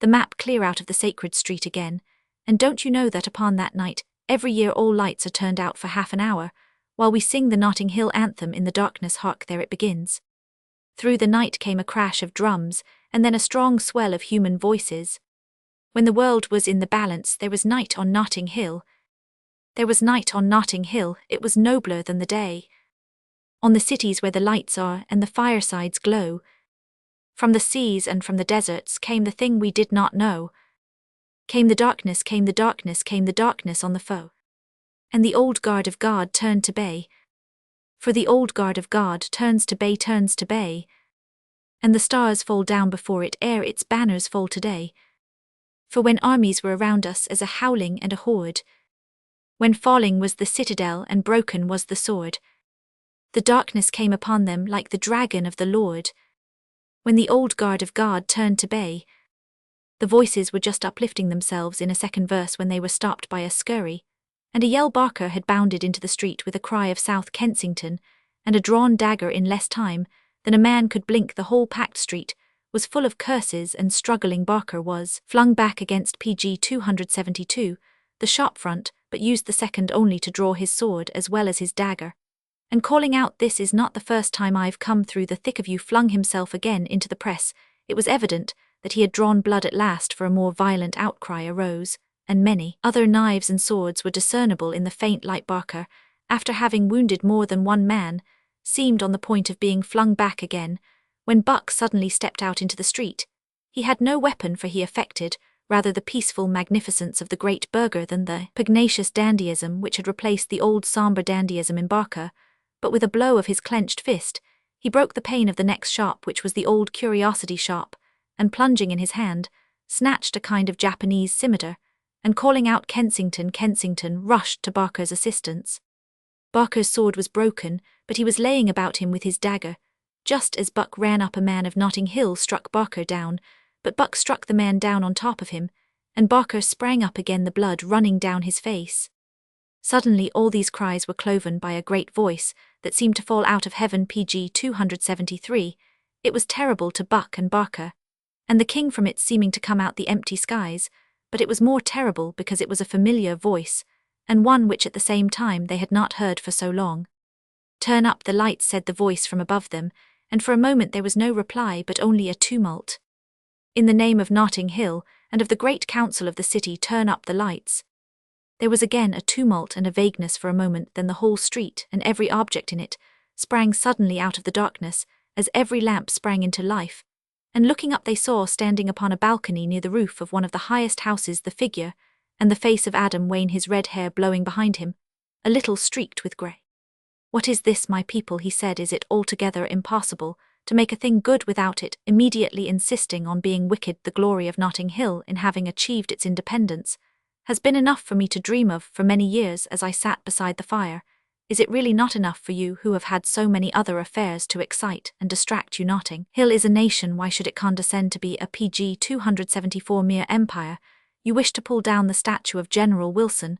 the map clear out of the sacred street again. And don't you know that upon that night, every year all lights are turned out for half an hour, while we sing the Notting Hill anthem in the darkness? Hark, there it begins. Through the night came a crash of drums, and then a strong swell of human voices. When the world was in the balance, there was night on Notting Hill. There was night on Notting Hill, it was nobler than the day. On the cities where the lights are and the firesides glow. From the seas and from the deserts came the thing we did not know. Came the darkness, came the darkness, came the darkness on the foe. And the old guard of God turned to bay. For the old guard of God turns to bay, turns to bay. And the stars fall down before it ere its banners fall today. For when armies were around us as a howling and a horde, when falling was the citadel and broken was the sword, the darkness came upon them like the dragon of the Lord. When the old guard of God turned to bay, the voices were just uplifting themselves in a second verse when they were stopped by a scurry, and a yell. Barker had bounded into the street with a cry of South Kensington, and a drawn dagger in less time than a man could blink. The whole packed street was full of curses, and struggling Barker was flung back against PG 272, the shop front, but used the second only to draw his sword as well as his dagger, and calling out, "This is not the first time I've come through the thick of you," flung himself again into the press. It was evident that he had drawn blood at last, for a more violent outcry arose, and many other knives and swords were discernible in the faint light. Barker, after having wounded more than one man, seemed on the point of being flung back again, when Buck suddenly stepped out into the street. He had no weapon, for he affected rather the peaceful magnificence of the great burgher than the pugnacious dandyism which had replaced the old sombre dandyism in Barker, but with a blow of his clenched fist, he broke the pane of the next shop, which was the old curiosity shop, and plunging in his hand, snatched a kind of Japanese scimitar, and calling out Kensington, Kensington, rushed to Barker's assistance. Barker's sword was broken, but he was laying about him with his dagger. Just as Buck ran up, a man of Notting Hill struck Barker down, but Buck struck the man down on top of him, and Barker sprang up again, the blood running down his face. Suddenly all these cries were cloven by a great voice that seemed to fall out of heaven. PG 273, it was terrible to Buck and Barker, and the king from it seeming to come out the empty skies, but it was more terrible because it was a familiar voice, and one which at the same time they had not heard for so long. "Turn up the lights," said the voice from above them, and for a moment there was no reply but only a tumult. "In the name of Notting Hill, and of the great council of the city, turn up the lights." There was again a tumult and a vagueness for a moment, then the whole street, and every object in it, sprang suddenly out of the darkness, as every lamp sprang into life, and looking up they saw, standing upon a balcony near the roof of one of the highest houses, the figure and the face of Adam Wayne, his red hair blowing behind him, a little streaked with grey. "What is this, my people?" he said. "Is it altogether impossible to make a thing good without it immediately insisting on being wicked? The glory of Notting Hill in having achieved its independence has been enough for me to dream of for many years as I sat beside the fire. Is it really not enough for you who have had so many other affairs to excite and distract you? Notting Hill is a nation. Why should it condescend to be a PG 274 mere empire? You wish to pull down the statue of General Wilson,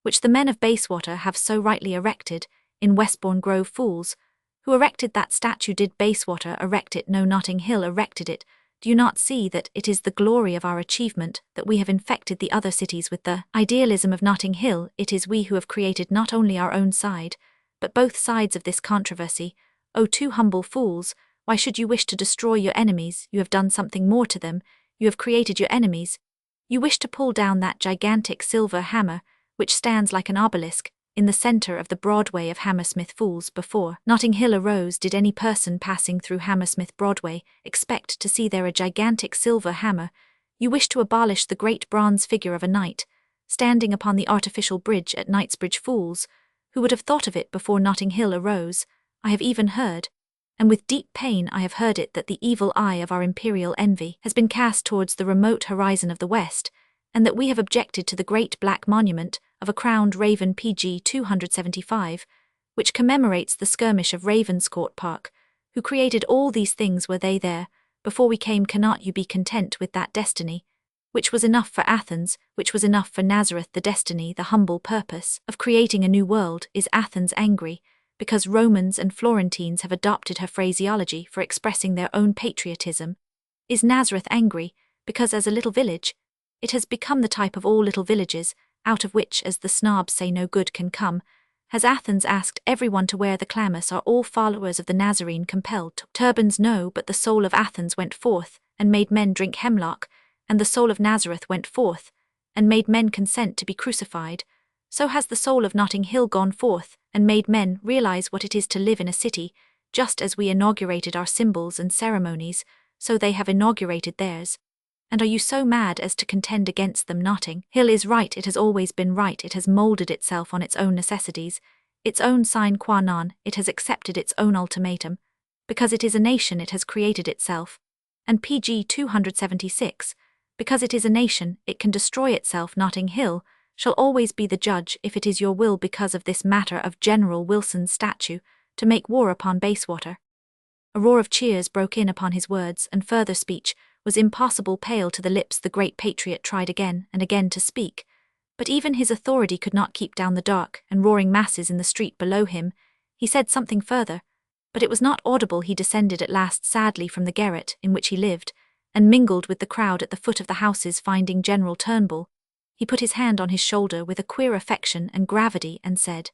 which the men of Bayswater have so rightly erected, in Westbourne Grove. Fools! Who erected that statue? Did Bayswater erect it? No, Notting Hill erected it. Do you not see that it is the glory of our achievement that we have infected the other cities with the idealism of Notting Hill? It is we who have created not only our own side, but both sides of this controversy. O too humble fools, why should you wish to destroy your enemies? You have done something more to them. You have created your enemies. You wish to pull down that gigantic silver hammer, which stands like an obelisk in the centre of the Broadway of Hammersmith. Fools! Before Notting Hill arose, did any person passing through Hammersmith Broadway expect to see there a gigantic silver hammer? You wish to abolish the great bronze figure of a knight, standing upon the artificial bridge at Knightsbridge. Fools! Who would have thought of it before Notting Hill arose? I have even heard, and with deep pain I have heard it, that the evil eye of our imperial envy has been cast towards the remote horizon of the West, and that we have objected to the great black monument of a crowned raven. PG 275, which commemorates the skirmish of Ravenscourt Park. Who created all these things? Were they there before we came? Cannot you be content with that destiny which was enough for Athens, which was enough for Nazareth. The destiny, the humble purpose, of creating a new world. Is Athens angry because Romans and Florentines have adopted her phraseology for expressing their own patriotism? Is Nazareth angry because, as a little village, it has become the type of all little villages, out of which, as the snobs say, no good can come? Has Athens asked everyone to wear the chlamys? Are all followers of the Nazarene compelled to turbans? No, but the soul of Athens went forth, and made men drink hemlock, and the soul of Nazareth went forth, and made men consent to be crucified. So has the soul of Notting Hill gone forth, and made men realize what it is to live in a city. Just as we inaugurated our symbols and ceremonies, so they have inaugurated theirs. And are you so mad as to contend against them? Notting Hill is right. It has always been right. It has moulded itself on its own necessities, its own sine qua non. It has accepted its own ultimatum. Because it is a nation, it has created itself. And pg 276, because it is a nation, it can destroy itself. Notting Hill shall always be the judge, if it is your will, because of this matter of General Wilson's statue, to make war upon Bayswater. A roar of cheers broke in upon his words, and further speech was impossible. Pale to the lips, the great patriot tried again and again to speak, but even his authority could not keep down the dark and roaring masses in the street below him. He said something further, but it was not audible. He descended at last sadly from the garret in which he lived, and mingled with the crowd at the foot of the houses. Finding General Turnbull, he put his hand on his shoulder with a queer affection and gravity, and said,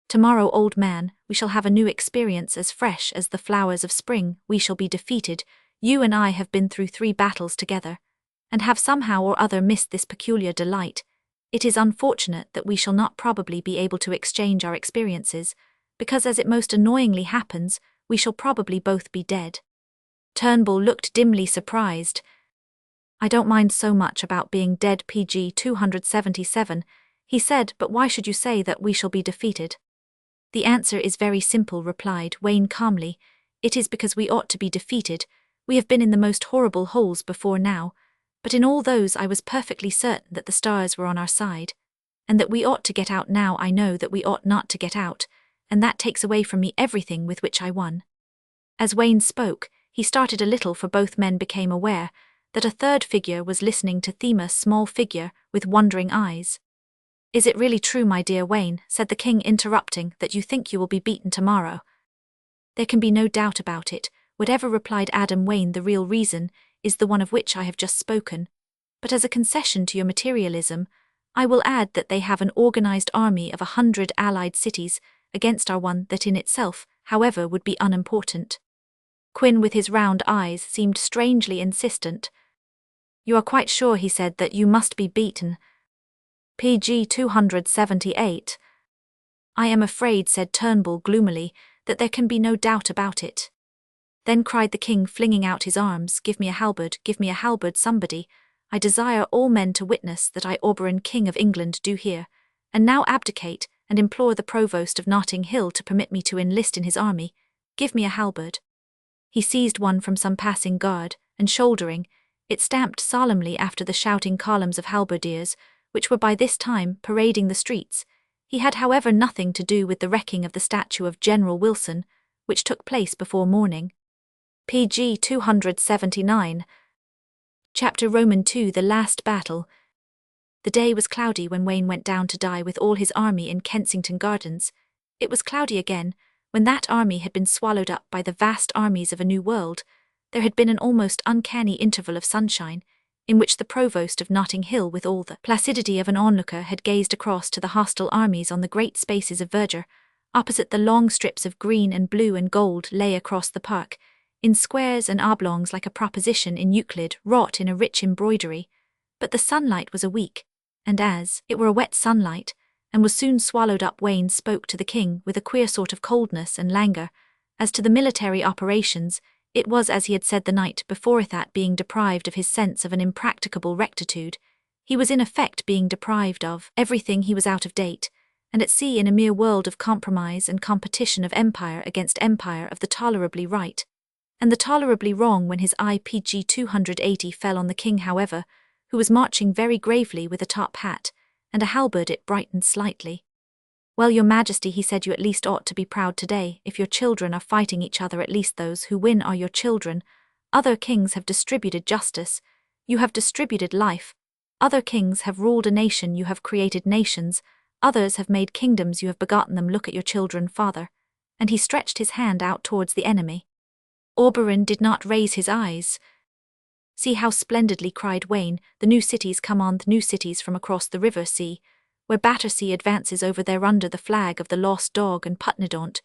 "Tomorrow, old man, we shall have a new experience as fresh as the flowers of spring. We shall be defeated. You and I have been through 3 battles together, and have somehow or other missed this peculiar delight. It is unfortunate that we shall not probably be able to exchange our experiences, because, as it most annoyingly happens, we shall probably both be dead." Turnbull looked dimly surprised. "I don't mind so much about being dead." pg 277, he said, "but why should you say that we shall be defeated?" "The answer is very simple," replied Wayne calmly. "It is because we ought to be defeated. We have been in the most horrible holes before now, but in all those I was perfectly certain that the stars were on our side, and that we ought to get out. Now I know that we ought not to get out, and that takes away from me everything with which I won." As Wayne spoke, he started a little, for both men became aware that a third figure was listening to them, a small figure with wondering eyes. "Is it really true, my dear Wayne," said the king, interrupting, "that you think you will be beaten tomorrow?" "There can be no doubt about it, whatever," replied Adam Wayne. "The real reason is the one of which I have just spoken. But as a concession to your materialism, I will add that they have an organized army of 100 allied cities against our one that in itself, however, would be unimportant." Quinn, with his round eyes, seemed strangely insistent. "You are quite sure," he said, "that you must be beaten?" pg 278. "I am afraid," said Turnbull gloomily, "that there can be no doubt about it." Then cried the king, flinging out his arms, "Give me a halberd, give me a halberd, somebody. I desire all men to witness that I, Auberon, King of England, do hear, and now abdicate, and implore the provost of Notting Hill to permit me to enlist in his army. Give me a halberd." He seized one from some passing guard, and shouldering it, stamped solemnly after the shouting columns of halberdiers, which were by this time parading the streets. He had, however, nothing to do with the wrecking of the statue of General Wilson, which took place before morning. pg 279. Chapter Roman 2. The Last Battle. The day was cloudy when Wayne went down to die with all his army in Kensington Gardens. It was cloudy again when that army had been swallowed up by the vast armies of a new world. There had been an almost uncanny interval of sunshine, in which the provost of Notting Hill, with all the placidity of an onlooker, had gazed across to the hostile armies on the great spaces of verdure. Opposite, the long strips of green and blue and gold lay across the park, in squares and oblongs like a proposition in Euclid wrought in a rich embroidery. But the sunlight was a weak, and as it were a wet sunlight, and was soon swallowed up. Wayne spoke to the king with a queer sort of coldness and languor. As to the military operations, it was as he had said the night before, that being deprived of his sense of an impracticable rectitude, he was in effect being deprived of everything. He was out of date, and at sea in a mere world of compromise and competition of empire against empire, of the tolerably right and the tolerably wrong. When his eye pg 280 fell on the king, however, who was marching very gravely with a top hat and a halberd, it brightened slightly. "Well, your majesty," he said, "you at least ought to be proud today. If your children are fighting each other, at least those who win are your children. Other kings have distributed justice. You have distributed life. Other kings have ruled a nation, you have created nations. Others have made kingdoms, you have begotten them. Look at your children, father. And he stretched his hand out towards the enemy. Oberon did not raise his eyes. See how splendidly, cried Wayne, the new cities come on, the new cities from across the river. See, where Battersea advances over there under the flag of the lost dog and Putnedaunt.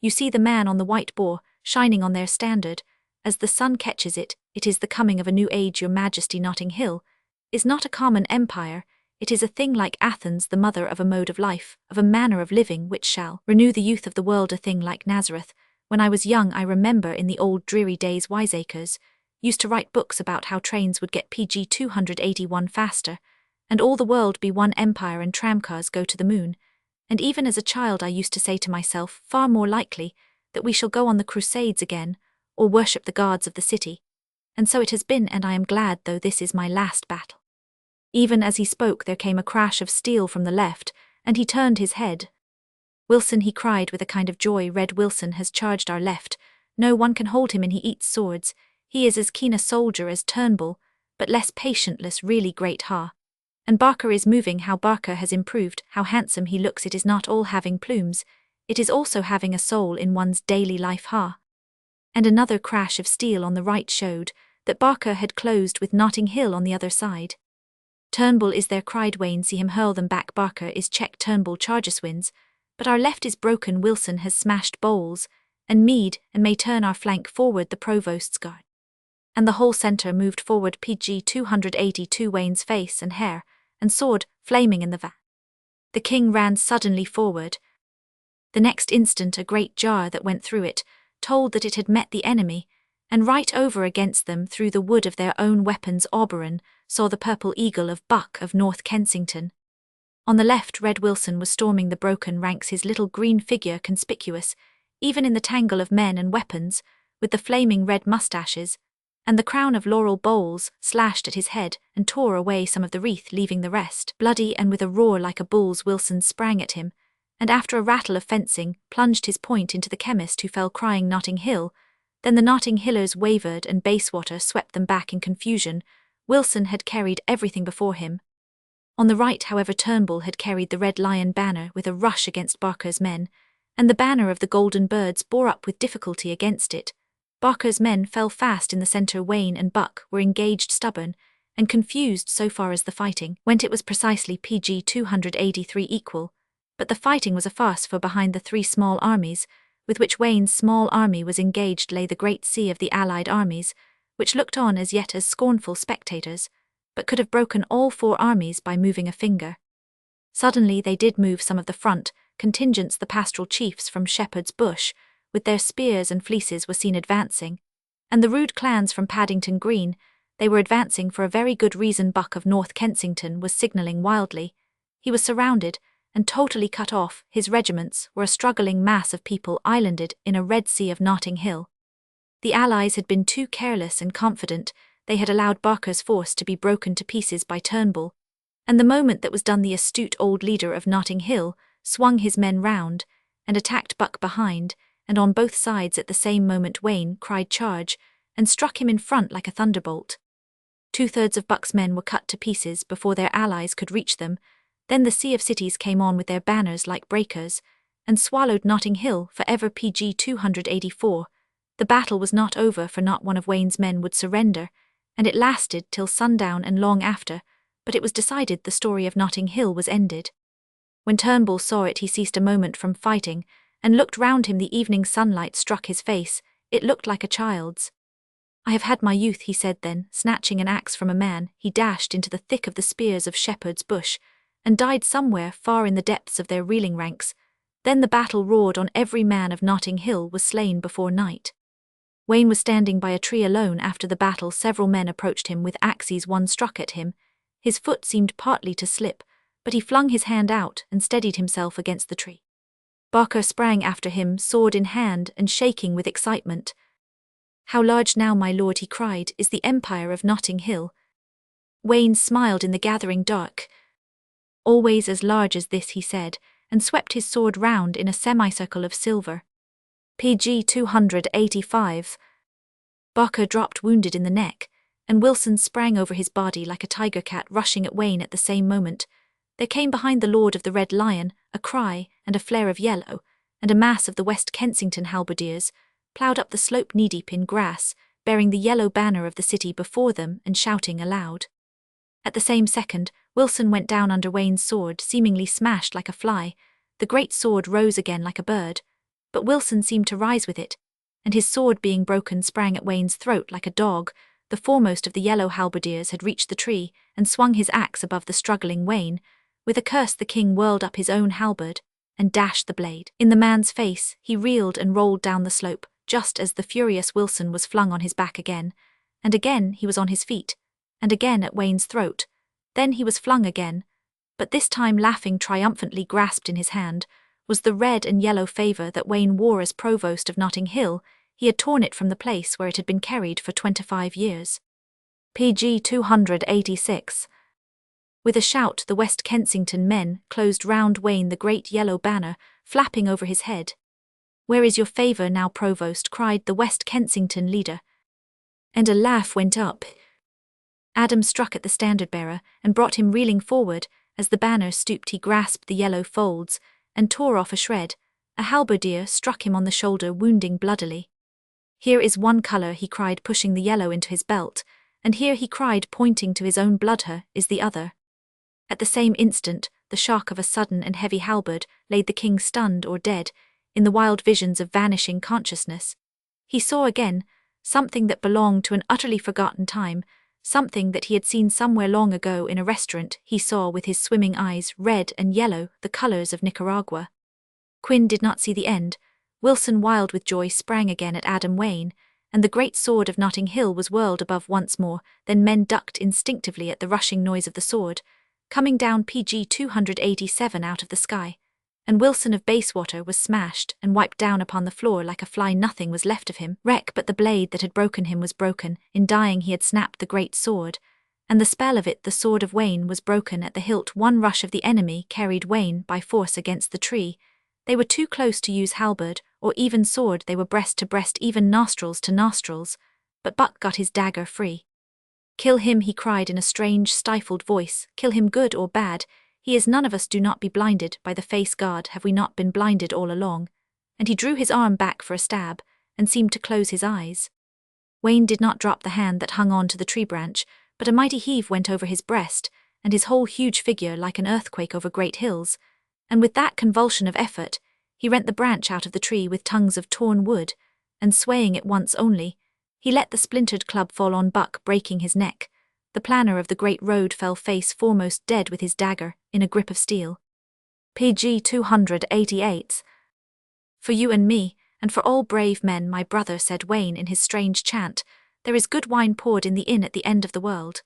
You see the man on the white boar, shining on their standard. As the sun catches it, it is the coming of a new age. Your Majesty, Notting Hill is not a common empire. It is a thing like Athens, the mother of a mode of life, of a manner of living which shall renew the youth of the world. A thing like Nazareth. When I was young, I remember in the old dreary days wiseacres used to write books about how trains would get PG 281 faster, and all the world be one empire and tramcars go to the moon. And even as a child I used to say to myself, far more likely that we shall go on the crusades again, or worship the gods of the city. And so it has been, and I am glad, though this is my last battle. Even as he spoke there came a crash of steel from the left, and he turned his head. Wilson, he cried with a kind of joy, Red Wilson has charged our left. No one can hold him, and he eats swords. He is as keen a soldier as Turnbull, but less patientless, really great. Ha! And Barker is moving. How Barker has improved, how handsome he looks. It is not all having plumes, it is also having a soul in one's daily life. Ha! And another crash of steel on the right showed that Barker had closed with Notting Hill on the other side. Turnbull is there, cried Wayne, see him hurl them back. Barker is checked, Turnbull charges wins, but our left is broken. Wilson has smashed Bowles and Meade and may turn our flank forward. The Provost's guard and the whole centre moved forward. PG 282 Wayne's face and hair and sword flaming in the van. The king ran suddenly forward. The next instant a great jar that went through it told that it had met the enemy, and right over against them through the wood of their own weapons Oberon saw the purple eagle of Buck of North Kensington. On the left Red Wilson was storming the broken ranks, his little green figure conspicuous, even in the tangle of men and weapons, with the flaming red moustaches, and the crown of laurel bowls slashed at his head and tore away some of the wreath, leaving the rest bloody, and with a roar like a bull's Wilson sprang at him, and after a rattle of fencing plunged his point into the chemist, who fell crying Notting Hill. Then the Notting Hillers wavered and Bayswater swept them back in confusion. Wilson had carried everything before him. On the right, however, Turnbull had carried the Red Lion banner with a rush against Barker's men, and the banner of the Golden Birds bore up with difficulty against it. Barker's men fell fast in the centre. Wayne and Buck were engaged, stubborn and confused so far as the fighting went. It was precisely PG 283 equal, but the fighting was a farce, for behind the three small armies with which Wayne's small army was engaged lay the great sea of the Allied armies, which looked on as yet as scornful spectators, but could have broken all four armies by moving a finger. Suddenly they did move some of the front contingents. The pastoral chiefs from Shepherd's Bush, with their spears and fleeces, were seen advancing, and the rude clans from Paddington Green. They were advancing for a very good reason. Buck of North Kensington was signalling wildly. He was surrounded and totally cut off. His regiments were a struggling mass of people islanded in a red sea of Notting Hill. The Allies had been too careless and confident. They had allowed Barker's force to be broken to pieces by Turnbull, and the moment that was done the astute old leader of Notting Hill swung his men round and attacked Buck behind, and on both sides at the same moment. Wayne cried charge and struck him in front like a thunderbolt. 2/3 of Buck's men were cut to pieces before their allies could reach them. Then the sea of cities came on with their banners like breakers and swallowed Notting Hill forever. PG 284. The battle was not over, for not one of Wayne's men would surrender, and it lasted till sundown and long after, but it was decided the story of Notting Hill was ended. When Turnbull saw it he ceased a moment from fighting and looked round him. The evening sunlight struck his face. It looked like a child's. I have had my youth, he said. Then, snatching an axe from a man, he dashed into the thick of the spears of Shepherd's Bush and died somewhere far in the depths of their reeling ranks. Then the battle roared on. Every man of Notting Hill was slain before night. Wayne was standing by a tree alone after the battle. Several men approached him with axes. One struck at him. His foot seemed partly to slip, but he flung his hand out and steadied himself against the tree. Barker sprang after him, sword in hand and shaking with excitement. How large now, my lord, he cried, is the empire of Notting Hill? Wayne smiled in the gathering dark. Always as large as this, he said, and swept his sword round in a semicircle of silver. PG 285. Barker dropped wounded in the neck, and Wilson sprang over his body like a tiger cat rushing at Wayne at the same moment. There came behind the Lord of the Red Lion a cry and a flare of yellow, and a mass of the West Kensington halberdiers ploughed up the slope knee-deep in grass, bearing the yellow banner of the city before them and shouting aloud. At the same second, Wilson went down under Wayne's sword, seemingly smashed like a fly. The great sword rose again like a bird, but Wilson seemed to rise with it, and his sword being broken sprang at Wayne's throat like a dog. The foremost of the yellow halberdiers had reached the tree and swung his axe above the struggling Wayne. With a curse the king whirled up his own halberd and dashed the blade in the man's face. He reeled and rolled down the slope, just as the furious Wilson was flung on his back again, and again he was on his feet, and again at Wayne's throat. Then he was flung again, but this time laughing triumphantly grasped in his hand was the red and yellow favour that Wayne wore as Provost of Notting Hill. He had torn it from the place where it had been carried for 25 years. PG 286. With a shout the West Kensington men closed round Wayne, the great yellow banner flapping over his head. "Where is your favour now, Provost?" cried the West Kensington leader. And a laugh went up. Adam struck at the standard-bearer and brought him reeling forward. As the banner stooped he grasped the yellow folds and tore off a shred. A halberdier struck him on the shoulder, wounding bloodily. "Here is one colour," he cried, pushing the yellow into his belt, "and here," he cried, pointing to his own bloodher, "is the other." At the same instant, the shock of a sudden and heavy halberd laid the king stunned or dead. In the wild visions of vanishing consciousness, he saw again something that belonged to an utterly forgotten time, something that he had seen somewhere long ago in a restaurant. He saw with his swimming eyes, red and yellow, the colours of Nicaragua. Quinn did not see the end. Wilson, wild with joy, sprang again at Adam Wayne, and the great sword of Notting Hill was whirled above once more. Then men ducked instinctively at the rushing noise of the sword, coming down PG 287 out of the sky, and Wilson of Bayswater was smashed and wiped down upon the floor like a fly. Nothing was left of him, wreck, but the blade that had broken him was broken. In dying he had snapped the great sword, and the spell of it, the sword of Wayne, was broken at the hilt. One rush of the enemy carried Wayne by force against the tree. They were too close to use halberd or even sword. They were breast to breast, even nostrils to nostrils, but Buck got his dagger free. "Kill him," he cried in a strange, stifled voice. "Kill him, good or bad. He is none of us. Do not be blinded by the face, God. Have we not been blinded all along?" And he drew his arm back for a stab, and seemed to close his eyes. Wayne did not drop the hand that hung on to the tree branch, but a mighty heave went over his breast, and his whole huge figure like an earthquake over great hills. And with that convulsion of effort, he rent the branch out of the tree with tongues of torn wood, and swaying it once only, he let the splintered club fall on Buck, breaking his neck. The planner of the great road fell face foremost, dead with his dagger in a grip of steel. PG 288. "For you and me, and for all brave men, my brother," said Wayne in his strange chant, "there is good wine poured in the inn at the end of the world."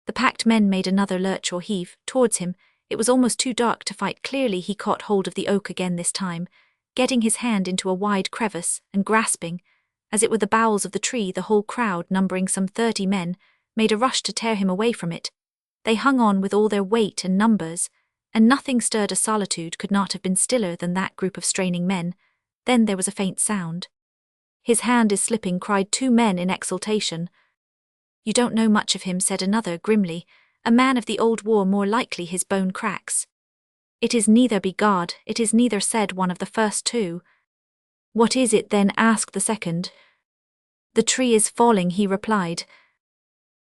The packed men made another lurch or heave towards him. It was almost too dark to fight clearly. He caught hold of the oak again this time, getting his hand into a wide crevice and grasping, as it were the bowels of the tree. The whole crowd, numbering some 30 men, made a rush to tear him away from it. They hung on with all their weight and numbers, and nothing stirred. A solitude could not have been stiller than that group of straining men. Then there was a faint sound. "His hand is slipping," cried 2 men in exultation. "You don't know much of him," said another grimly. "A man of the old war, more likely his bone cracks." "It is neither, be God, it is neither," said one of the first 2. "What is it then?" asked the second. "The tree is falling," he replied.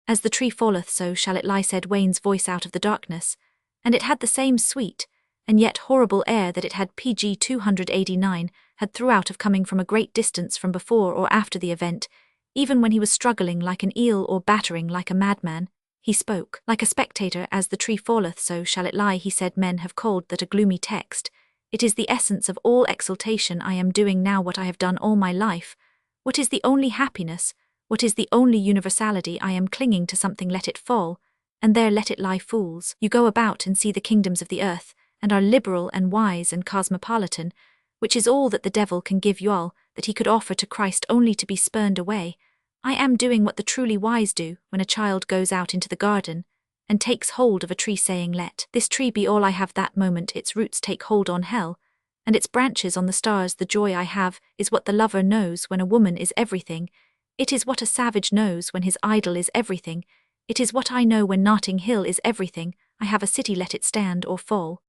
"As the tree falleth, so shall it lie," said Wayne's voice out of the darkness, and it had the same sweet and yet horrible air that it had. PG 289 had throughout of coming from a great distance from before or after the event. Even when he was struggling like an eel or battering like a madman, he spoke like a spectator. "As the tree falleth, so shall it lie," he said. "Men have called that a gloomy text. It is the essence of all exultation. I am doing now what I have done all my life. What is the only happiness? What is the only universality? I am clinging to something. Let it fall, and there let it lie. Fools, you go about and see the kingdoms of the earth, and are liberal and wise and cosmopolitan, which is all that the devil can give you, all that he could offer to Christ, only to be spurned away. I am doing what the truly wise do when a child goes out into the garden and takes hold of a tree, saying, 'Let this tree be all I have.' That moment its roots take hold on hell, and its branches on the stars. The joy I have is what the lover knows when a woman is everything. It is what a savage knows when his idol is everything. It is what I know when Notting Hill is everything. I have a city, let it stand or fall.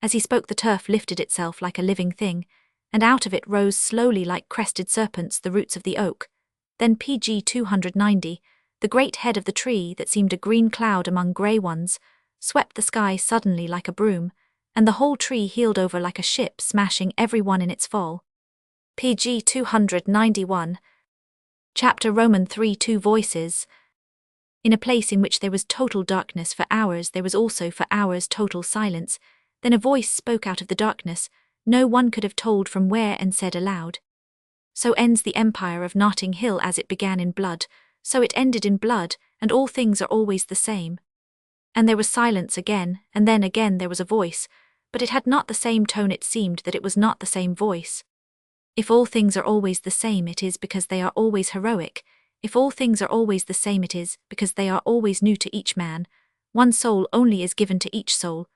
As he spoke, the turf lifted itself like a living thing, and out of it rose slowly like crested serpents the roots of the oak. Then PG 290, the great head of the tree that seemed a green cloud among grey ones, swept the sky suddenly like a broom, and the whole tree heeled over like a ship, smashing every one in its fall. PG 291. Chapter Roman 3 Two voices. In a place in which there was total darkness for hours, there was also for hours total silence. Then a voice spoke out of the darkness, no one could have told from where, and said aloud, "So ends the empire of Notting Hill as it began in blood, so it ended in blood, and all things are always the same." And there was silence again, and then again there was a voice, but it had not the same tone. It seemed that it was not the same voice. If all things are always the same, it is because they are always heroic. If all things are always the same, it is because they are always new to each man. One soul only is given to each soul,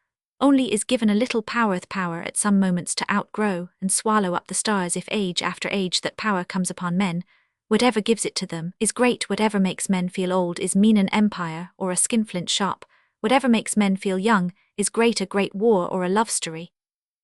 only is given a little power at some moments to outgrow and swallow up the stars. If age after age that power comes upon men, whatever gives it to them is great. Whatever makes men feel old is mean, an empire or a skinflint shop. Whatever makes men feel young is great, a great war or a love story.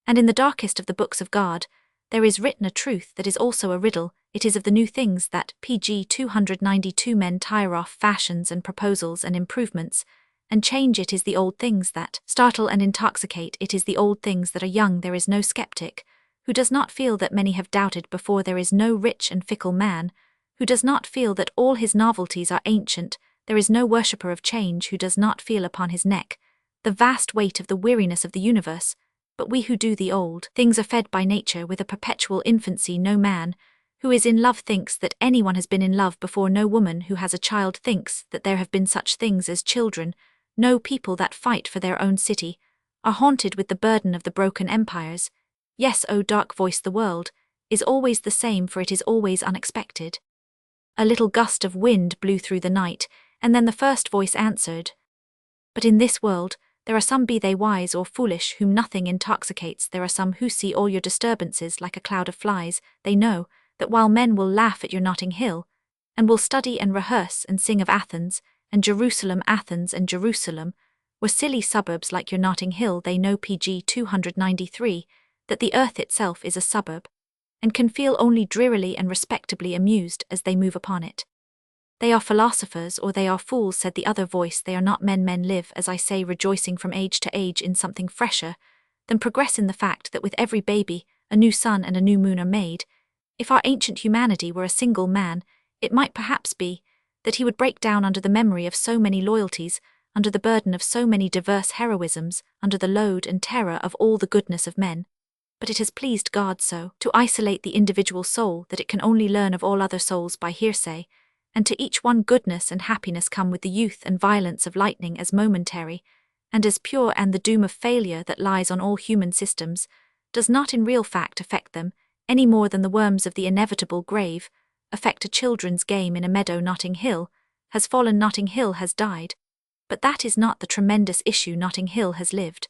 And in the darkest of the books of God, there is written a truth that is also a riddle. It is of the new things that PG 292 men tire off fashions and proposals and improvements, and change. It is the old things that startle and intoxicate. It is the old things that are young. There is no skeptic who does not feel that many have doubted before. There is no rich and fickle man who does not feel that all his novelties are ancient. There is no worshipper of change who does not feel upon his neck the vast weight of the weariness of the universe. But we who do the old things are fed by nature with a perpetual infancy. No man who is in love thinks that anyone has been in love before. No woman who has a child thinks that there have been such things as children. No people that fight for their own city are haunted with the burden of the broken empires. Yes, O dark voice, the world is always the same, for it is always unexpected. A little gust of wind blew through the night, and then the first voice answered, "But in this world there are some, be they wise or foolish, whom nothing intoxicates. There are some who see all your disturbances like a cloud of flies. They know that while men will laugh at your Notting Hill, and will study and rehearse and sing of Athens and Jerusalem, Athens and Jerusalem were silly suburbs like your Notting Hill, they know PG 293 that the earth itself is a suburb, and can feel only drearily and respectably amused as they move upon it. They are philosophers or they are fools," said the other voice. "They are not men. Men live, as I say, rejoicing from age to age in something fresher, than progress in the fact that with every baby a new sun and a new moon are made. If our ancient humanity were a single man, it might perhaps be that he would break down under the memory of so many loyalties, under the burden of so many diverse heroisms, under the load and terror of all the goodness of men. But it has pleased God so to isolate the individual soul that it can only learn of all other souls by hearsay, and to each one goodness and happiness come with the youth and violence of lightning as momentary, and as pure, and the doom of failure that lies on all human systems does not in real fact affect them, any more than the worms of the inevitable grave affect a children's game in a meadow. Notting Hill has fallen, Notting Hill has died, but that is not the tremendous issue. Notting Hill has lived.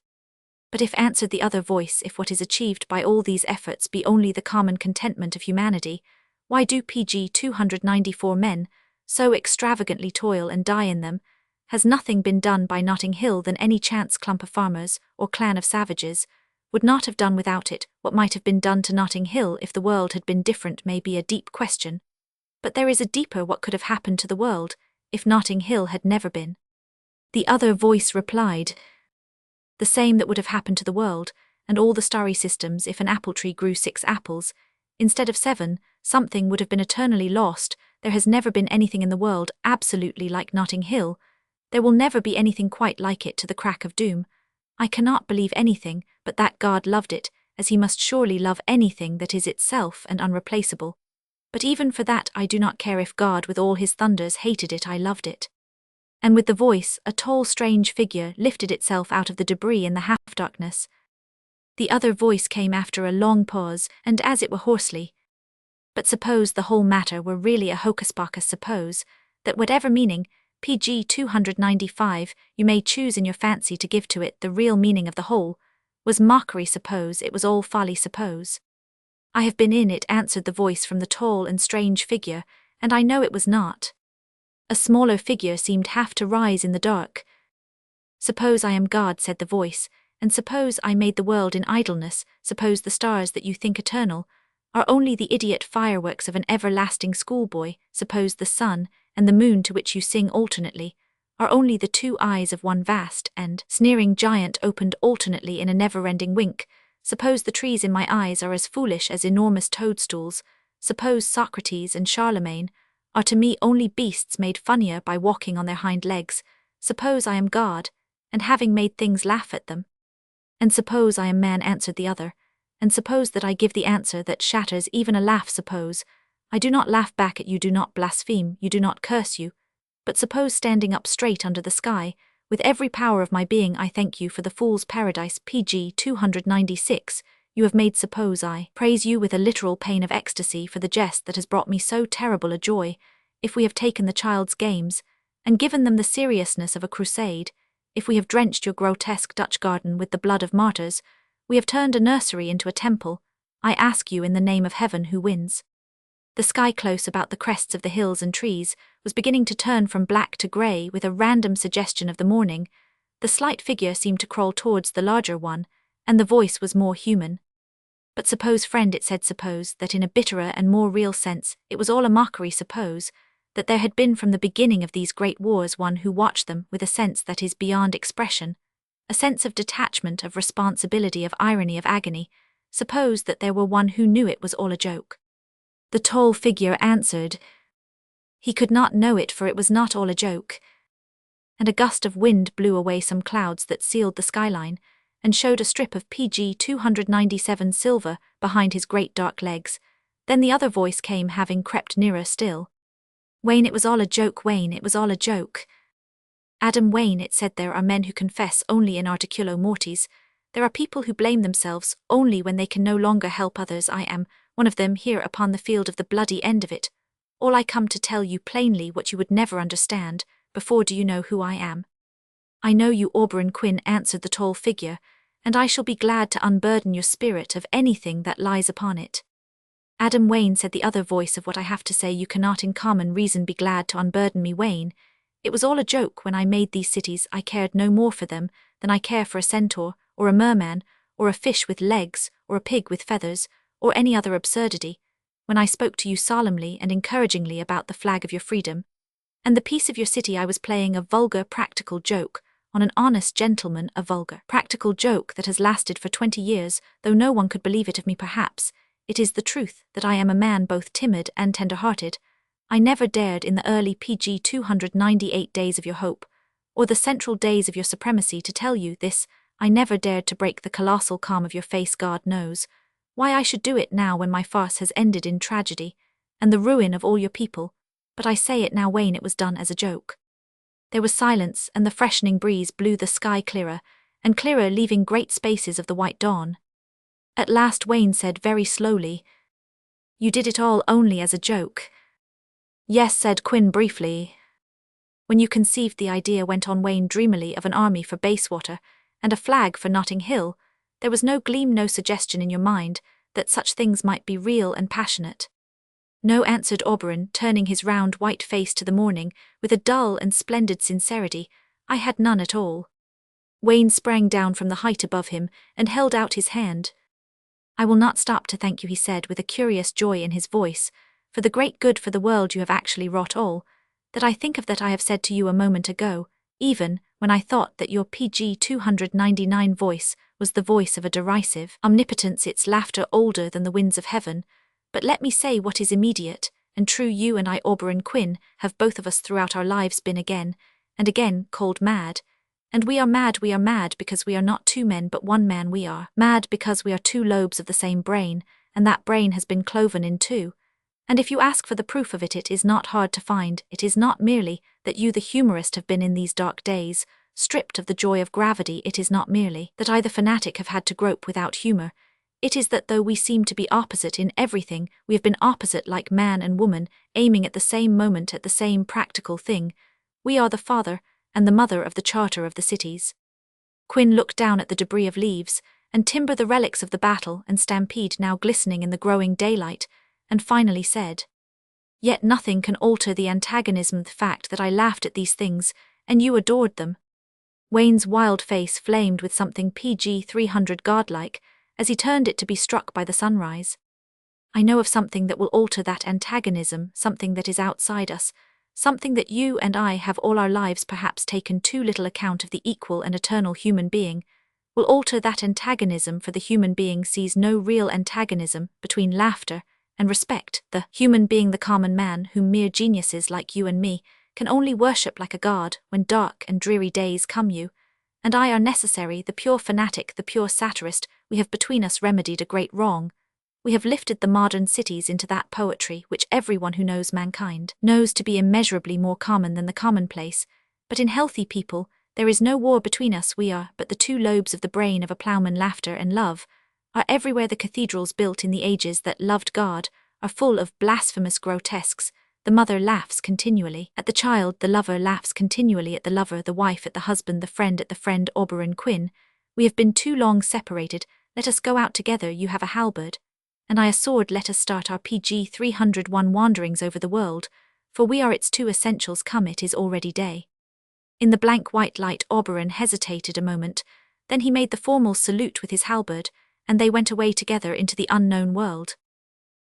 But if, answered the other voice, if what is achieved by all these efforts be only the common contentment of humanity, why do PG 294 men so extravagantly toil and die in them? Has nothing been done by Notting Hill than any chance clump of farmers or clan of savages would not have done without it? What might have been done to Notting Hill if the world had been different may be a deep question, but there is a deeper what could have happened to the world if Notting Hill had never been. The other voice replied, "The same that would have happened to the world and all the starry systems if an apple tree grew 6 apples instead of 7, something would have been eternally lost. There has never been anything in the world absolutely like Notting Hill. There will never be anything quite like it to the crack of doom. I cannot believe anything but that God loved it, as he must surely love anything that is itself and unreplaceable. But even for that I do not care. If God with all his thunders hated it, I loved it." And with the voice, a tall strange figure lifted itself out of the debris in the half-darkness. The other voice came after a long pause, and as it were hoarsely, "But suppose the whole matter were really a hocus-pocus, suppose that whatever meaning, PG 295, you may choose in your fancy to give to it, the real meaning of the whole was mockery. Suppose it was all folly. Suppose." "I have been in it," answered the voice from the tall and strange figure, and I know it was not. A smaller figure seemed half to rise in the dark. Suppose I am God, said the voice, and suppose I made the world in idleness, suppose the stars that you think eternal are only the idiot fireworks of an everlasting schoolboy, suppose the sun and the moon to which you sing alternately are only the two eyes of one vast and sneering giant opened alternately in a never-ending wink, suppose the trees in my eyes are as foolish as enormous toadstools, suppose Socrates and Charlemagne are to me only beasts made funnier by walking on their hind legs, suppose I am God, and having made things laugh at them. And suppose I am man, answered the other, and suppose that I give the answer that shatters even a laugh, suppose I do not laugh back at you, do not blaspheme, you do not curse you, but suppose standing up straight under the sky, with every power of my being I thank you for the fool's paradise, pg 296, you have made, suppose I praise you with a literal pain of ecstasy for the jest that has brought me so terrible a joy, if we have taken the child's games, and given them the seriousness of a crusade, if we have drenched your grotesque Dutch garden with the blood of martyrs, we have turned a nursery into a temple, I ask you in the name of heaven who wins. The sky close about the crests of the hills and trees was beginning to turn from black to grey with a random suggestion of the morning. The slight figure seemed to crawl towards the larger one, and the voice was more human. But suppose, friend, it said, suppose that in a bitterer and more real sense it was all a mockery, suppose that there had been from the beginning of these great wars one who watched them with a sense that is beyond expression, a sense of detachment, of responsibility, of irony, of agony, suppose that there were one who knew it was all a joke. The tall figure answered, he could not know it, for it was not all a joke. And a gust of wind blew away some clouds that sealed the skyline, and showed a strip of pg 297 silver behind his great dark legs. Then the other voice came, having crept nearer still. Wayne, it was all a joke, Wayne, it was all a joke. Adam Wayne, it said, there are men who confess only in articulo mortis. There are people who blame themselves only when they can no longer help others. I am one of them here upon the field of the bloody end of it. All I come to tell you plainly what you would never understand, before do you know who I am? I know you, Auberon Quinn, answered the tall figure, and I shall be glad to unburden your spirit of anything that lies upon it. Adam Wayne, said the other voice, of what I have to say you cannot in common reason be glad to unburden me, Wayne. It was all a joke when I made these cities. I cared no more for them than I care for a centaur, or a merman, or a fish with legs, or a pig with feathers, or any other absurdity, when I spoke to you solemnly and encouragingly about the flag of your freedom, and the peace of your city. I was playing a vulgar practical joke on an honest gentleman, a vulgar practical joke that has lasted for 20 years, though no one could believe it of me perhaps. It is the truth that I am a man both timid and tender-hearted. I never dared in the early pg 298 days of your hope, or the central days of your supremacy, to tell you this. I never dared to break the colossal calm of your face. God knows why I should do it now when my farce has ended in tragedy and the ruin of all your people, but I say it now, Wayne, it was done as a joke. There was silence, and the freshening breeze blew the sky clearer and clearer, leaving great spaces of the white dawn. At last Wayne said very slowly, you did it all only as a joke. Yes, said Quinn briefly. When you conceived the idea, went on Wayne dreamily, of an army for Bayswater and a flag for Notting Hill, there was no gleam, no suggestion in your mind that such things might be real and passionate. No, answered Auberon, turning his round white face to the morning with a dull and splendid sincerity, I had none at all. Wayne sprang down from the height above him and held out his hand. I will not stop to thank you, he said with a curious joy in his voice, for the great good for the world you have actually wrought, all that I think of that I have said to you a moment ago, even when I thought that your pg 299 voice was the voice of a derisive omnipotence, its laughter older than the winds of heaven. But let me say what is immediate and true. You and I, Auberon Quinn, have both of us throughout our lives been again and again called mad. And we are mad because we are not two men but one man. We are mad because we are two lobes of the same brain, and that brain has been cloven in two. And if you ask for the proof of it, it is not hard to find. It is not merely that you, the humorist, have been in these dark days stripped of the joy of gravity. It is not merely that I, the fanatic, have had to grope without humor. It is that though we seem to be opposite in everything, we have been opposite like man and woman, aiming at the same moment at the same practical thing. We are the father and the mother of the charter of the cities. Quinn looked down at the debris of leaves and timber, the relics of the battle and stampede now glistening in the growing daylight, and finally said, Yet nothing can alter the antagonism of the fact that I laughed at these things, and you adored them. Wayne's wild face flamed with something PG 300 godlike, as he turned it to be struck by the sunrise. I know of something that will alter that antagonism, something that is outside us, something that you and I have all our lives perhaps taken too little account of the equal and eternal human being, will alter that antagonism, for the human being sees no real antagonism between laughter and respect, the human being, the common man whom mere geniuses like you and me can only worship like a god when dark and dreary days come. You and I are necessary, the pure fanatic, the pure satirist. We have between us remedied a great wrong. We have lifted the modern cities into that poetry which everyone who knows mankind knows to be immeasurably more common than the commonplace. But in healthy people, there is no war between us. We are but the two lobes of the brain of a ploughman. Laughter and love are everywhere. The cathedrals built in the ages that loved God are full of blasphemous grotesques. The mother laughs continually at the child, the lover laughs continually at the lover, the wife at the husband, the friend at the friend. Auberon Quinn, we have been too long separated. Let us go out together. You have a halberd, and I a sword. Let us start our PG 301 wanderings over the world, for we are its two essentials. Come, it is already day. In the blank white light, Auberon hesitated a moment, then he made the formal salute with his halberd, and they went away together into the unknown world.